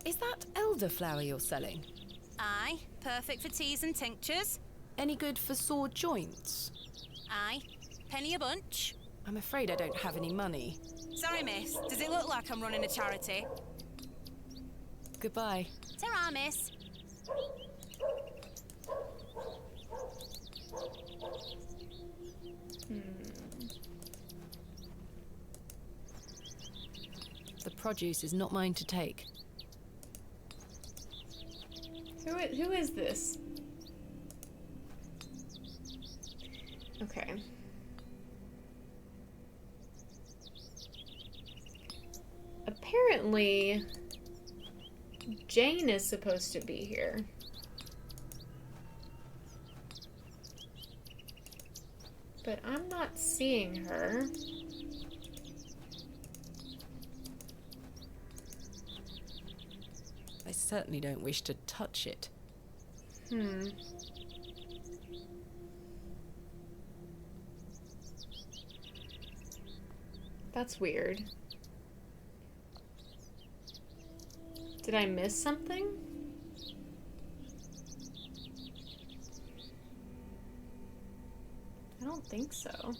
Speaker 3: Is that elderflower you're selling?
Speaker 10: Aye, perfect for teas and tinctures.
Speaker 3: Any good for sore joints?
Speaker 10: Aye, penny a bunch.
Speaker 3: I'm afraid I don't have any money.
Speaker 10: Sorry, miss. Does it look like I'm running a charity?
Speaker 3: Goodbye.
Speaker 10: Ta-ra, miss.
Speaker 3: The produce is not mine to take.
Speaker 1: Who is this? Okay. Apparently, Jane is supposed to be here. But I'm not seeing her.
Speaker 3: I certainly don't wish to touch it.
Speaker 1: That's weird. Did I miss something? I don't think so.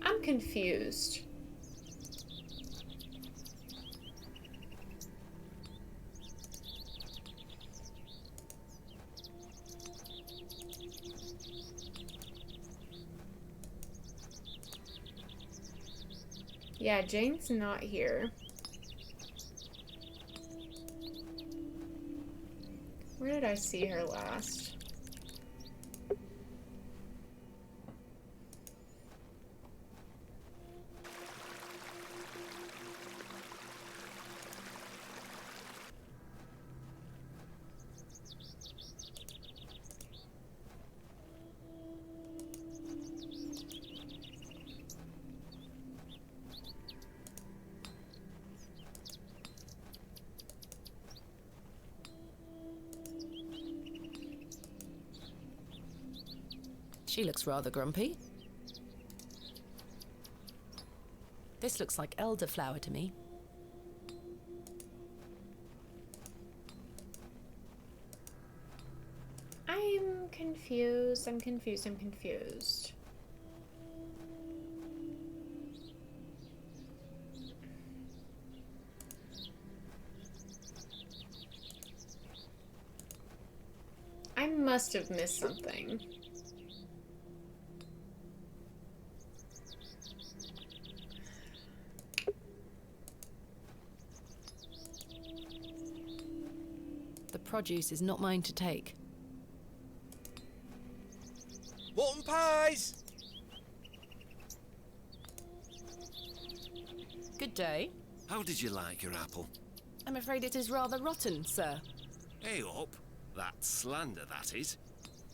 Speaker 1: I'm confused. Yeah, Jane's not here. Where did I see her last?
Speaker 3: She looks rather grumpy. This looks like elderflower to me.
Speaker 1: I'm confused. I'm confused. must have missed something.
Speaker 3: The produce is not mine to take.
Speaker 18: Mutton pies!
Speaker 3: Good day.
Speaker 16: How did you like your apple?
Speaker 3: I'm afraid it is rather rotten, sir.
Speaker 16: Hey up. That's slander, that is.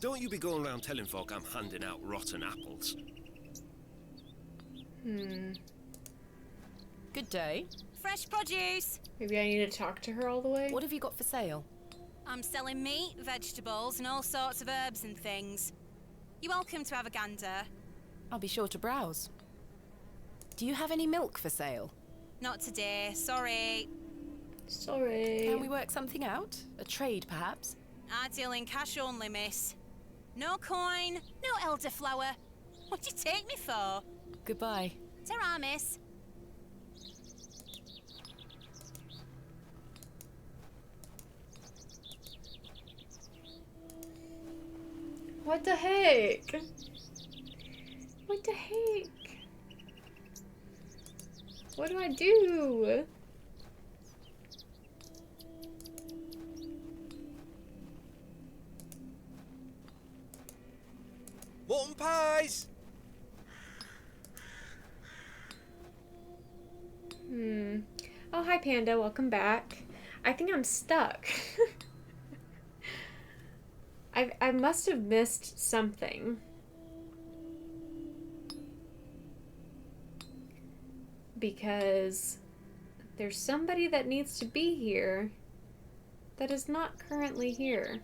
Speaker 16: Don't you be going around telling folk I'm handing out rotten apples.
Speaker 3: Good day.
Speaker 10: Fresh produce.
Speaker 1: Maybe I need to talk to her all the way?
Speaker 3: What have you got for sale?
Speaker 10: I'm selling meat, vegetables, and all sorts of herbs and things. You're welcome to have a gander.
Speaker 3: I'll be sure to browse. Do you have any milk for sale?
Speaker 10: Not today, sorry.
Speaker 1: Sorry.
Speaker 3: Can we work something out? A trade, perhaps?
Speaker 10: I deal in cash only, miss. No coin, no elderflower. What do you take me for?
Speaker 3: Goodbye.
Speaker 10: Ta-ra, miss.
Speaker 1: What the heck? What the heck? What do I do?
Speaker 18: Mutton pies!
Speaker 1: Oh, hi Panda, welcome back. I think I'm stuck. I must have missed something. Because there's somebody that needs to be here that is not currently here.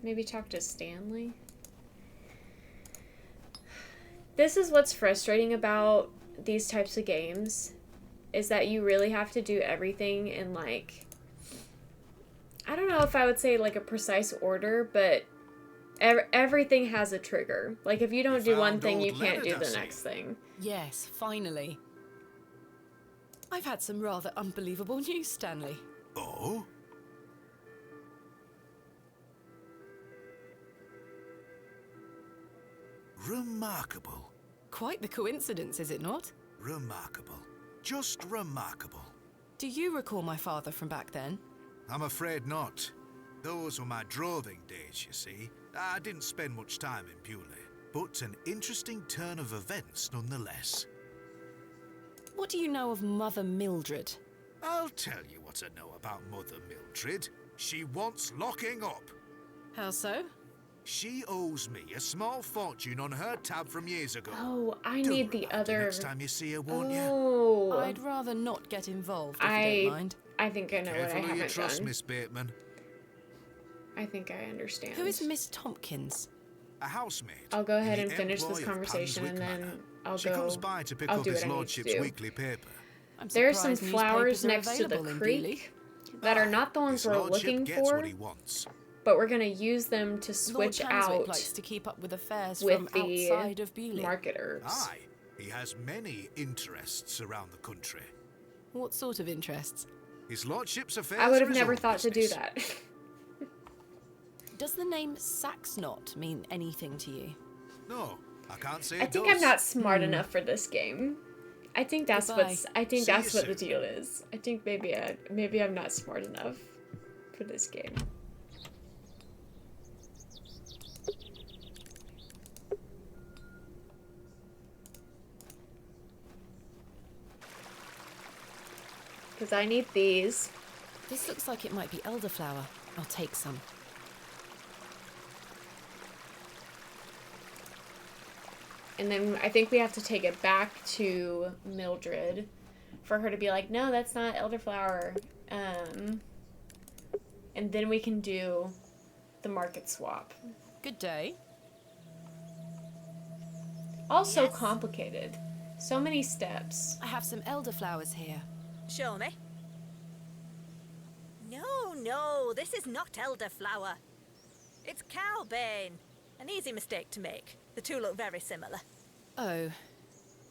Speaker 1: Maybe talk to Stanley. This is what's frustrating about these types of games, is that you really have to do everything in, like, I don't know if I would say like a precise order, but everything has a trigger. Like if you don't do one thing, you can't do the next thing.
Speaker 3: Yes, finally. I've had some rather unbelievable news, Stanley.
Speaker 6: Oh? Remarkable.
Speaker 3: Quite the coincidence, is it not?
Speaker 6: Remarkable. Just remarkable.
Speaker 3: Do you recall my father from back then?
Speaker 6: I'm afraid not. Those were my droving days, you see. I didn't spend much time in Bewley, but an interesting turn of events nonetheless.
Speaker 3: What do you know of Mother Mildred?
Speaker 6: I'll tell you what I know about Mother Mildred. She wants locking up.
Speaker 3: How so?
Speaker 6: She owes me a small fortune on her tab from years ago.
Speaker 1: Oh, I
Speaker 6: Do
Speaker 1: need the
Speaker 6: remember
Speaker 1: other.
Speaker 6: Next time you see her, won't
Speaker 1: Oh,
Speaker 3: I'd rather not get involved, if you don't mind.
Speaker 1: I think I know what I
Speaker 6: Careful who you
Speaker 1: haven't
Speaker 6: trust,
Speaker 1: done.
Speaker 6: Miss Bateman.
Speaker 1: I think I understand.
Speaker 3: Who is Miss Tompkins?
Speaker 6: A housemaid.
Speaker 1: I'll go ahead
Speaker 6: in
Speaker 1: and
Speaker 6: the
Speaker 1: finish this
Speaker 6: employ of
Speaker 1: conversation and
Speaker 6: Panswick
Speaker 1: then
Speaker 6: Manor.
Speaker 1: I'll
Speaker 6: She
Speaker 1: go.
Speaker 6: comes by to pick
Speaker 1: I'll
Speaker 6: up
Speaker 1: do
Speaker 6: his
Speaker 1: what I need to
Speaker 6: lordship's
Speaker 1: do.
Speaker 6: weekly paper.
Speaker 3: I'm
Speaker 1: There's some
Speaker 3: surprised
Speaker 1: flowers
Speaker 3: newspapers are
Speaker 1: next to the
Speaker 3: available in
Speaker 1: creek
Speaker 3: Bewley.
Speaker 1: that are not the ones
Speaker 6: His
Speaker 1: we're
Speaker 6: lordship
Speaker 1: looking
Speaker 6: gets
Speaker 1: for,
Speaker 6: what he wants.
Speaker 1: but we're gonna use them to
Speaker 3: Lord
Speaker 1: switch
Speaker 3: Panswick
Speaker 1: out
Speaker 3: likes to keep up with affairs
Speaker 1: with
Speaker 3: from
Speaker 1: the
Speaker 3: outside of Bewley.
Speaker 1: market herbs.
Speaker 6: Aye, he has many interests around the country.
Speaker 3: What sort of interests?
Speaker 6: His lordship's affairs
Speaker 1: I would
Speaker 6: are
Speaker 1: have
Speaker 6: his
Speaker 1: never
Speaker 6: own
Speaker 1: thought to do
Speaker 6: business.
Speaker 1: that.
Speaker 3: Does the name Saxnot mean anything to you?
Speaker 6: No, I can't say
Speaker 1: I
Speaker 6: it
Speaker 1: think
Speaker 6: does.
Speaker 1: I'm not smart enough for this game. I think that's
Speaker 3: Goodbye.
Speaker 1: what's. I think
Speaker 6: See
Speaker 1: that's
Speaker 6: you
Speaker 1: what the
Speaker 6: soon.
Speaker 1: deal is. I think maybe I'm not smart enough for this game. Because I need these.
Speaker 3: This looks like it might be elderflower. I'll take some.
Speaker 1: And then I think we have to take it back to Mildred for her to be like, no, that's not elderflower. And then we can do the market swap.
Speaker 3: Good day.
Speaker 1: Also
Speaker 10: Yes.
Speaker 1: complicated. So many steps.
Speaker 3: I have some elderflowers here.
Speaker 4: Show me. No, this is not elderflower. It's cowbane. An easy mistake to make. The two look very similar.
Speaker 3: Oh,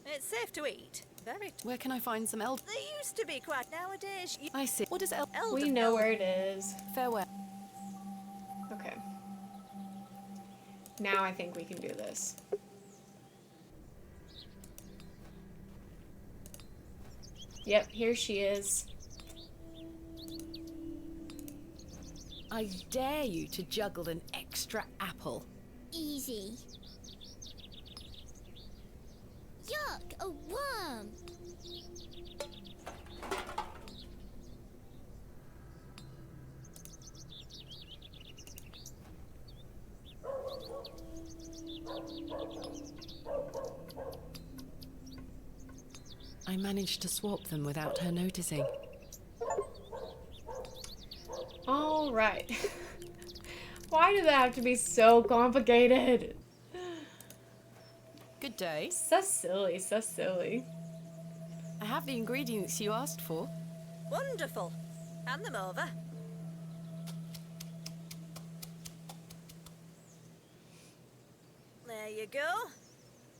Speaker 4: It's safe to eat. Very.
Speaker 3: where can I find some elder?
Speaker 4: They used to be quite nowadays.
Speaker 3: I see. What is
Speaker 1: We know where it is.
Speaker 3: Farewell.
Speaker 1: Okay. Now I think we can do this. Yep, here she is.
Speaker 3: I dare you to juggle an extra apple.
Speaker 13: Easy. Yuck, a worm!
Speaker 3: I managed to swap them without her noticing.
Speaker 1: All right. Why did that have to be so complicated?
Speaker 3: Good day.
Speaker 1: So silly, so silly.
Speaker 3: I have the ingredients you asked for.
Speaker 4: Wonderful. Hand them over. There you go.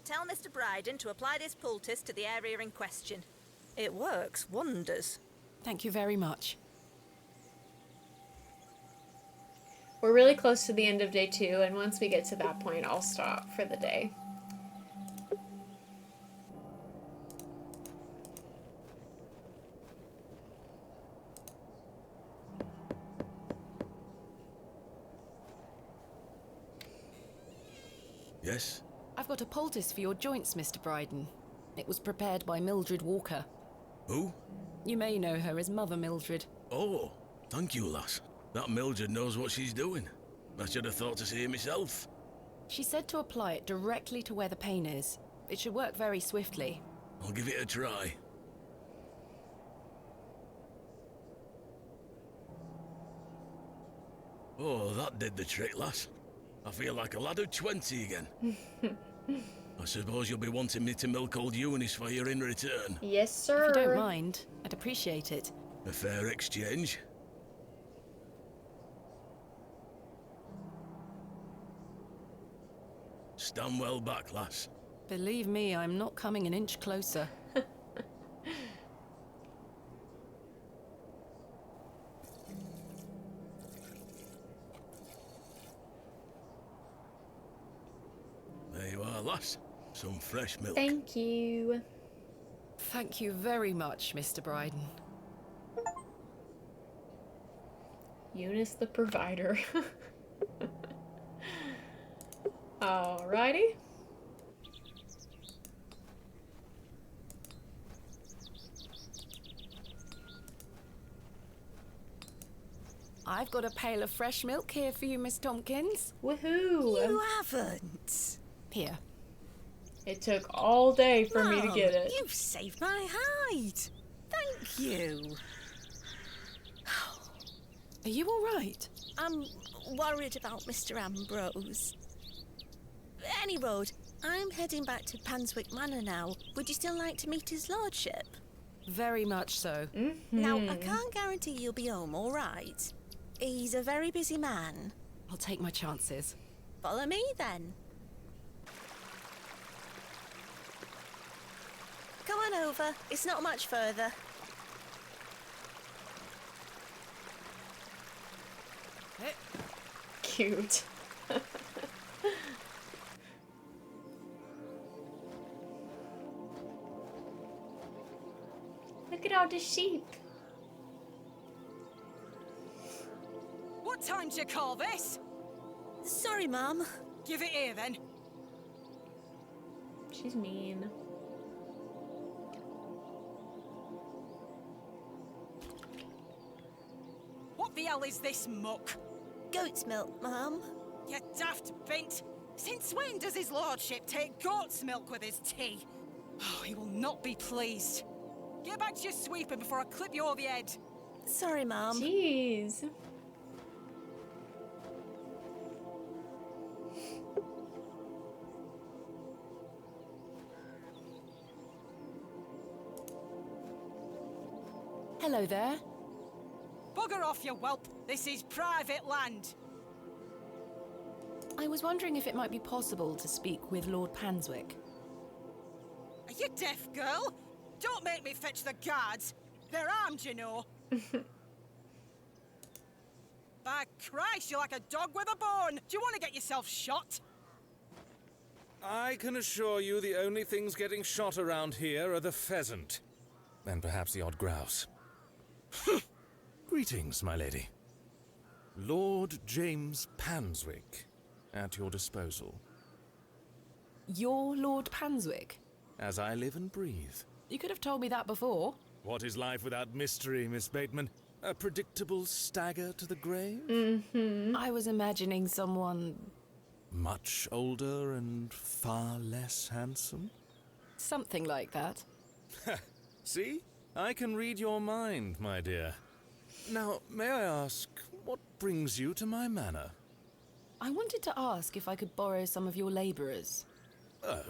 Speaker 4: Tell Mr. Bryden to apply this poultice to the area in question. It works wonders.
Speaker 3: Thank you very much.
Speaker 1: We're really close to the end of day 2, and once we get to that point, I'll stop for the day.
Speaker 7: Yes?
Speaker 3: I've got a poultice for your joints, Mr. Bryden. It was prepared by Mildred Walker.
Speaker 7: Who?
Speaker 3: You may know her as Mother Mildred.
Speaker 7: Oh, thank you, lass. That Mildred knows what she's doing. I should have thought to see it myself.
Speaker 3: She said to apply it directly to where the pain is. It should work very swiftly.
Speaker 7: I'll give it a try. Oh, that did the trick, lass. I feel like a lad of 20 again. I suppose you'll be wanting me to milk old Eunice for you in return.
Speaker 1: Yes, sir.
Speaker 3: If you don't mind, I'd appreciate it.
Speaker 7: A fair exchange. Stand well back, lass.
Speaker 3: Believe me, I'm not coming an inch closer.
Speaker 7: There you are, lass. Some fresh milk.
Speaker 1: Thank you.
Speaker 3: Thank you very much, Mr. Bryden.
Speaker 1: Eunice the provider. Alrighty.
Speaker 3: I've got a pail of fresh milk here for you, Miss Tompkins.
Speaker 1: Woohoo!
Speaker 4: You haven't.
Speaker 3: Here.
Speaker 1: It took all day for me to
Speaker 4: Mum,
Speaker 1: get it.
Speaker 4: You've saved my hide. Thank you.
Speaker 3: Are you all right?
Speaker 10: I'm worried about Mr. Ambrose. Any road, I'm heading back to Panswick Manor now. Would you still like to meet his lordship?
Speaker 3: Very much so.
Speaker 10: Now, I can't guarantee you'll be home, all right? He's a very busy man.
Speaker 3: I'll take my chances.
Speaker 10: Follow me, then. Come on over. It's not much further.
Speaker 1: Cute. Look at all the sheep.
Speaker 15: What time do you call this?
Speaker 10: Sorry, Mum.
Speaker 15: Give it here, then.
Speaker 1: She's mean.
Speaker 15: What the hell is this muck?
Speaker 10: Goat's milk, Mum.
Speaker 15: You daft bint. Since when does his lordship take goat's milk with his tea? Oh, he will not be pleased. Get back to your sweeping before I clip you over the head.
Speaker 10: Sorry, Mum.
Speaker 1: Jeez.
Speaker 3: Hello there.
Speaker 15: Bugger off, you whelp. This is private land.
Speaker 3: I was wondering if it might be possible to speak with Lord Panswick.
Speaker 15: Are you deaf, girl? Don't make me fetch the guards. They're armed, you know. By Christ, you're like a dog with a bone. Do you want to get yourself shot?
Speaker 11: I can assure you the only things getting shot around here are the pheasant. And perhaps the odd grouse. Greetings, my lady. Lord James Panswick, at your disposal.
Speaker 3: You're Lord Panswick?
Speaker 11: As I live and breathe.
Speaker 3: You could have told me that before.
Speaker 11: What is life without mystery, Miss Bateman? A predictable stagger to the grave?
Speaker 3: Mm-hmm. I was imagining someone...
Speaker 11: much older and far less handsome?
Speaker 3: Something like that.
Speaker 11: See? I can read your mind, my dear. Now, may I ask, what brings you to my manor?
Speaker 3: I wanted to ask if I could borrow some of your labourers.
Speaker 11: Oh?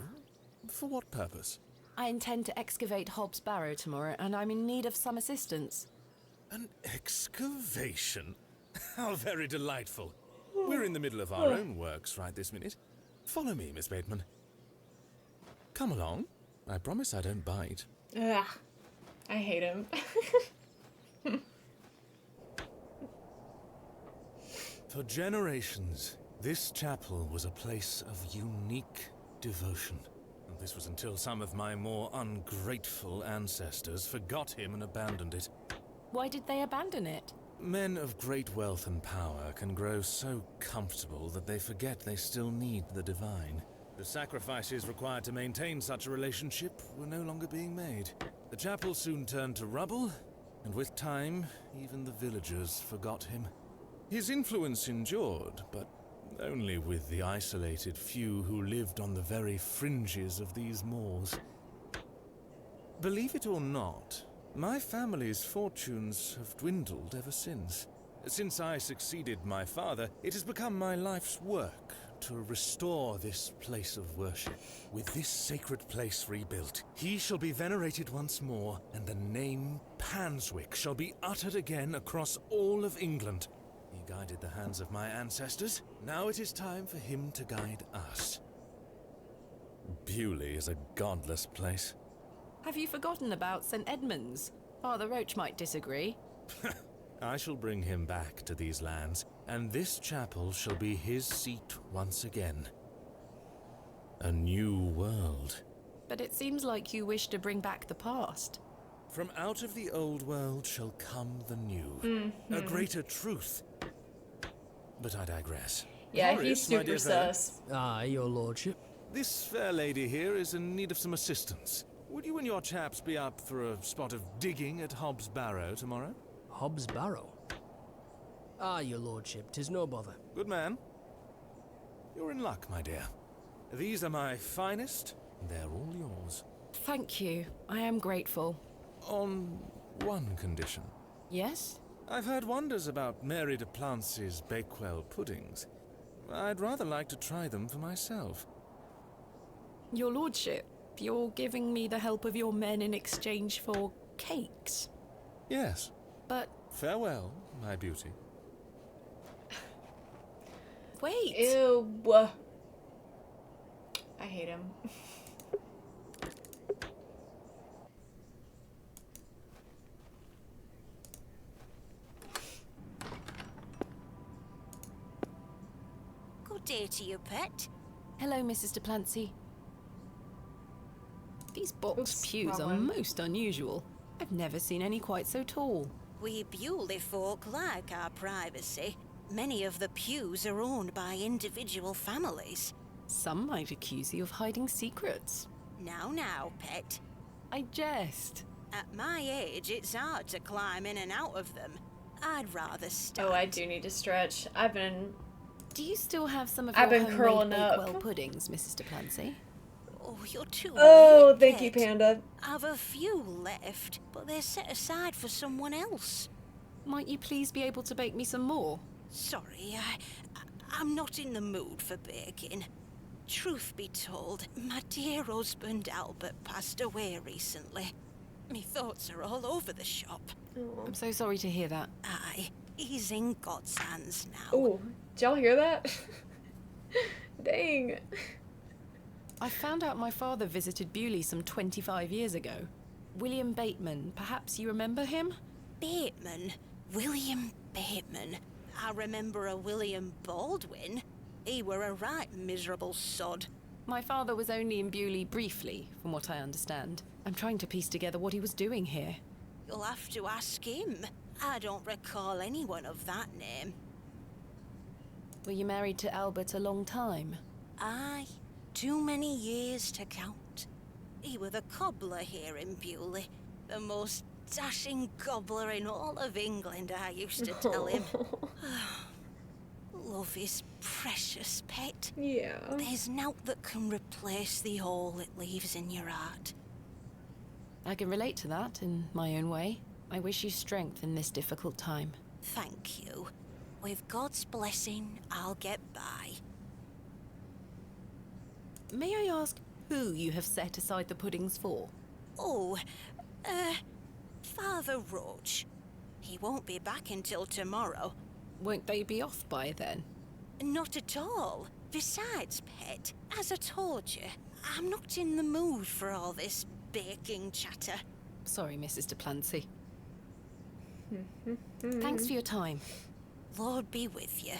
Speaker 11: For what purpose?
Speaker 3: I intend to excavate Hobbs Barrow tomorrow, and I'm in need of some assistance.
Speaker 11: An excavation? How very delightful. We're in the middle of our own works right this minute. Follow me, Miss Bateman. Come along. I promise I don't bite.
Speaker 1: Ugh. I hate him.
Speaker 11: For generations, this chapel was a place of unique devotion. And this was until some of my more ungrateful ancestors forgot him and abandoned it.
Speaker 3: Why did they abandon it?
Speaker 11: Men of great wealth and power can grow so comfortable that they forget they still need the divine. The sacrifices required to maintain such a relationship were no longer being made. The chapel soon turned to rubble, and with time, even the villagers forgot him. His influence endured, but only with the isolated few who lived on the very fringes of these moors. Believe it or not, my family's fortunes have dwindled ever since. Since I succeeded my father, it has become my life's work to restore this place of worship. With this sacred place rebuilt, he shall be venerated once more, and the name Panswick shall be uttered again across all of England. He guided the hands of my ancestors. Now it is time for him to guide us. Bewley is a godless place.
Speaker 3: Have you forgotten about St. Edmund's? Father Roach might disagree.
Speaker 11: I shall bring him back to these lands, and this chapel shall be his seat once again. A new world.
Speaker 3: But it seems like you wish to bring back the past.
Speaker 11: From out of the old world shall come the new. A greater truth. But I digress.
Speaker 1: Yeah,
Speaker 11: Horace,
Speaker 1: he's
Speaker 11: my
Speaker 1: super
Speaker 11: dear fellow,
Speaker 1: sus.
Speaker 12: Aye, your lordship.
Speaker 11: This fair lady here is in need of some assistance. Would you and your chaps be up for a spot of digging at Hobbs Barrow tomorrow?
Speaker 12: Hobbs Barrow? Aye, your lordship, 'tis no bother.
Speaker 11: Good man. You're in luck, my dear. These are my finest, and they're all yours.
Speaker 3: Thank you. I am grateful.
Speaker 11: On one condition.
Speaker 3: Yes?
Speaker 11: I've heard wonders about Mary de Plancy's Bakewell puddings. I'd rather like to try them for myself.
Speaker 3: Your lordship, you're giving me the help of your men in exchange for cakes?
Speaker 11: Yes.
Speaker 3: But...
Speaker 11: Farewell, my beauty.
Speaker 3: Wait!
Speaker 1: Ew. I hate him.
Speaker 10: Good day to you, pet.
Speaker 3: Hello, Mrs. de Plancy. These box pews are
Speaker 1: wrong one.
Speaker 3: most unusual. I've never seen any quite so tall.
Speaker 10: We Bewley folk like our privacy. Many of the pews are owned by individual families.
Speaker 3: Some might accuse you of hiding secrets.
Speaker 10: Now, pet.
Speaker 3: I jest.
Speaker 10: At my age, it's hard to climb in and out of them. I'd rather stand.
Speaker 1: Oh, I do need to stretch.
Speaker 3: Do you still have some of
Speaker 1: I've
Speaker 3: your
Speaker 1: been
Speaker 3: homemade
Speaker 1: curling
Speaker 3: Bakewell
Speaker 1: up.
Speaker 3: puddings, Mrs. de Plancy?
Speaker 10: Oh, you're too
Speaker 1: Oh,
Speaker 10: late,
Speaker 1: thank you,
Speaker 10: pet.
Speaker 1: Panda.
Speaker 10: I've a few left, but they're set aside for someone else.
Speaker 3: Might you please be able to bake me some more?
Speaker 10: Sorry, I'm not in the mood for baking. Truth be told, my dear husband Albert passed away recently. Me thoughts are all over the shop.
Speaker 3: I'm so sorry to hear that.
Speaker 10: Aye, he's in God's hands now.
Speaker 1: Oh, did y'all hear that? Dang.
Speaker 3: I found out my father visited Bewley some 25 years ago. William Bateman, perhaps you remember him?
Speaker 10: Bateman? William Bateman? I remember a William Baldwin. He were a right miserable sod.
Speaker 3: My father was only in Bewley briefly, from what I understand. I'm trying to piece together what he was doing here.
Speaker 10: You'll have to ask him. I don't recall anyone of that name.
Speaker 3: Were you married to Albert a long time?
Speaker 10: Aye, too many years to count. He were the cobbler here in Bewley. The most dashing cobbler in all of England, I used to tell him. Love is precious, pet.
Speaker 1: Yeah.
Speaker 10: There's naught that can replace the hole it leaves in your heart.
Speaker 3: I can relate to that in my own way. I wish you strength in this difficult time.
Speaker 10: Thank you. With God's blessing, I'll get by.
Speaker 3: May I ask who you have set aside the puddings for?
Speaker 10: Oh, Father Roach. He won't be back until tomorrow.
Speaker 3: Won't they be off by then?
Speaker 10: Not at all. Besides, pet, as I told you, I'm not in the mood for all this baking chatter.
Speaker 3: Sorry, Mrs. Duplancy. Thanks for your time.
Speaker 10: Lord be with you.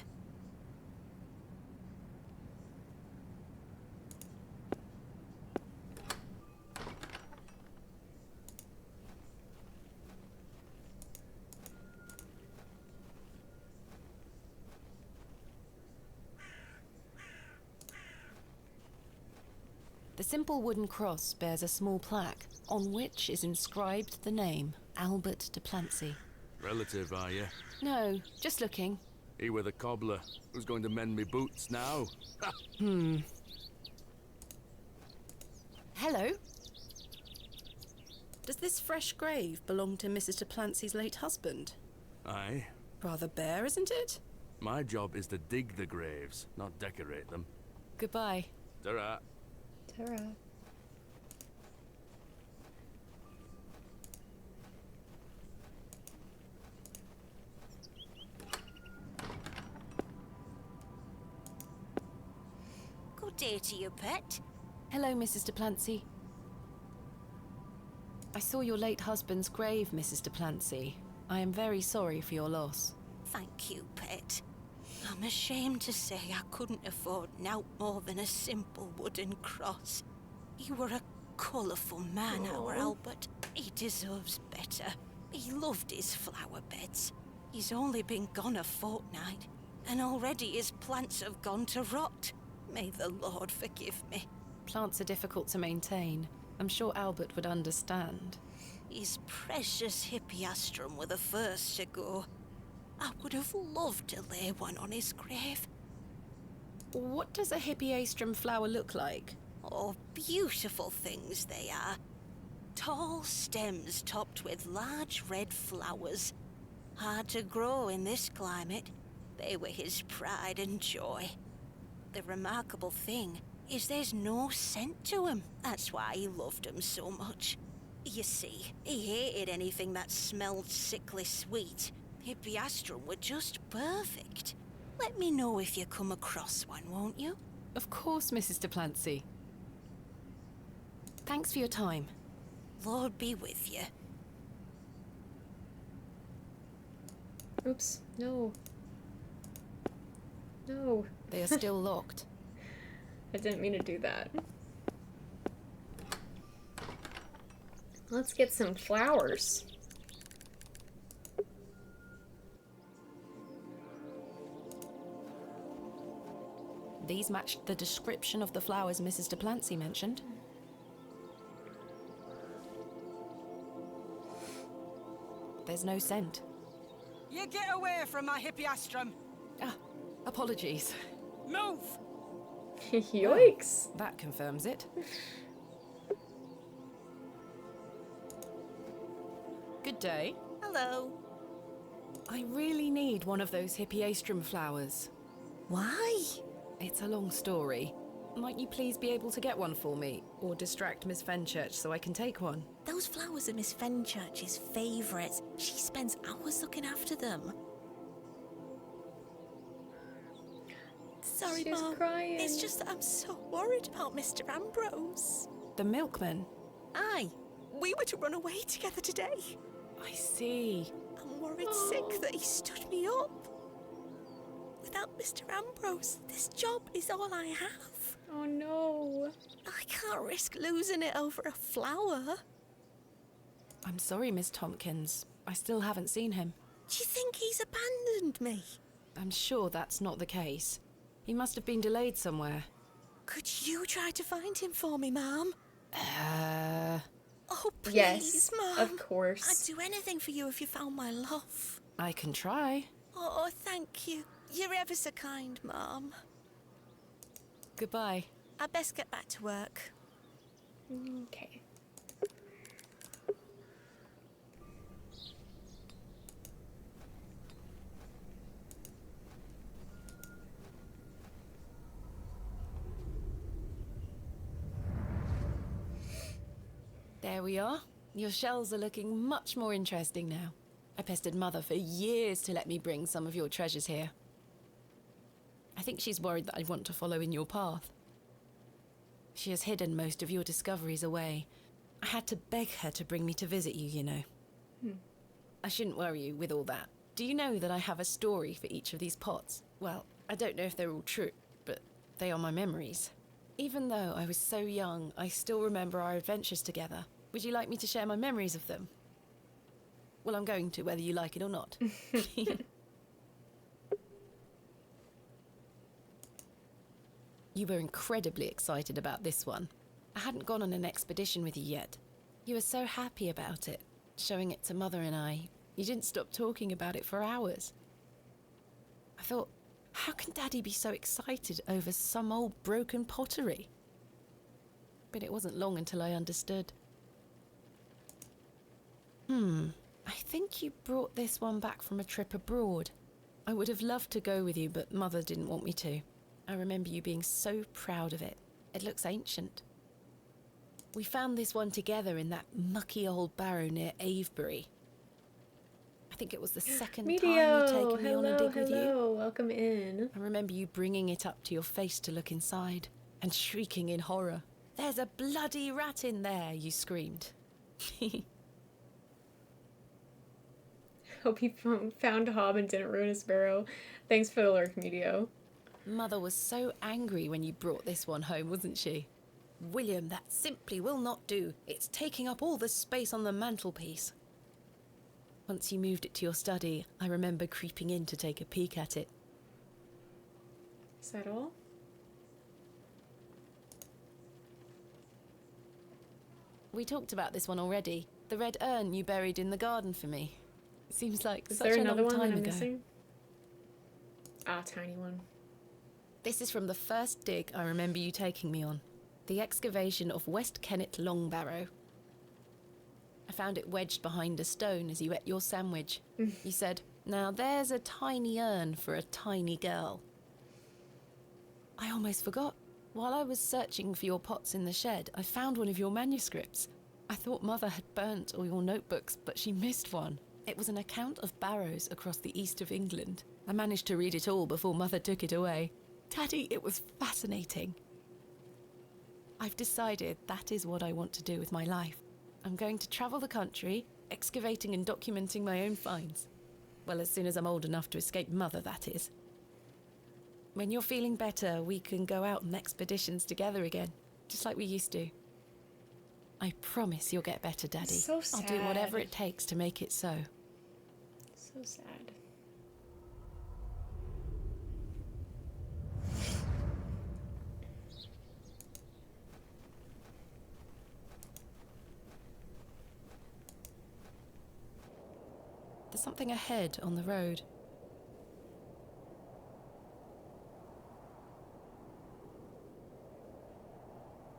Speaker 3: The simple wooden cross bears a small plaque, on which is inscribed the name Albert Duplancy.
Speaker 9: Relative, are you?
Speaker 3: No, just looking.
Speaker 9: He were the cobbler. Who's going to mend me boots now?
Speaker 3: Hello? Does this fresh grave belong to Mrs. Duplancy's late husband?
Speaker 9: Aye.
Speaker 3: Rather bare, isn't it?
Speaker 9: My job is to dig the graves, not decorate them.
Speaker 3: Goodbye.
Speaker 9: Ta-ra.
Speaker 1: Ta-ra.
Speaker 10: Good day to you, pet.
Speaker 3: Hello, Mrs. Duplancy. I saw your late husband's grave, Mrs. Duplancy. I am very sorry for your loss.
Speaker 10: Thank you, pet. I'm ashamed to say I couldn't afford naught more than a simple wooden cross. He were a colourful man, our Albert. He deserves better. He loved his flower beds. He's only been gone a fortnight, and already his plants have gone to rot. May the Lord forgive me.
Speaker 3: Plants are difficult to maintain. I'm sure Albert would understand.
Speaker 10: His precious hippeastrum were the first to go. I would have loved to lay one on his grave.
Speaker 3: What does a hippeastrum flower look like?
Speaker 10: Oh, beautiful things they are. Tall stems topped with large red flowers. Hard to grow in this climate. They were his pride and joy. The remarkable thing is there's no scent to 'em. That's why he loved 'em so much. You see, he hated anything that smelled sickly sweet. Hippeastrum were just perfect. Let me know if you come across one, won't you?
Speaker 3: Of course, Mrs. Duplancy. Thanks for your time.
Speaker 10: Lord be with you.
Speaker 1: Oops. No. No.
Speaker 3: They are still locked.
Speaker 1: I didn't mean to do that. Let's get some flowers.
Speaker 3: These matched the description of the flowers Mrs. Duplancy mentioned. There's no scent.
Speaker 15: You get away from my hippeastrum.
Speaker 3: Ah, apologies.
Speaker 15: Move!
Speaker 1: Yikes.
Speaker 3: That confirms it. Good day.
Speaker 10: Hello.
Speaker 3: I really need one of those hippeastrum flowers.
Speaker 10: Why?
Speaker 3: It's a long story. Might you please be able to get one for me? Or distract Miss Fenchurch so I can take one?
Speaker 10: Those flowers are Miss Fenchurch's favourites. She spends hours looking after them. Sorry,
Speaker 1: She's
Speaker 10: Mom.
Speaker 1: crying.
Speaker 10: It's just that I'm so worried about Mr. Ambrose.
Speaker 3: The milkman?
Speaker 10: Aye. We were to run away together today.
Speaker 3: I see.
Speaker 10: I'm worried sick that he stood me up. Without Mr. Ambrose, this job is all I have.
Speaker 1: Oh no.
Speaker 10: I can't risk losing it over a flower.
Speaker 3: I'm sorry, Miss Tompkins. I still haven't seen him.
Speaker 10: Do you think he's abandoned me?
Speaker 3: I'm sure that's not the case. He must have been delayed somewhere.
Speaker 10: Could you try to find him for me, Mum? Oh, please,
Speaker 1: Yes,
Speaker 10: Mum.
Speaker 1: of course.
Speaker 10: I'd do anything for you if you found my love.
Speaker 3: I can try.
Speaker 10: Oh, thank you. You're ever so kind, Mum.
Speaker 3: Goodbye.
Speaker 10: I'd best get back to work.
Speaker 1: Okay.
Speaker 3: There we are. Your shells are looking much more interesting now. I pestered Mother for years to let me bring some of your treasures here. I think she's worried that I want to follow in your path. She has hidden most of your discoveries away. I had to beg her to bring me to visit you, you know. I shouldn't worry you with all that. Do you know that I have a story for each of these pots? Well, I don't know if they're all true, but they are my memories. Even though I was so young, I still remember our adventures together. Would you like me to share my memories of them? Well, I'm going to, whether you like it or not. You were incredibly excited about this one. I hadn't gone on an expedition with you yet. You were so happy about it, showing it to Mother and I. You didn't stop talking about it for hours. I thought, how can Daddy be so excited over some old broken pottery? But it wasn't long until I understood. I think you brought this one back from a trip abroad. I would have loved to go with you, but Mother didn't want me to. I remember you being so proud of it. It looks ancient. We found this one together in that mucky old barrow near Avebury. I think it was the second time you'd taken me on a dig with you.
Speaker 1: Welcome in.
Speaker 3: I remember you bringing it up to your face to look inside and shrieking in horror. "There's a bloody rat in there," you screamed.
Speaker 1: Hope he found Hob and didn't ruin his barrow. Thanks for the lurk, Medio.
Speaker 3: Mother was so angry when you brought this one home, wasn't she? "William, that simply will not do. It's taking up all the space on the mantelpiece." Once you moved it to your study, I remember creeping in to take a peek at it.
Speaker 1: Is that all?
Speaker 3: We talked about this one already. The red urn you buried in the garden for me. It seems like
Speaker 1: Is
Speaker 3: such
Speaker 1: there
Speaker 3: a
Speaker 1: another
Speaker 3: long
Speaker 1: one that
Speaker 3: time
Speaker 1: I'm
Speaker 3: ago.
Speaker 1: missing? Ah, tiny one.
Speaker 3: This is from the first dig I remember you taking me on. The excavation of West Kennet Long Barrow. I found it wedged behind a stone as you ate your sandwich. You said, "Now there's a tiny urn for a tiny girl." I almost forgot. While I was searching for your pots in the shed, I found one of your manuscripts. I thought Mother had burnt all your notebooks, but she missed one. It was an account of barrows across the east of England. I managed to read it all before Mother took it away. Daddy, it was fascinating. I've decided that is what I want to do with my life. I'm going to travel the country, excavating and documenting my own finds. Well, as soon as I'm old enough to escape Mother, that is. When you're feeling better, we can go out on expeditions together again, just like we used to. I promise you'll get better, Daddy.
Speaker 1: So
Speaker 3: I'll do whatever
Speaker 1: sad.
Speaker 3: it takes to make it so.
Speaker 1: So sad.
Speaker 3: There's something ahead on the road.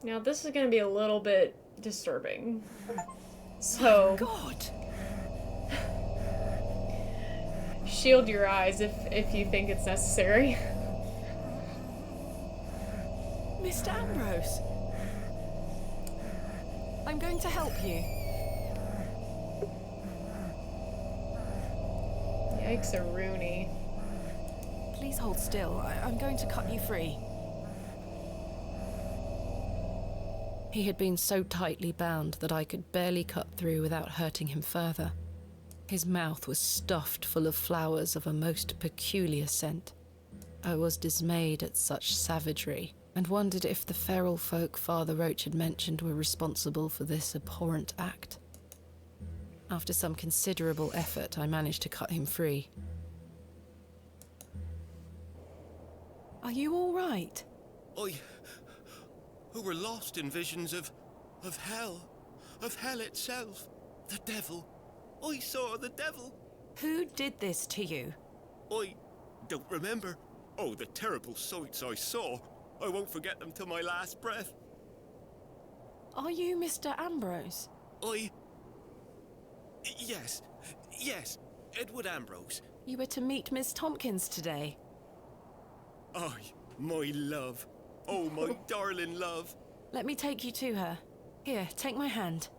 Speaker 1: Now this is gonna be a little bit disturbing. So
Speaker 3: God!
Speaker 1: Shield your eyes if you think it's necessary.
Speaker 3: Mr. Ambrose! I'm going to help you.
Speaker 1: Yikes a Rooney.
Speaker 3: Please hold still. I'm going to cut you free. He had been so tightly bound that I could barely cut through without hurting him further. His mouth was stuffed full of flowers of a most peculiar scent. I was dismayed at such savagery, and wondered if the feral folk Father Roach had mentioned were responsible for this abhorrent act. After some considerable effort, I managed to cut him free. Are you all right?
Speaker 16: Who were lost in visions of hell itself, the devil. I saw the devil.
Speaker 3: Who did this to you?
Speaker 16: I don't remember. Oh, the terrible sights I saw. I won't forget them till my last breath.
Speaker 3: Are you Mr. Ambrose?
Speaker 16: Yes, Edward Ambrose.
Speaker 3: You were to meet Miss Tompkins today.
Speaker 16: Aye, my love. Oh, my darling love.
Speaker 3: Let me take you to her. Here, take my hand.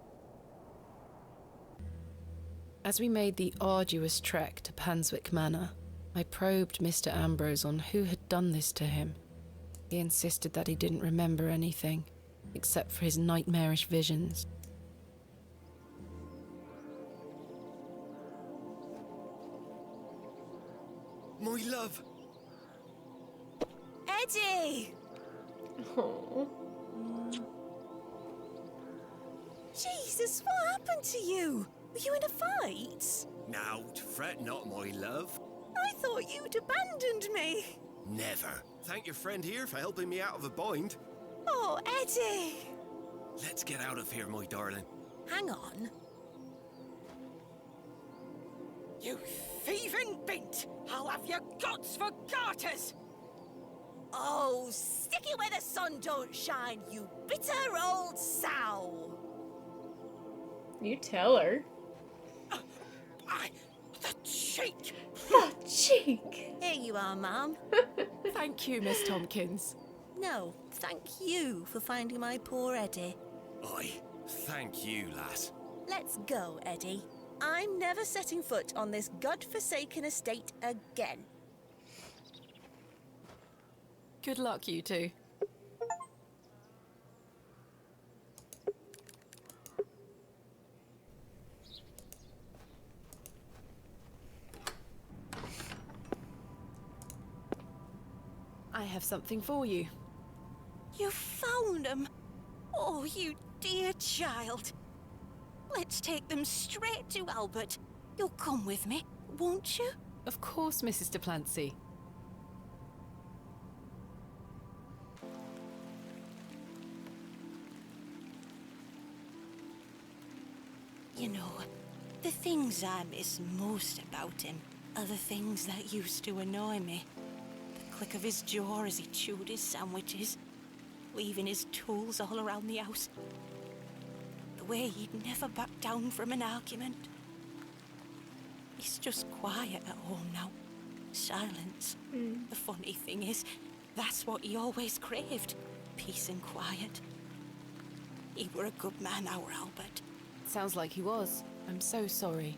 Speaker 3: As we made the arduous trek to Panswick Manor, I probed Mr. Ambrose on who had done this to him. He insisted that he didn't remember anything, except for his nightmarish visions.
Speaker 16: My love.
Speaker 4: Eddie!
Speaker 1: Oh.
Speaker 4: Jesus, what happened to you? Were you in a fight?
Speaker 16: Now, fret not, my love.
Speaker 4: I thought you'd abandoned me.
Speaker 16: Never. Thank your friend here for helping me out of a bind.
Speaker 4: Oh, Eddie!
Speaker 16: Let's get out of here, my darling.
Speaker 4: Hang on.
Speaker 15: You thieving bint! I'll have your guts for garters!
Speaker 4: Oh, stick it where the sun don't shine, you bitter old sow!
Speaker 1: You tell her.
Speaker 15: The cheek!
Speaker 1: The cheek!
Speaker 4: Here you are, Mum.
Speaker 3: Thank you, Miss Tompkins.
Speaker 4: No, thank you for finding my poor Eddie.
Speaker 16: Aye, thank you, lass.
Speaker 4: Let's go, Eddie. I'm never setting foot on this god-forsaken estate again.
Speaker 3: Good luck, you two. I have something for you.
Speaker 10: You found them? Oh, you dear child. Let's take them straight to Albert. You'll come with me, won't you?
Speaker 3: Of course, Mrs. de Plancy.
Speaker 10: You know, the things I miss most about him are the things that used to annoy me. The click of his jaw as he chewed his sandwiches, leaving his tools all around the house. The way he'd never back down from an argument. He's just quiet at home now. Silence. The funny thing is, that's what he always craved. Peace and quiet. He were a good man, our Albert.
Speaker 3: Sounds like he was. I'm so sorry.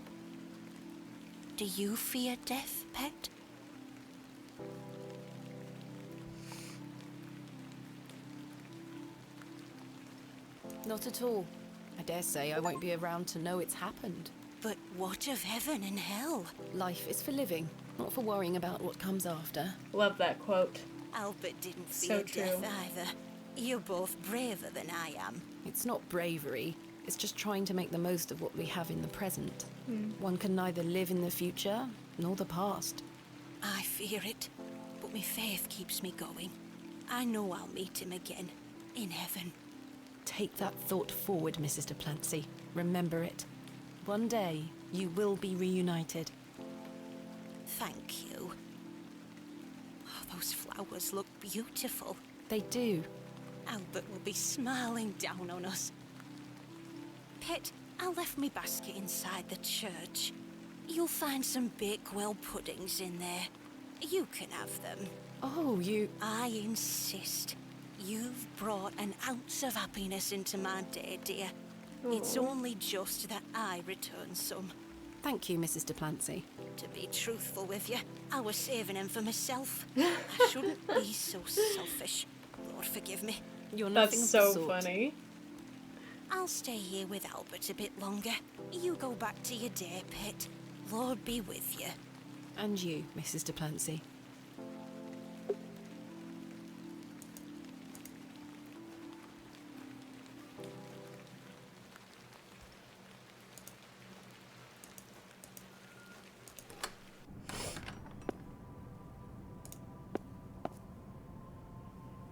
Speaker 10: Do you fear death, pet?
Speaker 3: Not at all. I dare say I won't be around to know it's happened.
Speaker 10: But what of heaven and hell?
Speaker 3: Life is for living, not for worrying about what comes after.
Speaker 1: Love that quote.
Speaker 10: Albert didn't
Speaker 1: So
Speaker 10: fear death
Speaker 1: true.
Speaker 10: either. You're both braver than I am.
Speaker 3: It's not bravery. It's just trying to make the most of what we have in the present. One can neither live in the future nor the past.
Speaker 10: I fear it, but my faith keeps me going. I know I'll meet him again, in heaven.
Speaker 3: Take that thought forward, Mrs. de Plancy. Remember it. One day, you will be reunited.
Speaker 10: Thank you. Oh, those flowers look beautiful.
Speaker 3: They do.
Speaker 10: Albert will be smiling down on us. Pet, I left me basket inside the church. You'll find some Bakewell puddings in there. You can have them.
Speaker 3: Oh, you...
Speaker 10: I insist. You've brought an ounce of happiness into my day, dear. It's only just that I return some.
Speaker 3: Thank you, Mrs. Duplancy.
Speaker 10: To be truthful with you, I was saving him for myself. I shouldn't be so selfish. Lord forgive me.
Speaker 3: You're
Speaker 1: That's
Speaker 3: nothing of
Speaker 1: so
Speaker 3: the sort.
Speaker 1: funny.
Speaker 10: I'll stay here with Albert a bit longer. You go back to your day pit. Lord be with you.
Speaker 3: And you, Mrs. Duplancy.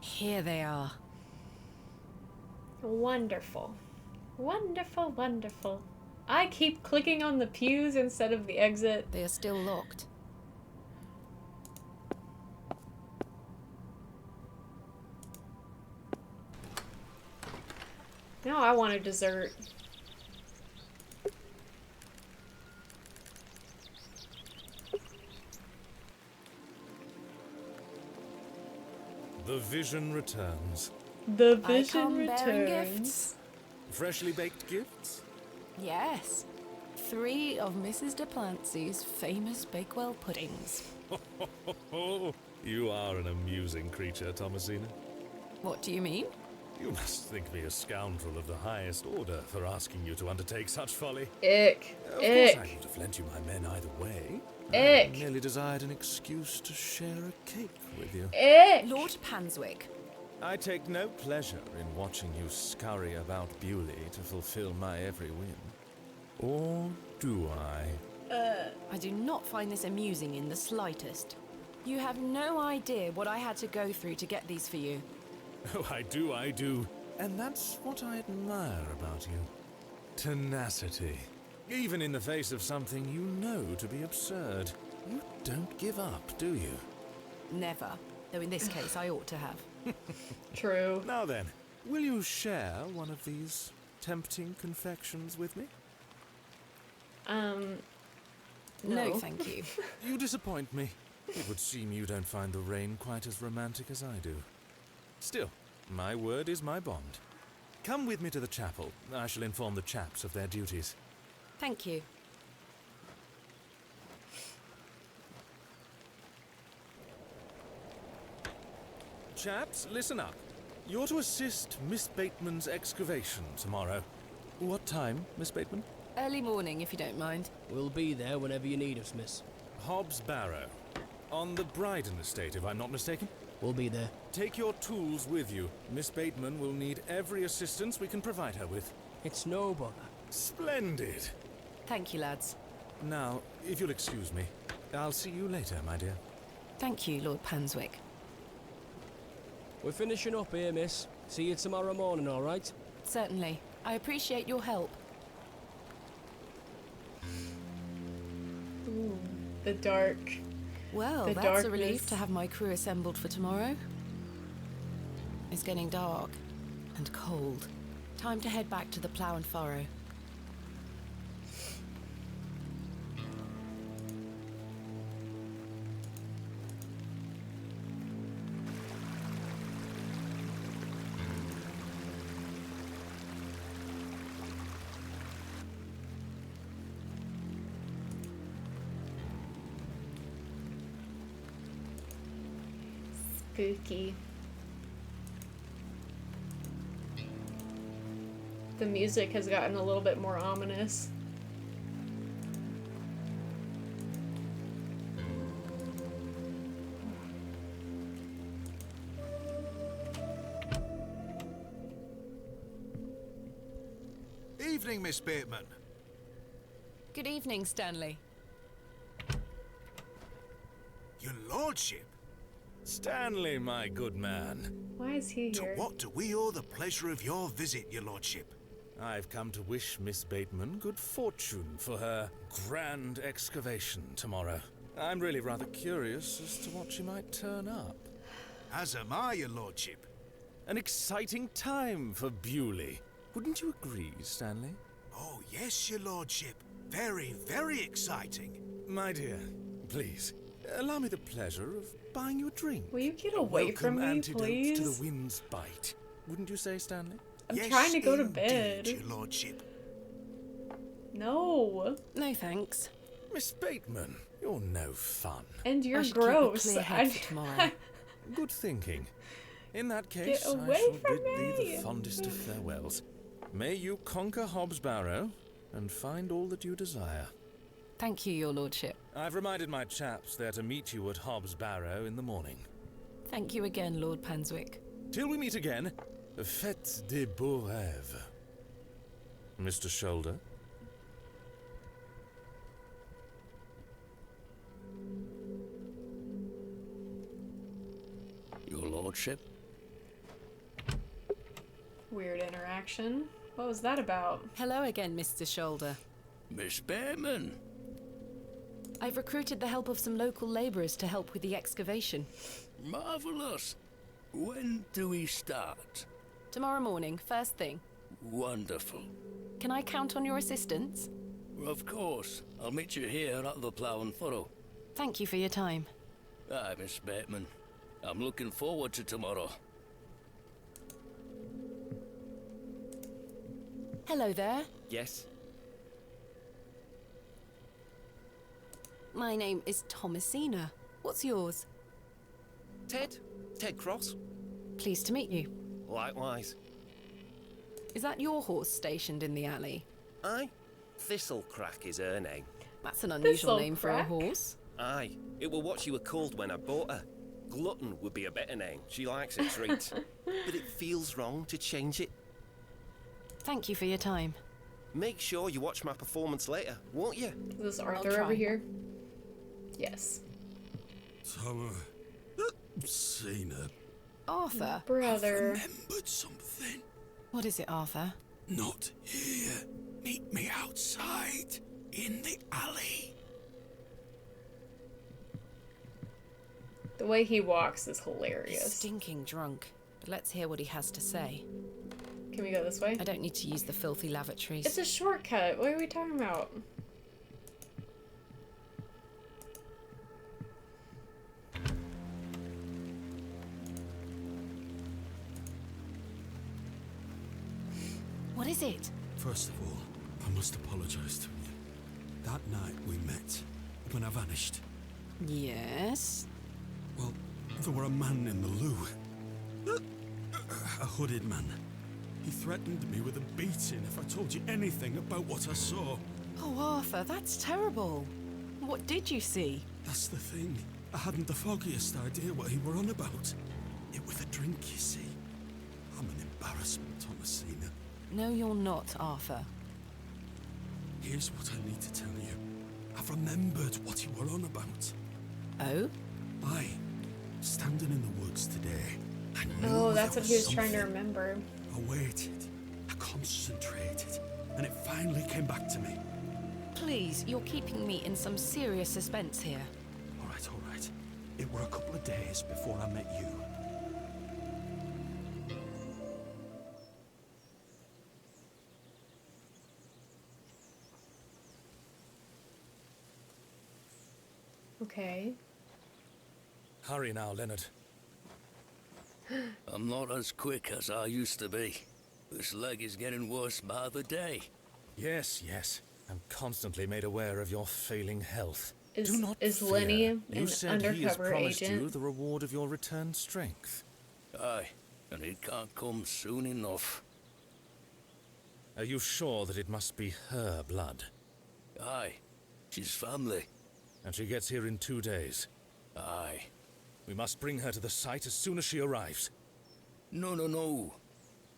Speaker 3: Here they are.
Speaker 1: Wonderful. Wonderful, wonderful. I keep clicking on the pews instead of the exit.
Speaker 3: They are still locked.
Speaker 1: Now I want a dessert.
Speaker 11: The vision returns.
Speaker 1: The
Speaker 3: I
Speaker 1: vision
Speaker 3: come bearing
Speaker 1: returns.
Speaker 3: gifts.
Speaker 11: Freshly baked gifts?
Speaker 3: Yes. 3 of Mrs. Duplancy's famous Bakewell puddings.
Speaker 11: You are an amusing creature, Thomasina.
Speaker 3: What do you mean?
Speaker 11: You must think me a scoundrel of the highest order for asking you to undertake such folly.
Speaker 1: Ick.
Speaker 11: Of
Speaker 1: Ick.
Speaker 11: course I would have lent you my men either way.
Speaker 1: Ick.
Speaker 11: I merely desired an excuse to share a cake with you.
Speaker 1: Ick.
Speaker 3: Lord Panswick.
Speaker 11: I take no pleasure in watching you scurry about Bewley to fulfill my every whim. Or do I?
Speaker 3: I do not find this amusing in the slightest. You have no idea what I had to go through to get these for you.
Speaker 11: Oh, I do. And that's what I admire about you. Tenacity. Even in the face of something you know to be absurd. You don't give up, do you?
Speaker 3: Never. Though in this case, I ought to have.
Speaker 1: True.
Speaker 11: Now then, will you share one of these tempting confections with me?
Speaker 3: No, thank you.
Speaker 11: You disappoint me. It would seem you don't find the rain quite as romantic as I do. Still, my word is my bond. Come with me to the chapel. I shall inform the chaps of their duties.
Speaker 3: Thank you.
Speaker 11: Chaps, listen up. You're to assist Miss Bateman's excavation tomorrow. What time, Miss Bateman?
Speaker 3: Early morning, if you don't mind.
Speaker 12: We'll be there whenever you need us, miss.
Speaker 11: Hobbs Barrow. On the Bryden estate, if I'm not mistaken.
Speaker 12: We'll be there.
Speaker 11: Take your tools with you. Miss Bateman will need every assistance we can provide her with.
Speaker 12: It's no bother.
Speaker 11: Splendid.
Speaker 3: Thank you, lads.
Speaker 11: Now, if you'll excuse me, I'll see you later, my dear.
Speaker 3: Thank you, Lord Panswick.
Speaker 12: We're finishing up here, miss. See you tomorrow morning, all right?
Speaker 3: Certainly. I appreciate your help.
Speaker 1: Ooh, the dark.
Speaker 3: Well,
Speaker 1: The
Speaker 3: that's
Speaker 1: darkness.
Speaker 3: a relief to have my crew assembled for tomorrow. It's getting dark and cold. Time to head back to the plough and furrow.
Speaker 1: Spooky. The music has gotten a little bit more ominous.
Speaker 6: Evening, Miss Bateman.
Speaker 3: Good evening, Stanley.
Speaker 6: Your lordship.
Speaker 11: Stanley, my good man.
Speaker 1: Why is he
Speaker 6: To
Speaker 1: here?
Speaker 6: what do we owe the pleasure of your visit, your lordship?
Speaker 11: I've come to wish Miss Bateman good fortune for her grand excavation tomorrow. I'm really rather curious as to what she might turn up.
Speaker 6: As am I, your lordship.
Speaker 11: An exciting time for Bewley. Wouldn't you agree, Stanley?
Speaker 6: Oh, yes, your lordship. Very, very exciting.
Speaker 11: My dear, please, allow me the pleasure of buying you a drink.
Speaker 1: Will you get
Speaker 11: A
Speaker 1: away from
Speaker 11: welcome
Speaker 1: me,
Speaker 11: antidote
Speaker 1: please?
Speaker 11: to the wind's bite. Wouldn't you say, Stanley?
Speaker 1: I'm
Speaker 6: Yes,
Speaker 1: trying to go to
Speaker 6: indeed,
Speaker 1: bed.
Speaker 6: your lordship.
Speaker 1: No.
Speaker 3: No thanks.
Speaker 11: Miss Bateman, you're no fun.
Speaker 1: And you're
Speaker 3: I should
Speaker 1: gross.
Speaker 3: Keep a clear head for tomorrow.
Speaker 11: Good thinking. In that case,
Speaker 1: Get away
Speaker 11: I shall
Speaker 1: from
Speaker 11: bid thee
Speaker 1: me.
Speaker 11: the fondest of farewells. May you conquer Hobbs Barrow and find all that you desire.
Speaker 3: Thank you, your lordship.
Speaker 11: I've reminded my chaps they're to meet you at Hobbs Barrow in the morning.
Speaker 3: Thank you again, Lord Panswick.
Speaker 11: Till we meet again, faites des beaux rêves. Mr. Shoulder?
Speaker 17: Your lordship?
Speaker 1: Weird interaction. What was that about?
Speaker 3: Hello again, Mr. Shoulder.
Speaker 17: Miss Bateman.
Speaker 3: I've recruited the help of some local labourers to help with the excavation.
Speaker 17: Marvellous. When do we start?
Speaker 3: Tomorrow morning, first thing.
Speaker 17: Wonderful.
Speaker 3: Can I count on your assistance?
Speaker 17: Of course. I'll meet you here at the Plough and Furrow.
Speaker 3: Thank you for your time.
Speaker 17: Aye, Miss Bateman. I'm looking forward to tomorrow.
Speaker 3: Hello there.
Speaker 16: Yes?
Speaker 3: My name is Thomasina. What's yours?
Speaker 16: Ted? Ted Cross?
Speaker 3: Pleased to meet you.
Speaker 16: Likewise.
Speaker 3: Is that your horse stationed in the alley?
Speaker 16: Aye. Thistlecrack is her name.
Speaker 3: That's an unusual name for a horse.
Speaker 16: Aye. It were what she were called when I bought her. Glutton would be a better name. She likes a treat. But it feels wrong to change it.
Speaker 3: Thank you for your time.
Speaker 16: Make sure you watch my performance later, won't you?
Speaker 1: Is this Arthur over here? Yes.
Speaker 8: Thomasina.
Speaker 3: Arthur?
Speaker 1: Brother.
Speaker 8: Remembered something.
Speaker 3: What is it, Arthur?
Speaker 8: Not here. Meet me outside, in the alley.
Speaker 1: The way he walks is
Speaker 3: He's
Speaker 1: hilarious.
Speaker 3: stinking drunk. But let's hear what he has to say.
Speaker 1: Can we go this way?
Speaker 3: I don't need to use the filthy lavatories.
Speaker 1: It's a shortcut. What are we talking about?
Speaker 3: What is it?
Speaker 8: First of all, I must apologize to you. That night we met, when I vanished.
Speaker 3: Yes?
Speaker 8: Well, there were a man in the loo. A hooded man. He threatened me with a beating if I told you anything about what I saw.
Speaker 3: Oh, Arthur, that's terrible. What did you see?
Speaker 8: That's the thing. I hadn't the foggiest idea what he were on about. It was a drink, you see. I'm an embarrassment, Thomasina.
Speaker 3: No, you're not, Arthur.
Speaker 8: Here's what I need to tell you. I've remembered what you were on about.
Speaker 3: Oh?
Speaker 8: Aye. Standing in the woods today, I knew
Speaker 1: Oh, that's
Speaker 8: there
Speaker 1: what he was trying to
Speaker 8: something.
Speaker 1: remember.
Speaker 8: I waited. I concentrated. And it finally came back to me.
Speaker 3: Please, you're keeping me in some serious suspense here.
Speaker 8: All right. It were a couple of days before I met you.
Speaker 1: Okay.
Speaker 11: Hurry now, Leonard.
Speaker 17: I'm not as quick as I used to be. This leg is getting worse by the day.
Speaker 11: Yes. I'm constantly made aware of your failing health.
Speaker 1: Is,
Speaker 11: Do not
Speaker 1: is
Speaker 11: fear.
Speaker 1: Lenny
Speaker 11: You
Speaker 1: an
Speaker 11: said he has
Speaker 1: undercover
Speaker 11: promised you
Speaker 1: agent?
Speaker 11: the reward of your returned strength.
Speaker 17: Aye, and it can't come soon enough.
Speaker 11: Are you sure that it must be her blood?
Speaker 17: Aye, she's family.
Speaker 11: And she gets here in 2 days?
Speaker 17: Aye.
Speaker 11: We must bring her to the site as soon as she arrives.
Speaker 17: No.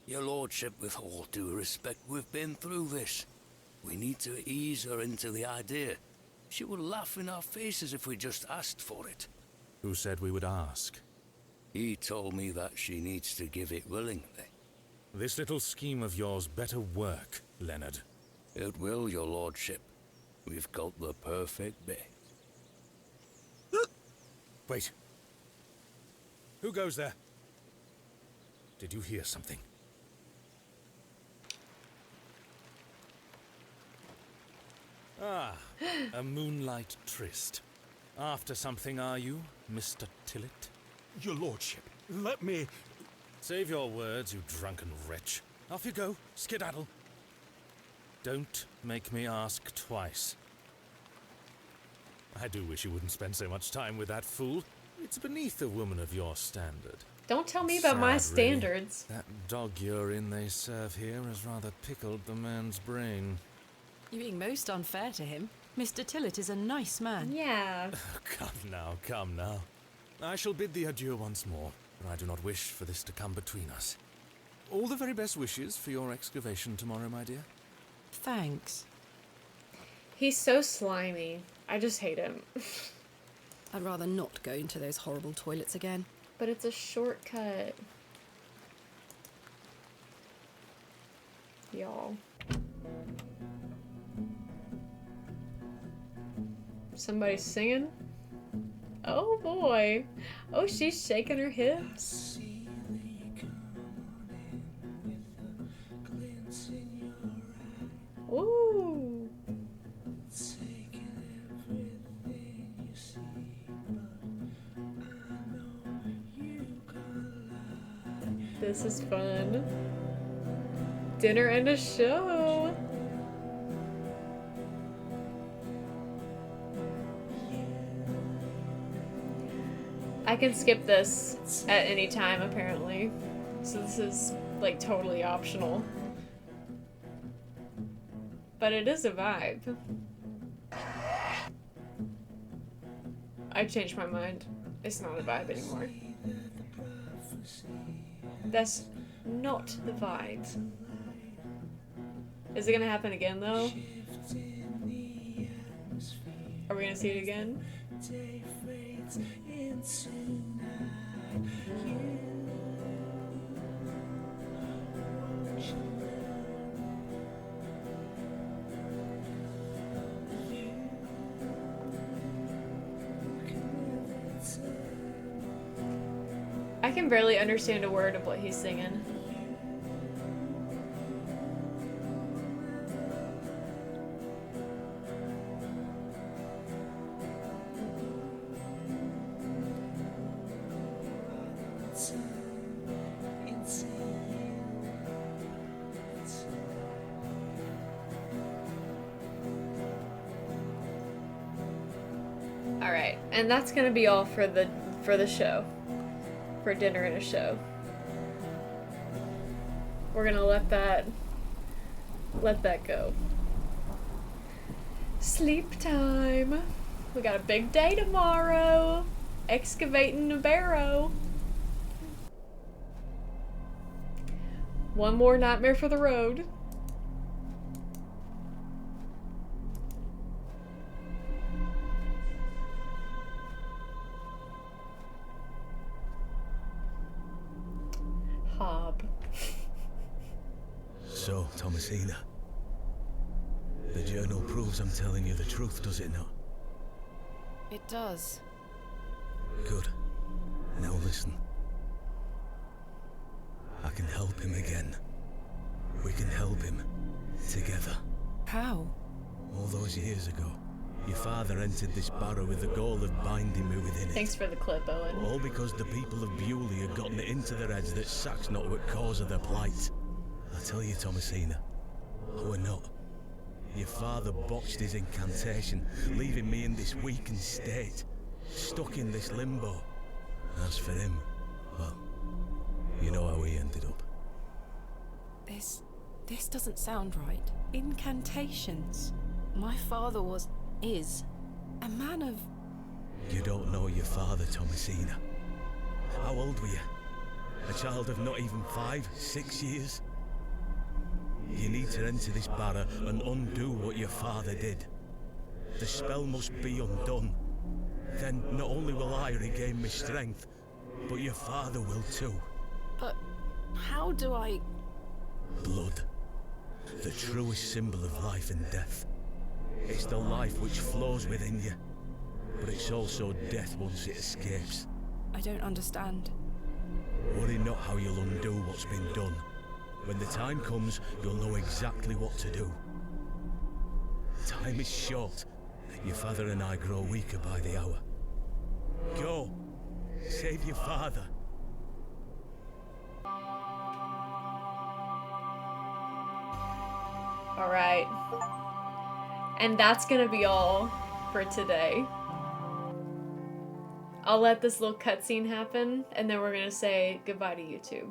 Speaker 17: Your lordship, with all due respect, we've been through this. We need to ease her into the idea. She would laugh in our faces if we just asked for it.
Speaker 11: Who said we would ask?
Speaker 17: He told me that she needs to give it willingly.
Speaker 11: This little scheme of yours better work, Leonard.
Speaker 17: It will, your lordship. We've got the perfect bait.
Speaker 11: Wait. Who goes there? Did you hear something? Ah, a moonlight tryst. After something, are you, Mr. Tillett?
Speaker 8: Your lordship, let me...
Speaker 11: Save your words, you drunken wretch. Off you go, skedaddle. Don't make me ask twice. I do wish you wouldn't spend so much time with that fool. It's beneath a woman of your standard.
Speaker 1: Don't tell me about my
Speaker 11: Sad, really.
Speaker 1: standards.
Speaker 11: That dog urine they serve here has rather pickled the man's brain.
Speaker 3: You're being most unfair to him. Mr. Tillett is a nice man.
Speaker 1: Yeah.
Speaker 11: Come now. I shall bid thee adieu once more, but I do not wish for this to come between us. All the very best wishes for your excavation tomorrow, my dear.
Speaker 3: Thanks.
Speaker 1: He's so slimy. I just hate him.
Speaker 3: I'd rather not go into those horrible toilets again.
Speaker 1: But it's a shortcut. Y'all. Somebody's singing? Oh boy. Oh, she's shaking her hips. Ooh. This is fun. Dinner and a show. I can skip this at any time, apparently. So this is, like, totally optional. But it is a vibe. I changed my mind. It's not a vibe anymore. That's not the vibe. Is it gonna happen again, though? Are we gonna see it again? I can barely understand a word of what he's singing. Alright, and that's gonna be all for the show. For dinner and a show. We're gonna let that go. Sleep time. We got a big day tomorrow. Excavating a barrow. One more nightmare for the road. Hob.
Speaker 7: So, Thomasina, the journal proves I'm telling you the truth, does it not?
Speaker 3: It does.
Speaker 7: Good. Now listen. I can help him again. We can help him. Together.
Speaker 3: How?
Speaker 7: All those years ago, your father entered this barrow with the goal of binding me within it.
Speaker 1: Thanks for the clip, Owen.
Speaker 7: All because the people of Bewley had gotten it into their heads that Sack's not what cause of their plight. I tell you, Thomasina, we're not. Your father botched his incantation, leaving me in this weakened state, stuck in this limbo. As for him, well, you know how he ended up.
Speaker 3: This doesn't sound right. Incantations. My father is a man of...
Speaker 7: You don't know your father, Thomasina. How old were you? A child of not even 5, 6 years? You need to enter this barrow and undo what your father did. The spell must be undone. Then not only will I regain my strength, but your father will too.
Speaker 3: But how do I...
Speaker 7: Blood. The truest symbol of life and death. It's the life which flows within you, but it's also death once it escapes.
Speaker 3: I don't understand.
Speaker 7: Worry not how you'll undo what's been done. When the time comes, you'll know exactly what to do. Time is short. Your father and I grow weaker by the hour. Go. Save your father.
Speaker 1: Alright. And that's gonna be all for today. I'll let this little cutscene happen, and then we're gonna say goodbye to YouTube.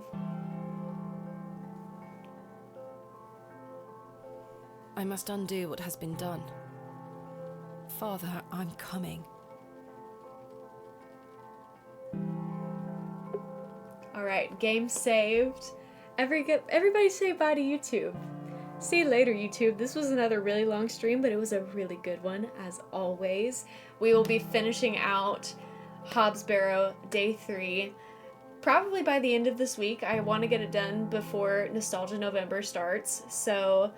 Speaker 3: I must undo what has been done. Father, I'm coming.
Speaker 1: Alright, game saved. Everybody say bye to YouTube. See you later, YouTube. This was another really long stream, but it was a really good one, as always. We will be finishing out Hobbs Barrow Day 3 probably by the end of this week. I want to get it done before Nostalgia November starts. So,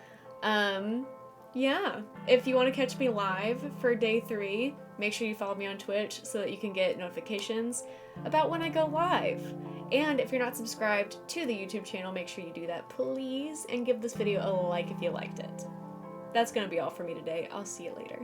Speaker 1: yeah. If you want to catch me live for Day 3, make sure you follow me on Twitch so that you can get notifications about when I go live. And if you're not subscribed to the YouTube channel, make sure you do that, please, and give this video a like if you liked it. That's going to be all for me today. I'll see you later.